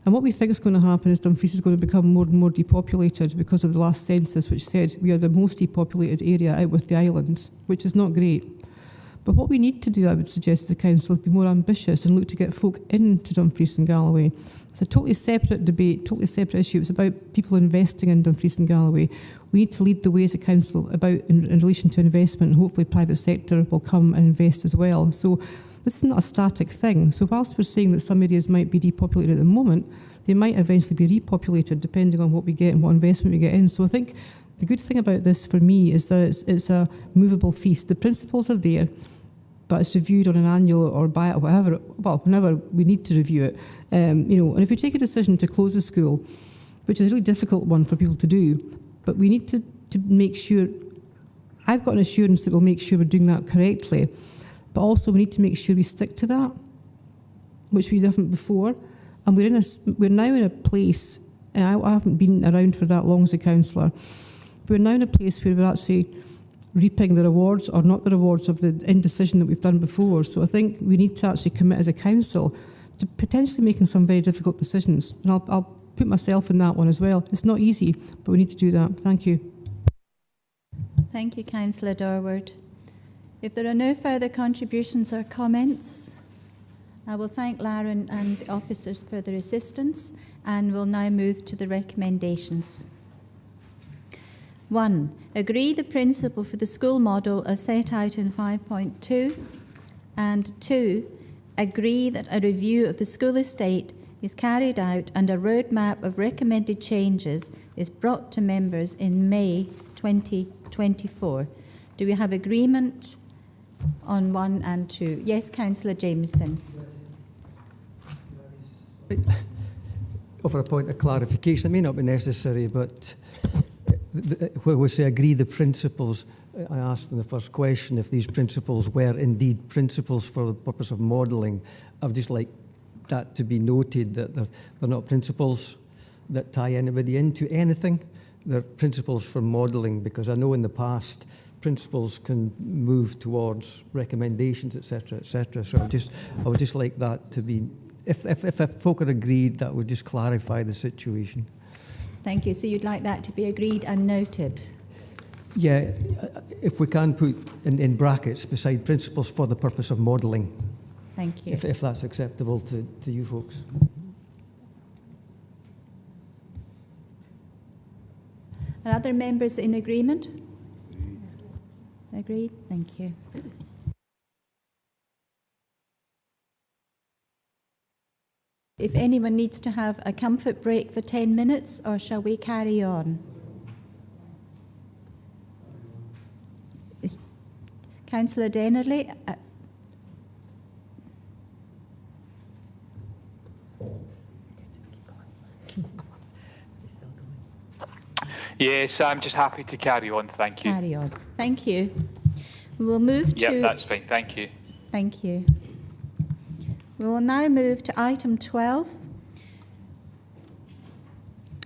And what we think is going to happen is Dumfries is going to become more and more depopulated because of the last census, which said we are the most depopulated area out with the islands, which is not great. But what we need to do, I would suggest, as a council, is be more ambitious and look to get folk into Dumfries and Galloway. It's a totally separate debate, totally separate issue. It's about people investing in Dumfries and Galloway. We need to lead the way as a council about in relation to investment, and hopefully private sector will come and invest as well. So this is not a static thing. So whilst we're saying that some areas might be depopulated at the moment, they might eventually be repopulated depending on what we get and what investment we get in. So I think the good thing about this for me is that it's a movable feast. The principles are there, but it's reviewed on an annual or whatever, well, whenever we need to review it. And if we take a decision to close a school, which is a really difficult one for people to do, but we need to make sure, I've got an assurance that we'll make sure we're doing that correctly. But also we need to make sure we stick to that, which we haven't before. And we're now in a place, and I haven't been around for that long as a councillor, we're now in a place where we're actually reaping the rewards or not the rewards of the indecision that we've done before. So I think we need to actually commit as a council to potentially making some very difficult decisions. And I'll put myself in that one as well. It's not easy, but we need to do that. Thank you. Thank you, Councillor Dorward. If there are no further contributions or comments, I will thank Lauren and the officers for their assistance, and will now move to the recommendations. 1. Agree the principle for the school model as set out in 5.2. And 2. Agree that a review of the school estate is carried out and a roadmap of recommended changes is brought to members in May 2024. Do we have agreement on 1 and 2? Yes, Councillor Jameson. Over a point of clarification, it may not be necessary, but where we say agree the principles, I asked in the first question if these principles were indeed principles for the purpose of modelling. I would just like that to be noted, that they're not principles that tie anybody into anything. They're principles for modelling, because I know in the past principles can move towards recommendations, etc., etc. So I would just like that to be, if folk are agreed, that would just clarify the situation. Thank you. So you'd like that to be agreed and noted? Yeah, if we can put in brackets beside principles for the purpose of modelling. Thank you. If that's acceptable to you folks. Are other members in agreement? Agreed? Thank you. If anyone needs to have a comfort break for 10 minutes, or shall we carry on? Is Councillor Dennerley? Yes, I'm just happy to carry on, thank you. Carry on. Thank you. We will move to... Yep, that's fine, thank you. Thank you. We will now move to item 12.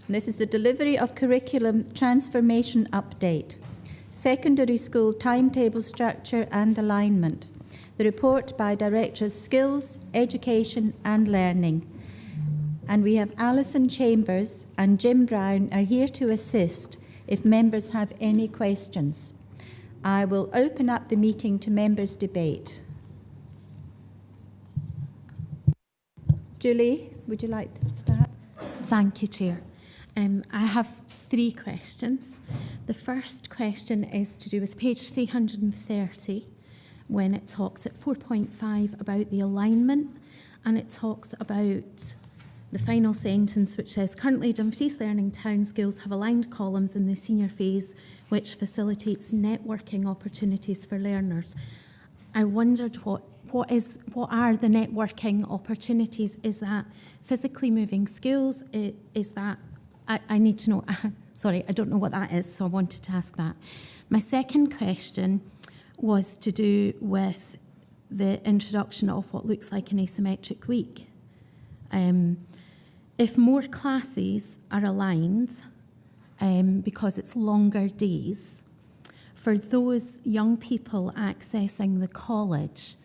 This is the delivery of curriculum transformation update. Secondary school timetable structure and alignment. The report by Director of Skills, Education and Learning. And we have Alison Chambers and Jim Brown are here to assist if members have any questions. I will open up the meeting to members' debate. Julie, would you like to start? Thank you, Chair. I have 3 questions. The first question is to do with page 330, when it talks at 4.5 about the alignment, and it talks about the final sentence, which says, currently Dumfries Learning Town Schools have aligned columns in the senior phase, which facilitates networking opportunities for learners. I wondered what are the networking opportunities? Is that physically moving schools? Is that, I need to know, sorry, I don't know what that is, so I wanted to ask that. My second question was to do with the introduction of what looks like an asymmetric week. If more classes are aligned, because it's longer days, for those young people accessing the college,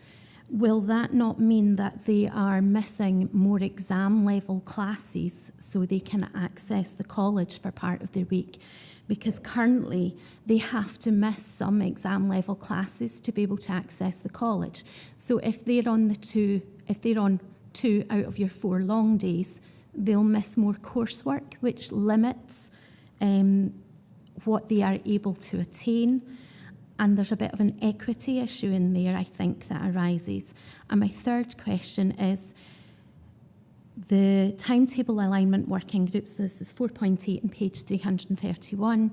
will that not mean that they are missing more exam level classes so they can access the college for part of their week? Because currently they have to miss some exam level classes to be able to access the college. So if they're on two out of your 4 long days, they'll miss more coursework, which limits what they are able to attain. And there's a bit of an equity issue in there, I think, that arises. And my third question is the timetable alignment working groups. This is 4.8 on page 331.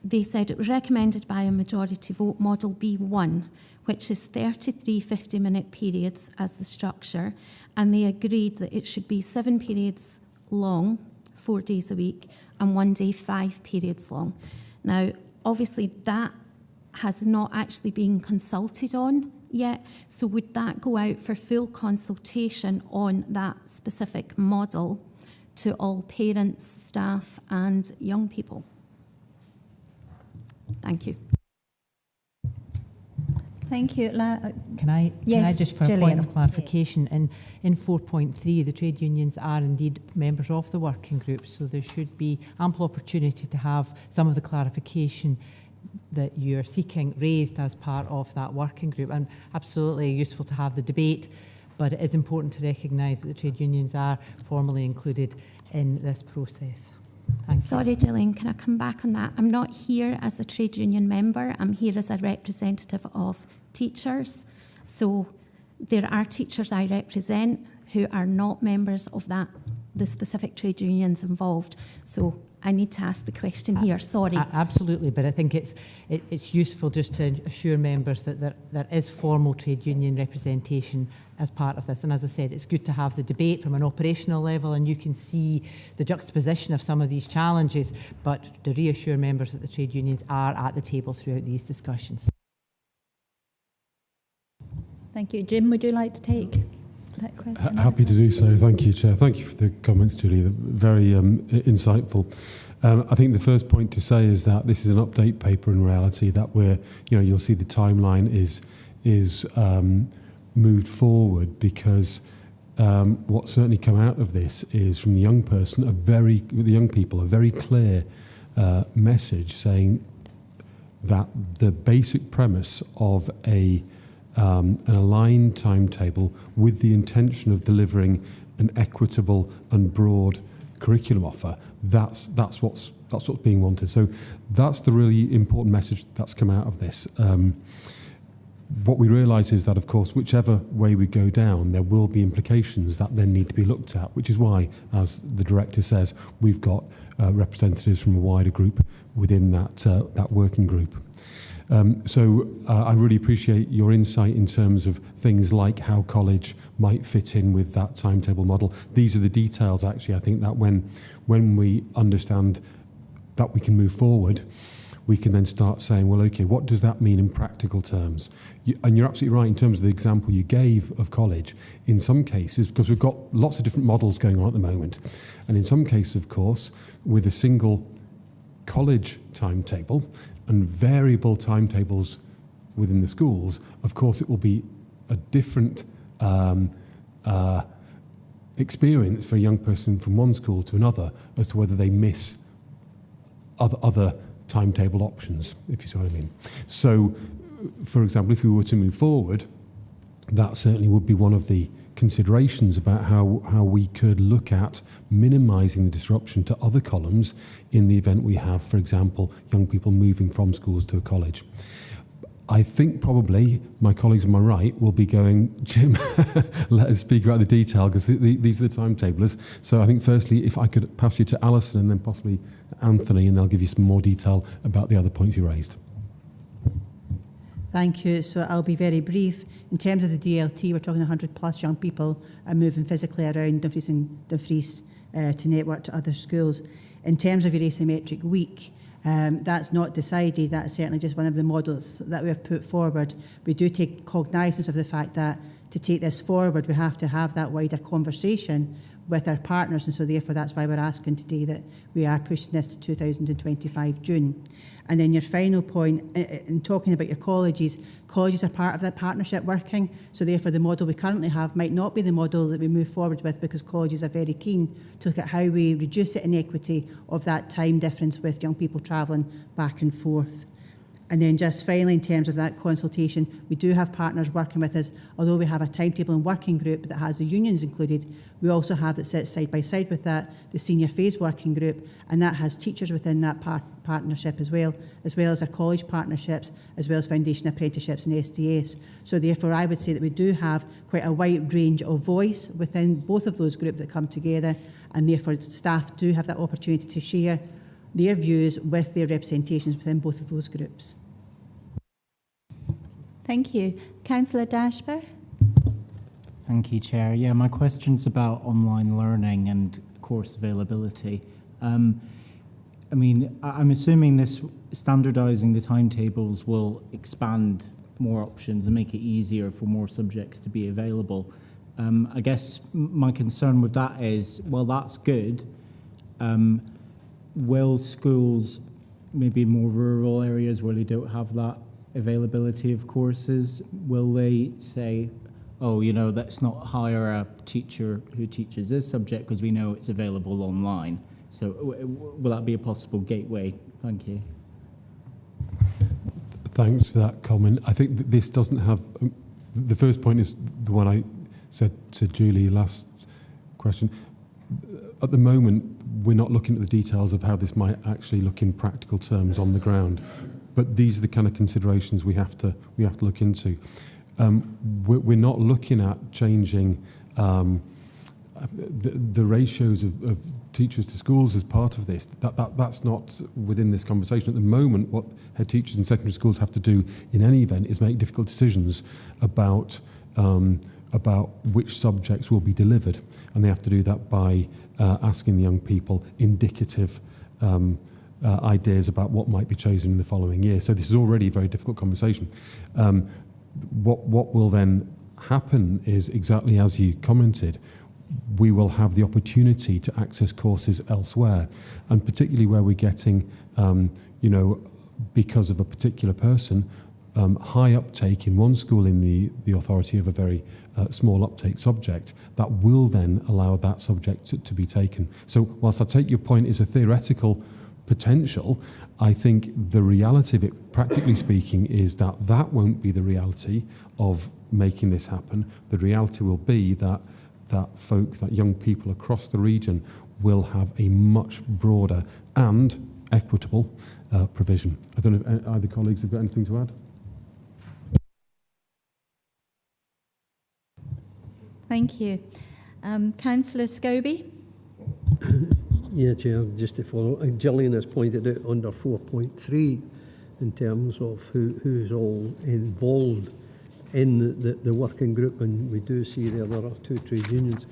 They said it was recommended by a majority vote model B1, which is 33 50-minute periods as the structure. And they agreed that it should be 7 periods long, 4 days a week, and 1 day 5 periods long. Now, obviously, that has not actually been consulted on yet. So would that go out for full consultation on that specific model to all parents, staff and young people? Thank you. Thank you. Can I just, for a point of clarification, in 4.3, the trade unions are indeed members of the working group, so there should be ample opportunity to have some of the clarification that you're seeking raised as part of that working group. And absolutely useful to have the debate, but it is important to recognise that the trade unions are formally included in this process. Sorry, Gillian, can I come back on that? I'm not here as a trade union member. I'm here as a representative of teachers. So there are teachers I represent who are not members of the specific trade unions involved. So I need to ask the question here, sorry. Absolutely, but I think it's useful just to assure members that there is formal trade union representation as part of this. And as I said, it's good to have the debate from an operational level, and you can see the juxtaposition of some of these challenges, but to reassure members that the trade unions are at the table throughout these discussions. Thank you. Jim, would you like to take that question? Happy to do so. Thank you, Chair. Thank you for the comments, Julie. They're very insightful. I think the first point to say is that this is an update paper in reality, that you'll see the timeline is moved forward, because what's certainly come out of this is from the young people, a very clear message saying that the basic premise of an aligned timetable with the intention of delivering an equitable and broad curriculum offer, that's what's being wanted. So that's the really important message that's come out of this. What we realise is that, of course, whichever way we go down, there will be implications that then need to be looked at, which is why, as the Director says, we've got representatives from a wider group within that working group. So I really appreciate your insight in terms of things like how college might fit in with that timetable model. These are the details, actually, I think, that when we understand that we can move forward, we can then start saying, well, okay, what does that mean in practical terms? And you're absolutely right in terms of the example you gave of college. In some cases, because we've got lots of different models going on at the moment, and in some cases, of course, with a single college timetable and variable timetables within the schools, of course, it will be a different experience for a young person from one school to another as to whether they miss other timetable options, if you see what I mean. So, for example, if we were to move forward, that certainly would be one of the considerations about how we could look at minimising the disruption to other columns in the event we have, for example, young people moving from schools to a college. I think probably my colleagues on my right will be going, Jim, let us speak about the detail, because these are the timetablers. So I think firstly, if I could pass you to Alison and then possibly Anthony, and they'll give you some more detail about the other points you raised. Thank you. So I'll be very brief. In terms of the DLT, we're talking 100 plus young people are moving physically around Dumfries to network to other schools. In terms of your asymmetric week, that's not decided. That's certainly just one of the models that we have put forward. We do take cognizance of the fact that to take this forward, we have to have that wider conversation with our partners, and so therefore that's why we're asking today that we are pushing this to 2025 June. And then your final point, in talking about your colleges are part of that partnership working, so therefore the model we currently have might not be the model that we move forward with, because colleges are very keen to look at how we reduce the inequity of that time difference with young people travelling back and forth. And then just finally, in terms of that consultation, we do have partners working with us. Although we have a timetable and working group that has the unions included, we also have that sits side by side with that, the senior phase working group, and that has teachers within that partnership as well as our college partnerships, as well as foundation apprenticeships and SDS. So therefore, I would say that we do have quite a wide range of voice within both of those groups that come together, and therefore staff do have that opportunity to share their views with their representations within both of those groups. Thank you. Councillor Dashper. Thank you, Chair. Yeah, my question's about online learning and course availability. I'm assuming this standardising the timetables will expand more options and make it easier for more subjects to be available. I guess my concern with that is, well, that's good. Will schools, maybe in more rural areas where they don't have that availability of courses, will they say, oh, let's not hire a teacher who teaches this subject because we know it's available online? So will that be a possible gateway? Thank you. Thanks for that comment. I think that this doesn't have... the first point is the one I said to Julie last question. At the moment, we're not looking at the details of how this might actually look in practical terms on the ground. But these are the kind of considerations we have to look into. We're not looking at changing the ratios of teachers to schools as part of this. That's not within this conversation. At the moment, what head teachers in secondary schools have to do in any event is make difficult decisions about which subjects will be delivered. And they have to do that by asking the young people indicative ideas about what might be chosen in the following year. So this is already a very difficult conversation. What will then happen is exactly as you commented. We will have the opportunity to access courses elsewhere, and particularly where we're getting, because of a particular person, high uptake in one school in the authority of a very small uptake subject, that will then allow that subject to be taken. So whilst I take your point is a theoretical potential, I think the reality of it, practically speaking, is that won't be the reality of making this happen. The reality will be that young people across the region will have a much broader and equitable provision. I don't know if either colleagues have got anything to add. Thank you. Councillor Scobie. Yeah, Chair, just to follow, Gillian has pointed out under 4.3 in terms of who's all involved in the working group, and we do see there are 2 trade unions.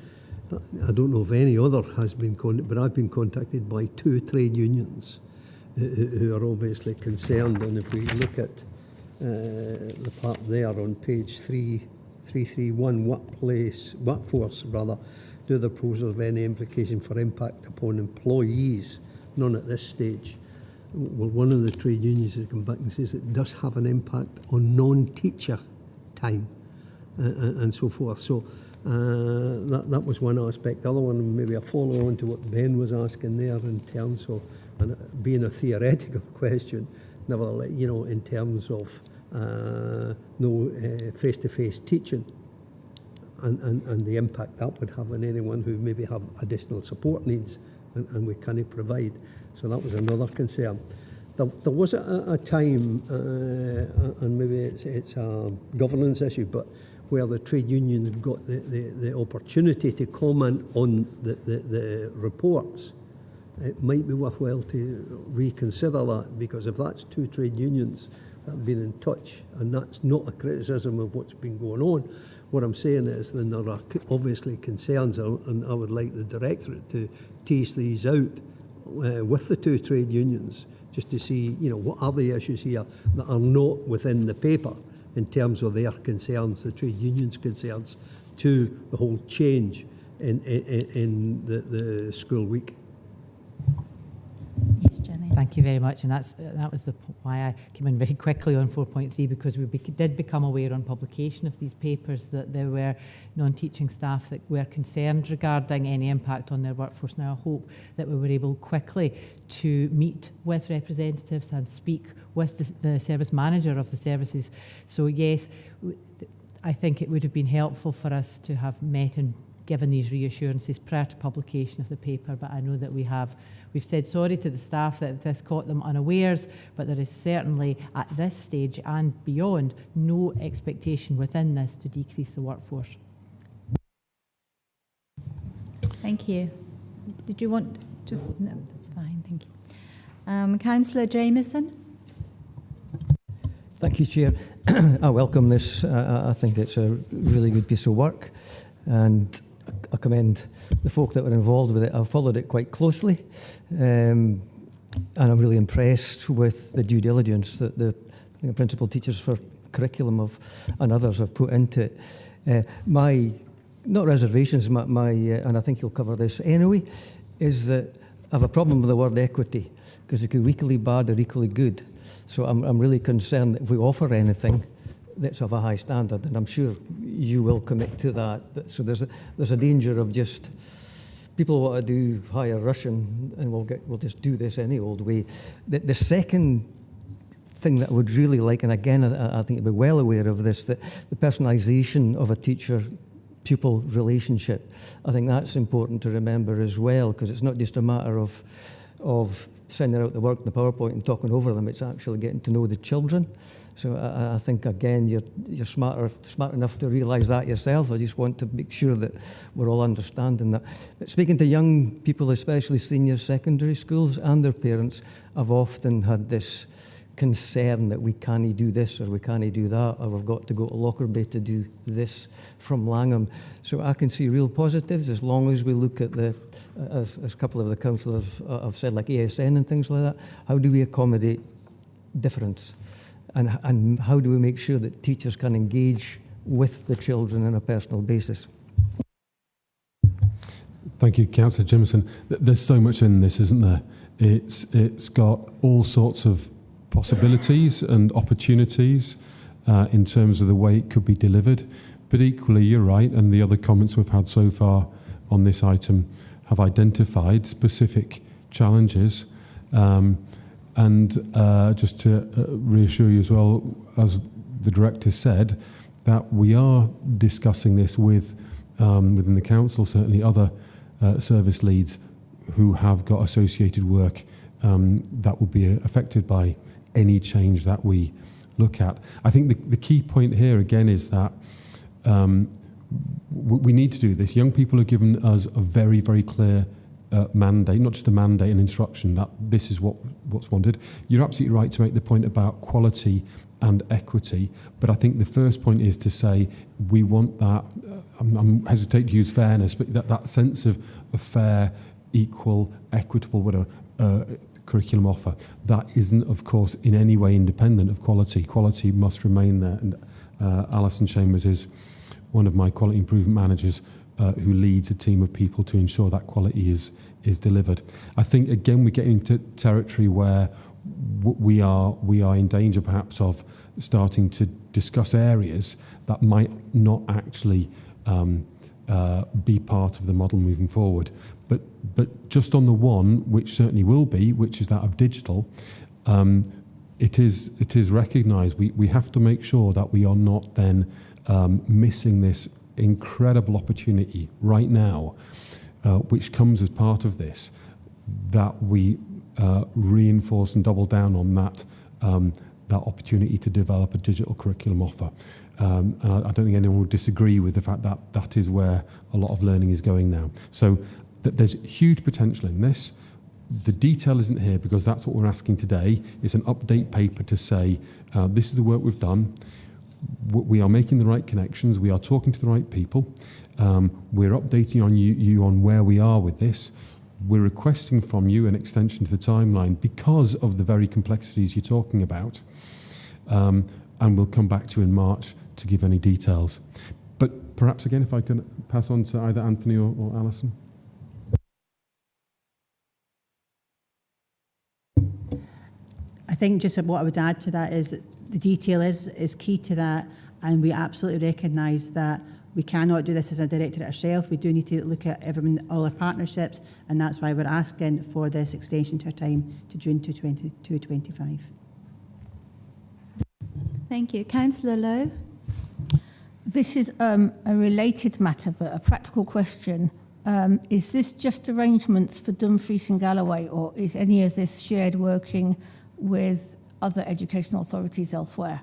I don't know if any other has been contacted, but I've been contacted by 2 trade unions who are obviously concerned. And if we look at the part there on page 331, workforce, do the process of any implication for impact upon employees? None at this stage. Well, one of the trade unions has come back and says it does have an impact on non-teacher time and so forth. So that was one aspect. The other one, maybe a follow-on to what Ben was asking there in terms of, and it being a theoretical question, nevertheless, in terms of no face-to-face teaching. And the impact that would have on anyone who maybe have additional support needs and we can't provide. So that was another concern. There was a time, and maybe it's a governance issue, but where the trade unions got the opportunity to comment on the reports. It might be worthwhile to reconsider that, because if that's 2 trade unions that have been in touch, and that's not a criticism of what's been going on, what I'm saying is then there are obviously concerns, and I would like the Directorate to tease these out with the 2 trade unions, just to see, what are the issues here that are not within the paper in terms of their concerns, the trade unions' concerns, to the whole change in the school week. Yes, Jenny. Thank you very much, and that was why I came in very quickly on 4.3, because we did become aware on publication of these papers that there were non-teaching staff that were concerned regarding any impact on their workforce. Now I hope that we were able quickly to meet with representatives and speak with the service manager of the services. So yes, I think it would have been helpful for us to have met and given these reassurances prior to publication of the paper, but I know that we've said sorry to the staff that this caught them unawares, but there is certainly at this stage and beyond no expectation within this to decrease the workforce. Thank you. Did you want to? No, that's fine, thank you. Councillor Jamieson. Thank you, Chair. I welcome this. I think it's a really good piece of work, and I commend the folk that were involved with it. I've followed it quite closely, and I'm really impressed with the due diligence that the principal teachers for curriculum and others have put into it. My not reservations, and I think you'll cover this anyway, is that I have a problem with the word equity, because it could be equally bad or equally good. So I'm really concerned that if we offer anything that's of a high standard, and I'm sure you will commit to that. But so there's a danger of just people want to do higher Russian, and we'll just do this any old way. The second thing that I would really like, and again I think you'll be well aware of this, that the personalisation of a teacher-pupil relationship. I think that's important to remember as well, because it's not just a matter of sending out the work in the PowerPoint and talking over them. It's actually getting to know the children. So I think, again, you're smart enough to realise that yourself. I just want to make sure that we're all understanding that. But speaking to young people, especially senior secondary schools and their parents, I've often had this concern that we can't do this or we can't do that, or we've got to go to Lockerbie to do this from Langham. So I can see real positives as long as we look at as a couple of the councillors have said, like ASN and things like that. How do we accommodate difference? And how do we make sure that teachers can engage with the children on a personal basis? Thank you, Councillor Jimison. There's so much in this, isn't there? It's got all sorts of possibilities and opportunities in terms of the way it could be delivered. But equally, you're right, and the other comments we've had so far on this item have identified specific challenges. And just to reassure you as well, as the Director said, that we are discussing this with, within the Council, certainly other service leads who have got associated work that will be affected by any change that we look at. I think the key point here again is that we need to do this. Young people have given us a very, very clear mandate, not just a mandate and instruction that this is what's wanted. You're absolutely right to make the point about quality and equity, but I think the first point is to say we want that, I'm hesitate to use fairness, but that sense of a fair, equal, equitable, whatever, curriculum offer. That isn't, of course, in any way independent of quality. Quality must remain there, and Alison Chambers is one of my quality improvement managers who leads a team of people to ensure that quality is delivered. I think, again, we're getting into territory where we are in danger perhaps of starting to discuss areas that might not actually be part of the model moving forward. But just on the one, which certainly will be, which is that of digital, it is recognised. We have to make sure that we are not then missing this incredible opportunity right now, which comes as part of this, that we reinforce and double down on that opportunity to develop a digital curriculum offer. And I don't think anyone would disagree with the fact that that is where a lot of learning is going now. So there's huge potential in this. The detail isn't here because that's what we're asking today. It's an update paper to say, this is the work we've done. We are making the right connections. We are talking to the right people. We're updating on you on where we are with this. We're requesting from you an extension to the timeline because of the very complexities you're talking about. And we'll come back to you in March to give any details. But perhaps again, if I can pass on to either Anthony or Alison. I think just what I would add to that is that the detail is key to that, and we absolutely recognise that we cannot do this as a directorate ourselves. We do need to look at all our partnerships, and that's why we're asking for this extension to our time to June 2025. Thank you. Councillor Lowe. This is a related matter, but a practical question. Is this just arrangements for Dumfries and Galloway, or is any of this shared working with other educational authorities elsewhere?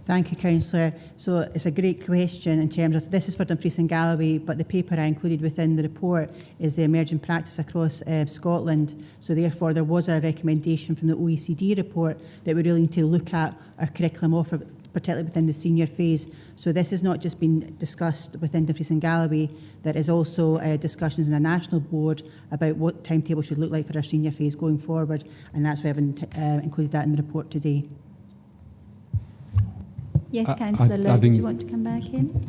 Thank you, Councillor. So it's a great question in terms of, this is for Dumfries and Galloway, but the paper I included within the report is the emerging practice across Scotland. So therefore there was a recommendation from the OECD report that we really need to look at our curriculum offer, particularly within the senior phase. So this has not just been discussed within Dumfries and Galloway, there is also discussions in a national board about what timetable should look like for our senior phase going forward, and that's why I've included that in the report today. Yes, Councillor Lowe, did you want to come back in?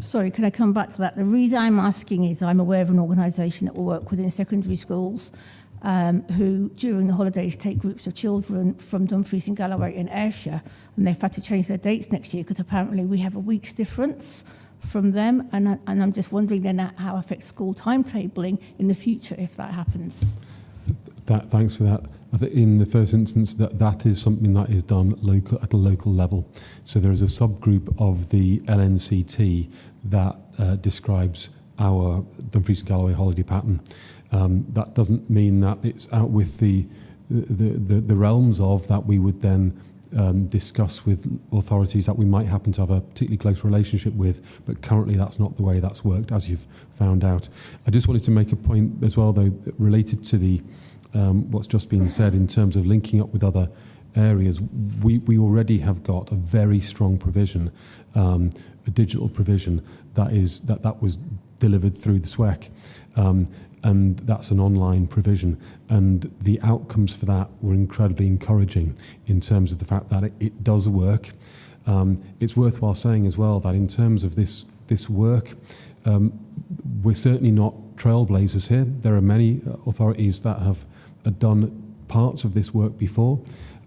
Sorry, can I come back to that? The reason I'm asking is I'm aware of an organisation that will work within secondary schools who, during the holidays, take groups of children from Dumfries and Galloway in Ayrshire, and they've had to change their dates next year because apparently we have a week's difference from them, and I'm just wondering then how it affects school timetabling in the future if that happens. Thanks for that. I think in the first instance, that is something that is done at a local level. So there is a subgroup of the LNCT that describes our Dumfries and Galloway holiday pattern. That doesn't mean that it's out with the realms of that we would then discuss with authorities that we might happen to have a particularly close relationship with, but currently that's not the way that's worked, as you've found out. I just wanted to make a point as well, though, related to the what's just been said in terms of linking up with other areas. We already have got a very strong provision, a digital provision that was delivered through the SWEC, and that's an online provision. And the outcomes for that were incredibly encouraging in terms of the fact that it does work. It's worthwhile saying as well that in terms of this work, we're certainly not trailblazers here. There are many authorities that have done parts of this work before,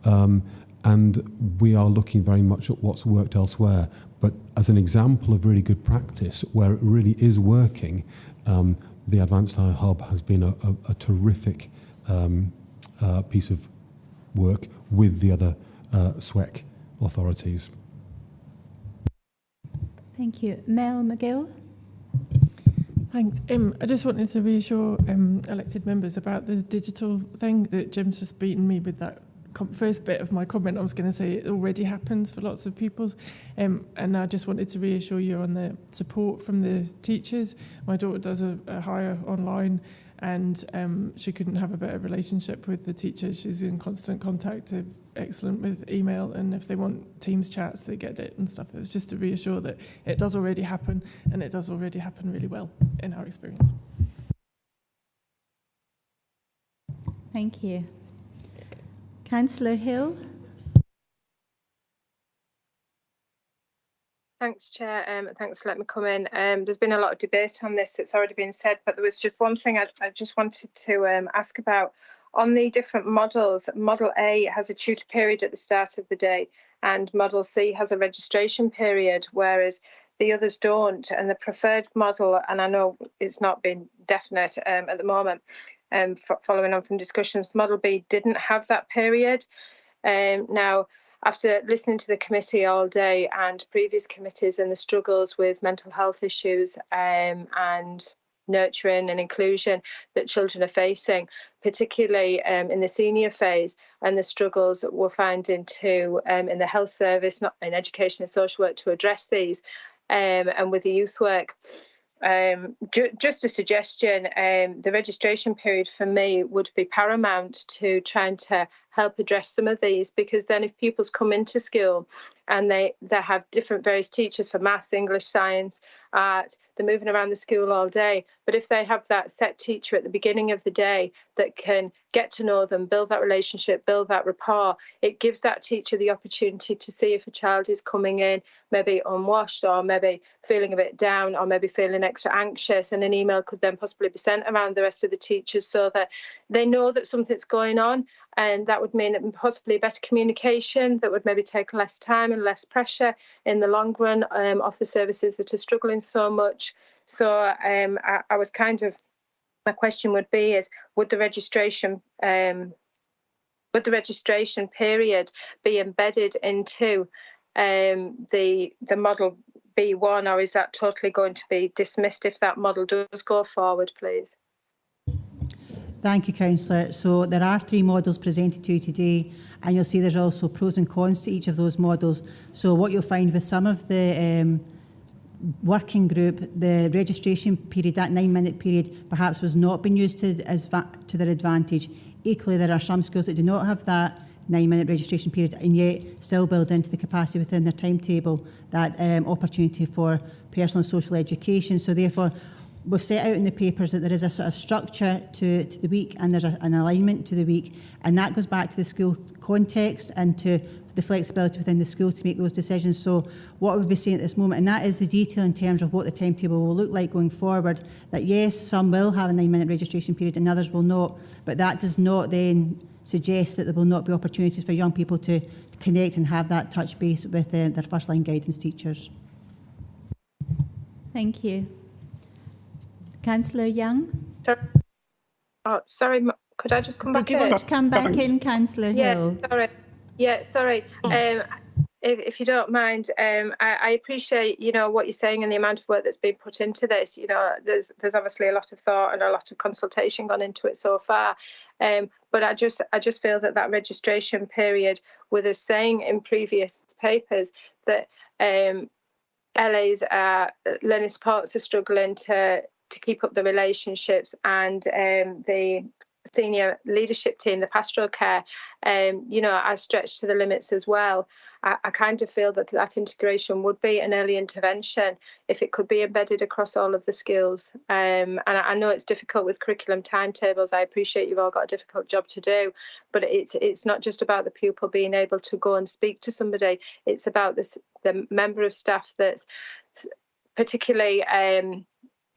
and we are looking very much at what's worked elsewhere. But as an example of really good practice where it really is working, the Advanced Higher Hub has been a terrific piece of work with the other SWEC authorities. Thank you. Mel McGill. Thanks. I just wanted to reassure elected members about the digital thing that Jim's just beaten me with that first bit of my comment. I was going to say it already happens for lots of pupils, and I just wanted to reassure you on the support from the teachers. My daughter does a higher online, and she couldn't have a better relationship with the teacher. She's in constant contact, excellent with email, and if they want Teams chats, they get it and stuff. It was just to reassure that it does already happen, and it does already happen really well in our experience. Thank you. Councillor Hill. Thanks, Chair. Thanks for letting me come in. There's been a lot of debate on this. It's already been said, but there was just one thing I just wanted to ask about. On the different models, Model A has a tutor period at the start of the day, and Model C has a registration period, whereas the others don't. And the preferred model, and I know it's not been definite at the moment, following on from discussions, Model B didn't have that period. Now, after listening to the committee all day and previous committees and the struggles with mental health issues and nurturing and inclusion that children are facing, particularly in the senior phase, and the struggles that we're finding too in the health service, not in education and social work, to address these, and with the youth work. Just a suggestion, the registration period for me would be paramount to trying to help address some of these, because then if pupils come into school and they have different various teachers for maths, English, science, art, they're moving around the school all day, But if they have that set teacher at the beginning of the day that can get to know them, build that relationship, build that rapport, it gives that teacher the opportunity to see if a child is coming in maybe unwashed, or maybe feeling a bit down, or maybe feeling extra anxious, and an email could then possibly be sent around the rest of the teachers so that they know that something's going on. And that would mean possibly better communication, that would maybe take less time and less pressure in the long run of the services that are struggling so much. So I was kind of, my question would be is, would the registration period be embedded into the model B1, or is that totally going to be dismissed if that model does go forward, please? Thank you, Councillor. So there are 3 models presented to you today, and you'll see there's also pros and cons to each of those models. So what you'll find with some of the working group, the registration period, that 9-minute period, perhaps was not being used to their advantage. Equally, there are some schools that do not have that 9-minute registration period and yet still build into the capacity within their timetable that opportunity for personal and social education. So therefore, we've set out in the papers that there is a sort of structure to the week, and there's an alignment to the week, and that goes back to the school context and to the flexibility within the school to make those decisions. So what we'll be saying at this moment, and that is the detail in terms of what the timetable will look like going forward, that yes, some will have a 9-minute registration period and others will not, but that does not then suggest that there will not be opportunities for young people to connect and have that touch base with their first line guidance teachers. Thank you. Councillor Young? Sorry, could I just come back in? Did you want to come back in, Councillor Hill? Sorry. If you don't mind, I appreciate, what you're saying and the amount of work that's been put into this. There's obviously a lot of thought and a lot of consultation gone into it so far. But I just feel that registration period, with us saying in previous papers that LA's learning supports are struggling to keep up the relationships, and the senior leadership team, the pastoral care, are stretched to the limits as well. I kind of feel that integration would be an early intervention if it could be embedded across all of the skills. And I know it's difficult with curriculum timetables. I appreciate you've all got a difficult job to do, but it's not just about the pupil being able to go and speak to somebody. It's about the member of staff that's particularly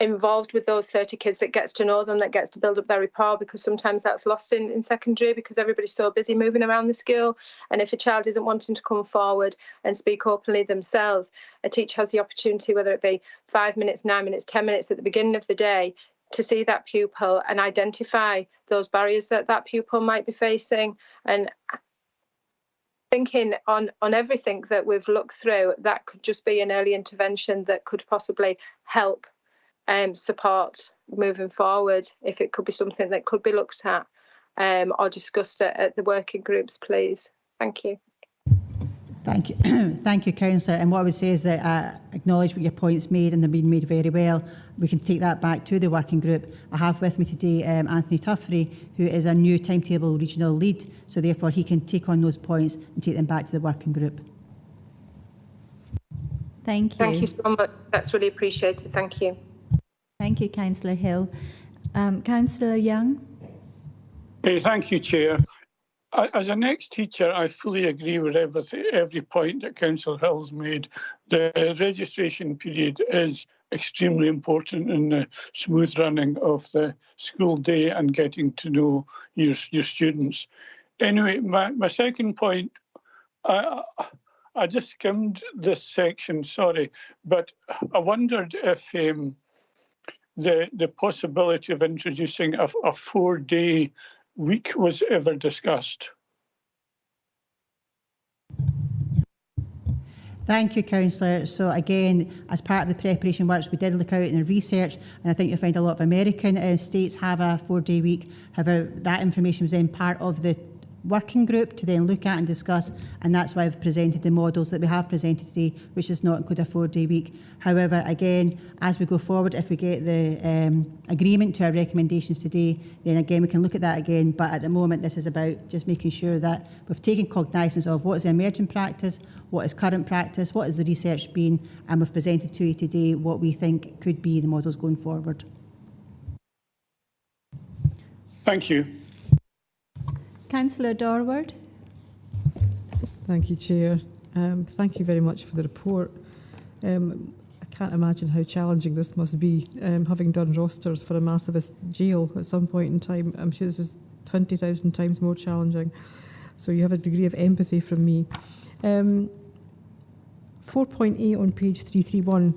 involved with those 30 kids, that gets to know them, that gets to build up their rapport, because sometimes that's lost in secondary because everybody's so busy moving around the school. And if a child isn't wanting to come forward and speak openly themselves, a teacher has the opportunity, whether it be 5 minutes, 9 minutes, 10 minutes at the beginning of the day, to see that pupil and identify those barriers that pupil might be facing. And thinking on everything that we've looked through, that could just be an early intervention that could possibly help support moving forward, if it could be something that could be looked at or discussed at the working groups, please. Thank you. Thank you. Thank you, Councillor. And what I would say is that I acknowledge what your points made, and they've been made very well. We can take that back to the working group. I have with me today Anthony Tuffrey, who is our new timetable regional lead, so therefore he can take on those points and take them back to the working group. Thank you. Thank you so much. That's really appreciated. Thank you. Thank you, Councillor Hill. Councillor Young? Thank you, Chair. As an ex-teacher, I fully agree with every point that Councillor Hill's made. The registration period is extremely important in the smooth running of the school day and getting to know your students. Anyway, my second point, I just skimmed this section, sorry, but I wondered if the possibility of introducing a 4-day week was ever discussed. Thank you, Councillor. So again, as part of the preparation works, we did look out in the research, and I think you'll find a lot of American states have a 4-day week. However, that information was then part of the working group to then look at and discuss, and that's why I've presented the models that we have presented today, which does not include a 4-day week. However, again, as we go forward, if we get the agreement to our recommendations today, then again we can look at that again. But at the moment, this is about just making sure that we've taken cognizance of what is the emerging practice, what is current practice, what is the research been, and we've presented to you today what we think could be the models going forward. Thank you. Councillor Dorward. Thank you, Chair. Thank you very much for the report. I can't imagine how challenging this must be, having done rosters for a massivist jail at some point in time. I'm sure this is 20,000 times more challenging. So you have a degree of empathy from me. 4.8 on page 331.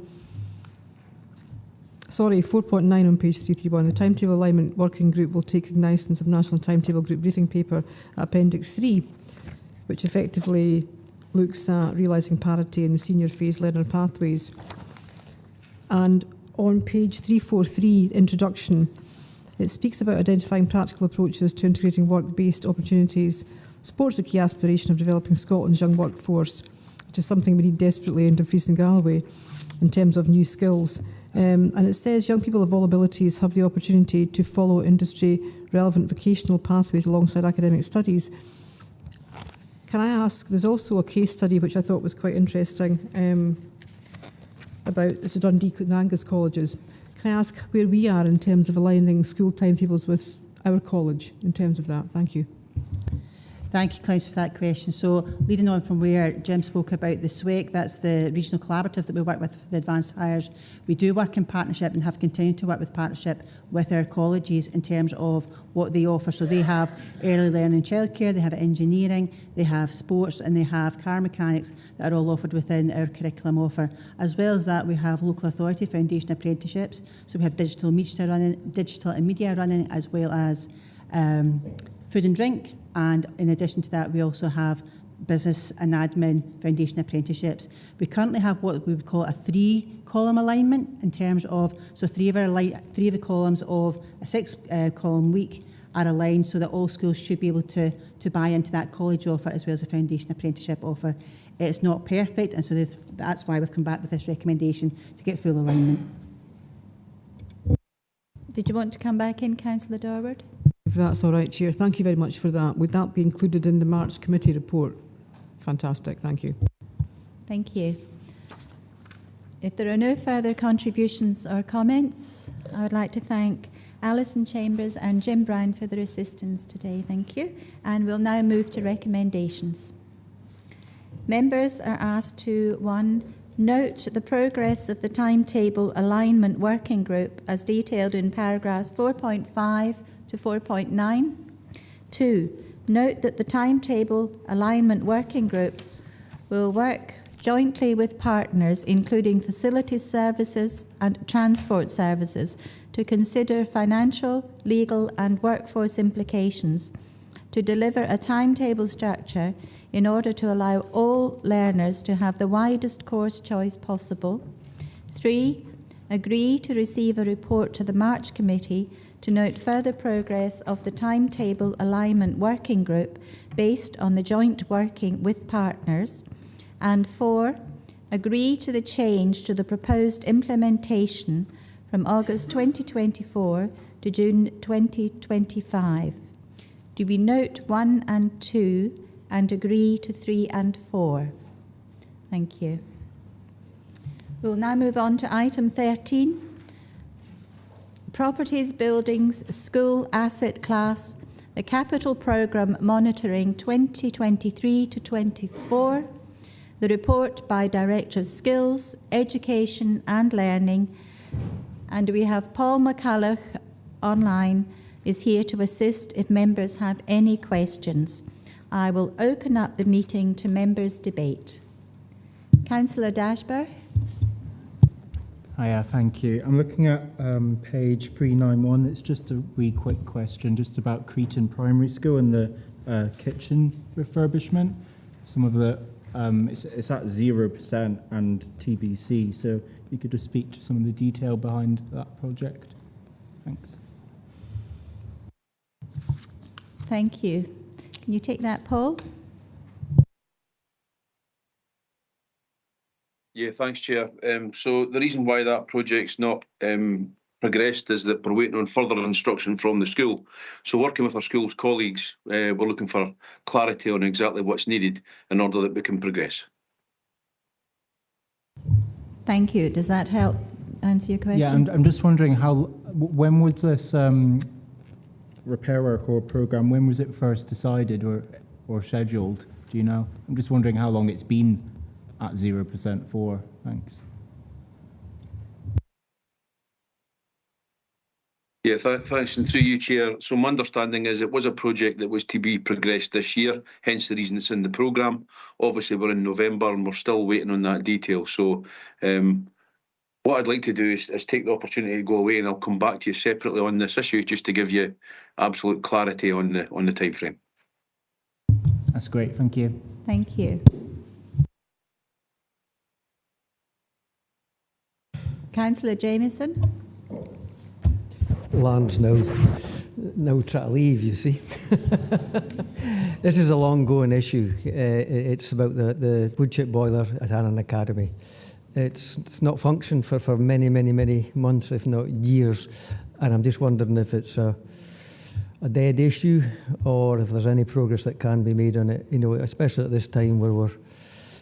Sorry, 4.9 on page 331. The Timetable Alignment Working Group will take cognizance of National Timetable Group Briefing Paper Appendix 3, which effectively looks at realising parity in the senior phase learner pathways. And on page 343, Introduction, it speaks about identifying practical approaches to integrating work-based opportunities. Sports a key aspiration of developing Scotland's young workforce, which is something we need desperately in Dumfries and Galloway in terms of new skills. And it says young people of all abilities have the opportunity to follow industry-relevant vocational pathways alongside academic studies. Can I ask, there's also a case study which I thought was quite interesting about the Dundee and Angus colleges. Can I ask where we are in terms of aligning school timetables with our college in terms of that? Thank you. Thank you, Councillor, for that question. So, leading on from where Jim spoke about the SWEC, that's the regional collaborative that we work with for the advanced hires. We do work in partnership and have continued to work with partnership with our colleges in terms of what they offer. So they have early learning childcare, they have engineering, they have sports, and they have car mechanics that are all offered within our curriculum offer. As well as that, we have local authority foundation apprenticeships. So we have digital and media running, as well as food and drink. And in addition to that, we also have business and admin foundation apprenticeships. We currently have what we would call a 3-column alignment in terms of, so three of the columns of a 6-column week are aligned so that all schools should be able to buy into that college offer as well as a foundation apprenticeship offer. It's not perfect, and so that's why we've come back with this recommendation to get full alignment. Did you want to come back in, Councillor Dorward? If that's all right, Chair. Thank you very much for that. Would that be included in the March committee report? Fantastic. Thank you. Thank you. If there are no further contributions or comments, I would like to thank Alison Chambers and Jim Brown for their assistance today. Thank you. And we'll now move to recommendations. Members are asked to 1. Note the progress of the Timetable Alignment Working Group as detailed in paragraphs 4.5 to 4.9. 2. Note that the Timetable Alignment Working Group will work jointly with partners, including facilities services and transport services, to consider financial, legal and workforce implications to deliver a timetable structure in order to allow all learners to have the widest course choice possible. 3. Agree to receive a report to the March Committee to note further progress of the Timetable Alignment Working Group based on the joint working with partners. And 4. Agree to the change to the proposed implementation from August 2024 to June 2025. Do we note 1 and 2 and agree to 3 and 4? Thank you. We'll now move on to item 13. Properties, Buildings, School Asset Class, the Capital Programme Monitoring 2023 to 24, the report by Director of Skills, Education and Learning, and we have Paul McCulloch online is here to assist if members have any questions. I will open up the meeting to members' debate. Councillor Dashburn. Hiya, thank you. I'm looking at page 391. It's just a wee quick question just about Cretan Primary School and the kitchen refurbishment. Some of the, it's at 0% and TBC, so if you could just speak to some of the detail behind that project. Thanks. Thank you. Can you take that, Paul? Yeah, thanks, Chair. So the reason why that project's not progressed is that we're waiting on further instruction from the school. So working with our school's colleagues, we're looking for clarity on exactly what's needed in order that we can progress. Thank you. Does that help answer your question? Yeah, I'm just wondering when was this repair work or programme, when was it first decided or scheduled? Do you know? I'm just wondering how long it's been at 0% for. Thanks. Yeah, thanks, and through you, Chair. So my understanding is it was a project that was to be progressed this year, hence the reason it's in the programme. Obviously, we're in November and we're still waiting on that detail. So what I'd like to do is take the opportunity to go away, and I'll come back to you separately on this issue just to give you absolute clarity on the time frame. That's great, thank you. Thank you. Councillor Jamieson. Land's now trying to leave, you see. This is a long-going issue. It's about the wood chip boiler at Annan Academy. It's not functioned for many, many, many months, if not years. And I'm just wondering if it's a dead issue or if there's any progress that can be made on it, you know, especially at this time where we're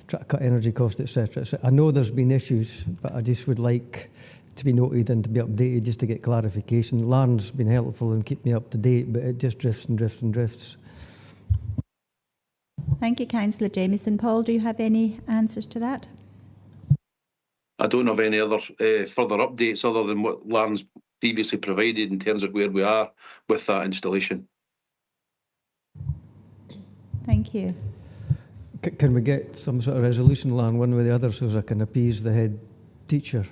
trying to cut energy costs, etc. So I know there's been issues, but I just would like to be noted and to be updated just to get clarification. Lauren's been helpful and keep me up to date, but it just drifts and drifts and drifts. Thank you, Councillor Jamieson. Paul, do you have any answers to that? I don't have any other further updates other than what Lauren's previously provided in terms of where we are with that installation. Thank you. Can we get some sort of resolution, Lauren, one way or the other, so I can appease the head teacher?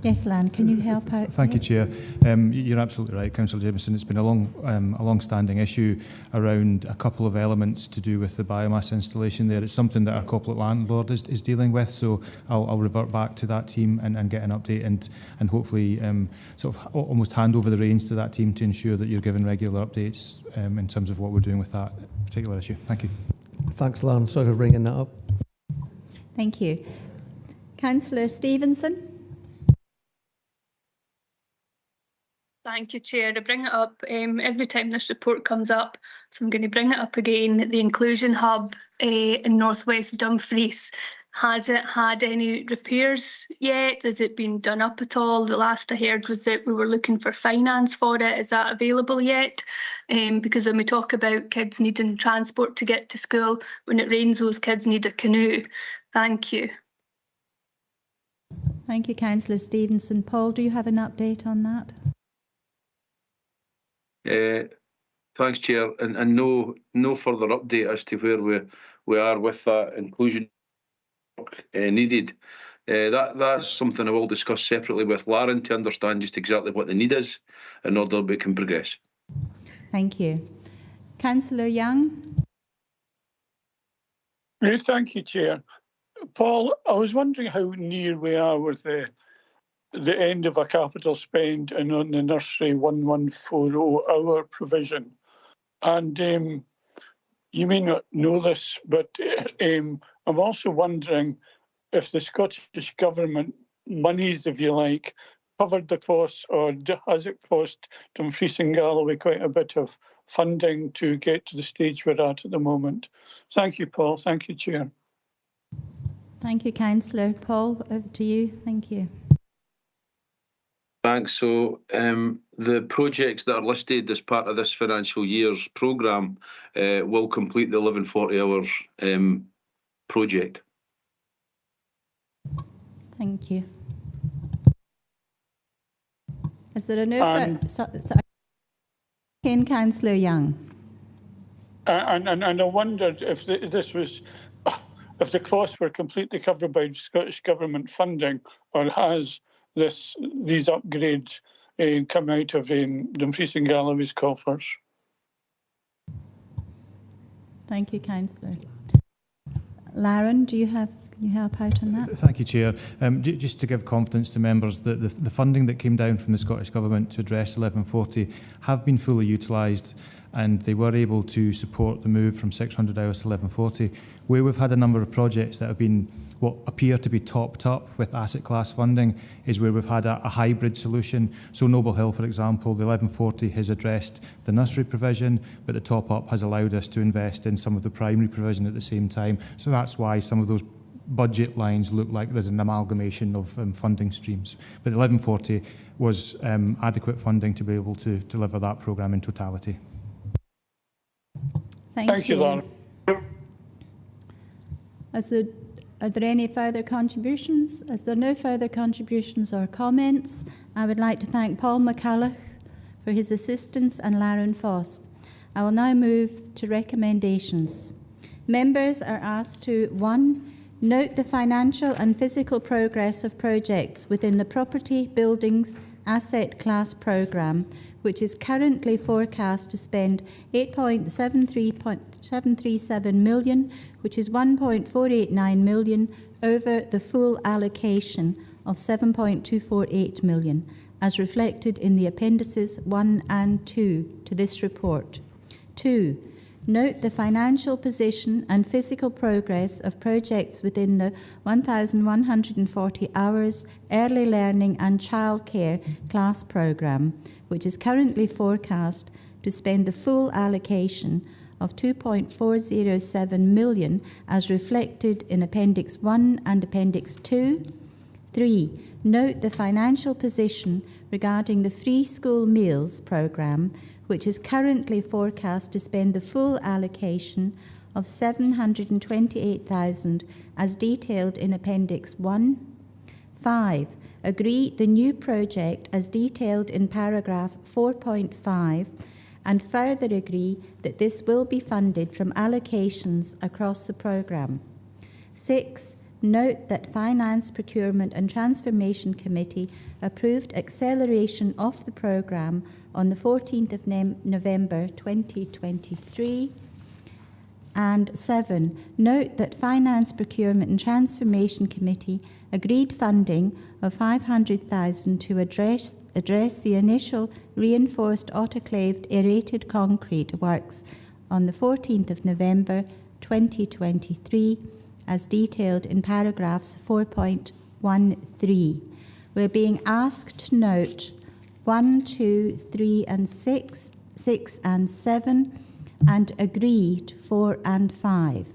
Yes, Lan, can you help out? Thank you, Chair. You're absolutely right, Councillor Jamieson. It's been a long-standing issue around a couple of elements to do with the biomass installation there. It's something that our corporate landlord is dealing with, so I'll revert back to that team and get an update and hopefully sort of almost hand over the reins to that team to ensure that you're given regular updates in terms of what we're doing with that particular issue. Thank you. Thanks, Lauren. Sorry for bringing that up. Thank you. Councillor Stevenson. Thank you, Chair. I bring it up every time this report comes up, so I'm going to bring it up again. The Inclusion Hub in Northwest Dumfries, has it had any repairs yet? Has it been done up at all? The last I heard was that we were looking for finance for it. Is that available yet? Because when we talk about kids needing transport to get to school, when it rains, those kids need a canoe. Thank you. Thank you, Councillor Stevenson. Paul, do you have an update on that? Thanks, Chair, and no further update as to where we are with that inclusion needed. That's something I will discuss separately with Lauren to understand just exactly what the need is in order we can progress. Thank you. Councillor Young. Thank you, Chair. Paul, I was wondering how near we are with the end of a capital spend and on the nursery 1140 hour provision. And you may not know this, but I'm also wondering if the Scottish Government monies, if you like, covered the costs, or has it cost Dumfries and Galloway quite a bit of funding to get to the stage we're at the moment? Thank you, Paul. Thank you, Chair. Thank you, Councillor. Paul, over to you. Thank you. Thanks. So the projects that are listed as part of this financial year's programme will complete the 1140 hours project. Thank you. Is there a no Councillor Young. And I wondered if if the costs were completely covered by Scottish Government funding, or has these upgrades come out of Dumfries and Galloway's coffers? Thank you, Councillor. Lauren, can you help out on that? Thank you, Chair. Just to give confidence to members that the funding that came down from the Scottish Government to address 1140 have been fully utilised, and they were able to support the move from 600 hours to 1140. Where we've had a number of projects that have been what appear to be topped up with asset class funding is where we've had a hybrid solution. So Noble Hill, for example, the 1140 has addressed the nursery provision, but the top up has allowed us to invest in some of the primary provision at the same time. So that's why some of those budget lines look like there's an amalgamation of funding streams. But 1140 was adequate funding to be able to deliver that programme in totality. Thank you. Lauren. Are there any further contributions? As there are no further contributions or comments, I would like to thank Paul McCulloch for his assistance and Lauren Foss. I will now move to recommendations. Members are asked to 1. Note the financial and physical progress of projects within the Property Buildings Asset Class Programme, which is currently forecast to spend £8.737 million, which is £1.489 million over the full allocation of £7.248 million, as reflected in the appendices 1 and 2 to this report. 2. Note the financial position and physical progress of projects within the 1,140 hours early learning and childcare class programme, which is currently forecast to spend the full allocation of £2.407 million as reflected in Appendix 1 and Appendix 2. 3. Note the financial position regarding the free school meals programme, which is currently forecast to spend the full allocation of $728,000 as detailed in Appendix 1. 5. Agree the new project as detailed in paragraph 4.5 and further agree that this will be funded from allocations across the programme. 6. Note that Finance, Procurement and Transformation Committee approved acceleration of the programme on the 14th of November 2023. And 7. Note that Finance, Procurement and Transformation Committee agreed funding of $500,000 to address the initial reinforced autoclaved aerated concrete works on the 14th of November 2023, as detailed in paragraphs 4.13. We're being asked to note 1, 2, 3 and 6, 6 and 7, and agree to 4 and 5.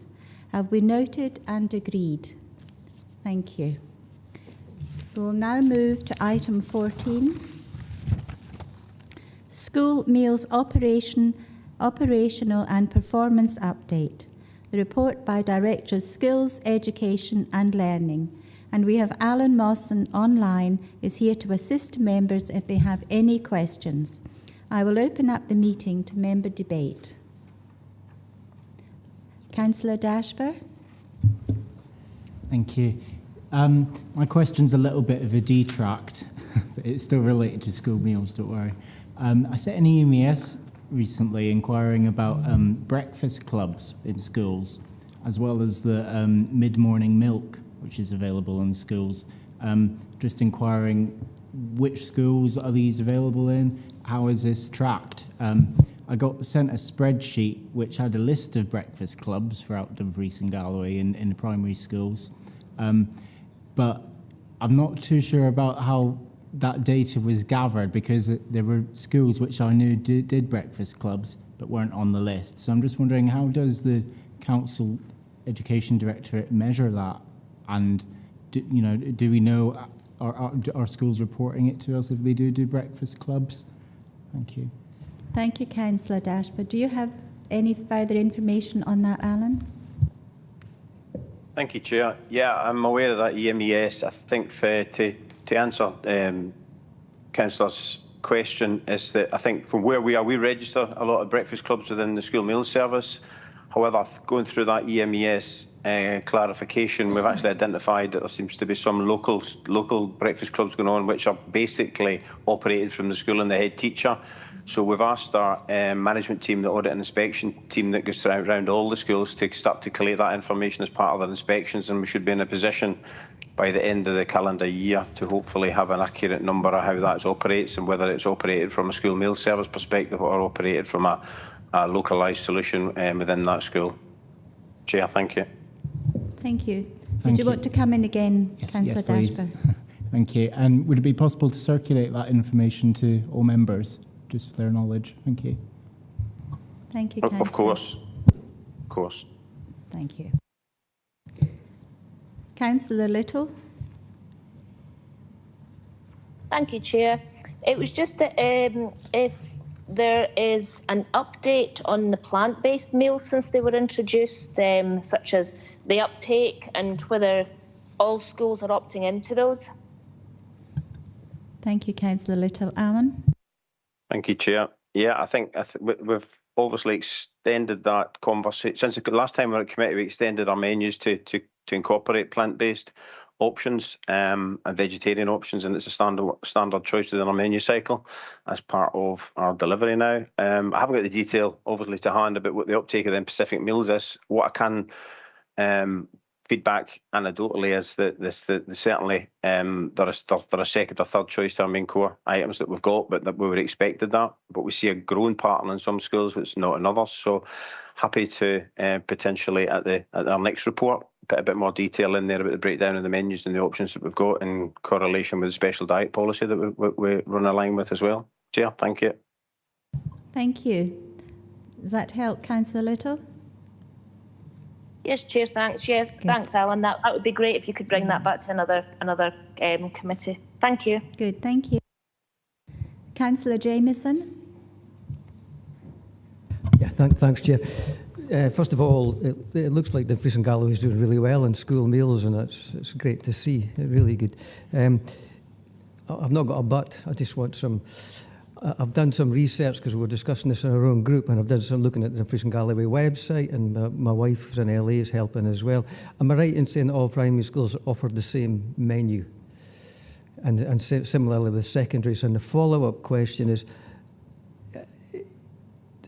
Have we noted and agreed? Thank you. We will now move to item 14. School meals operational and performance update. The report by Director of Skills, Education and Learning. And we have Alan Mawson online, is here to assist members if they have any questions. I will open up the meeting to member debate. Councillor Dashper. Thank you. My question's a little bit of a detract, but it's still related to school meals, don't worry. I sent an EMES recently inquiring about breakfast clubs in schools, as well as the mid-morning milk, which is available in schools. Just inquiring which schools are these available in, how is this tracked? I got sent a spreadsheet which had a list of breakfast clubs throughout Dumfries and Galloway in the primary schools. But I'm not too sure about how that data was gathered, because there were schools which I knew did breakfast clubs but weren't on the list. So I'm just wondering, how does the Council Education Directorate measure that? And do we know, are schools reporting it to us if they do breakfast clubs? Thank you. Thank you, Councillor Dashper. Do you have any further information on that, Alan? Thank you, Chair. Yeah, I'm aware of that EMES. I think to answer Councillor's question is that I think from where we are, we register a lot of breakfast clubs within the school meals service. However, going through that EMES clarification, we've actually identified that there seems to be some local breakfast clubs going on, which are basically operated from the school and the head teacher. So we've asked our management team, the audit and inspection team that goes around all the schools, to start to collate that information as part of their inspections, and we should be in a position by the end of the calendar year to hopefully have an accurate number of how that operates, and whether it's operated from a school meal service perspective or operated from a localised solution within that school. Chair, thank you. Thank you. Did you want to come in again, Councillor Dashper? Thank you. And would it be possible to circulate that information to all members, just for their knowledge? Thank you. Thank you, Councillor. Of course. Of course. Thank you. Councillor Little. Thank you, Chair. It was just that if there is an update on the plant-based meals since they were introduced, such as the uptake and whether all schools are opting into those. Thank you, Councillor Little. Alan? Thank you, Chair. Yeah, I think we've obviously extended that conversation. Since the last time we were at committee, we extended our menus to incorporate plant-based options and vegetarian options, and it's a standard choice within our menu cycle as part of our delivery now. I haven't got the detail, obviously, to hand about what the uptake of them specific meals is. What I can feedback anecdotally is that certainly there are second or third choice to our main core items that we've got, but that we would have expected that. But we see a growing pattern in some schools, which is not in others. So happy to potentially at our next report put a bit more detail in there about the breakdown of the menus and the options that we've got in correlation with the special diet policy that we run a line with as well. Chair, thank you. Thank you. Does that help, Councillor Little? Yes, Chair, thanks. Yeah, thanks, Alan. That would be great if you could bring that back to another committee. Thank you. Good, thank you. Councillor Jamieson. Yeah, thanks, Chair. First of all, it looks like Dumfries and Galloway is doing really well in school meals, and it's great to see. Really good. I've not got a but. I just want some. I've done some research because we're discussing this in our own group, and I've done some looking at the Dumfries and Galloway website, and my wife who's in LA is helping as well. Am I right in saying that all primary schools offer the same menu? And similarly with secondaries. And the follow-up question is,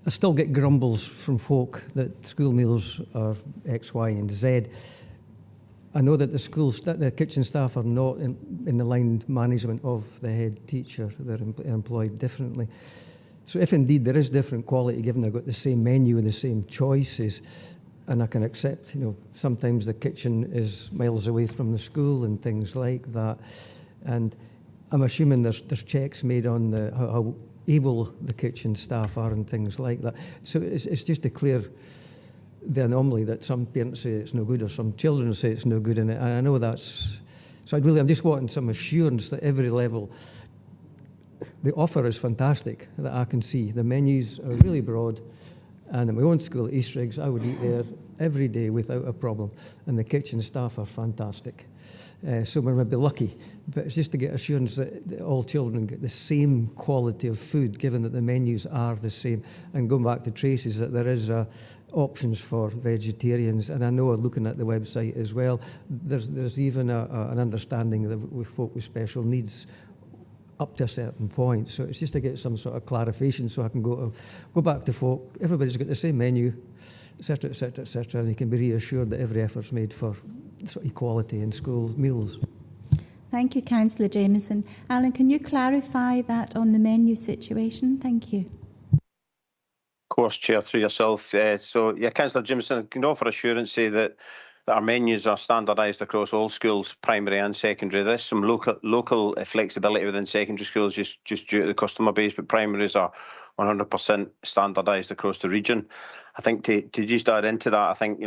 I still get grumbles from folk that school meals are X, Y, and Z. I know that the kitchen staff are not in the line management of the head teacher. They're employed differently. So if indeed there is different quality, given they've got the same menu and the same choices, and I can accept, sometimes the kitchen is miles away from the school and things like that. And I'm assuming there's checks made on how able the kitchen staff are and things like that. So it's just to clear the anomaly that some parents say it's no good or some children say it's no good, and I know that's... So I'm just wanting some assurance that every level, the offer is fantastic, that I can see. The menus are really broad, and in my own school at East Riggs, I would eat there every day without a problem, and the kitchen staff are fantastic. So we're maybe lucky, but it's just to get assurance that all children get the same quality of food, given that the menus are the same. And going back to Tracy's, that there is options for vegetarians, and I know looking at the website as well, there's even an understanding that with folk with special needs up to a certain point. So it's just to get some sort of clarification, so I can go back to folk. Everybody's got the same menu, etc., etc., etc., and you can be reassured that every effort's made for equality in school meals. Thank you, Councillor Jamieson. Alan, can you clarify that on the menu situation? Thank you. Of course, Chair, through yourself. Councillor Jamieson, I can offer assurance that our menus are standardised across all schools, primary and secondary. There is some local flexibility within secondary schools just due to the customer base, but primaries are 100% standardised across the region. I think to just add into that, I think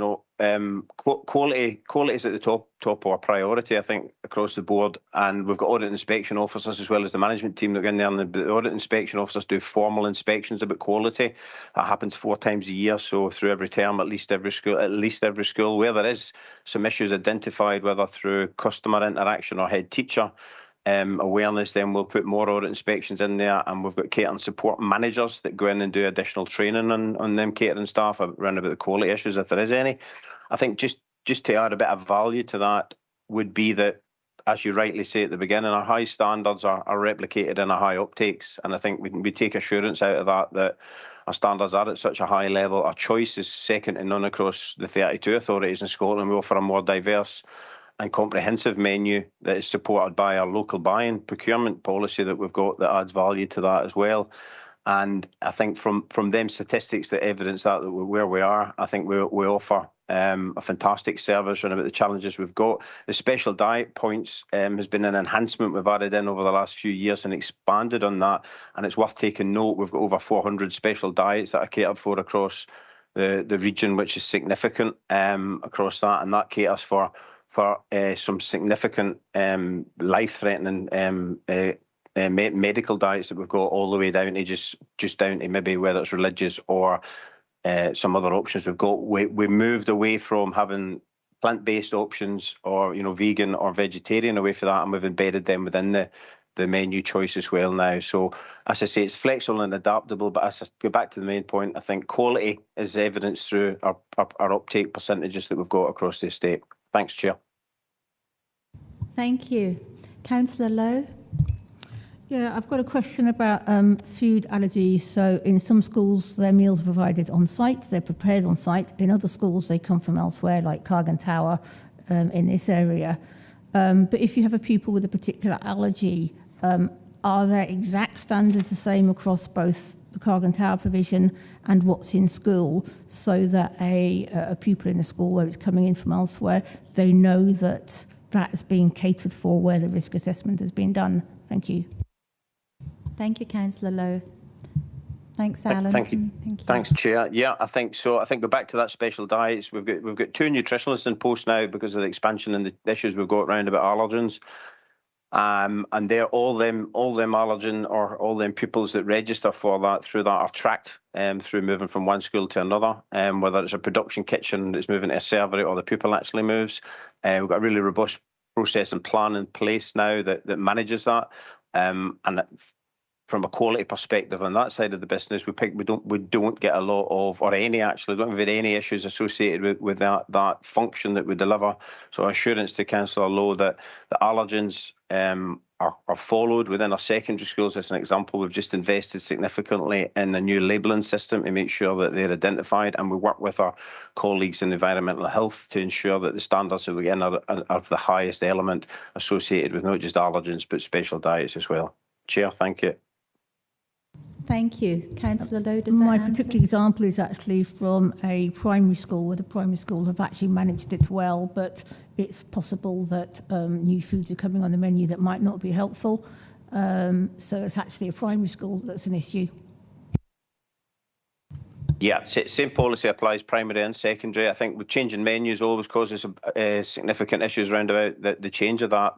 quality is at the top of our priority, I think, across the board. And we've got audit inspection officers as well as the management team that go in there, and the audit inspection officers do formal inspections about quality. That happens 4 times a year, so through every term, at least every school. Where there is some issues identified, whether through customer interaction or head teacher awareness, then we'll put more audit inspections in there, and we've got catering support managers that go in and do additional training on them catering staff around about the quality issues if there is any. I think just to add a bit of value to that would be that, as you rightly say at the beginning, our high standards are replicated in our high uptakes, and I think we take assurance out of that our standards are at such a high level. Our choice is second to none across the 32 authorities in Scotland. We offer a more diverse and comprehensive menu that is supported by our local buy-in procurement policy that we've got that adds value to that as well. And I think from them statistics that evidence that where we are, I think we offer a fantastic service and about the challenges we've got. The special diet points has been an enhancement we've added in over the last few years and expanded on that. And it's worth taking note, we've got over 400 special diets that are catered for across the region, which is significant across that. And that caters for for some significant life-threatening medical diets that we've got, all the way down to just down to maybe whether it's religious or some other options we've got. We moved away from having plant-based options or vegan or vegetarian away from that, and we've embedded them within the menu choice as well now. So as I say, it's flexible and adaptable, but as I go back to the main point, I think quality is evidenced through our uptake percentages that we've got across the estate. Thanks, Chair. Thank you. Councillor Lowe? Yeah, I've got a question about food allergies. So in some schools, their meals are provided on site, they're prepared on site. In other schools, they come from elsewhere, like Cargan Tower in this area. But if you have a pupil with a particular allergy, are there exact standards the same across both the Cargan Tower provision and what's in school, so that a pupil in a school where it's coming in from elsewhere, they know that that is being catered for where the risk assessment has been done? Thank you. Thank you, Councillor Lowe. Thanks, Alan. Thank you. Thanks, Chair. Yeah, I think so. I think go back to that special diets. We've got 2 nutritionalists in post now because of the expansion and the issues we've got around about allergens. And they're all them allergen or all them pupils that register for that through that are tracked through moving from one school to another. Whether it's a production kitchen that's moving to a servery or the pupil actually moves. We've got a really robust process and plan in place now that manages that. And from a quality perspective on that side of the business, we don't get a lot of, or any actually, don't have any issues associated with that function that we deliver. So assurance to Councillor Lowe that the allergens are followed within our secondary schools. As an example, we've just invested significantly in a new labelling system to make sure that they're identified, and we work with our colleagues in environmental health to ensure that the standards that we get are of the highest element associated with not just allergens but special diets as well. Chair, thank you. Thank you. Councillor Lowe, does My that answer? particular example is actually from a primary school, where the primary school have actually managed it well, but it's possible that new foods are coming on the menu that might not be helpful. So it's actually a primary school that's an issue. Yeah, same policy applies primary and secondary. I think with changing menus always causes significant issues around about the change of that.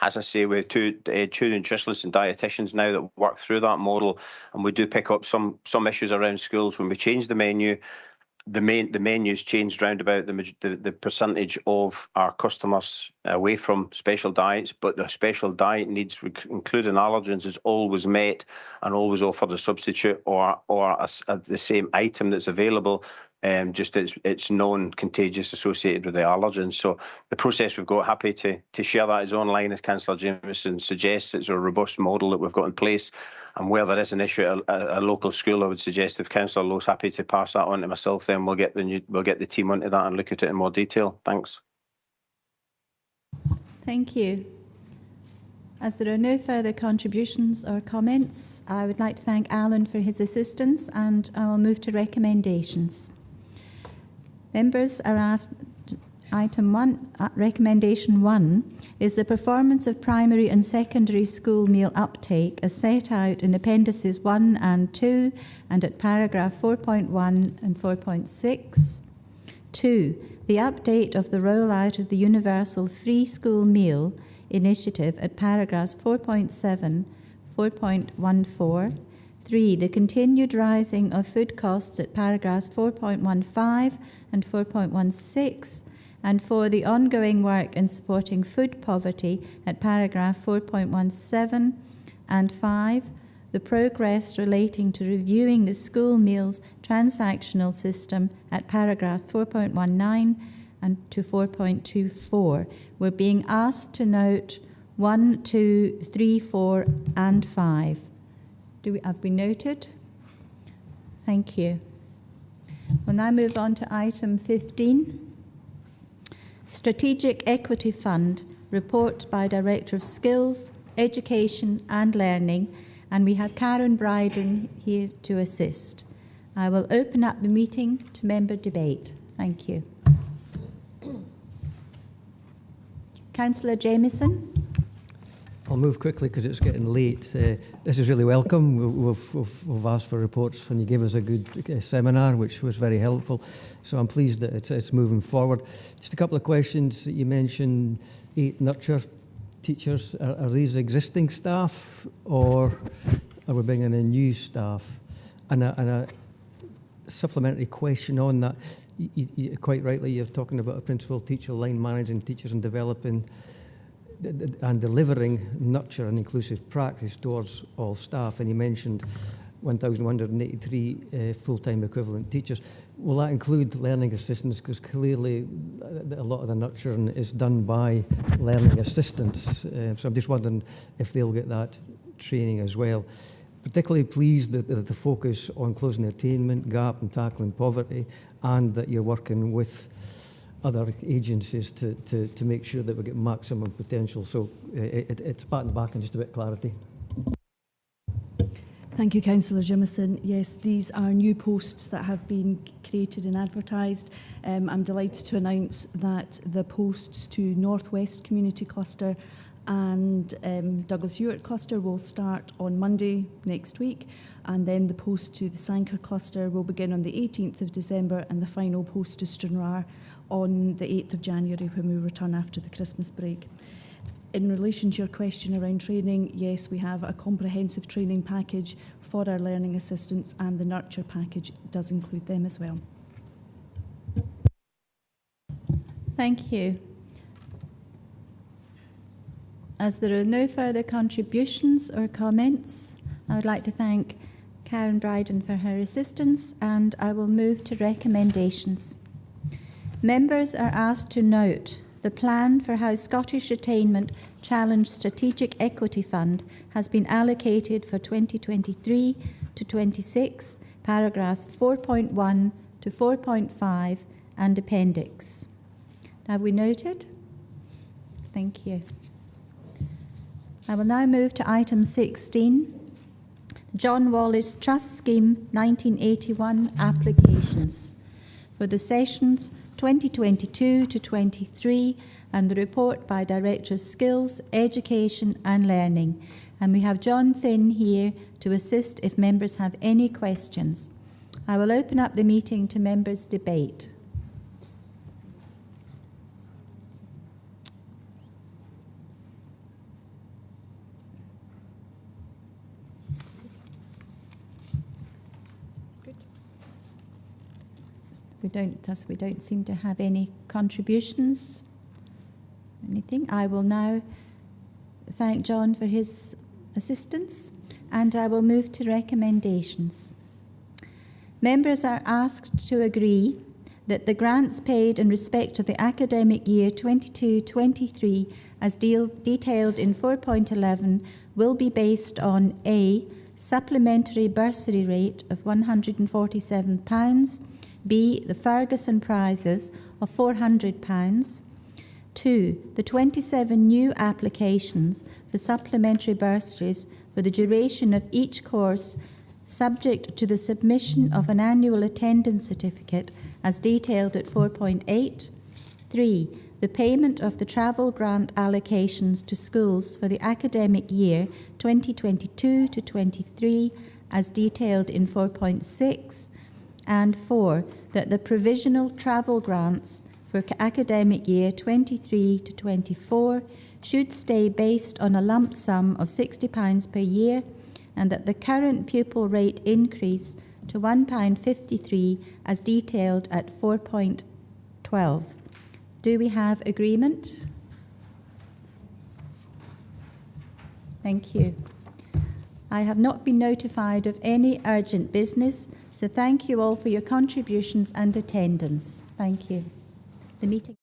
As I say, we have two nutritionists and dietitians now that work through that model, and we do pick up some issues around schools when we change the menu. The menu's changed round about the percentage of our customers away from special diets, but the special diet needs, including allergens, is always met and always offered a substitute or the same item that's available. Just it's non-contagious associated with the allergens. So the process we've got, happy to share that, is online, as Councillor Jameson suggests. It's a robust model that we've got in place, and where there is an issue at a local school, I would suggest if Councillor Lowe's happy to pass that on to myself, then we'll get the team onto that and look at it in more detail. Thanks. Thank you. As there are no further contributions or comments, I would like to thank Alan for his assistance, and I will move to recommendations. Members are asked, item 1, recommendation 1 is the performance of primary and secondary school meal uptake as set out in appendices 1 and 2 and at paragraph 4.1 and 4.6. 2, the update of the rollout of the universal free school meal initiative at paragraphs 4.7, 4.14. 3, the continued rising of food costs at paragraphs 4.15 and 4.16, and 4, the ongoing work in supporting food poverty at paragraph 4.17, and 5, the progress relating to reviewing the school meals transactional system at paragraph 4.19 and to 4.24. We're being asked to note 1, 2, 3, 4 and 5. Have we noted? Thank you. We'll now move on to item 15. Strategic Equity Fund, report by Director of Skills, Education and Learning, and we have Karen Bryden here to assist. I will open up the meeting to member debate. Thank you. Councillor Jameson. I'll move quickly because it's getting late. This is really welcome. We've asked for reports and you gave us a good seminar, which was very helpful. So I'm pleased that it's moving forward. Just a couple of questions. You mentioned 8 nurture teachers. Are these existing staff or are we bringing in new staff? And a supplementary question on that. You, quite rightly, you're talking about a principal teacher, line managing teachers and developing and delivering nurture and inclusive practice towards all staff. And you mentioned 1,183 full-time equivalent teachers. Will that include learning assistants? Because clearly a lot of the nurturing is done by learning assistants. So I'm just wondering if they'll get that training as well. Particularly pleased that the focus on closing the attainment gap and tackling poverty, and that you're working with other agencies to make sure that we get maximum potential. So it's a pat on the back and just a bit of clarity. Thank you, Councillor Jimison. Yes, these are new posts that have been created and advertised. I'm delighted to announce that the posts to North West Community Cluster and Douglas Ewart Cluster will start on Monday next week, and then the post to the Sanker Cluster will begin on the 18th of December, and the final post to Stranraer on the 8th of January when we return after the Christmas break. In relation to your question around training, yes, we have a comprehensive training package for our learning assistants, and the nurture package does include them as well. Thank you. As there are no further contributions or comments, I would like to thank Karen Bryden for her assistance, and I will move to recommendations. Members are asked to note the plan for how Scottish Attainment Challenge Strategic Equity Fund has been allocated for 2023 to 26, paragraphs 4.1 to 4.5 and appendix. Have we noted? Thank you. I will now move to item 16, John Wallace Trust Scheme 1981 applications for the sessions 2022 to 23, and the report by Director of Skills, Education and Learning. And we have John Thin here to assist if members have any questions. I will open up the meeting to members' debate. We don't seem to have any contributions. Anything? I will now thank John for his assistance, and I will move to recommendations. Members are asked to agree that the grants paid in respect of the academic year 22-23 as detailed in 4.11 will be based on A, supplementary bursary rate of £147, B, the Ferguson prizes of £400, 2, the 27 new applications for supplementary bursaries for the duration of each course subject to the submission of an annual attendance certificate as detailed at 4.8, 3, the payment of the travel grant allocations to schools for the academic year 2022 to 23 as detailed in 4.6, and 4, that the provisional travel grants for academic year 23 to 24 should stay based on a lump sum of £60 per year, and that the current pupil rate increase to £1.53 as detailed at 4.12. Do we have agreement? Thank you. I have not been notified of any urgent business, so thank you all for your contributions and attendance. Thank you. The meeting